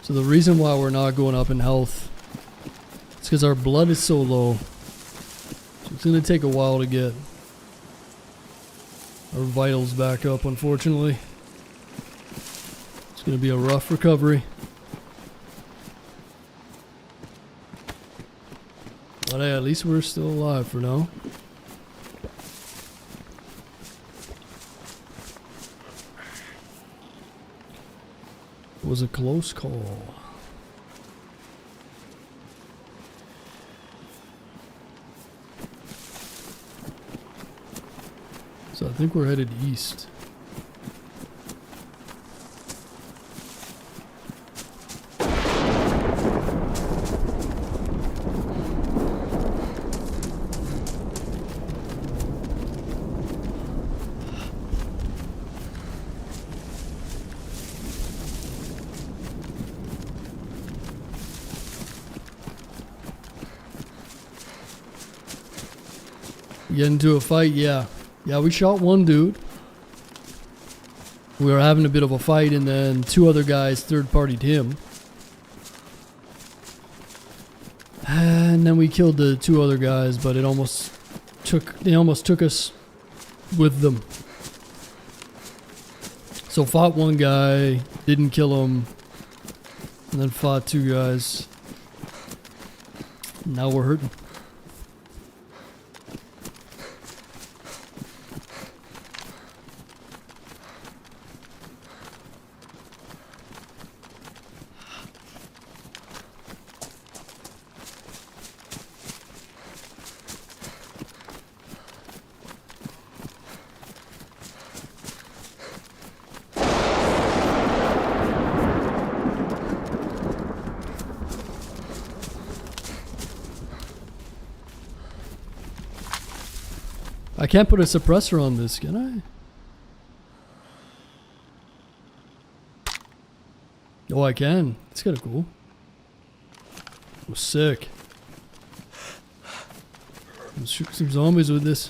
So the reason why we're not going up in health is because our blood is so low. So it's going to take a while to get our vitals back up, unfortunately. It's going to be a rough recovery. But hey, at least we're still alive for now. It was a close call. So I think we're headed east. Get into a fight, yeah. Yeah, we shot one dude. We were having a bit of a fight, and then two other guys third-partied him. And then we killed the two other guys, but they almost took us with them. So fought one guy, didn't kill him, and then fought two guys. Now we're hurting. I can't put a suppressor on this, can I? Oh, I can. It's kind of cool. Oh, sick. Let's shoot some zombies with this.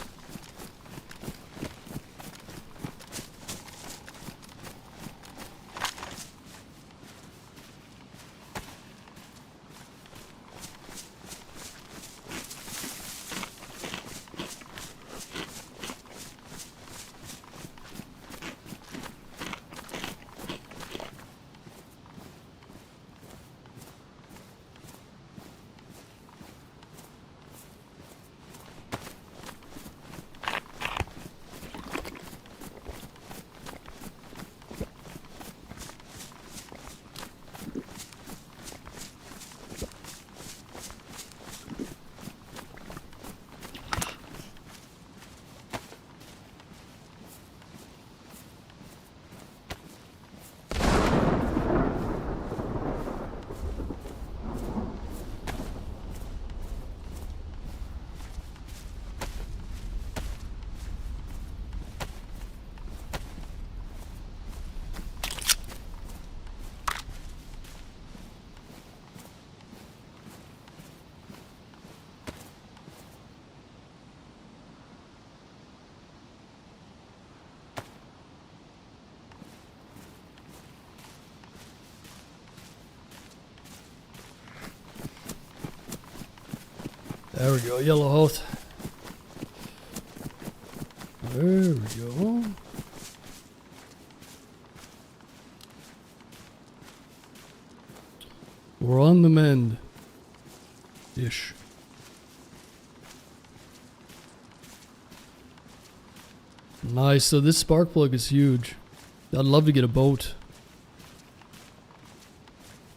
There we go, yellow health. There we go. We're on the mend. Ish. Nice, so this spark plug is huge. I'd love to get a boat.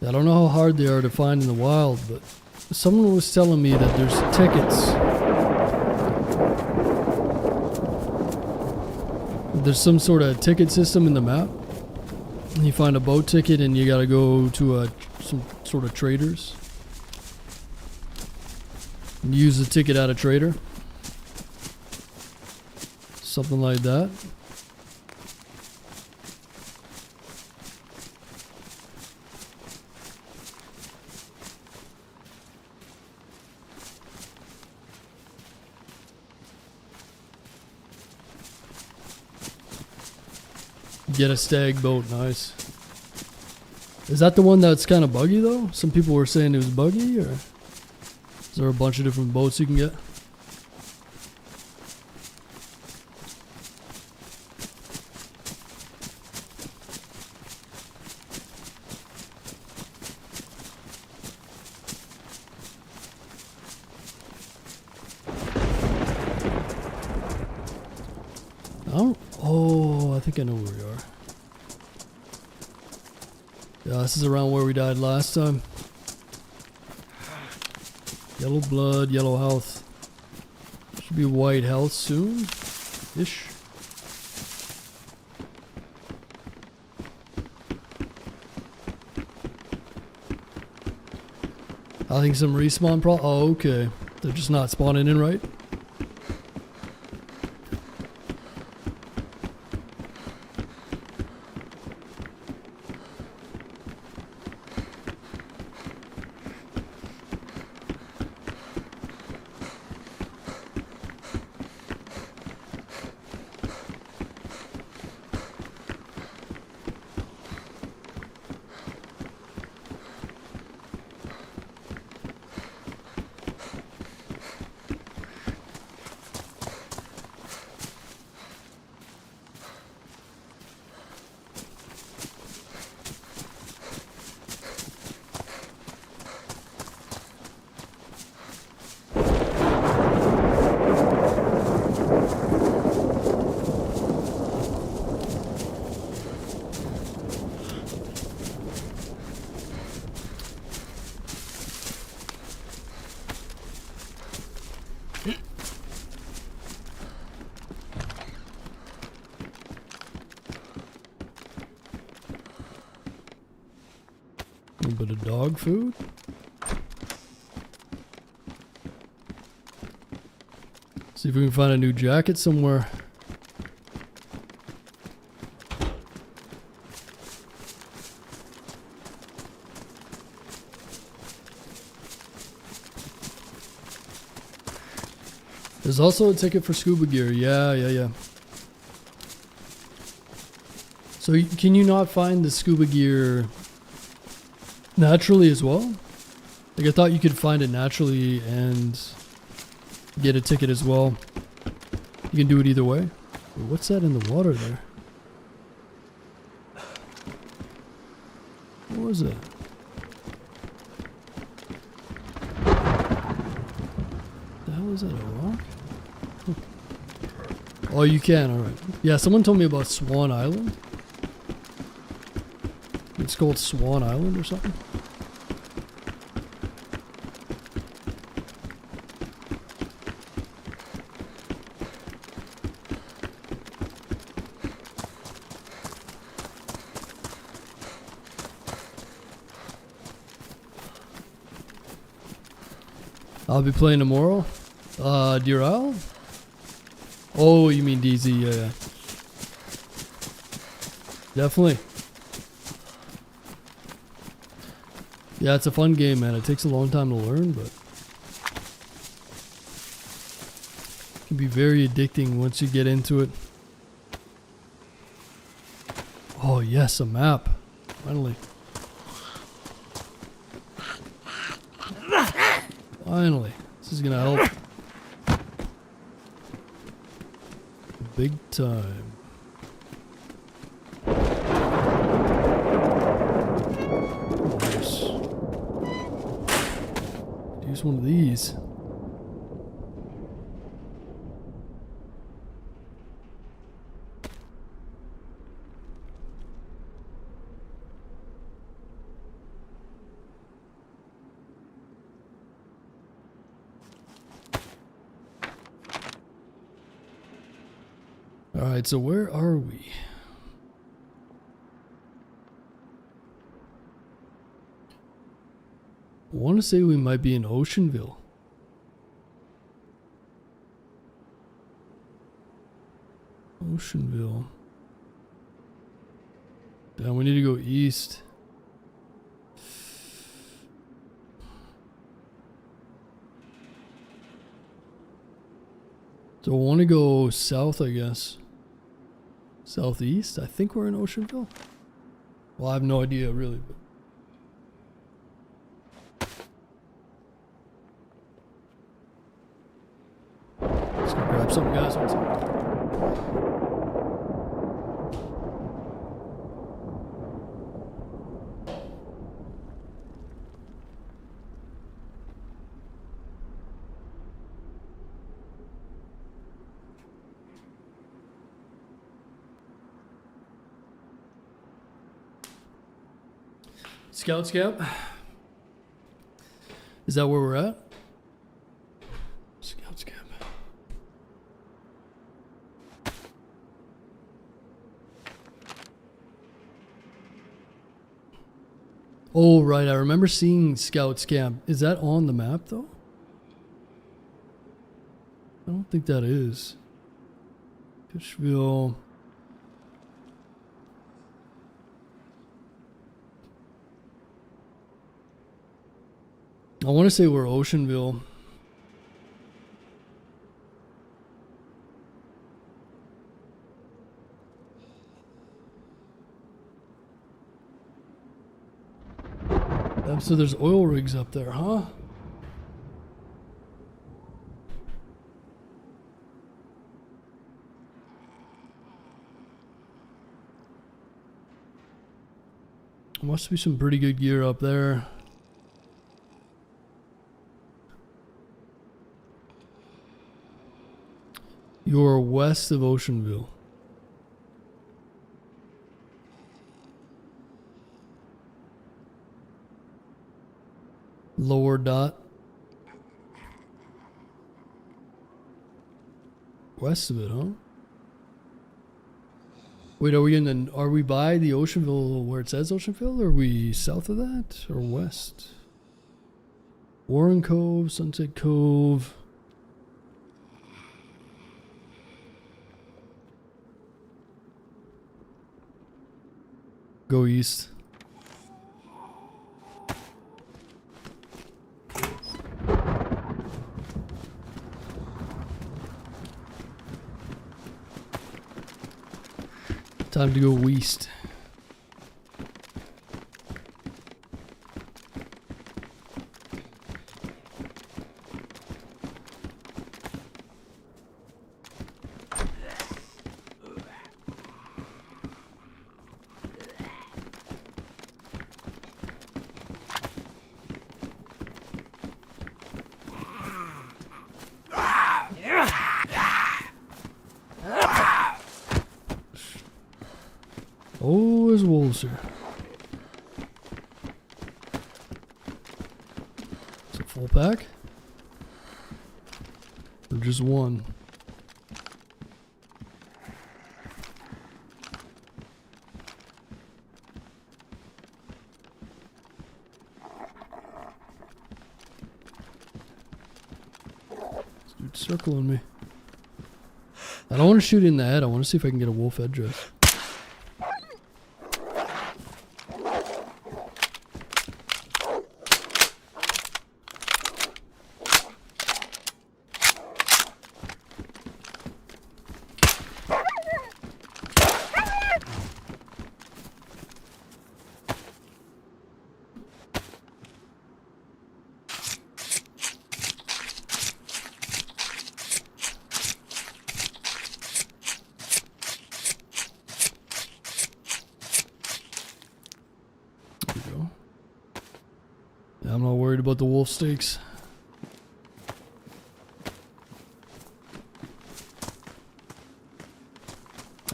I don't know how hard they are to find in the wild, but someone was telling me that there's tickets. There's some sort of ticket system in the map. You find a boat ticket and you gotta go to some sort of traders. And use the ticket at a trader. Something like that. Get a stag boat, nice. Is that the one that's kind of buggy though? Some people were saying it was buggy, or is there a bunch of different boats you can get? Oh, I think I know where we are. Yeah, this is around where we died last time. Yellow blood, yellow health. Should be white health soon. Ish. I think some respawn oh, okay. They're just not spawning in right. A little bit of dog food. See if we can find a new jacket somewhere. There's also a ticket for scuba gear. Yeah. So can you not find the scuba gear naturally as well? Like I thought you could find it naturally and get a ticket as well. You can do it either way. Wait, what's that in the water there? What was it? The hell is that, a rock? Huh. Oh, you can, alright. Yeah, someone told me about Swan Island. It's called Swan Island or something. I'll be playing tomorrow. Deer Isle? Oh, you mean DayZ, yeah. Definitely. Yeah, it's a fun game, man. It takes a long time to learn, but it can be very addicting once you get into it. Oh, yes, a map. Finally. Finally. This is gonna help. Big time. Use one of these. Alright, so where are we? I want to say we might be in Oceanville. Oceanville. Damn, we need to go east. So I want to go south, I guess. Southeast? I think we're in Oceanville. Well, I have no idea, really. But let's go grab something, guys. One second. Scouts camp. Is that where we're at? Scouts camp. Oh, right. I remember seeing Scouts camp. Is that on the map, though? I don't think that is. Fishville. I want to say we're Oceanville. So there's oil rigs up there, huh? Must be some pretty good gear up there. You're west of Oceanville. Lower dot. West of it, huh? Wait, are we by the Oceanville where it says Oceanville? Or are we south of that? Or west? Warren Cove, Sunset Cove. Go east. Time to go west. Oh, there's wolves here. It's a full pack? Or just one? This dude's circling me. I don't want to shoot in the head. I want to see if I can get a wolf headdress. I'm not worried about the wolf steaks.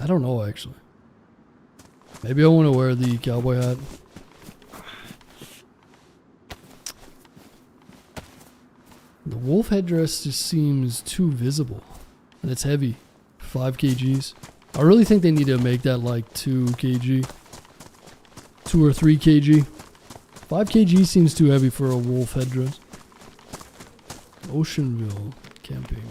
I don't know, actually. Maybe I want to wear the cowboy hat. The wolf headdress just seems too visible. And it's heavy. 5 kgs. I really think they need to make that like 2 kg. 2 or 3 kg. 5 kg seems too heavy for a wolf headdress. Oceanville camping.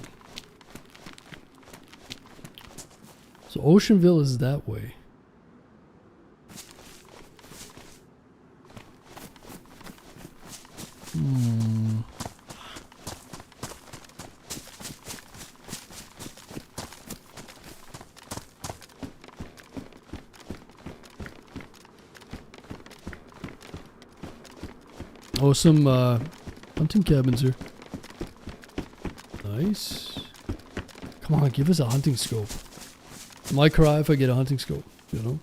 So Oceanville is that way. Oh, some hunting cabins here. Nice. Come on, give us a hunting scope. Might cry if I get a hunting scope, you know?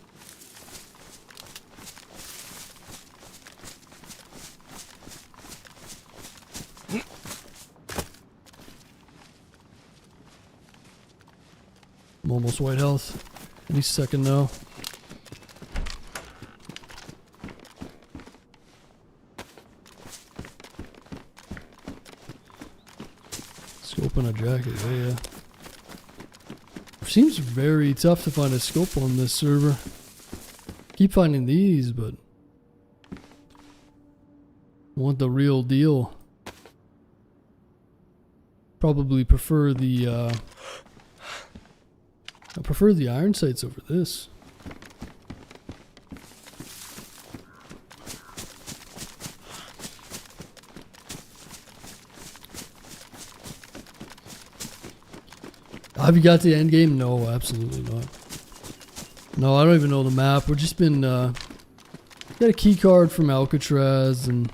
I'm almost white health. Any second now. Scope on a jacket, yeah. Seems very tough to find a scope on this server. Keep finding these, but I want the real deal. Probably prefer the I prefer the iron sights over this. Have you got to the end game? No, absolutely not. No, I don't even know the map. We've just been got a key card from Alcatraz and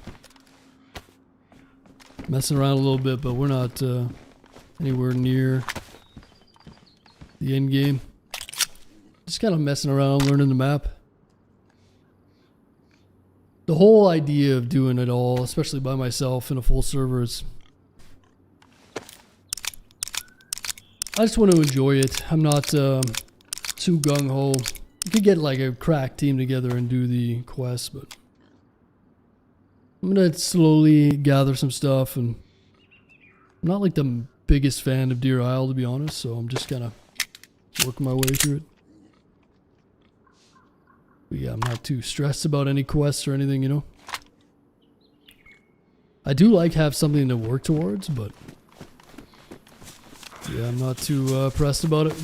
messing around a little bit, but we're not anywhere near the end game. Just kind of messing around, learning the map. The whole idea of doing it all, especially by myself in a full server, is I just want to enjoy it. I'm not too gung-ho. You could get like a crack team together and do the quest, but I'm going to slowly gather some stuff, and I'm not like the biggest fan of Deer Isle, to be honest, so I'm just kind of working my way through it. But yeah, I'm not too stressed about any quests or anything, you know. I do like have something to work towards, but yeah, I'm not too pressed about it.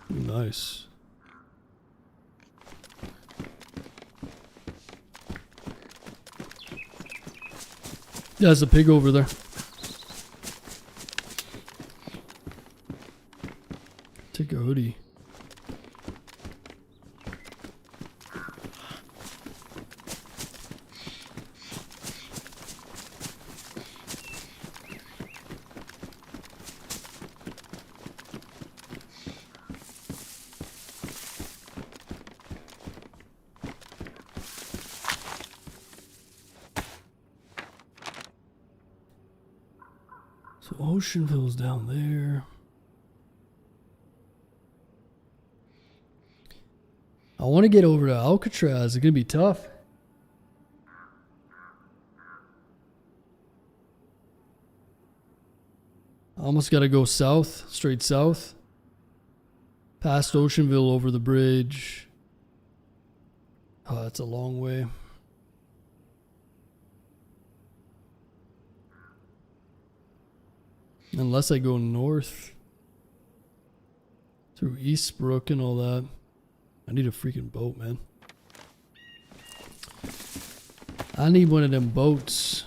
Nice. Yeah, there's a pig over there. Take a hoodie. So Oceanville's down there. I want to get over to Alcatraz. It's going to be tough. I almost got to go south, straight south. Past Oceanville over the bridge. Oh, that's a long way. Unless I go north through Eastbrook and all that. I need a freaking boat, man. I need one of them boats.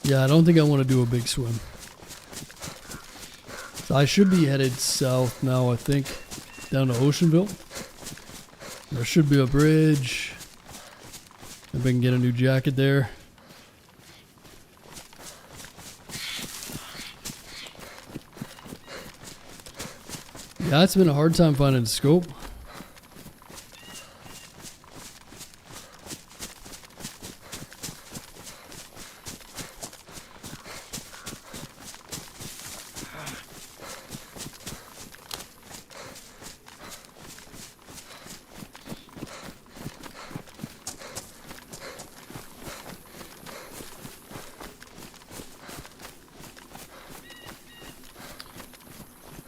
Yeah, I don't think I want to do a big swim. So I should be headed south now, I think, down to Oceanville. There should be a bridge. Maybe I can get a new jacket there. Yeah, it's been a hard time finding a scope.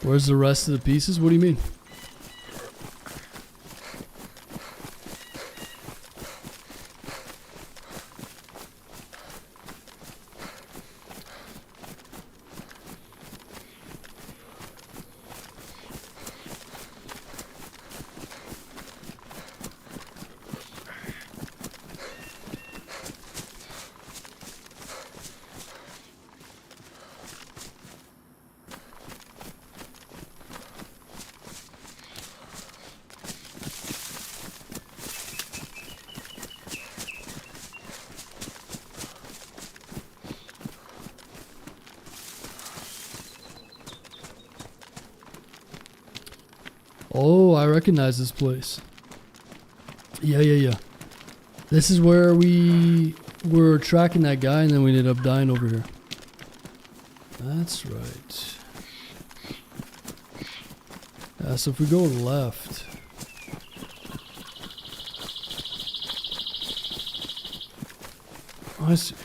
Where's the rest of the pieces? What do you mean? Oh, I recognize this place. Yeah. This is where we were tracking that guy and then we ended up dying over here. That's right. Yeah, so if we go left... Oh, I see.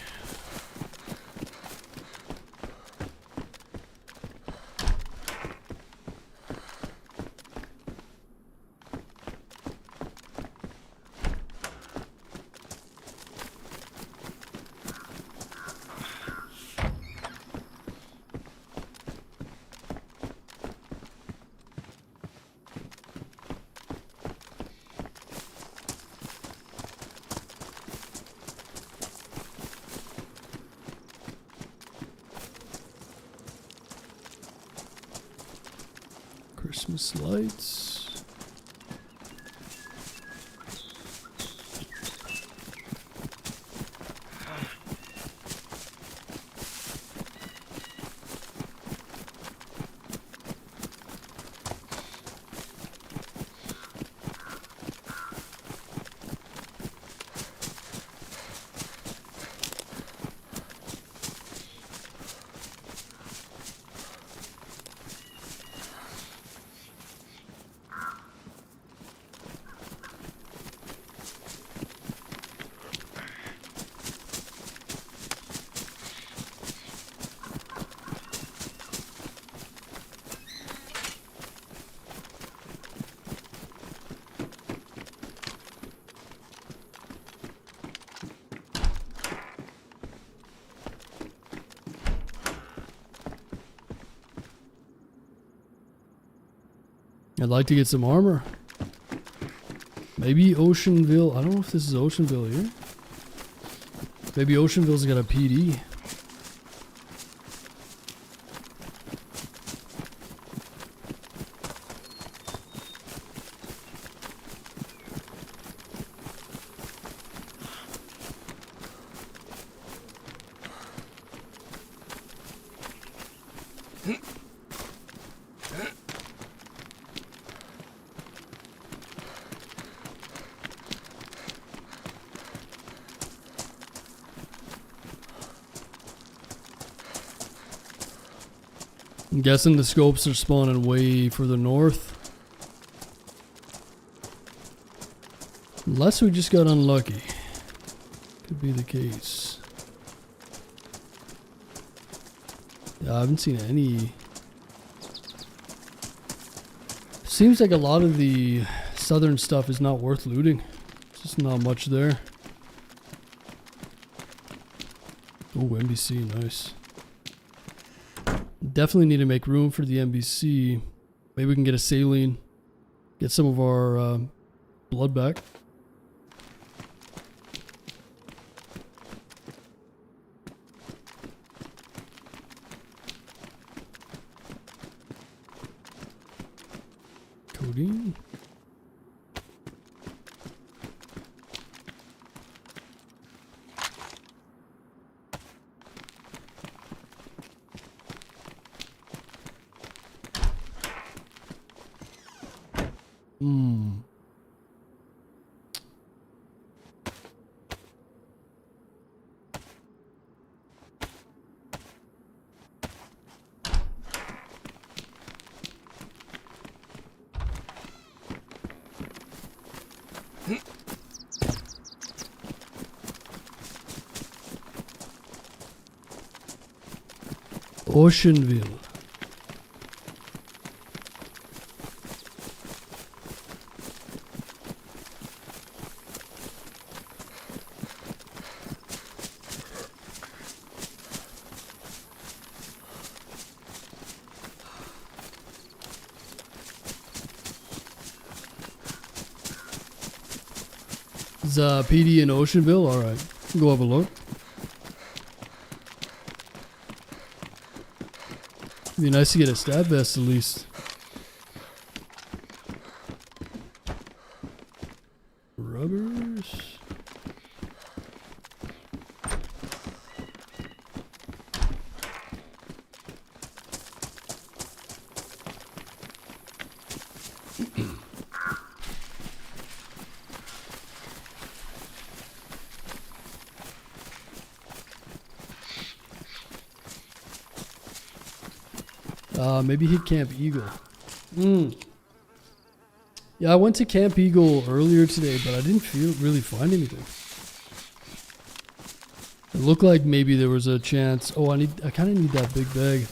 Christmas lights. I'd like to get some armor. Maybe Oceanville. I don't know if this is Oceanville here. Maybe Oceanville's got a PD. I'm guessing the scopes are spawning way further north. Unless we just got unlucky. Could be the case. Yeah, I haven't seen any. Seems like a lot of the southern stuff is not worth looting. Just not much there. Oh, NBC, nice. Definitely need to make room for the NBC. Maybe we can get a saline. Get some of our blood back. Loading. Hmm. Oceanville. Is PD in Oceanville? Alright. Go have a look. Be nice to get a stab vest at least. Rubbers. Maybe hit Camp Eagle. Yeah, I went to Camp Eagle earlier today, but I didn't really find anything. It looked like maybe there was a chance. Oh, I kind of need that big bag.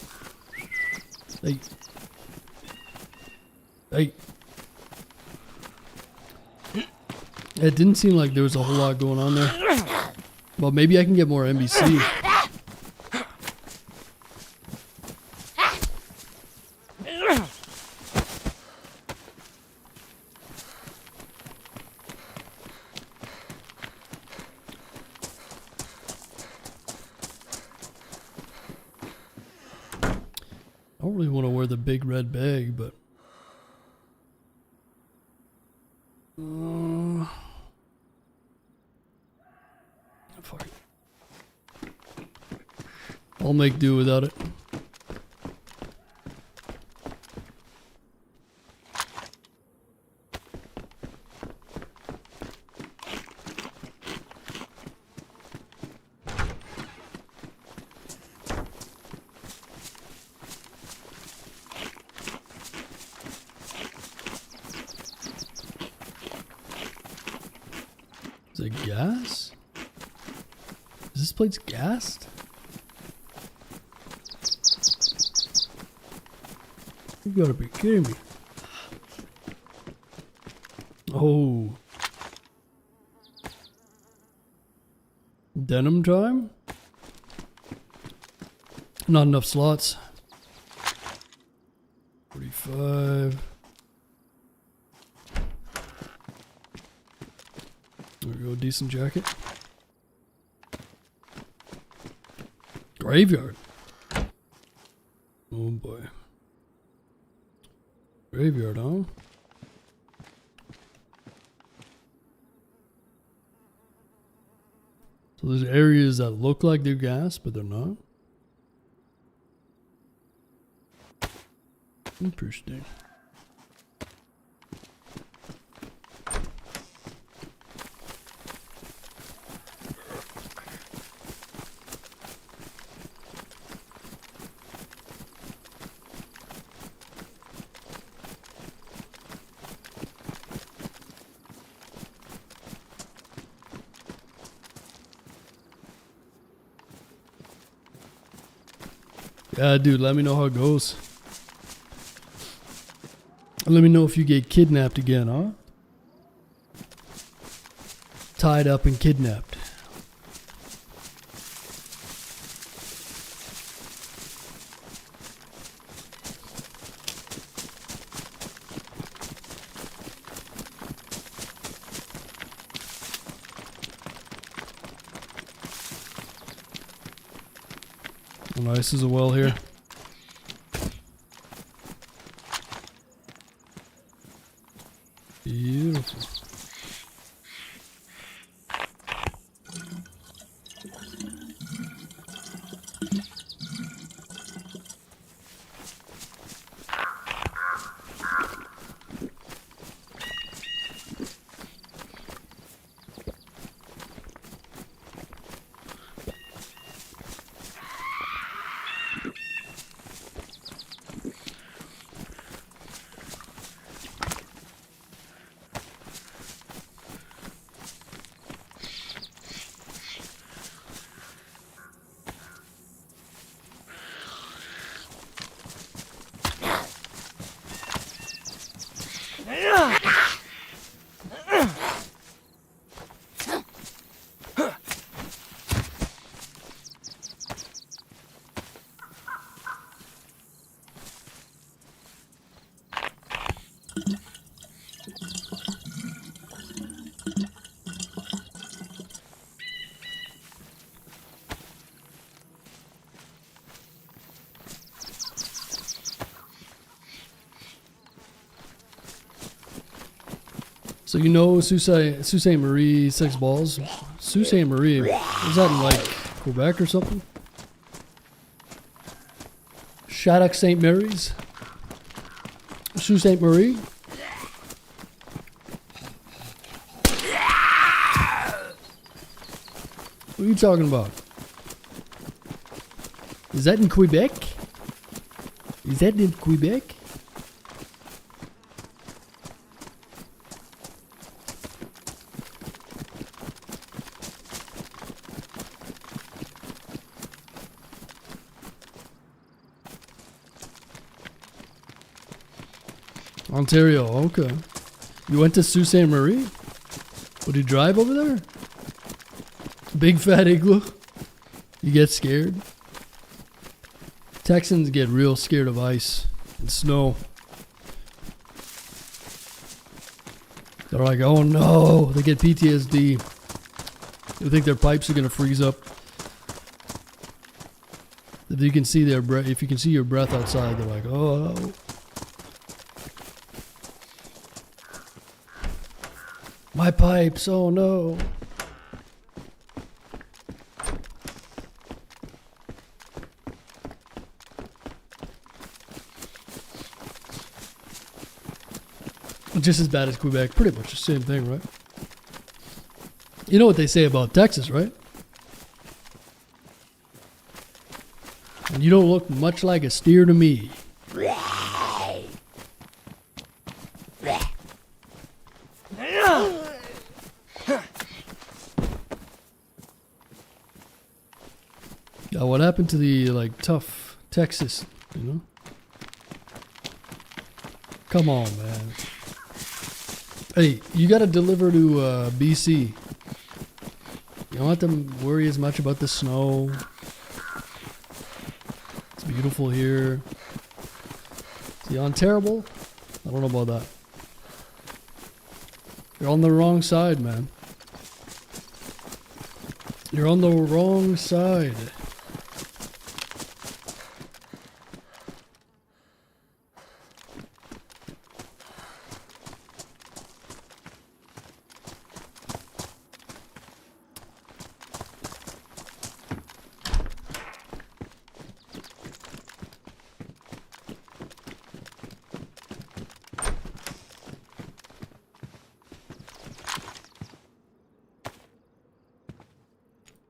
Hey. It didn't seem like there was a whole lot going on there. Well, maybe I can get more NBC. I don't really want to wear the big red bag, but fuck it. I'll make do without it. Is it gas? Is this place gassed? You gotta be kidding me. Oh. Denim time? Not enough slots. 45. There we go, decent jacket. Graveyard. Oh boy. Graveyard, huh? So there's areas that look like they're gas, but they're not. Interesting. Yeah, dude, let me know how it goes. Let me know if you get kidnapped again, huh? Tied up and kidnapped. Nice as a well here. So you know Sault Ste. Marie, Six Balls? Sault Ste. Marie, is that in like Quebec or something? Shattuck St. Mary's? Sault Ste. Marie? What are you talking about? Is that in Quebec? Is that in Quebec? Ontario, okay. You went to Sault Ste. Marie? Would you drive over there? Big fat igloo? You get scared? Texans get real scared of ice and snow. They're like, oh no, they get PTSD. They think their pipes are gonna freeze up. If you can see their breath, if you can see your breath outside, they're like, oh. My pipes, oh no. Just as bad as Quebec, pretty much the same thing, right? You know what they say about Texas, right? And you don't look much like a steer to me. Yeah, what happened to the like tough Texas, you know? Come on, man. Hey, you gotta deliver to BC. You don't have to worry as much about the snow. It's beautiful here. Is he on terrible? I don't know about that. You're on the wrong side, man. You're on the wrong side.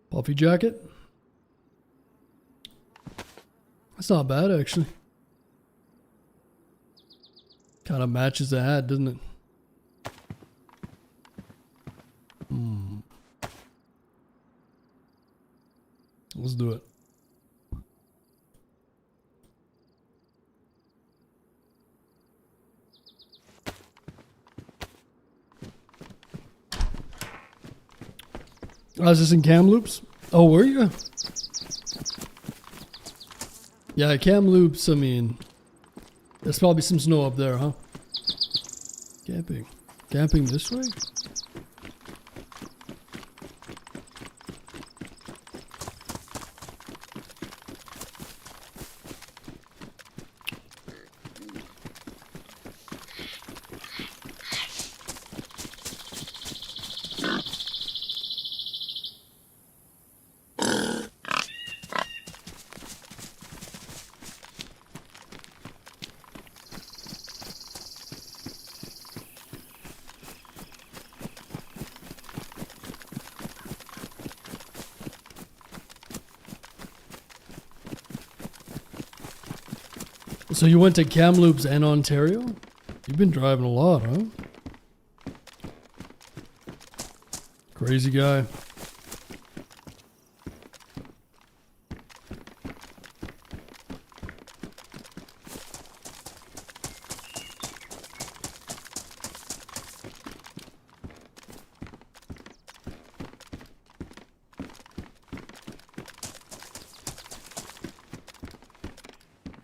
Puffy jacket. That's not bad, actually. Kind of matches the hat, doesn't it? Let's do it. I was just in Kamloops. Oh, were you? Yeah, Kamloops, I mean, there's probably some snow up there, huh? Camping. Camping this way? So you went to Kamloops and Ontario? You've been driving a lot, huh? Crazy guy.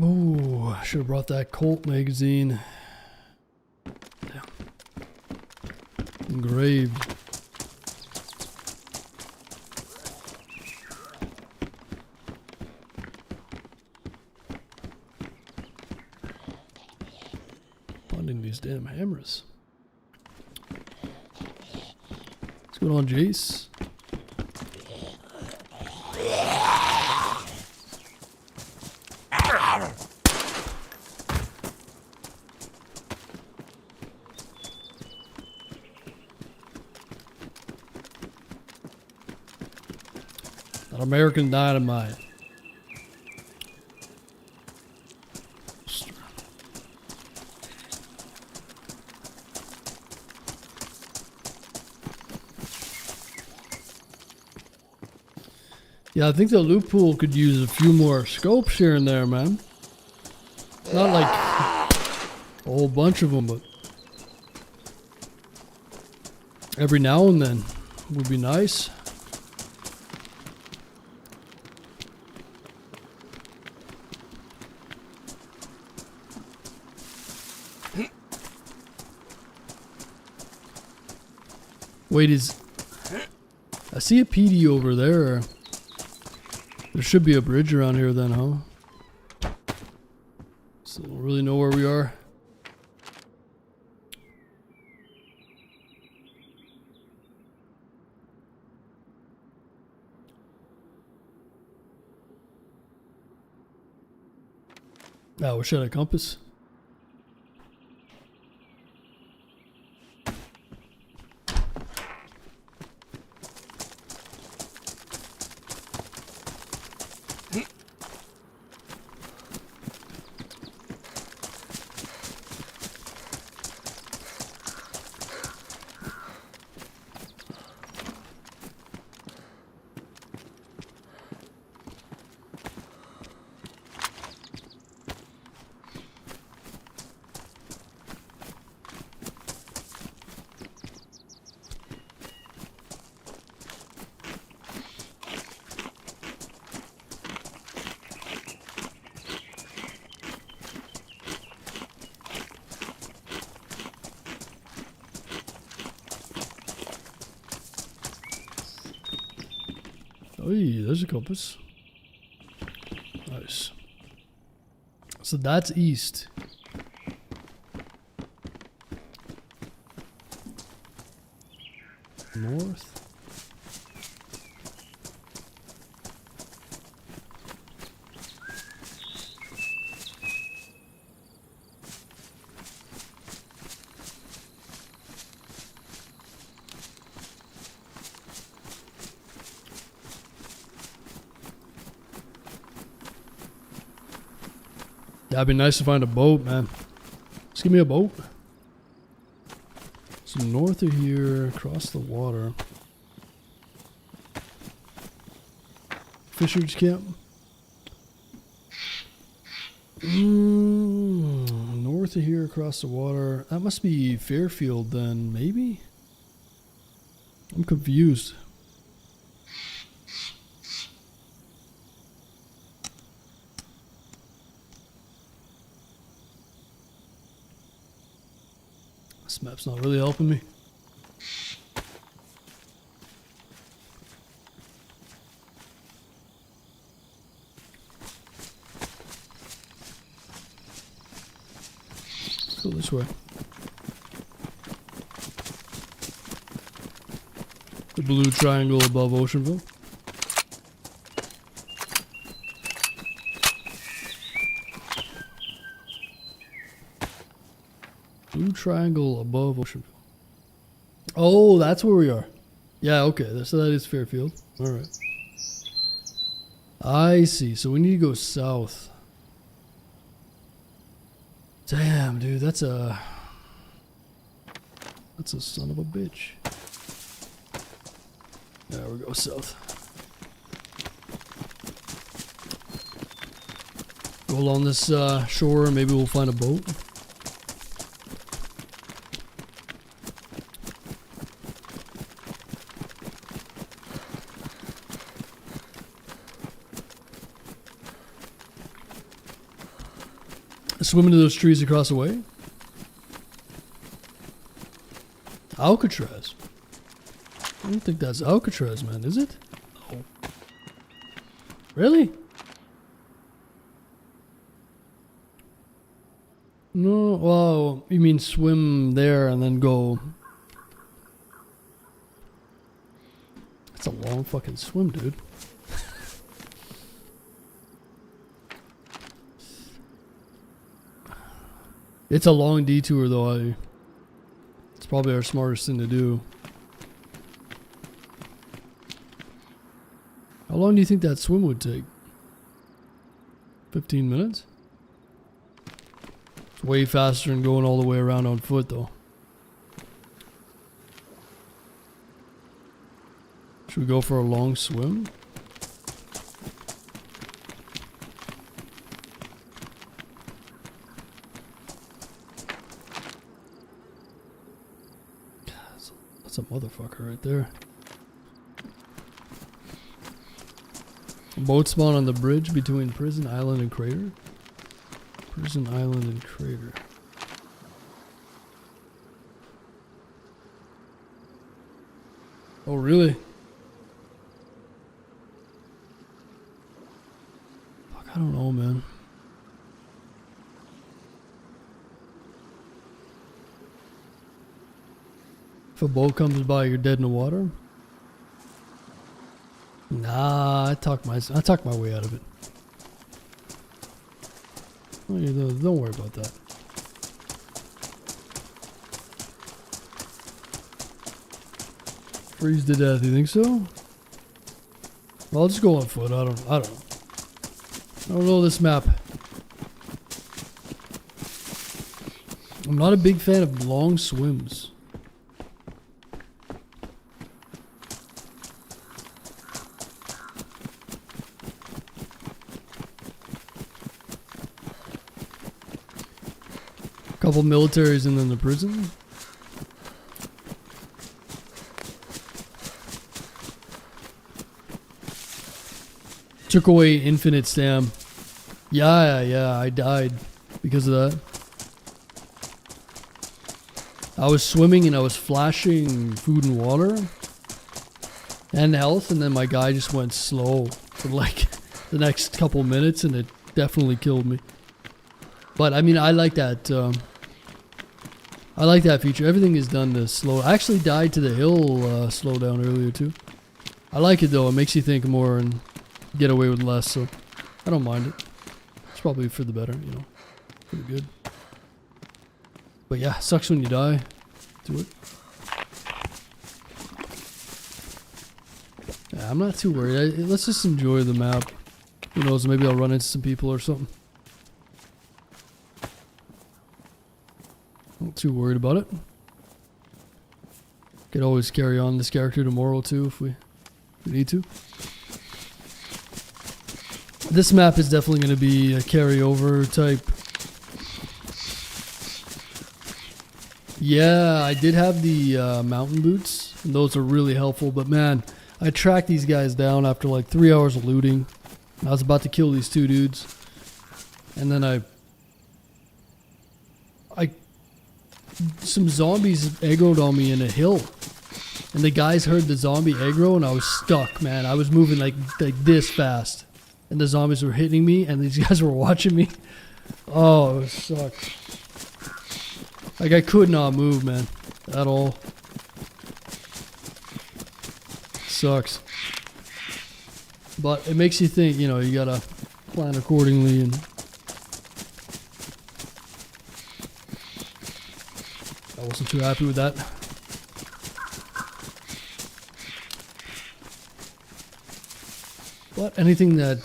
Ooh, I should have brought that Colt magazine. Damn. Engraved. Finding these damn hammers. What's going on, Jace? That American Dynamite. Yeah, I think the loot pool could use a few more scopes here and there, man. Not like a whole bunch of them, but every now and then would be nice. Wait, I see a PD over there. There should be a bridge around here then, huh? So don't really know where we are. Ah, wish I had a compass. Oh, there's a compass. Nice. So that's east. North. That'd be nice to find a boat, man. Just give me a boat. So north of here, across the water. Fisher's camp. North of here, across the water. That must be Fairfield then, maybe? I'm confused. This map's not really helping me. Let's go this way. The blue triangle above Oceanville. Blue triangle above Oceanville. Oh, that's where we are. Yeah, okay. So that is Fairfield. All right. I see. So we need to go south. Damn, dude. That's a son of a bitch. There we go, south. Go along this shore and maybe we'll find a boat. Swim into those trees across the way. Alcatraz. I don't think that's Alcatraz, man, is it? Oh. Really? No, well, you mean swim there and then go That's a long fucking swim, dude. It's a long detour, though. It's probably our smartest thing to do. How long do you think that swim would take? 15 minutes? It's way faster than going all the way around on foot, though. Should we go for a long swim? That's a motherfucker right there. Boat spawn on the bridge between Prison Island and Crater. Prison Island and Crater. Oh, really? Fuck, I don't know, man. If a boat comes by, you're dead in the water? Nah, I talk my way out of it. Oh, don't worry about that. Freeze to death, you think so? Well, I'll just go on foot. I don't know. I don't know this map. I'm not a big fan of long swims. Couple militaries and then the prison. Took away infinite stam. Yeah, I died because of that. I was swimming and I was flashing food and water and health, and then my guy just went slow for like the next couple minutes, and it definitely killed me. But I mean, I like that. I like that feature. Everything is done to slow. I actually died to the hill slow down earlier too. I like it though. It makes you think more and get away with less. So I don't mind it. It's probably for the better, you know. Pretty good. But yeah, sucks when you die. Do it. Yeah, I'm not too worried. Let's just enjoy the map. Who knows? Maybe I'll run into some people or something. Not too worried about it. Could always carry on this character tomorrow too if we need to. This map is definitely going to be a carryover type. Yeah, I did have the mountain boots, and those are really helpful, but man, I tracked these guys down after like 3 hours of looting. I was about to kill these two dudes, and then some zombies aggroed on me in a hill, and the guys heard the zombie aggro, and I was stuck, man. I was moving like this fast, and the zombies were hitting me, and these guys were watching me. Oh, it sucked. Like, I could not move, man, at all. Sucks. But it makes you think, you know, you gotta plan accordingly, and I wasn't too happy with that. But anything that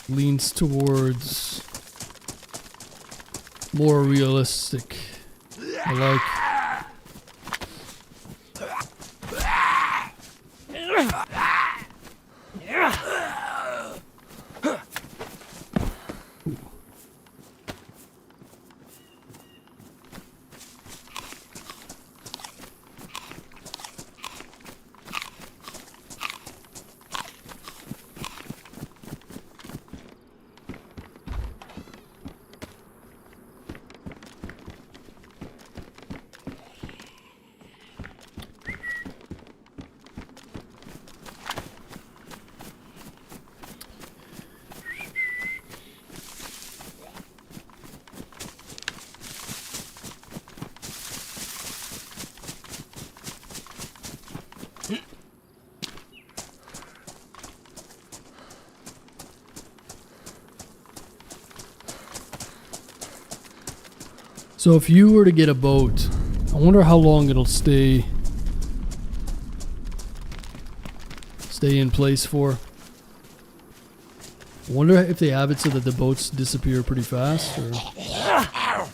leans towards more realistic, I like. So if you were to get a boat, I wonder how long it'll stay in place for. I wonder if they have it so that the boats disappear pretty fast or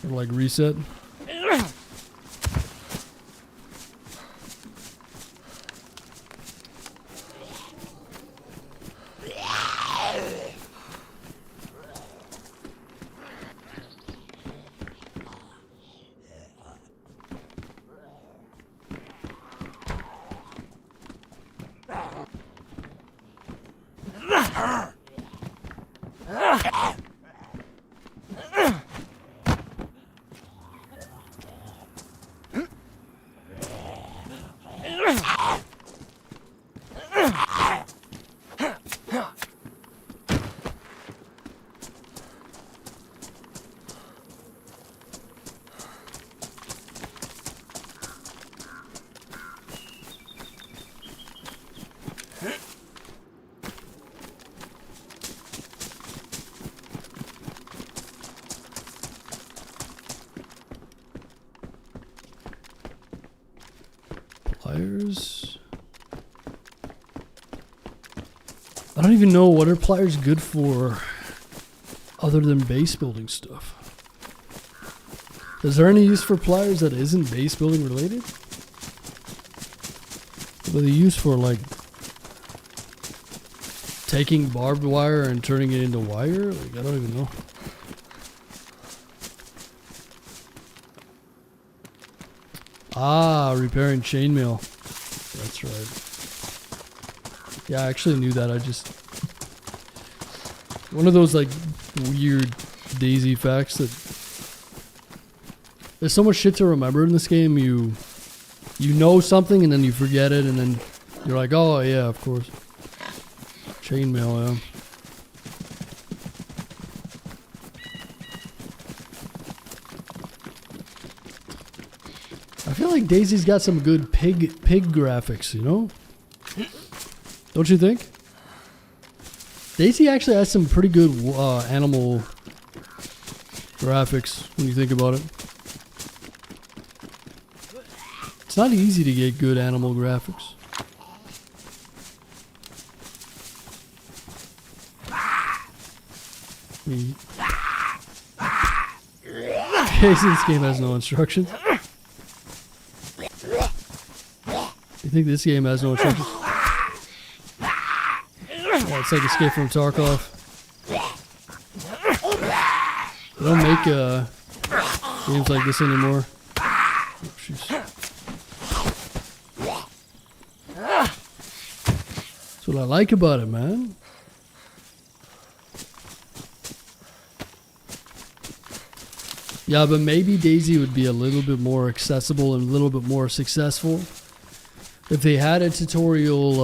like reset. Pliers. I don't even know what are pliers good for other than base building stuff. Is there any use for pliers that isn't base building related? What are they used for, like taking barbed wire and turning it into wire? Like, I don't even know. Ah, repairing chainmail. That's right. Yeah, I actually knew that. I just... One of those, like, weird DayZ facts that... There's so much shit to remember in this game. You know something and then you forget it and then you're like, oh yeah, of course. Chainmail, yeah. I feel like DayZ's got some good pig graphics, you know? Don't you think? DayZ actually has some pretty good animal graphics when you think about it. It's not easy to get good animal graphics. This game has no instructions. You think this game has no instructions? Oh, it's like Escape from Tarkov. They don't make games like this anymore. Oh, jeez. That's what I like about it, man. Yeah, but maybe DayZ would be a little bit more accessible and a little bit more successful if they had a tutorial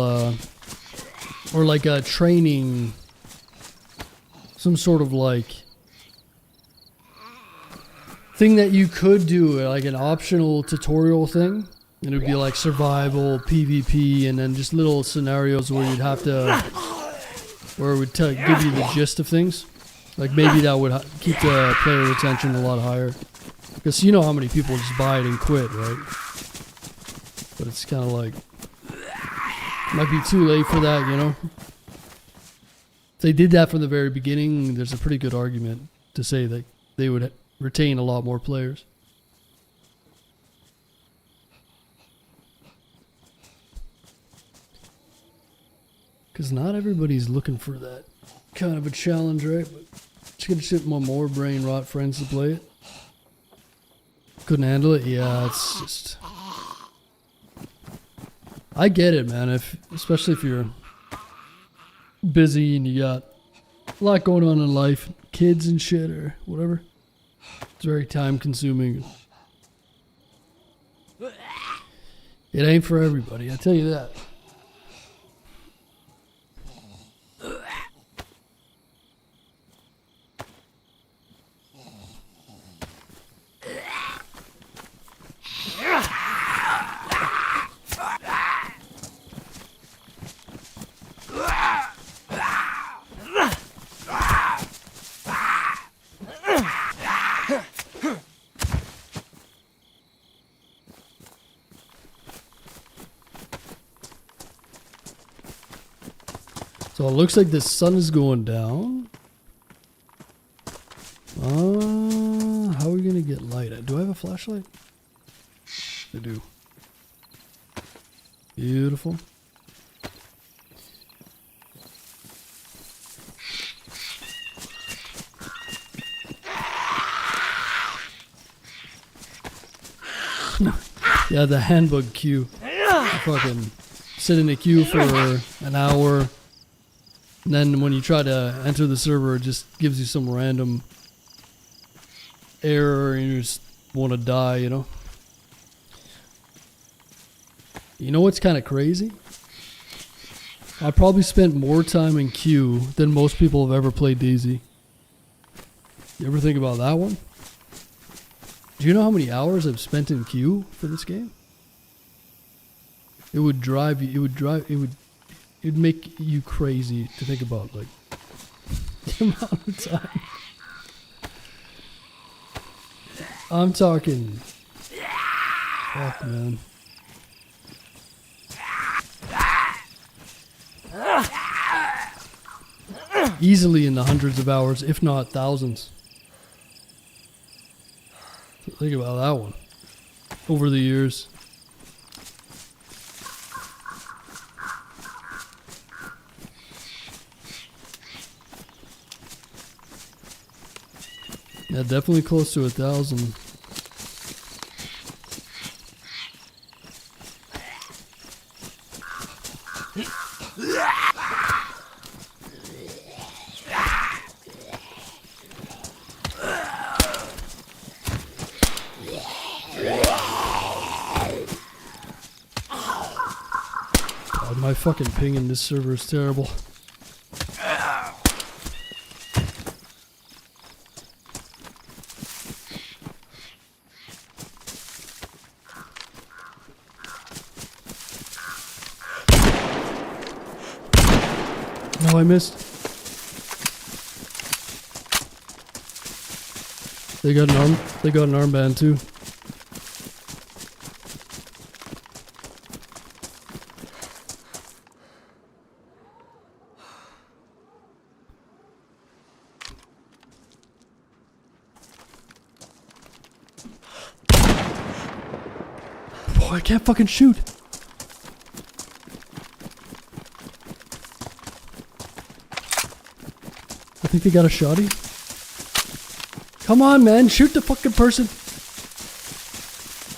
or like a training, some sort of like thing that you could do, like an optional tutorial thing. And it would be like survival, PvP, and then just little scenarios where you'd have to, where it would give you the gist of things. Like maybe that would keep the player retention a lot higher. Because you know how many people just buy it and quit, right? But it's kind of like, might be too late for that, you know? If they did that from the very beginning, there's a pretty good argument to say that they would retain a lot more players. Because not everybody's looking for that kind of a challenge, right? But just gonna ship my more brain rot friends to play it. Couldn't handle it? Yeah, it's just... I get it, man. Especially if you're busy and you got a lot going on in life, kids and shit or whatever. It's very time consuming. It ain't for everybody, I tell you that. So it looks like the sun is going down. How are we gonna get light? Do I have a flashlight? I do. Beautiful. Yeah, the handbug queue. Fucking sit in a queue for an hour. And then when you try to enter the server, it just gives you some random error and you just want to die, you know? You know what's kind of crazy? I probably spent more time in queue than most people have ever played DayZ. You ever think about that one? Do you know how many hours I've spent in queue for this game? It would drive you, it'd make you crazy to think about, like, the amount of time. I'm talking, fuck, man. Easily in the hundreds of hours, if not thousands. Think about that one. Over the years. Yeah, definitely close to 1,000. God, my fucking ping in this server is terrible. No, I missed. They got an armband too. Boy, I can't fucking shoot. I think they got a shotty. Come on, man. Shoot the fucking person.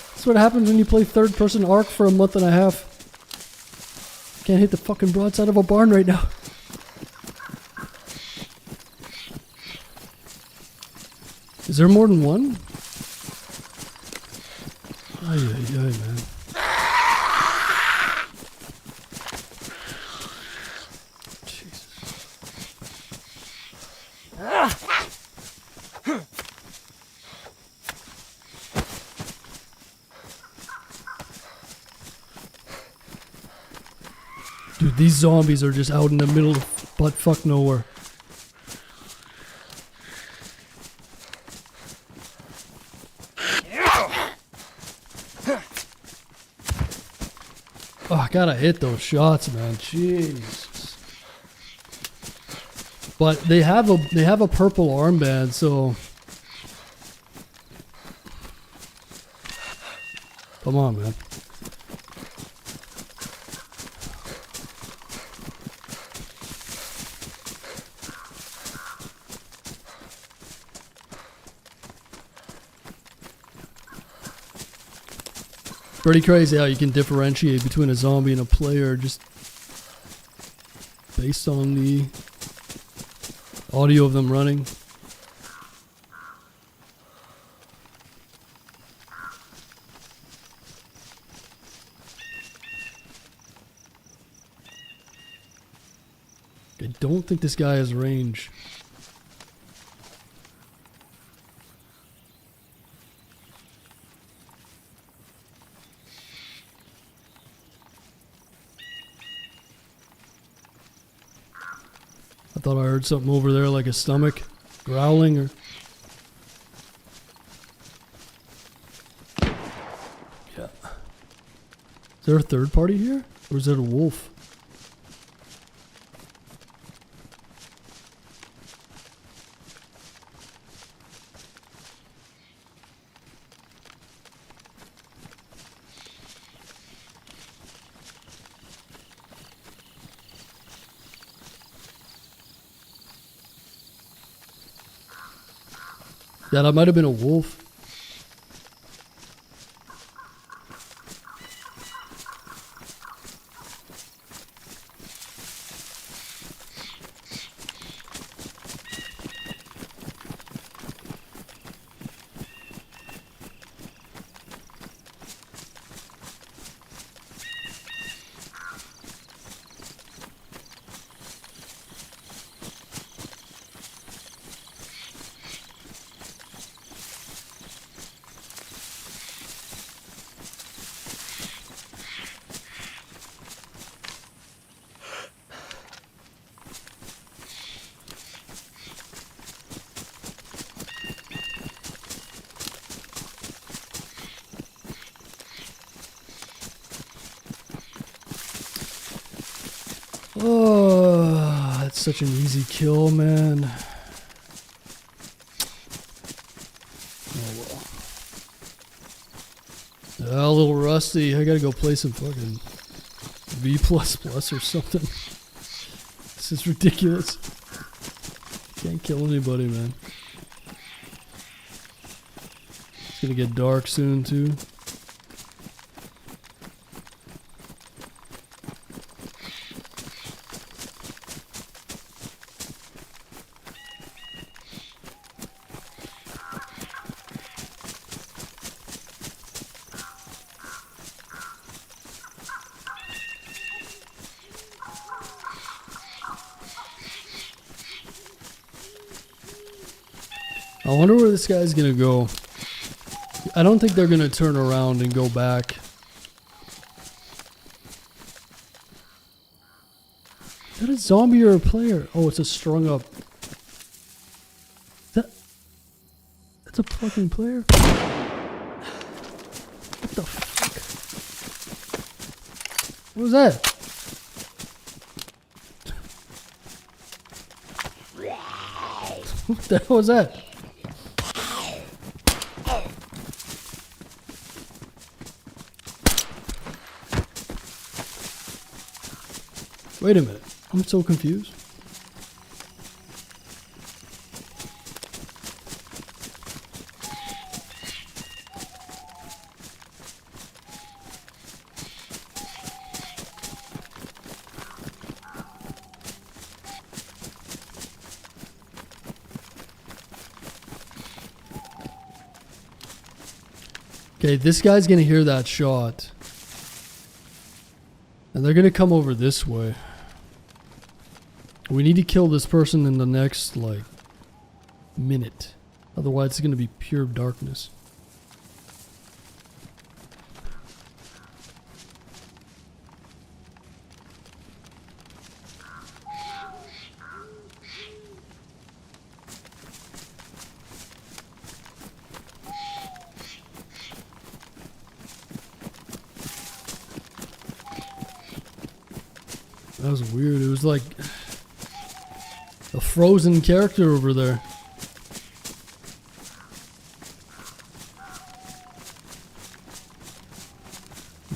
That's what happens when you play third person Ark for a month and a half. Can't hit the fucking broadside of a barn right now. Is there more than one? Ay, ay, ay, man. Dude, these zombies are just out in the middle of butt fuck nowhere. Oh, I gotta hit those shots, man. Jeez. But they have a purple armband, so come on, man. Pretty crazy how you can differentiate between a zombie and a player just based on the audio of them running. I don't think this guy has range. I thought I heard something over there like a stomach growling or... Yeah. Is there a third party here? Or is that a wolf? That might have been a wolf. Oh, that's such an easy kill, man. Oh well. A little rusty. I gotta go play some fucking V++ or something. This is ridiculous. Can't kill anybody, man. It's gonna get dark soon, too. I wonder where this guy's gonna go. I don't think they're gonna turn around and go back. Is that a zombie or a player? Oh, it's a strung up. That's a fucking player? What the fuck? What was that? What the hell was that? Wait a minute. I'm so confused. Okay, this guy's gonna hear that shot. And they're gonna come over this way. We need to kill this person in the next, like, minute. Otherwise, it's gonna be pure darkness. That was weird. It was like a frozen character over there.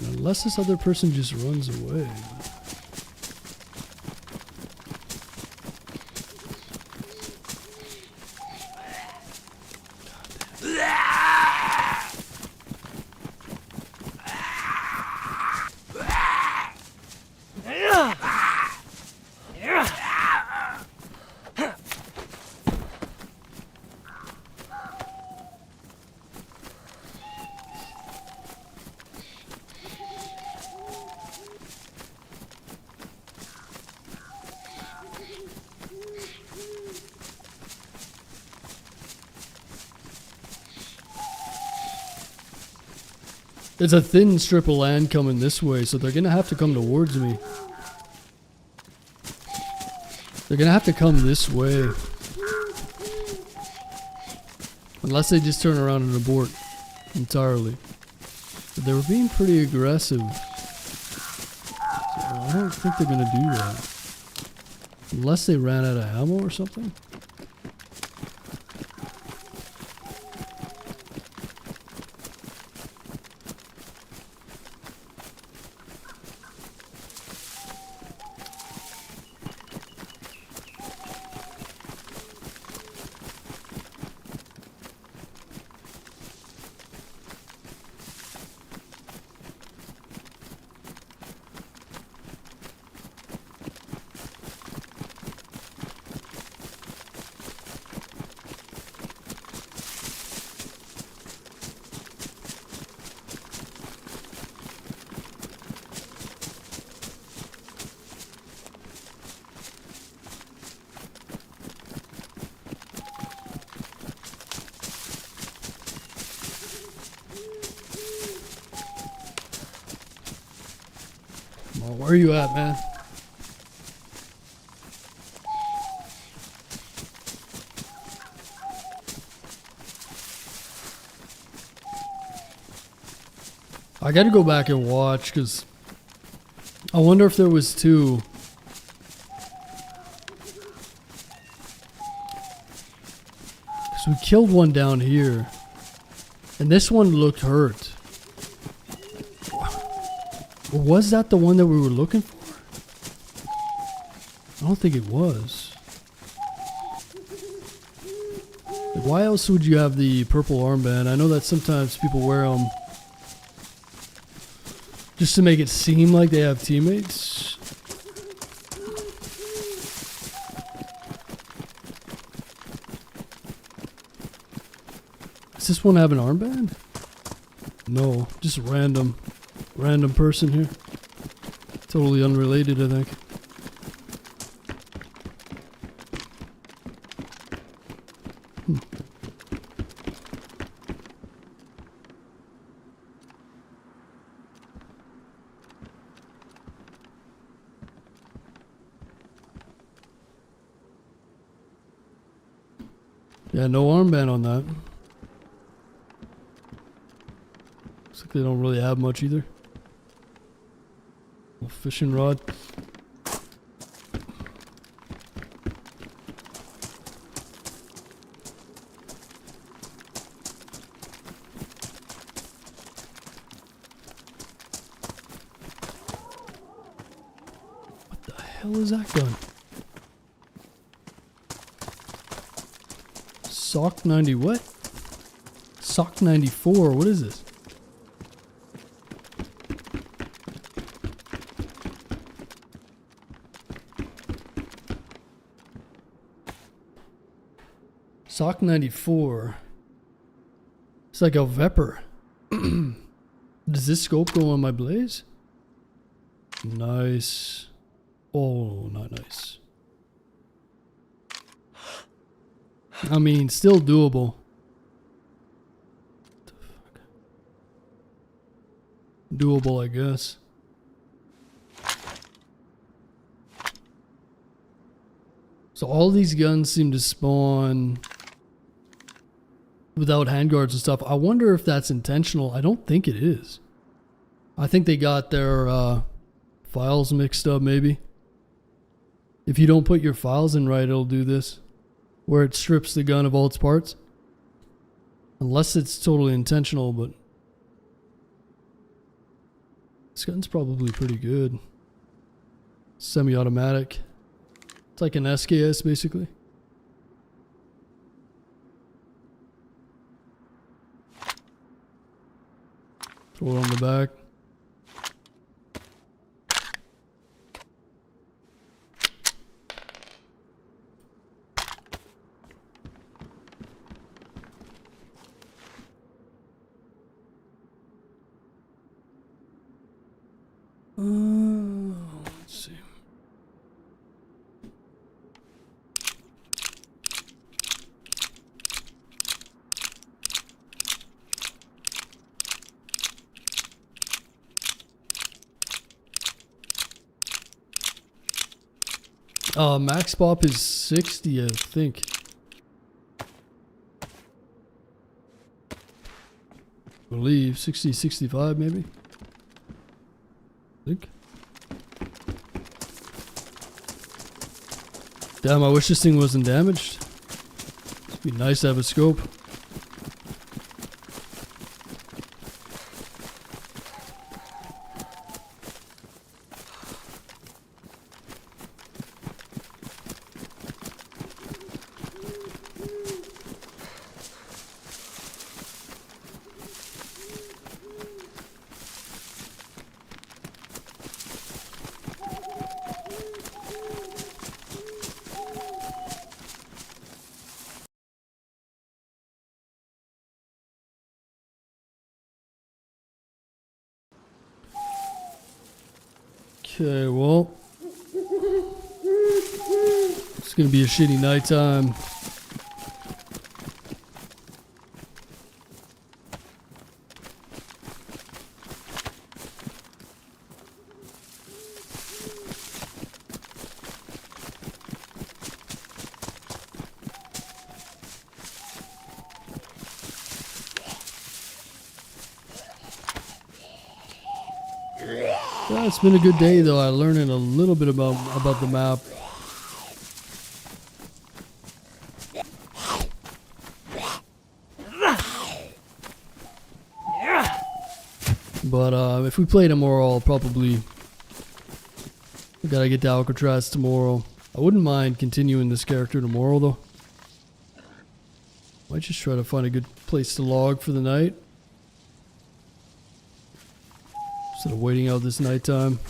Unless this other person just runs away. It's a thin strip of land coming this way, so they're gonna have to come towards me. They're gonna have to come this way. Unless they just turn around and abort entirely. But they were being pretty aggressive. So I don't think they're gonna do that. Unless they ran out of ammo or something. Where are you at, man? I gotta go back and watch, because I wonder if there was two. Because we killed one down here. And this one looked hurt. Was that the one that we were looking for? I don't think it was. Like, why else would you have the purple armband? I know that sometimes people wear them just to make it seem like they have teammates. Does this one have an armband? No, just random person here. Totally unrelated, I think. Yeah, no armband on that. Looks like they don't really have much either. Little fishing rod. What the hell is that gun? Sock 90 what? Sock 94, what is this? Sock 94. It's like a Vepper. Does this scope go on my blaze? Nice. Oh, not nice. I mean, still doable. What the fuck? Doable, I guess. So all these guns seem to spawn without handguards and stuff. I wonder if that's intentional. I don't think it is. I think they got their files mixed up, maybe. If you don't put your files in right, it'll do this, where it strips the gun of all its parts. Unless it's totally intentional, but this gun's probably pretty good. Semi-automatic. It's like an SKS, basically. Throw it on the back. Let's see. Max pop is 60, I think. I believe 60, 65 maybe. I think. Damn, I wish this thing wasn't damaged. It'd be nice to have a scope. Okay, well, it's gonna be a shitty nighttime. Yeah, it's been a good day though. I learning a little bit about the map. But if we play tomorrow, I'll probably... We gotta get to Alcatraz tomorrow. I wouldn't mind continuing this character tomorrow though. Might just try to find a good place to log for the night. Instead of waiting out this nighttime.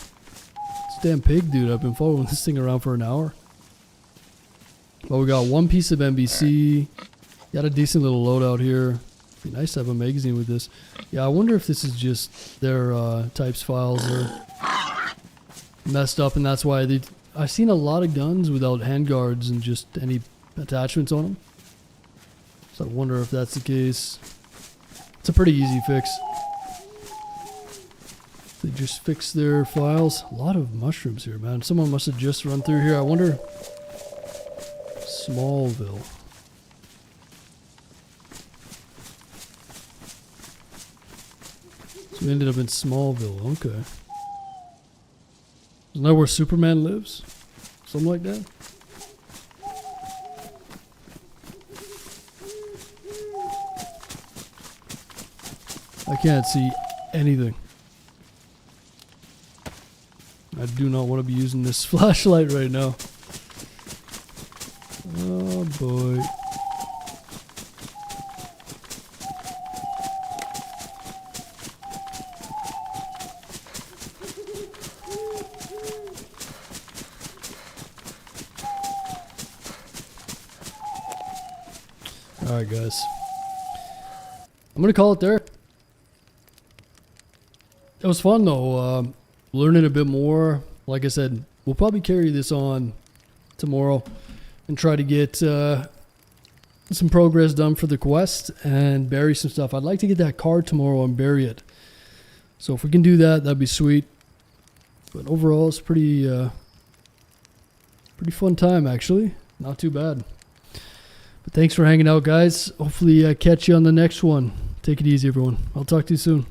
This damn pig, dude. I've been following this thing around for an hour. Well, we got one piece of NBC. Got a decent little loadout here. Be nice to have a magazine with this. Yeah, I wonder if this is just their types files are messed up, and that's why they... I've seen a lot of guns without handguards and just any attachments on them. So I wonder if that's the case. It's a pretty easy fix. They just fix their files. A lot of mushrooms here, man. Someone must have just run through here. I wonder... Smallville. So we ended up in Smallville. Okay. Isn't that where Superman lives? Something like that? I can't see anything. I do not want to be using this flashlight right now. Oh boy. Alright guys, I'm gonna call it there. It was fun though, learning a bit more. Like I said, we'll probably carry this on tomorrow and try to get some progress done for the quest and bury some stuff. I'd like to get that card tomorrow and bury it. So if we can do that, that'd be sweet. But overall, it's pretty fun time actually. Not too bad. But thanks for hanging out, guys. Hopefully I catch you on the next one. Take it easy, everyone. I'll talk to you soon.